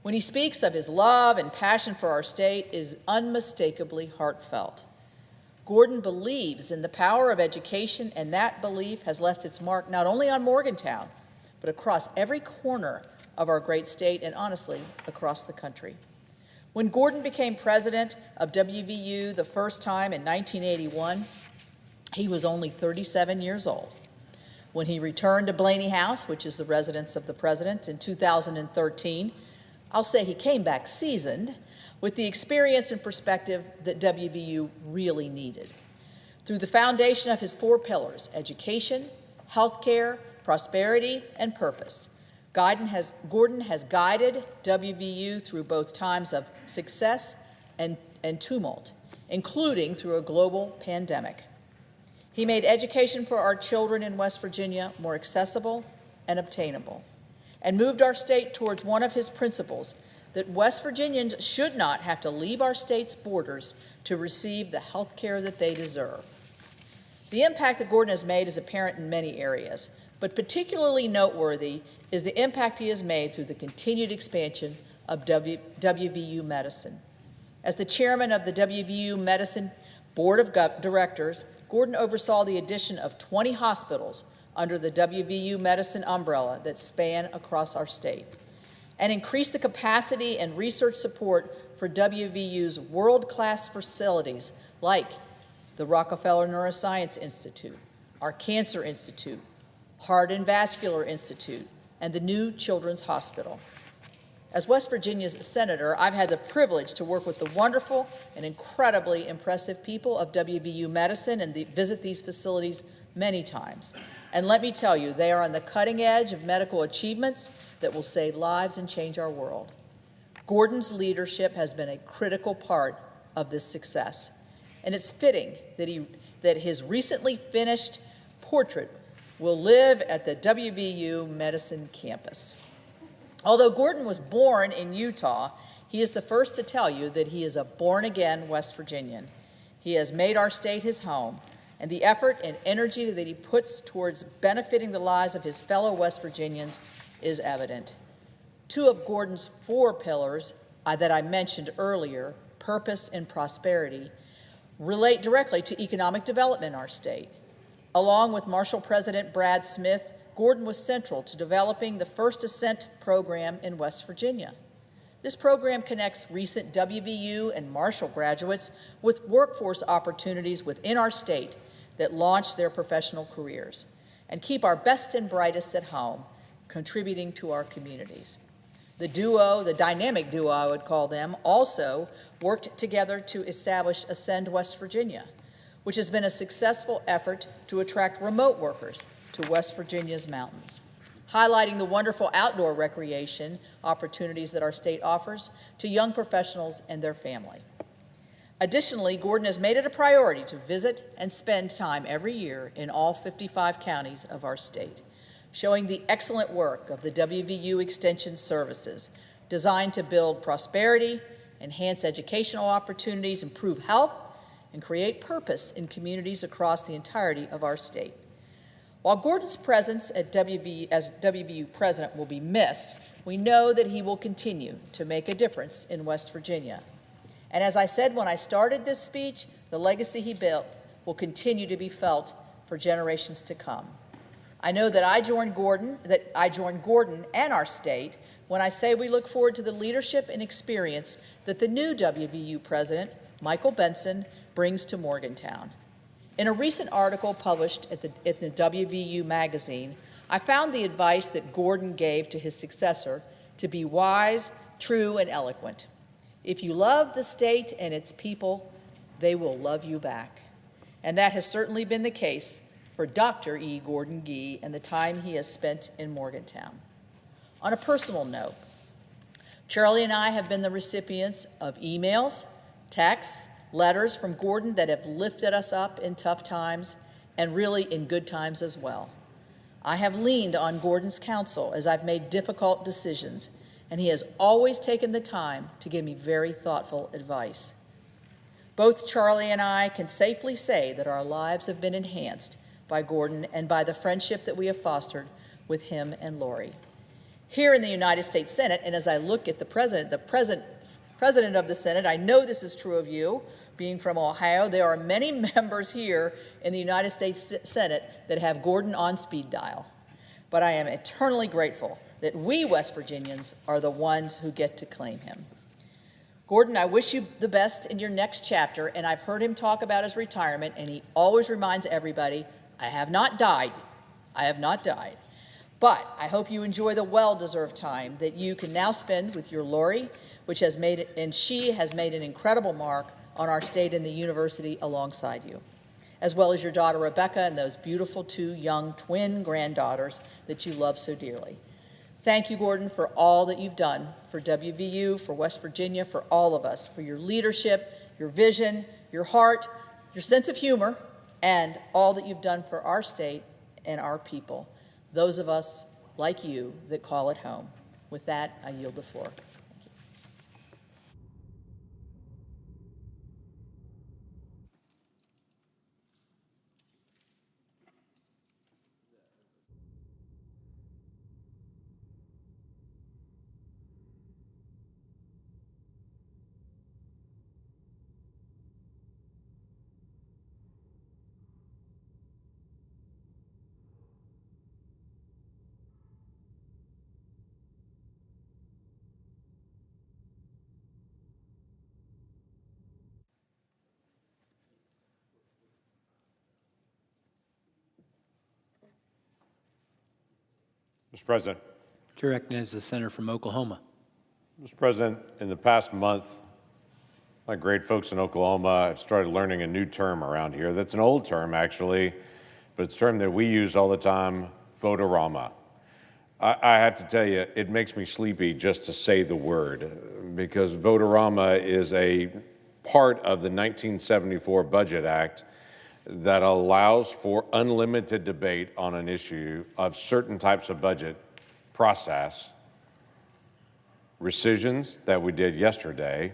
When he speaks of his love and passion for our state, it is unmistakably heartfelt. Gordon believes in the power of education, and that belief has left its mark not only on Morgantown, but across every corner of our great state, and honestly, across the country. When Gordon became president of WVU the first time in 1981, he was only 37 years old. When he returned to Blaney House, which is the residence of the president, in 2013, I'll say he came back seasoned with the experience and perspective that WVU really needed. Through the foundation of his 4 pillars, education, healthcare, prosperity, and purpose, Gordon has guided WVU through both times of success and tumult, including through a global pandemic. He made education for our children in West Virginia more accessible and obtainable, and moved our state towards one of his principles, that West Virginians should not have to leave our state's borders to receive the health care that they deserve. The impact that Gordon has made is apparent in many areas, but particularly noteworthy is the impact he has made through the continued expansion of WVU Medicine. As the chairman of the WVU Medicine Board of Directors, Gordon oversaw the addition of 20 hospitals under the WVU Medicine umbrella that span across our state, and increased the capacity and research support for WVU's world-class facilities like the Rockefeller Neuroscience Institute, our Cancer Institute, Heart and Vascular Institute, and the new Children's Hospital. As West Virginia's senator, I've had the privilege to work with the wonderful and incredibly impressive people of WVU Medicine and visit these facilities many times. And let me tell you, they are on the cutting edge of medical achievements that will save lives and change our world. Gordon's leadership has been a critical part of this success, and it's fitting that his recently finished portrait will live at the WVU Medicine campus. Although Gordon was born in Utah, he is the first to tell you that he is a born-again West Virginian. He has made our state his home, and the effort and energy that he puts towards benefiting the lives of his fellow West Virginians is evident. Two of Gordon's 4 pillars that I mentioned earlier, purpose and prosperity, relate directly to economic development in our state. Along with Marshall President Brad Smith, Gordon was central to developing the first Ascent program in West Virginia. This program connects recent WVU and Marshall graduates with workforce opportunities within our state that launch their professional careers and keep our best and brightest at home, contributing to our communities. The duo, the dynamic duo I would call them, also worked together to establish Ascend West Virginia, which has been a successful effort to attract remote workers to West Virginia's mountains, highlighting the wonderful outdoor recreation opportunities that our state offers to young professionals and their family. Additionally, Gordon has made it a priority to visit and spend time every year in all 55 counties of our state, showing the excellent work of the WVU Extension Services, designed to build prosperity, enhance educational opportunities, improve health, and create purpose in communities across the entirety of our state. While Gordon's presence at as WVU president will be missed, we know that he will continue to make a difference in West Virginia. And as I said when I started this speech, the legacy he built will continue to be felt for generations to come. I know that I join Gordon and our state when I say we look forward to the leadership and experience that the new WVU president, Michael Benson, brings to Morgantown. In a recent article published in the WVU magazine, I found the advice that Gordon gave to his successor to be wise, true, and eloquent. If you love the state and its people, they will love you back. And that has certainly been the case for Dr. E. Gordon Gee and the time he has spent in Morgantown. On a personal note, Charlie and I have been the recipients of emails, texts, letters from Gordon that have lifted us up in tough times and really in good times as well. I have leaned on Gordon's counsel as I've made difficult decisions, and he has always taken the time to give me very thoughtful advice. Both Charlie and I can safely say that our lives have been enhanced by Gordon and by the friendship that we have fostered with him and Lori. Here in the United States Senate, and as I look at the president of the Senate, I know this is true of you, being from Ohio, there are many members here in the United States Senate that have Gordon on speed dial. But I am eternally grateful that we West Virginians are the ones who get to claim him. Gordon, I wish you the best in your next chapter, and I've heard him talk about his retirement, and he always reminds everybody, I have not died. I have not died. But I hope you enjoy the well-deserved time that you can now spend with your Lori, which has made it, and she has made an incredible mark on our state and the university alongside you, as well as your daughter Rebecca and those beautiful 2 young twin granddaughters that you love so dearly. Thank you, Gordon, for all that you've done for WVU, for West Virginia, for all of us, for your leadership, your vision, your heart, your sense of humor, and all that you've done for our state and our people, those of us like you that call it home. With that, I yield the floor. Mr. President. Chair recognizes the senator from Oklahoma. Mr. President, in the past month, my great folks in Oklahoma have started learning a new term around here. That's an old term, actually, but it's a term that we use all the time, Vote-a-Rama. I have to tell you, it makes me sleepy just to say the word, because Vote-a-Rama is a part of the 1974 Budget Act that allows for unlimited debate on an issue of certain types of budget process, rescissions that we did yesterday,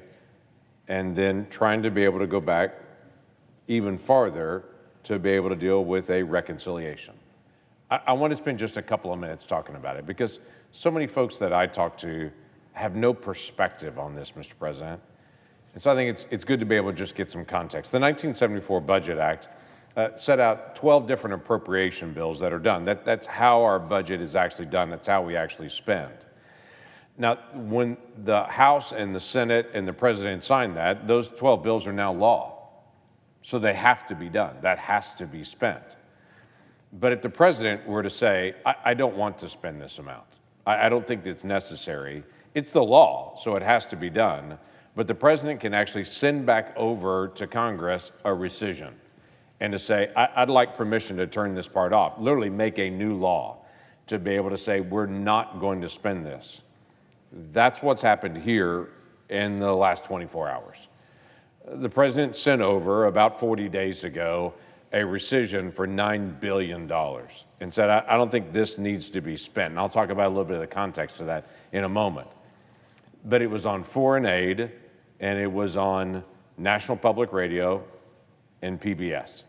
and then trying to be able to go back even farther to be able to deal with a reconciliation. I want to spend just a couple of minutes talking about it because so many folks that I talk to have no perspective on this, Mr. President. And so I think it's good to be able to just get some context. The 1974 Budget Act set out 12 different appropriation bills that are done. That's how our budget is actually done. That's how we actually spend. Now, when the House and the Senate and the President signed that, those 12 bills are now law. So they have to be done. That has to be spent. But if the President were to say, I don't want to spend this amount, I don't think it's necessary, it's the law, so it has to be done. But the President can actually send back over to Congress a rescission and to say, I'd like permission to turn this part off, literally make a new law to be able to say, we're not going to spend this. That's what's happened here in the last 24 hours. The President sent over about 40 days ago a rescission for $9 billion and said, I don't think this needs to be spent. And I'll talk about a little bit of the context of that in a moment. But it was on foreign aid, and it was on National Public Radio and PBS.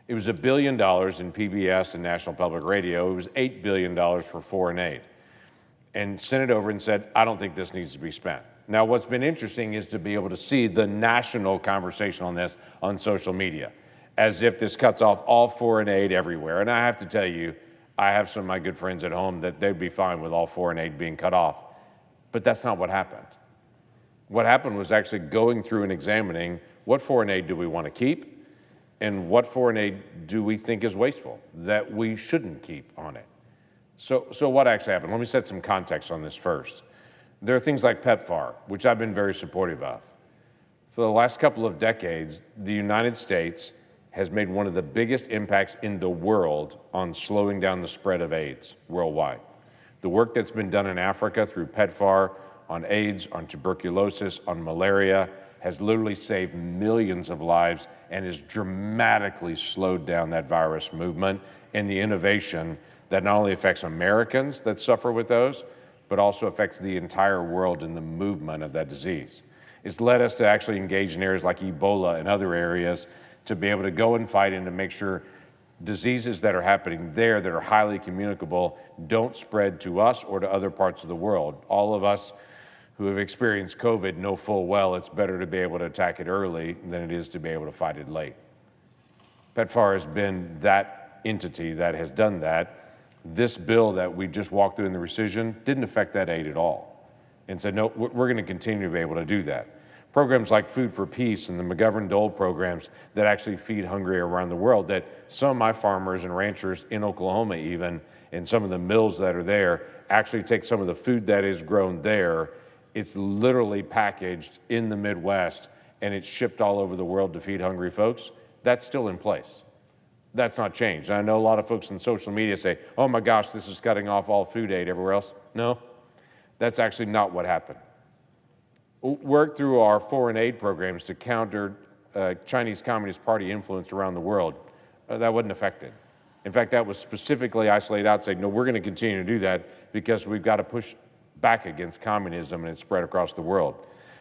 It was $1 billion in PBS and National Public Radio. It was $8 billion for foreign aid. And sent it over and said, I don't think this needs to be spent. Now, what's been interesting is to be able to see the national conversation on this on social media, as if this cuts off all foreign aid everywhere. And I have to tell you, I have some of my good friends at home that they'd be fine with all foreign aid being cut off. But that's not what happened. What happened was actually going through and examining what foreign aid do we want to keep and what foreign aid do we think is wasteful, that we shouldn't keep on it. So what actually happened? Let me set some context on this first. There are things like PEPFAR, which I've been very supportive of. For the last couple of decades, the United States has made one of the biggest impacts in the world on slowing down the spread of AIDS worldwide. The work that's been done in Africa through PEPFAR on AIDS, on tuberculosis, on malaria, has literally saved millions of lives and has dramatically slowed down that virus movement and the innovation that not only affects Americans that suffer with those, but also affects the entire world in the movement of that disease. It's led us to actually engage in areas like Ebola and other areas to be able to go and fight and to make sure diseases that are happening there that are highly communicable don't spread to us or to other parts of the world. All of us who have experienced COVID know full well it's better to be able to attack it early than it is to be able to fight it late. PEPFAR has been that entity that has done that. This bill that we just walked through in the rescission didn't affect that aid at all and said, no, we're going to continue to be able to do that. Programs like Food for Peace and the McGovern-Dole programs that actually feed hungry around the world, that some of my farmers and ranchers in Oklahoma even, and some of the mills that are there, actually take some of the food that is grown there. It's literally packaged in the Midwest, and it's shipped all over the world to feed hungry folks. That's still in place. That's not changed. And I know a lot of folks on social media say, oh my gosh, this is cutting off all food aid everywhere else. No, that's actually not what happened. Work through our foreign aid programs to counter Chinese Communist Party influence around the world. That wasn't affected. In fact, that was specifically isolated out, saying, no, we're going to continue to do that because we've got to push back against communism and its spread across the world.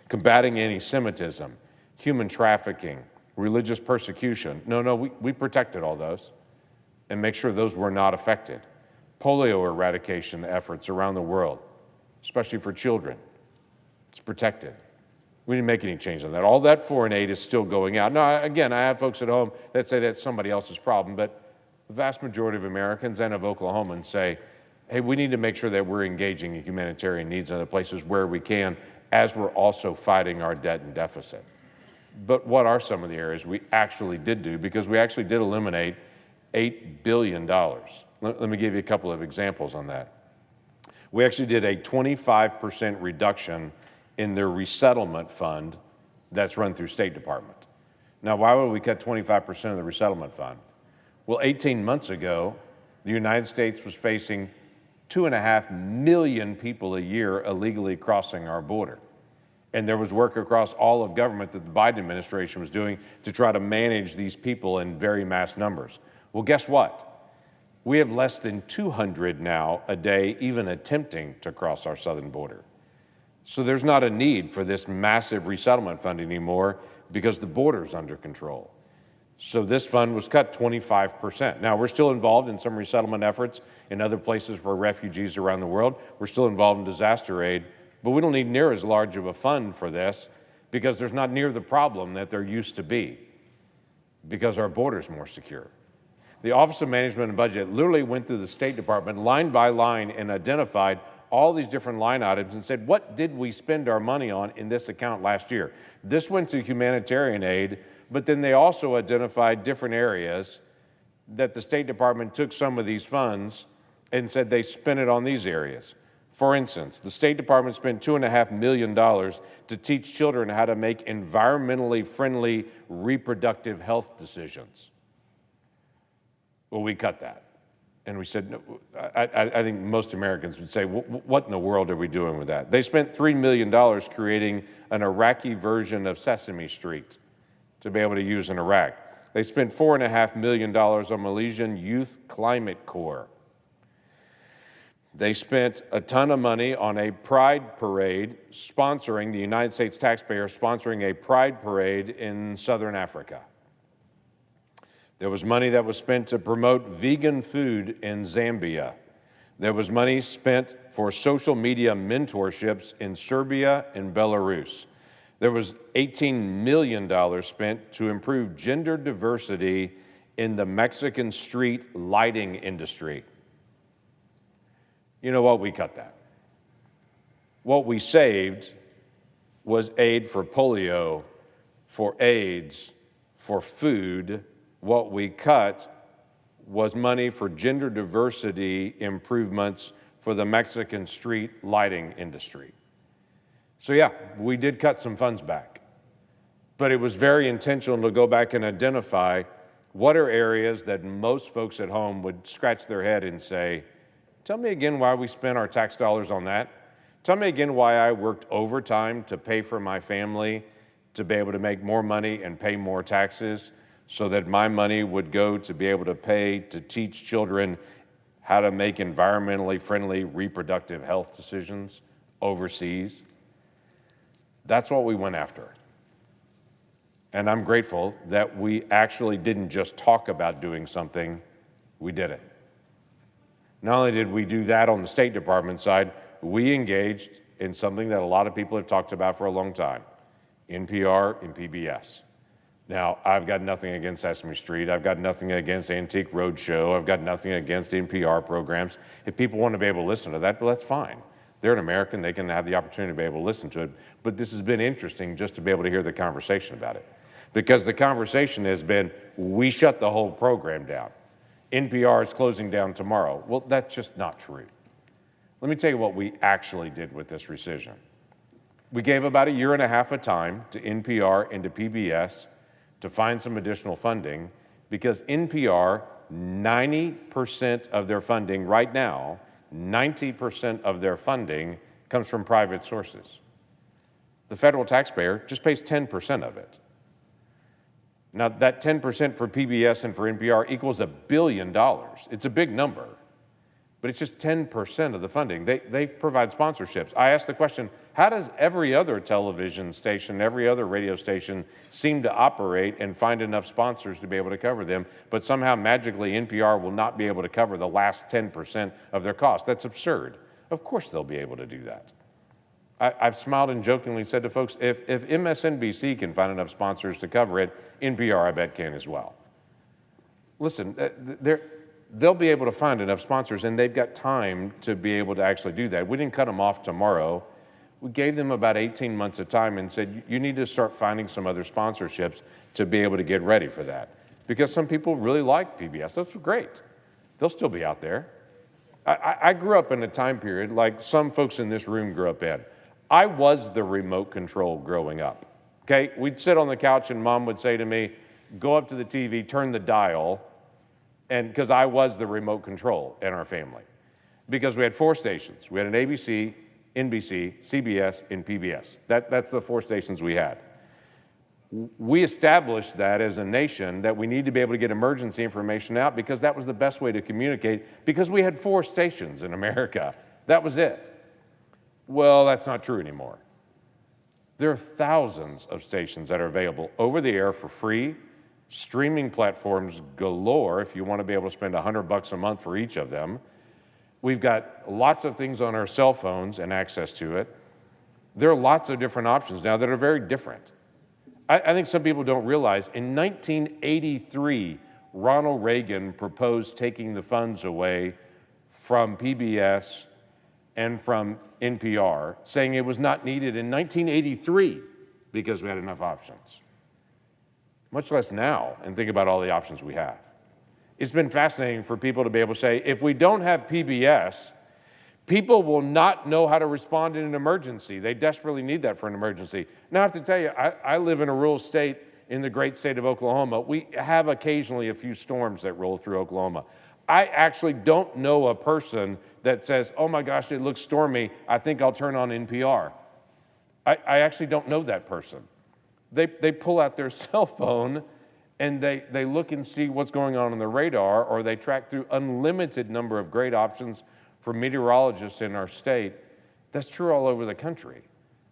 Combating anti-Semitism, human trafficking, religious persecution. No, we protected all those and make sure those were not affected. Polio eradication efforts around the world, especially for children. It's protected. We didn't make any change on that. All that foreign aid is still going out. Now, again, I have folks at home that say that's somebody else's problem, but the vast majority of Americans and of Oklahomans say, hey, we need to make sure that we're engaging in humanitarian needs in other places where we can, as we're also fighting our debt and deficit. But what are some of the areas we actually did do? Because we actually did eliminate $8 billion. Let me give you a couple of examples on that. We actually did a 25% reduction in their resettlement fund that's run through State Department. Now, why would we cut 25% of the resettlement fund? Well, 18 months ago, the United States was facing 2.5 million people a year illegally crossing our border. And there was work across all of government that the Biden administration was doing to try to manage these people in very mass numbers. Well, guess what? We have less than 200 now a day even attempting to cross our southern border. So there's not a need for this massive resettlement fund anymore because the border's under control. So this fund was cut 25%. Now, we're still involved in some resettlement efforts in other places for refugees around the world. We're still involved in disaster aid, but we don't need near as large of a fund for this because there's not near the problem that there used to be because our border's more secure. The Office of Management and Budget literally went through the State Department line by line and identified all these different line items and said, what did we spend our money on in this account last year? This went to humanitarian aid, but then they also identified different areas that the State Department took some of these funds and said they spent it on these areas. For instance, the State Department spent $2.5 million to teach children how to make environmentally friendly reproductive health decisions. Well, we cut that. And we said, no, I think most Americans would say, what in the world are we doing with that? They spent $3 million creating an Iraqi version of Sesame Street to be able to use in Iraq. They spent $4.5 million on Malaysian Youth Climate Corps. They spent a ton of money on a pride parade sponsoring, the United States taxpayer sponsoring a pride parade in Southern Africa. There was money that was spent to promote vegan food in Zambia. There was money spent for social media mentorships in Serbia and Belarus. There was $18 million spent to improve gender diversity in the Mexican street lighting industry. You know what? We cut that. What we saved was aid for polio, for AIDS, for food. What we cut was money for gender diversity improvements for the Mexican street lighting industry. So yeah, we did cut some funds back, but it was very intentional to go back and identify what are areas that most folks at home would scratch their head and say, tell me again why we spent our tax dollars on that. Tell me again why I worked overtime to pay for my family to be able to make more money and pay more taxes so that my money would go to be able to pay to teach children how to make environmentally friendly reproductive health decisions overseas. That's what we went after. And I'm grateful that we actually didn't just talk about doing something, we did it. Not only did we do that on the State Department side, we engaged in something that a lot of people have talked about for a long time, NPR and PBS. Now, I've got nothing against Sesame Street. I've got nothing against Antique Roadshow. I've got nothing against NPR programs. If people want to be able to listen to that, well, that's fine. They're an American. They can have the opportunity to be able to listen to it. But this has been interesting just to be able to hear the conversation about it. Because the conversation has been, we shut the whole program down. NPR is closing down tomorrow. Well, that's just not true. Let me tell you what we actually did with this rescission. We gave about 1.5 years of time to NPR and to PBS to find some additional funding, because NPR, 90% of their funding right now, 90% of their funding comes from private sources. The federal taxpayer just pays 10% of it. Now, that 10% for PBS and for NPR equals $1 billion. It's a big number, but it's just 10% of the funding. They provide sponsorships. I asked the question, how does every other television station, every other radio station seem to operate and find enough sponsors to be able to cover them, but somehow magically NPR will not be able to cover the last 10% of their cost? That's absurd. Of course they'll be able to do that. I've smiled and jokingly said to folks, if MSNBC can find enough sponsors to cover it, NPR, I bet, can as well. Listen, they'll be able to find enough sponsors, and they've got time to be able to actually do that. We didn't cut them off tomorrow. We gave them about 18 months of time and said, you need to start finding some other sponsorships to be able to get ready for that. Because some people really like PBS. That's great. They'll still be out there. I grew up in a time period like some folks in this room grew up in. I was the remote control growing up, okay? We'd sit on the couch and Mom would say to me, go up to the TV, turn the dial, and because I was the remote control in our family. Because we had 4 stations. We had an ABC, NBC, CBS, and PBS. That's the 4 stations we had. We established that as a nation that we need to be able to get emergency information out because that was the best way to communicate because we had 4 stations in America. That was it. Well, that's not true anymore. There are thousands of stations that are available over the air for free, streaming platforms galore if you want to be able to spend $100 a month for each of them. We've got lots of things on our cell phones and access to it. There are lots of different options now that are very different. I think some people don't realize in 1983, Ronald Reagan proposed taking the funds away from PBS and from NPR, saying it was not needed in 1983 because we had enough options. Much less now, and think about all the options we have. It's been fascinating for people to be able to say, if we don't have PBS, people will not know how to respond in an emergency. They desperately need that for an emergency. Now, I have to tell you, I live in a rural state in the great state of Oklahoma. We have occasionally a few storms that roll through Oklahoma. I actually don't know a person that says, oh my gosh, it looks stormy, I think I'll turn on NPR. I actually don't know that person. They pull out their cell phone and they look and see what's going on the radar, or they track through unlimited number of great options for meteorologists in our state. That's true all over the country.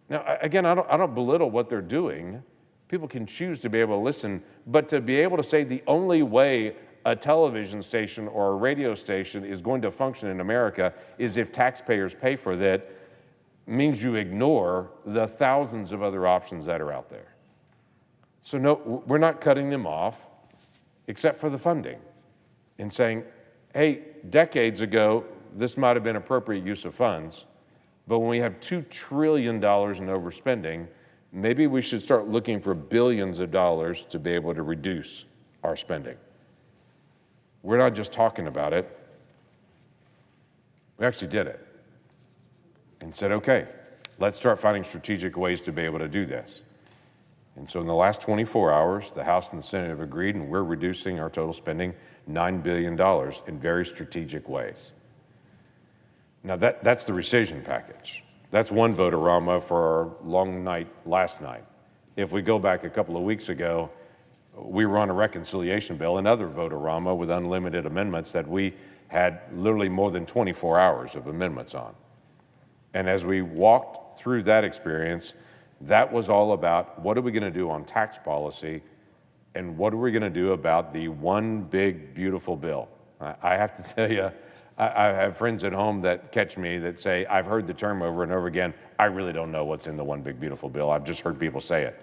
Now, again, I don't belittle what they're doing. People can choose to be able to listen, but to be able to say the only way a television station or a radio station is going to function in America is if taxpayers pay for that means you ignore the thousands of other options that are out there. So no, we're not cutting them off except for the funding and saying, hey, decades ago, this might have been appropriate use of funds, but when we have $2 trillion in overspending, maybe we should start looking for billions of dollars to be able to reduce our spending. We're not just talking about it. We actually did it and said, okay, let's start finding strategic ways to be able to do this. And so in the last 24 hours, the House and the Senate have agreed, and we're reducing our total spending $9 billion in very strategic ways. Now, that's the rescission package. That's one vote-a-rama for our long night last night. If we go back a couple of weeks ago, we were on a reconciliation bill, another vote-a-rama with unlimited amendments that we had literally more than 24 hours of amendments on. And as we walked through that experience, that was all about what are we going to do on tax policy and what are we going to do about the one big, beautiful bill. I have to tell you, I have friends at home that catch me that say, I've heard the term over and over again, I really don't know what's in the one big, beautiful bill. I've just heard people say it.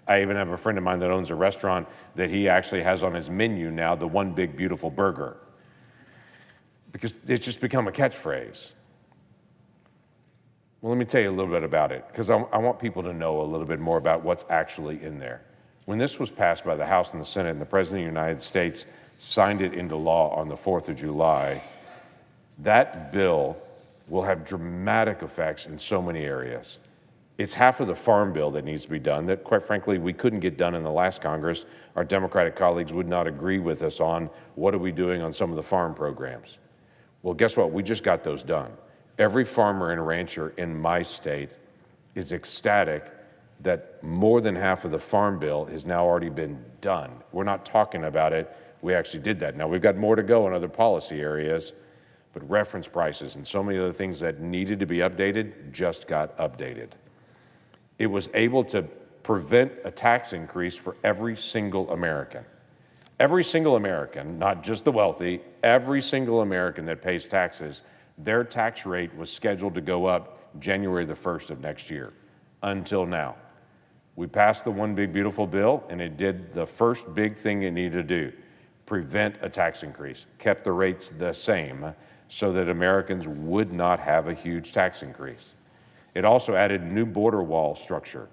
I even have a friend of mine that owns a restaurant that he actually has on his menu now the one big, beautiful burger, because it's just become a catchphrase. Well, let me tell you a little bit about it, because I want people to know a little bit more about what's actually in there. When this was passed by the House and the Senate and the President of the United States signed it into law on the 4th of July, that bill will have dramatic effects in so many areas. It's half of the farm bill that needs to be done that, quite frankly, we couldn't get done in the last Congress. Our Democratic colleagues would not agree with us on what are we doing on some of the farm programs. Well, guess what? We just got those done. Every farmer and rancher in my state is ecstatic that more than half of the farm bill has now already been done. We're not talking about it. We actually did that. Now, we've got more to go in other policy areas, but reference prices and so many other things that needed to be updated just got updated. It was able to prevent a tax increase for every single American. Every single American, not just the wealthy, every single American that pays taxes, their tax rate was scheduled to go up January the 1st of next year, until now. We passed the One Big Beautiful Bill, and it did the first big thing it needed to do, prevent a tax increase, kept the rates the same so that Americans would not have a huge tax increase. It also added new border wall structure.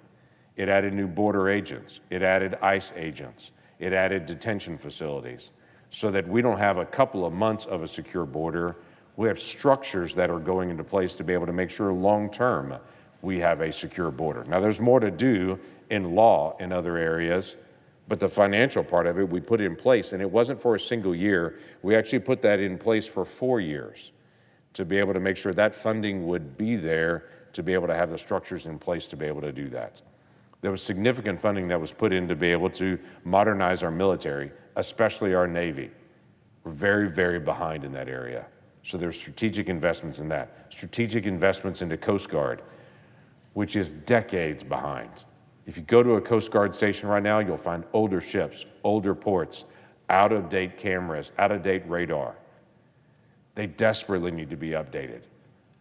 It added new border agents. It added ICE agents. It added detention facilities so that we don't have a couple of months of a secure border. We have structures that are going into place to be able to make sure long-term we have a secure border. Now, there's more to do in law in other areas, but the financial part of it we put in place, and it wasn't for a single year. We actually put that in place for 4 years to be able to make sure that funding would be there to be able to have the structures in place to be able to do that. There was significant funding that was put in to be able to modernize our military, especially our Navy. We're very, very behind in that area. So there's strategic investments in that. Strategic investments into Coast Guard, which is decades behind. If you go to a Coast Guard station right now, you'll find older ships, older ports, out-of-date cameras, out-of-date radar. They desperately need to be updated.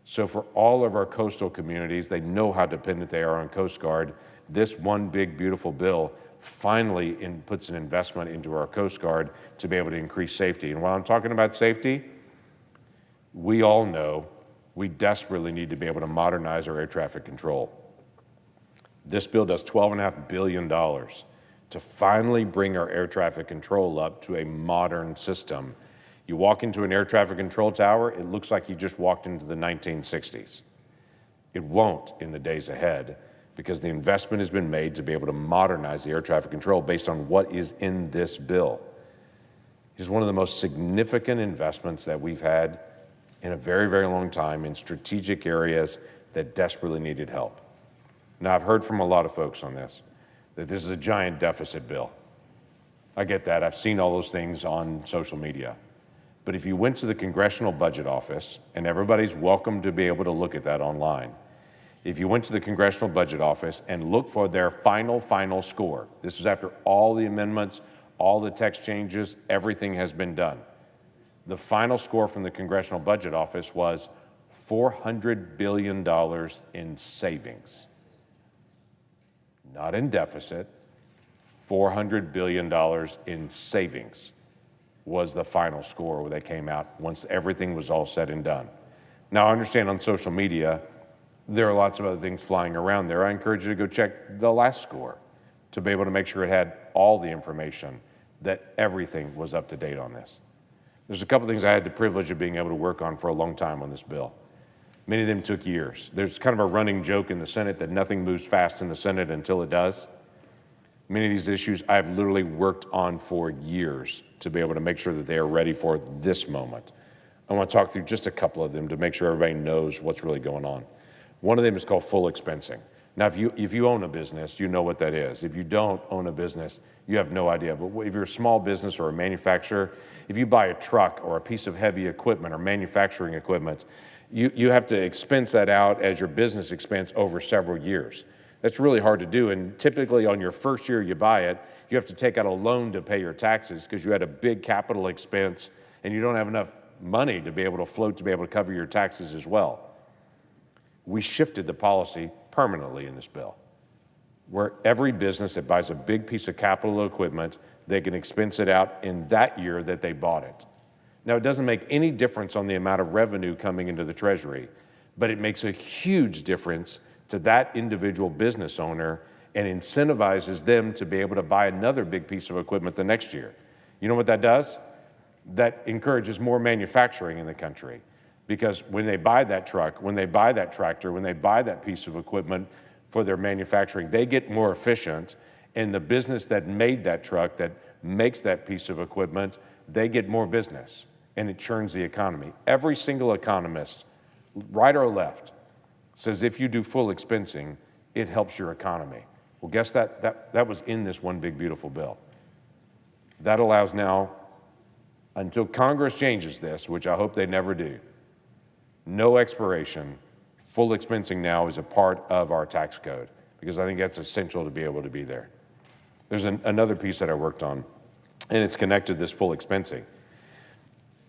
So for all of our coastal communities, they know how dependent they are on Coast Guard. This One Big Beautiful Bill finally puts an investment into our Coast Guard to be able to increase safety. And while I'm talking about safety, we all know we desperately need to be able to modernize our air traffic control. This bill does $12.5 billion to finally bring our air traffic control up to a modern system. You walk into an air traffic control tower, it looks like you just walked into the 1960s. It won't in the days ahead because the investment has been made to be able to modernize the air traffic control based on what is in this bill. It is one of the most significant investments that we've had in a very, very long time in strategic areas that desperately needed help. Now, I've heard from a lot of folks on this, that this is a giant deficit bill. I get that. I've seen all those things on social media. But if you went to the Congressional Budget Office, and everybody's welcome to be able to look at that online, if you went to the Congressional Budget Office and looked for their final score, this is after all the amendments, all the text changes, everything has been done. The final score from the Congressional Budget Office was $400 billion in savings. Not in deficit, $400 billion in savings was the final score where they came out once everything was all said and done. Now, I understand on social media, there are lots of other things flying around there. I encourage you to go check the last score to be able to make sure it had all the information, that everything was up to date on this. There's a couple things I had the privilege of being able to work on for a long time on this bill. Many of them took years. There's kind of a running joke in the Senate that nothing moves fast in the Senate until it does. Many of these issues I've literally worked on for years to be able to make sure that they are ready for this moment. I want to talk through just a couple of them to make sure everybody knows what's really going on. One of them is called full expensing. Now, if you own a business, you know what that is. If you don't own a business, you have no idea. But if you're a small business or a manufacturer, if you buy a truck or a piece of heavy equipment or manufacturing equipment, you have to expense that out as your business expense over several years. That's really hard to do, and typically on your first year you buy it, you have to take out a loan to pay your taxes because you had a big capital expense and you don't have enough money to be able to float to be able to cover your taxes as well. We shifted the policy permanently in this bill, where every business that buys a big piece of capital equipment, they can expense it out in that year that they bought it. Now, it doesn't make any difference on the amount of revenue coming into the Treasury, but it makes a huge difference to that individual business owner and incentivizes them to be able to buy another big piece of equipment the next year. You know what that does? That encourages more manufacturing in the country, because when they buy that truck, when they buy that tractor, when they buy that piece of equipment for their manufacturing. They get more efficient, and the business that made that truck, that makes that piece of equipment, they get more business, and it churns the economy. Every single economist, right or left, says if you do full expensing, it helps your economy. Well, guess that was in this one big, beautiful bill. That allows now, until Congress changes this, which I hope they never do, no expiration. Full expensing now is a part of our tax code, because I think that's essential to be able to be there. There's another piece that I worked on, and it's connected to this full expensing.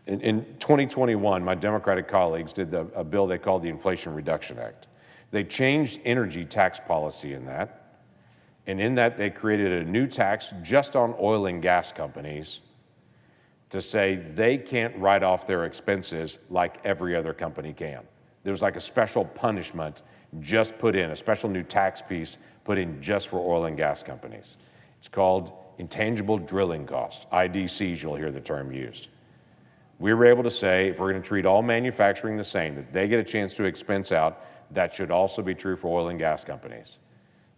In 2021, my Democratic colleagues did a bill they called the Inflation Reduction Act. They changed energy tax policy in that, and in that they created a new tax just on oil and gas companies to say they can't write off their expenses like every other company can. There's like a special punishment just put in, a special new tax piece put in just for oil and gas companies. It's called intangible drilling costs, IDCs, you'll hear the term used. We were able to say, if we're going to treat all manufacturing the same, that they get a chance to expense out, that should also be true for oil and gas companies.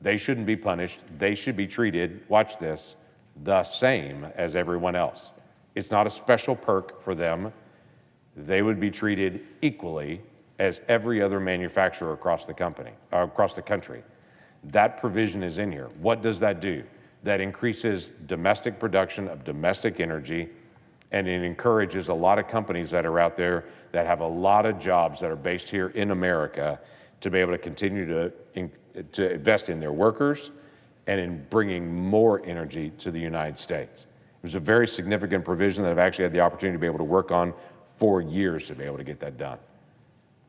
They shouldn't be punished. They should be treated, watch this, the same as everyone else. It's not a special perk for them. They would be treated equally as every other manufacturer across the country. That provision is in here. What does that do? That increases domestic production of domestic energy, and it encourages a lot of companies that are out there that have a lot of jobs that are based here in America to be able to continue to invest in their workers and in bringing more energy to the United States. It was a very significant provision that I've actually had the opportunity to be able to work on for years to be able to get that done.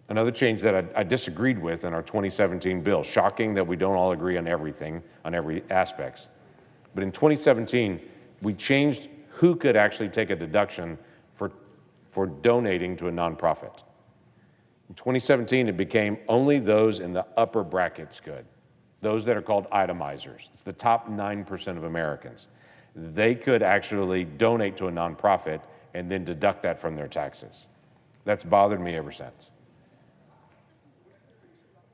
Another change that I disagreed with in our 2017 bill, shocking that we don't all agree on everything, on every aspect. But in 2017, we changed who could actually take a deduction for donating to a nonprofit. In 2017, it became only those in the upper brackets could, those that are called itemizers. It's the top 9% of Americans. They could actually donate to a nonprofit and then deduct that from their taxes. That's bothered me ever since.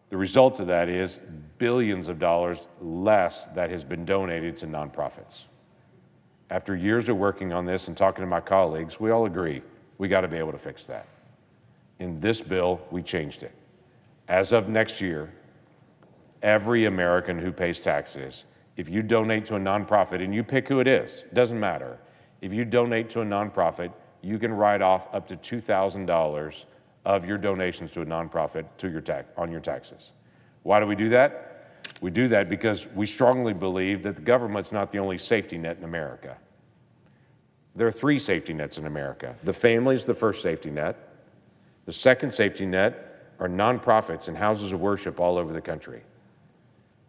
The result of that is billions of dollars less that has been donated to nonprofits. After years of working on this and talking to my colleagues, we all agree we got to be able to fix that. In this bill, we changed it. As of next year, every American who pays taxes, if you donate to a nonprofit, and you pick who it is, doesn't matter. If you donate to a nonprofit, you can write off up to $2,000 of your donations to a nonprofit on your taxes. Why do we do that? We do that because we strongly believe that the government's not the only safety net in America. There are three safety nets in America. The family's the first safety net. The second safety net are nonprofits and houses of worship all over the country.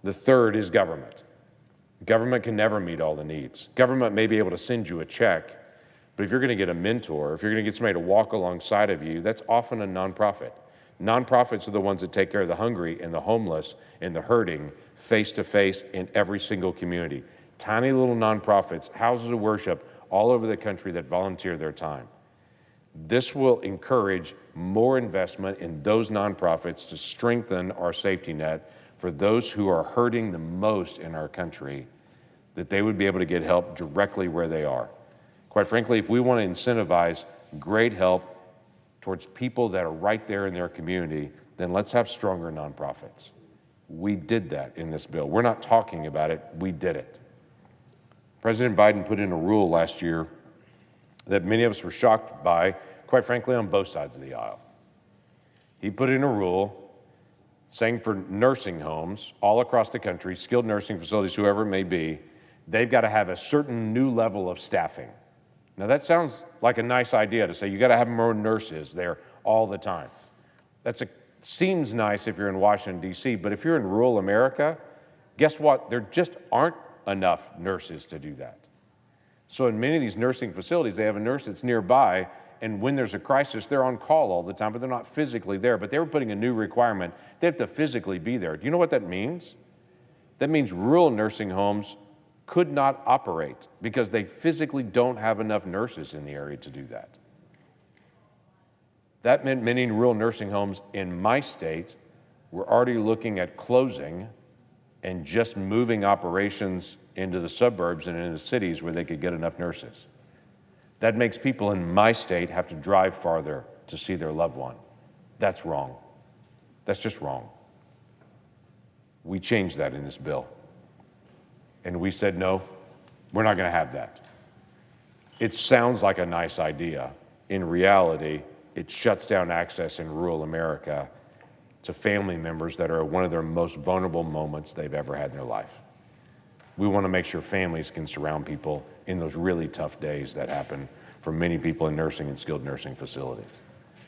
The third is government. Government can never meet all the needs. Government may be able to send you a check, but if you're going to get a mentor, if you're going to get somebody to walk alongside of you, that's often a nonprofit. Nonprofits are the ones that take care of the hungry and the homeless and the hurting face to face in every single community. Tiny little nonprofits, houses of worship all over the country that volunteer their time. This will encourage more investment in those nonprofits to strengthen our safety net for those who are hurting the most in our country, that they would be able to get help directly where they are. Quite frankly, if we want to incentivize great help towards people that are right there in their community, then let's have stronger nonprofits. We did that in this bill. We're not talking about it, we did it. President Biden put in a rule last year that many of us were shocked by, quite frankly, on both sides of the aisle. He put in a rule saying for nursing homes all across the country, skilled nursing facilities, whoever it may be, they've got to have a certain new level of staffing. Now that sounds like a nice idea to say you got to have more nurses there all the time. Seems nice if you're in Washington, D.C., but if you're in rural America, guess what? There just aren't enough nurses to do that. So in many of these nursing facilities, they have a nurse that's nearby, and when there's a crisis, they're on call all the time, but they're not physically there. But they were putting a new requirement. They have to physically be there. Do you know what that means? That means rural nursing homes could not operate because they physically don't have enough nurses in the area to do that. That meant many rural nursing homes in my state were already looking at closing and just moving operations into the suburbs and into the cities where they could get enough nurses. That makes people in my state have to drive farther to see their loved one. That's wrong. That's just wrong. We changed that in this bill. And we said, no, we're not going to have that. It sounds like a nice idea. In reality, it shuts down access in rural America to family members that are at one of their most vulnerable moments they've ever had in their life. We want to make sure families can surround people in those really tough days that happen for many people in nursing and skilled nursing facilities.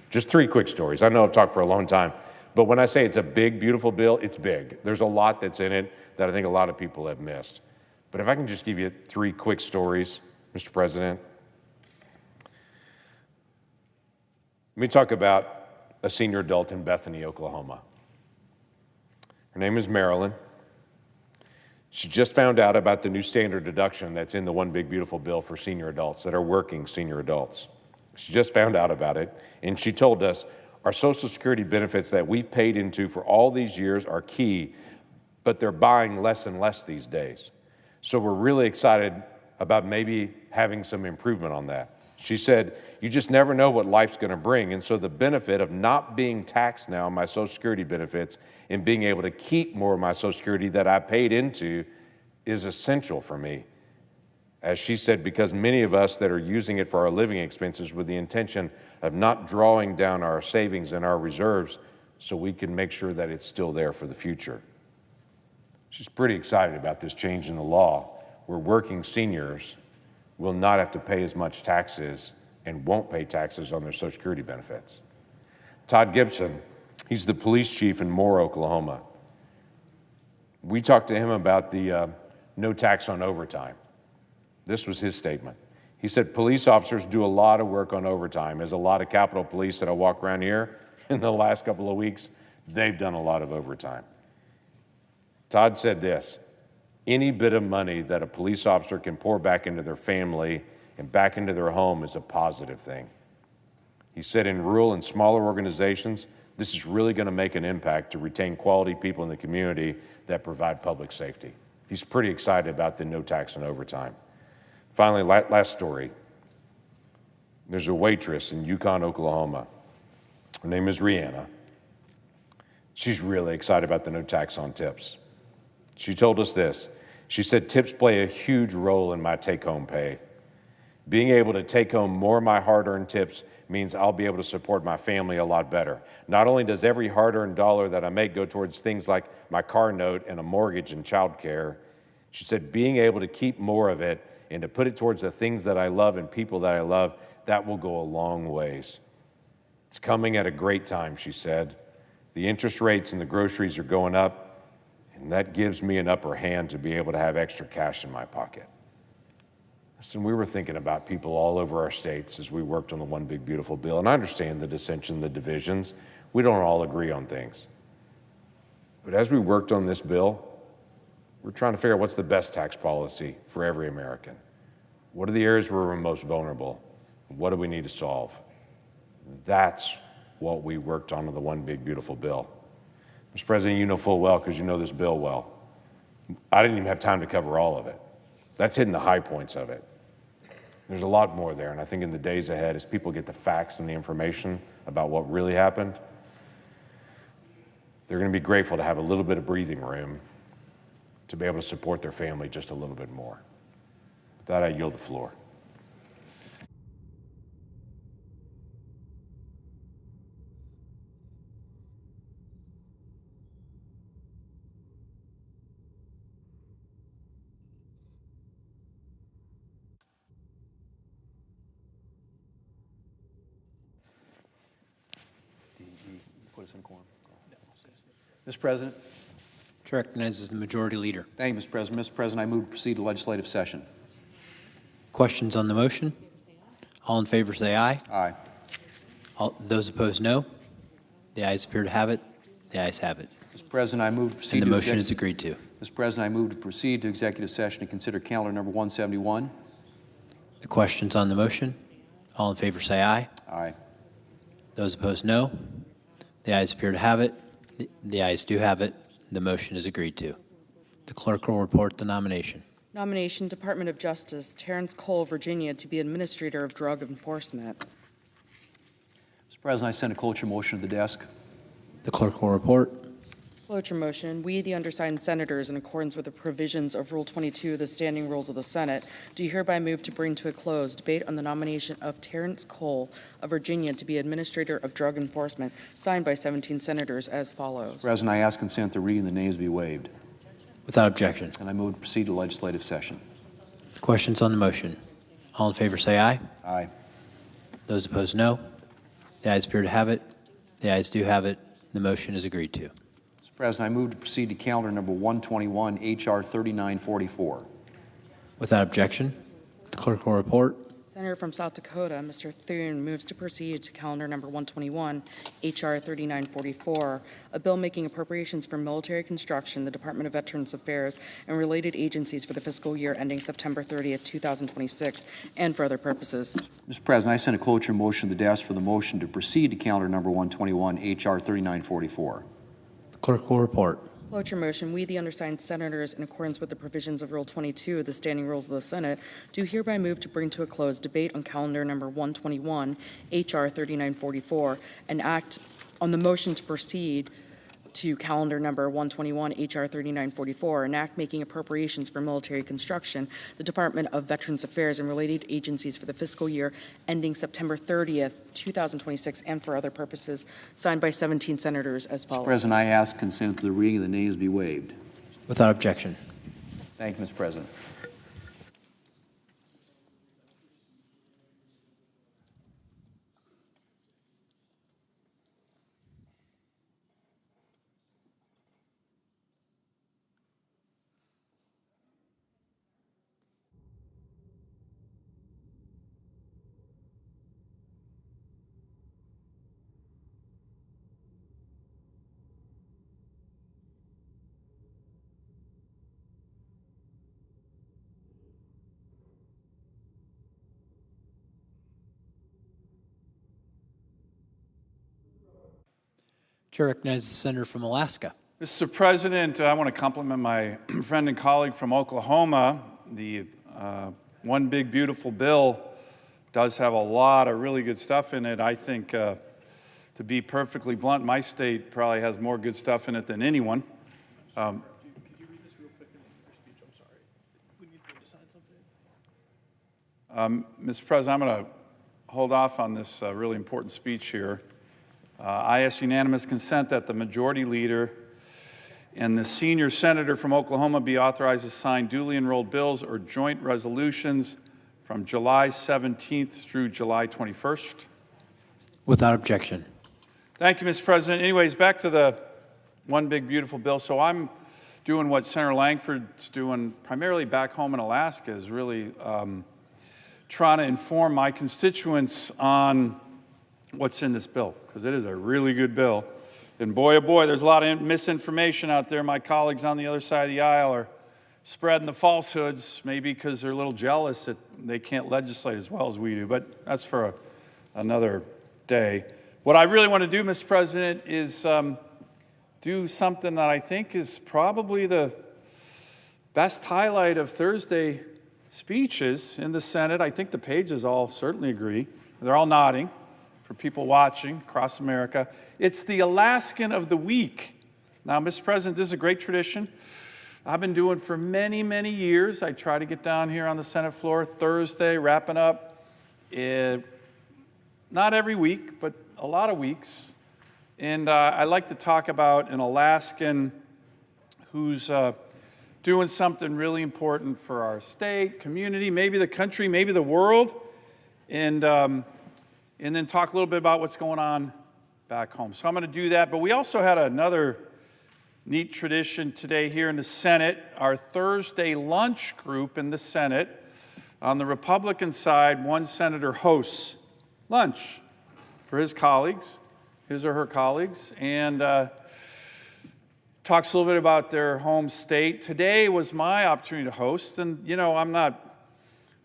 Just 3 quick stories. I know I've talked for a long time, but when I say it's a big, beautiful bill, it's big. There's a lot that's in it that I think a lot of people have missed. But if I can just give you 3 quick stories, Mr. President. Let me talk about a senior adult in Bethany, Oklahoma. Her name is Marilyn. She just found out about the new standard deduction that's in the One Big Beautiful Bill for senior adults that are working senior adults. She just found out about it, and she told us, our Social Security benefits that we've paid into for all these years are key, but they're buying less and less these days. So we're really excited about maybe having some improvement on that. She said, you just never know what life's going to bring, and so the benefit of not being taxed now on my Social Security benefits and being able to keep more of my Social Security that I paid into is essential for me. As she said, because many of us that are using it for our living expenses with the intention of not drawing down our savings and our reserves so we can make sure that it's still there for the future. She's pretty excited about this change in the law where working seniors will not have to pay as much taxes and won't pay taxes on their Social Security benefits. Todd Gibson, he's the police chief in Moore, Oklahoma. We talked to him about the no tax on overtime. This was his statement. He said, police officers do a lot of work on overtime. There's a lot of Capitol Police that I walk around here in the last couple of weeks. They've done a lot of overtime. Todd said this, any bit of money that a police officer can pour back into their family and back into their home is a positive thing. He said in rural and smaller organizations, this is really going to make an impact to retain quality people in the community that provide public safety. He's pretty excited about the no tax on overtime. Finally, last story. There's a waitress in Yukon, Oklahoma. Her name is Rihanna. She's really excited about the no tax on tips. She told us this. She said, tips play a huge role in my take-home pay. Being able to take home more of my hard-earned tips means I'll be able to support my family a lot better. Not only does every hard-earned dollar that I make go towards things like my car note and a mortgage and child care, she said, being able to keep more of it and to put it towards the things that I love and people that I love, that will go a long ways. It's coming at a great time, she said. The interest rates and the groceries are going up, and that gives me an upper hand to be able to have extra cash in my pocket. Listen, we were thinking about people all over our states as we worked on the One Big Beautiful Bill, and I understand the dissension, the divisions. We don't all agree on things. But as we worked on this bill, we're trying to figure out what's the best tax policy for every American. What are the areas where we're most vulnerable? What do we need to solve? That's what we worked on with the One Big Beautiful Bill. Mr. President, you know full well, because you know this bill well, I didn't even have time to cover all of it. That's hitting the high points of it. There's a lot more there, and I think in the days ahead, as people get the facts and the information about what really happened, they're going to be grateful to have a little bit of breathing room to be able to support their family just a little bit more. With that, I yield the floor. Mr. President. Chair recognizes the Majority Leader. Thank you, Mr. President. Mr. President, I move to proceed to legislative session. Questions on the motion? All in favor say aye. Aye. Those opposed, no. The ayes appear to have it. The ayes have it. Mr. President, I move to proceed And the to motion is agreed to. Mr. President, I move to proceed to executive session to consider calendar number 171. The questions on the motion? All in favor say aye. Aye. Those opposed, no. The ayes appear to have it. The ayes do have it. The motion is agreed to. The clerk will report the nomination. Nomination, Department of Justice, Terrence Cole, Virginia, to be Administrator of Drug Enforcement. Mr. President, I send a cloture motion to the desk. The clerk will report. Cloture motion. We, the undersigned senators, in accordance with the provisions of Rule 22 of the Standing Rules of the Senate, do hereby move to bring to a close debate on the nomination of Terrence Cole of Virginia to be Administrator of Drug Enforcement, signed by 17 senators as follows. Mr. President, I ask consent the reading of the names be waived. Without objection. And I move to proceed to legislative session. Questions on the motion? All in favor say aye. Aye. Those opposed, no. The ayes appear to have it. The ayes do have it. The motion is agreed to. Mr. President, I move to proceed to calendar number 121, H.R. 3944. Without objection, the clerk will report. Senator from South Dakota, Mr. Thune, moves to proceed to calendar number 121, H.R. 3944, a bill making appropriations for military construction, the Department of Veterans Affairs, and related agencies for the fiscal year ending September 30th, 2026, and for other purposes. Mr. President, I send a cloture motion to the desk for the motion to proceed to calendar number 121, H.R. 3944. The clerk will report. Cloture motion. We, the undersigned senators, in accordance with the provisions of Rule 22 of the Standing Rules of the Senate, do hereby move to bring to a close debate on calendar number 121, H.R. 3944, and act on the motion to proceed to calendar number 121, H.R. 3944, an act making appropriations for military construction, the Department of Veterans Affairs, and related agencies for the fiscal year ending September 30th, 2026, and for other purposes, signed by 17 senators as follows. Mr. President, I ask consent that the reading of the names be waived. Without objection. Thank you, Mr. President. Chair recognizes the senator from Alaska. Mr. President, I want to compliment my friend and colleague from Oklahoma. The One Big Beautiful Bill does have a lot of really good stuff in it. I think, to be perfectly blunt, my state probably has more good stuff in it than anyone. Could you read this real quick in your speech? I'm sorry. We need to sign something. Mr. President, I'm going to hold off on this really important speech here. I ask unanimous consent that the majority leader and the senior senator from Oklahoma be authorized to sign duly enrolled bills or joint resolutions from July 17th through July 21st. Without objection. Thank you, Mr. President. Anyways, back to the One Big Beautiful Bill. So I'm doing what Senator Langford's doing primarily back home in Alaska, is really trying to inform my constituents on what's in this bill, because it is a really good bill. And boy, oh boy, there's a lot of misinformation out there. My colleagues on the other side of the aisle are spreading the falsehoods, maybe because they're a little jealous that they can't legislate as well as we do, but that's for another day. What I really want to do, Mr. President, is do something that I think is probably the best highlight of Thursday speeches in the Senate. I think the pages all certainly agree. They're all nodding. For people watching across America, it's the Alaskan of the Week. Now, Mr. President, this is a great tradition I've been doing for many, many years. I try to get down here on the Senate floor Thursday, wrapping up, not every week, but a lot of weeks. And I like to talk about an Alaskan who's doing something really important for our state, community, maybe the country, maybe the world. And then talk a little bit about what's going on back home. So I'm going to do that. But we also had another neat tradition today here in the Senate. Our Thursday lunch group in the Senate, on the Republican side, one senator hosts lunch for his colleagues, his or her colleagues, and talks a little bit about their home state. Today was my opportunity to host, and you know, I'm not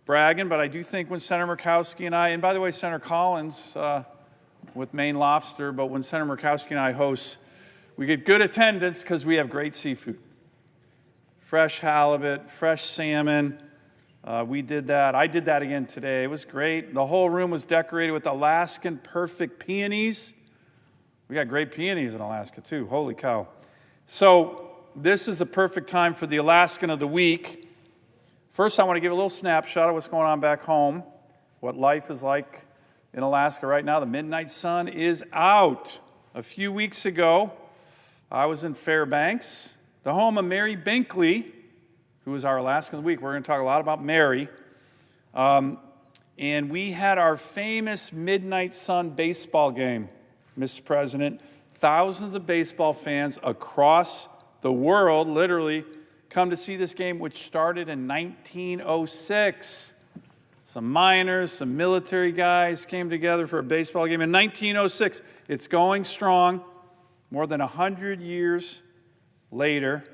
bragging, but I do think when Senator Murkowski and I, and by the way, Senator Collins with Maine Lobster, but when Senator Murkowski and I host, we get good attendance because we have great seafood. fresh halibut, fresh salmon. We did that. I did that again today. It was great. The whole room was decorated with Alaskan perfect peonies. We got great peonies in Alaska too. Holy cow. So this is a perfect time for the Alaskan of the Week. First, I want to give a little snapshot of what's going on back home, what life is like in Alaska right now. The midnight sun is out. A few weeks ago, I was in Fairbanks, the home of Mary Binkley, who is our Alaskan of the Week. We're going to talk a lot about Mary. And we had our famous midnight sun baseball game, Mr. President. Thousands of baseball fans across the world literally come to see this game, which started in 1906. Some miners, some military guys came together for a baseball game in 1906. It's going strong. More than 100 years later,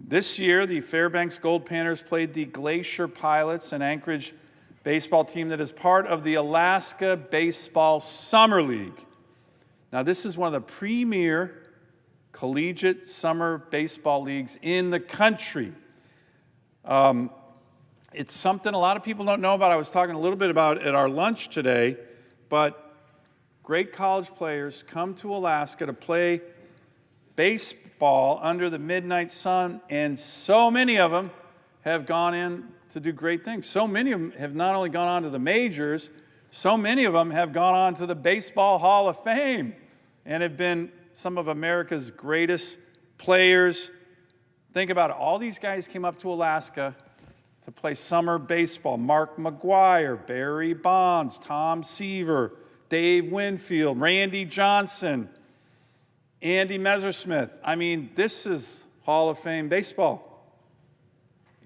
this year, the Fairbanks Gold Panthers played the Glacier Pilots, an Anchorage baseball team that is part of the Alaska Baseball Summer League. Now, this is one of the premier collegiate summer baseball leagues in the country. It's something a lot of people don't know about. I was talking a little bit about at our lunch today, but great college players come to Alaska to play baseball under the midnight sun, and so many of them have gone in to do great things. So many of them have not only gone on to the majors, so many of them have gone on to the Baseball Hall of Fame and have been some of America's greatest players. Think about it. All these guys came up to Alaska to play summer baseball. Mark McGwire, Barry Bonds, Tom Seaver, Dave Winfield, Randy Johnson, Andy Messersmith. I mean, this is Hall of Fame baseball.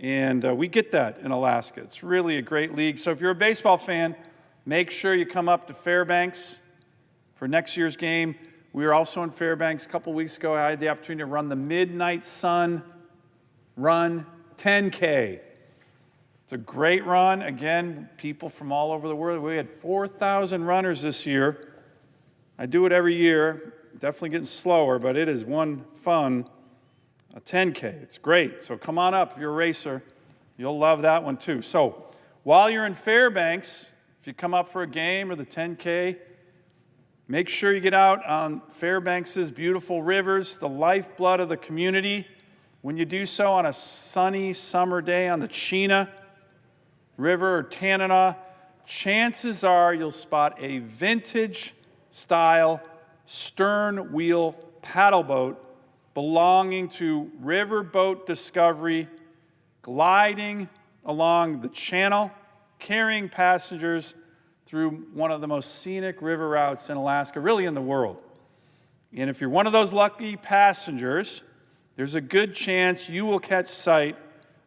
And we get that in Alaska. It's really a great league. So if you're a baseball fan, make sure you come up to Fairbanks for next year's game. We were also in Fairbanks a couple weeks ago. I had the opportunity to run the Midnight Sun Run 10K. It's a great run. Again, people from all over the world. We had 4,000 runners this year. I do it every year. Definitely getting slower, but it is one fun, a 10K. It's great. So come on up if you're a racer. You'll love that one too. So while you're in Fairbanks, if you come up for a game or the 10K, make sure you get out on Fairbanks' beautiful rivers, the lifeblood of the community. When you do so on a sunny summer day on the Chena River or Tanana, chances are you'll spot a vintage-style stern wheel paddle boat belonging to Riverboat Discovery, gliding along the channel, carrying passengers through one of the most scenic river routes in Alaska, really in the world. And if you're one of those lucky passengers, there's a good chance you will catch sight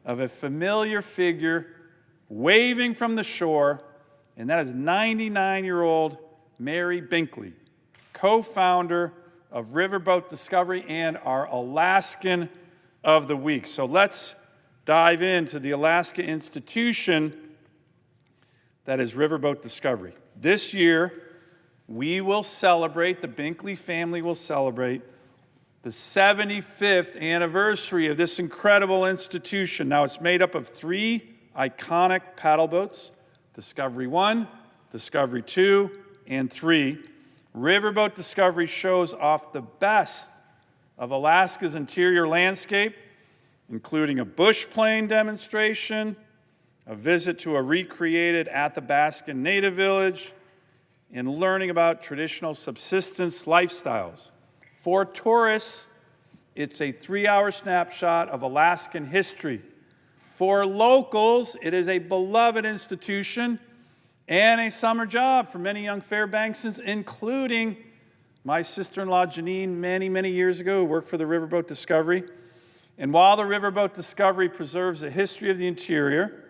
of a familiar figure waving from the shore, and that is 99-year-old Mary Binkley, co-founder of Riverboat Discovery and our Alaskan of the Week. So let's dive into the Alaska institution that is Riverboat Discovery. This year, we will celebrate, the Binkley family will celebrate the 75th anniversary of this incredible institution. Now, it's made up of 3 iconic paddle boats, Discovery 1, Discovery 2, and 3. Riverboat Discovery shows off the best of Alaska's interior landscape, including a bush plane demonstration, a visit to a recreated Athabascan native village, and learning about traditional subsistence lifestyles. For tourists, it's a 3-hour snapshot of Alaskan history. For locals, it is a beloved institution and a summer job for many young Fairbanksans, including my sister-in-law Janine many, many years ago, who worked for the Riverboat Discovery. And while the Riverboat Discovery preserves the history of the interior,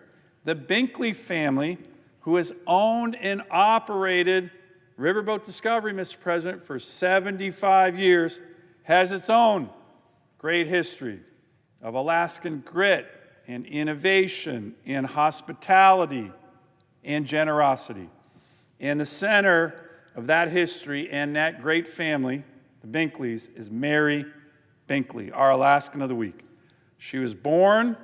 the Binkley family, who has owned and operated Riverboat Discovery, Mr. President, for 75 years, has its own great history of Alaskan grit and innovation and hospitality and generosity. And the center of that history and that great family, the Binkleys, is Mary Binkley, our Alaskan of the Week. She was born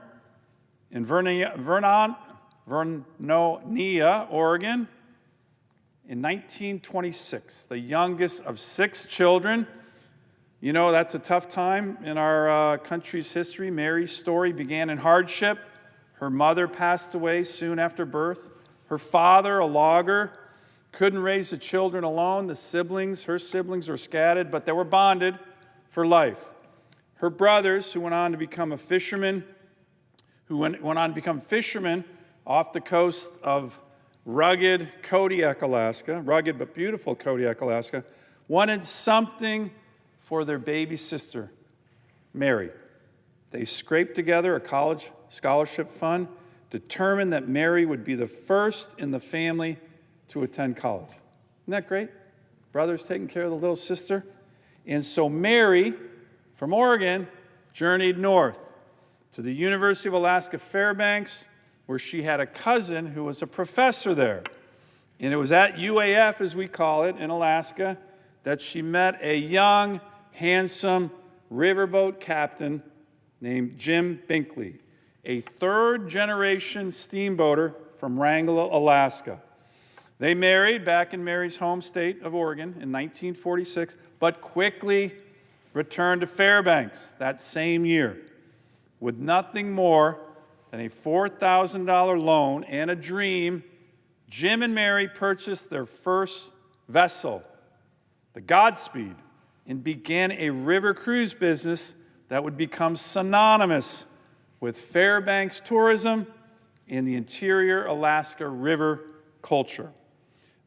in Vernonia, Oregon in 1926, the youngest of 6 children. You know, that's a tough time in our country's history. Mary's story began in hardship. Her mother passed away soon after birth. Her father, a logger, couldn't raise the children alone. Her siblings were scattered, but they were bonded for life. Her brothers, who went on to become fishermen off the coast of rugged Kodiak, Alaska, rugged but beautiful Kodiak, Alaska, wanted something for their baby sister, Mary. They scraped together a college scholarship fund, determined that Mary would be the first in the family to attend college. Isn't that great? Brothers taking care of the little sister. And so Mary, from Oregon, journeyed north to the University of Alaska Fairbanks, where she had a cousin who was a professor there. And it was at UAF, as we call it, in Alaska, that she met a young, handsome riverboat captain named Jim Binkley, a third-generation steamboater from Wrangell, Alaska. They married back in Mary's home state of Oregon in 1946, but quickly returned to Fairbanks that same year with nothing more than a $4,000 loan and a dream. Jim and Mary purchased their first vessel, the Godspeed, and began a river cruise business that would become synonymous with Fairbanks tourism and the interior Alaska river culture.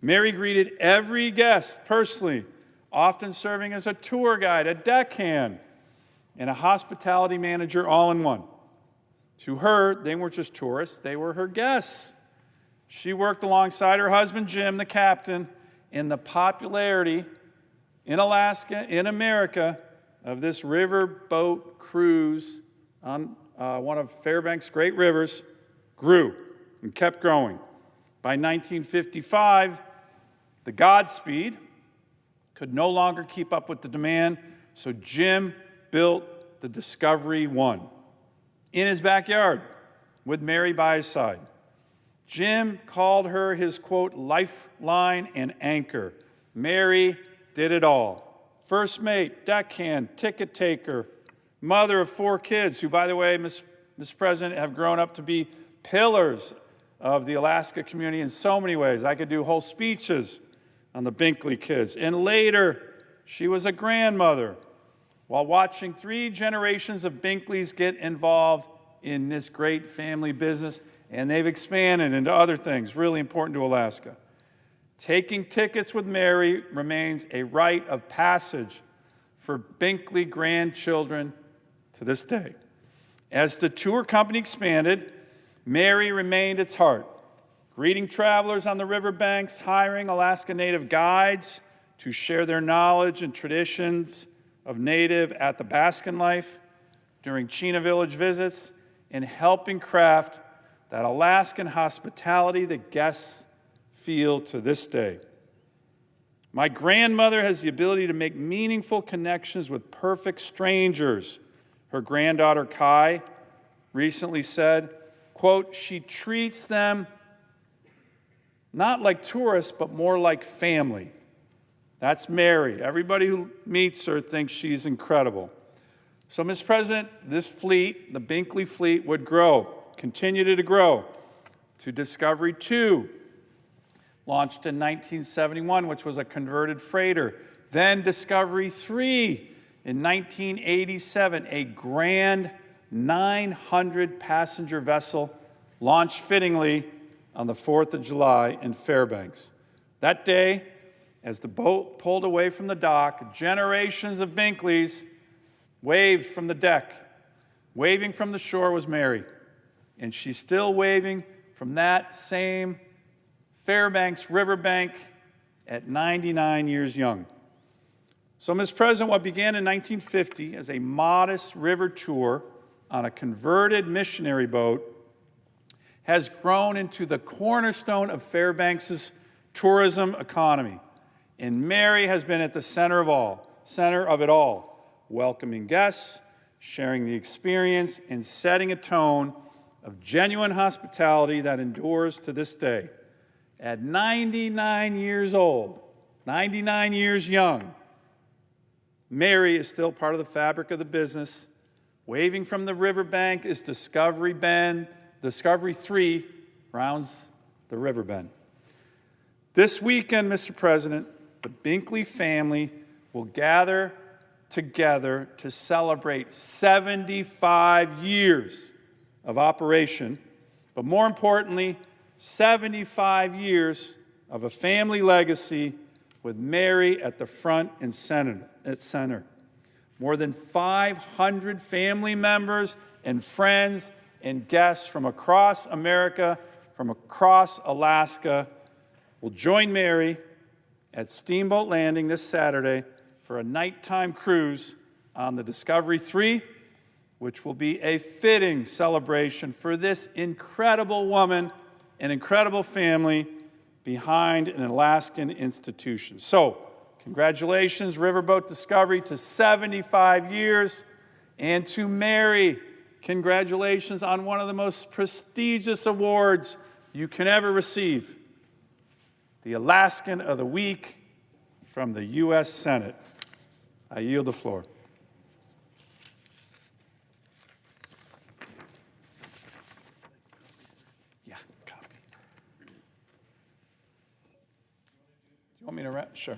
Mary greeted every guest personally, often serving as a tour guide, a deckhand, and a hospitality manager all in one. To her, they weren't just tourists, they were her guests. She worked alongside her husband, Jim, the captain, in the popularity in Alaska, in America, of this riverboat cruise on one of Fairbanks' great rivers grew and kept growing. By 1955, the Godspeed could no longer keep up with the demand, so Jim built the Discovery One in his backyard with Mary by his side. Jim called her his, quote, lifeline and anchor. Mary did it all. First mate, deckhand, ticket taker, mother of 4 kids, who, by the way, Mr. President, have grown up to be pillars of the Alaska community in so many ways. I could do whole speeches on the Binkley kids. And later, she was a grandmother while watching 3 generations of Binkleys get involved in this great family business, and they've expanded into other things really important to Alaska. Taking tickets with Mary remains a rite of passage for Binkley grandchildren to this day. As the tour company expanded, Mary remained its heart, greeting travelers on the riverbanks, hiring Alaska Native guides to share their knowledge and traditions of Native Athabascan life during Chena Village visits, and helping craft that Alaskan hospitality that guests feel to this day. My grandmother has the ability to make meaningful connections with perfect strangers. Her granddaughter, Kai, recently said, quote, she treats them not like tourists, but more like family. That's Mary. Everybody who meets her thinks she's incredible. So, Mr. President, this fleet, the Binkley fleet, would grow, continue to grow, to Discovery 2, launched in 1971, which was a converted freighter. Then Discovery 3 in 1987, a grand 900-passenger vessel launched fittingly on the 4th of July in Fairbanks. That day, as the boat pulled away from the dock, generations of Binkleys waved from the deck. Waving from the shore was Mary, and she's still waving from that same Fairbanks riverbank at 99 years young. So, Mr. President, what began in 1950 as a modest river tour on a converted missionary boat has grown into the cornerstone of Fairbanks' tourism economy. And Mary has been at the center of it all, welcoming guests, sharing the experience and setting a tone of genuine hospitality that endures to this day. At 99 years old, 99 years young, Mary is still part of the fabric of the business. Waving from the riverbank is Discovery Bend. Discovery 3 rounds the river bend. This weekend, Mr. President, the Binkley family will gather together to celebrate 75 years of operation, but more importantly, 75 years of a family legacy with Mary at the front and center. More than 500 family members and friends and guests from across America, from across Alaska, will join Mary at Steamboat Landing this Saturday for a nighttime cruise on the Discovery 3, which will be a fitting celebration for this incredible woman and incredible family behind an Alaskan institution. So, congratulations, Riverboat Discovery, to 75 years, and to Mary, congratulations on one of the most prestigious awards you can ever receive, the Alaskan of the Week from the U.S. Senate. I yield the floor. Yeah, copy. You want me to wrap? Sure.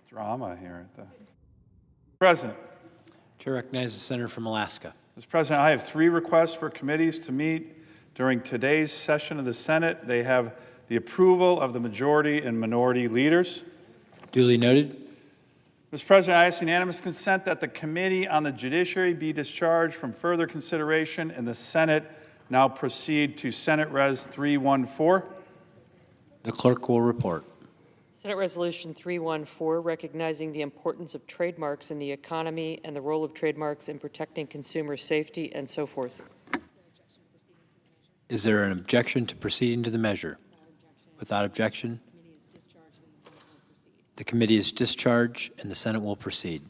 Drama here at the President. Chair recognizes the senator from Alaska. Mr. President, I have 3 requests for committees to meet during today's session of the Senate. They have the approval of the majority and minority leaders. Duly noted. Mr. President, I ask unanimous consent that the Committee on the Judiciary be discharged from further consideration and the Senate now proceed to Senate Res 314. The clerk will report. Senate Resolution 314, recognizing the importance of trademarks in the economy and the role of trademarks in protecting consumer safety and so forth. Is there an objection to proceeding to the measure? Without objection, the committee is discharged and the Senate will proceed.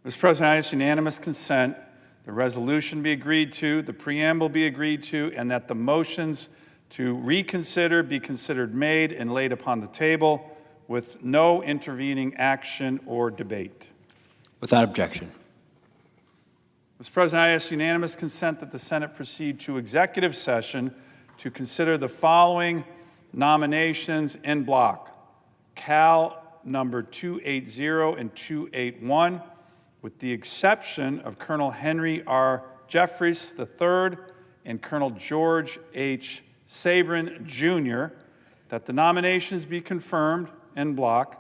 Mr. President, I ask unanimous consent the resolution be agreed to, the preamble be agreed to, and that the motions to reconsider be considered made and laid upon the table with no intervening action or debate. Without objection. Mr. President, I ask unanimous consent that the Senate proceed to executive session to consider the following nominations in block. Cal number 280 and 281, with the exception of Colonel Henry R. Jeffries III and Colonel George H. Sabrin, Jr., that the nominations be confirmed en bloc,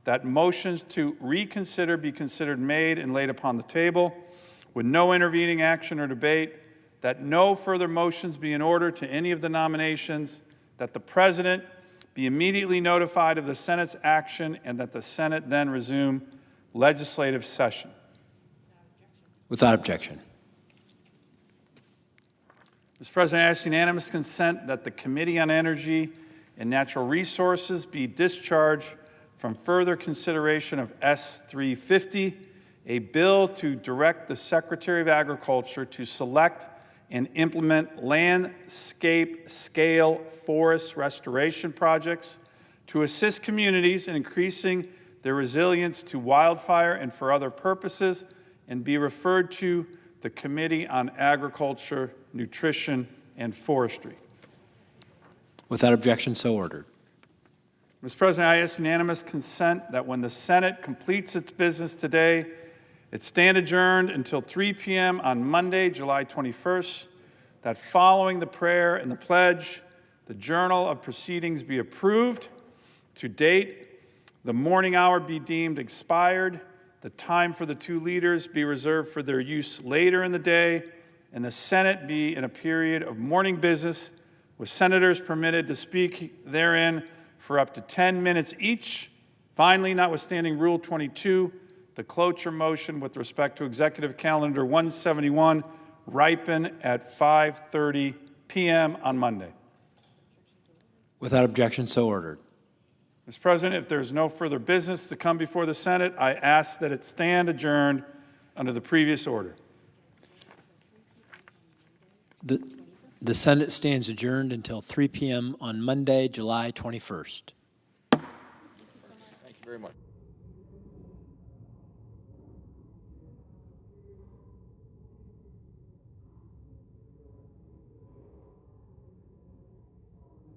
that motions to reconsider be considered made and laid upon the table with no intervening action or debate, that no further motions be in order to any of the nominations, that the President be immediately notified of the Senate's action, and that the Senate then resume legislative session. Without objection. Mr. President, I ask unanimous consent that the Committee on Energy and Natural Resources be discharged from further consideration of S-350, a bill to direct the Secretary of Agriculture to select and implement landscape scale forest restoration projects to assist communities in increasing their resilience to wildfire and for other purposes, and be referred to the Committee on Agriculture, Nutrition, and Forestry. Without objection, so ordered. Mr. President, I ask unanimous consent that when the Senate completes its business today, it stand adjourned until 3 p.m. on Monday, July 21st, that following the prayer and the pledge, the journal of proceedings be approved. To date, the morning hour be deemed expired, the time for the two leaders be reserved for their use later in the day, and the Senate be in a period of morning business, with senators permitted to speak therein for up to 10 minutes each. Finally, notwithstanding Rule 22, the cloture motion with respect to Executive Calendar 171 ripen at 5:30 p.m. on Monday. Without objection, so ordered. Mr. President, if there's no further business to come before the Senate, I ask that it stand adjourned under the previous order. The Senate stands adjourned until 3 p.m. on Monday, July 21st. Thank you very much.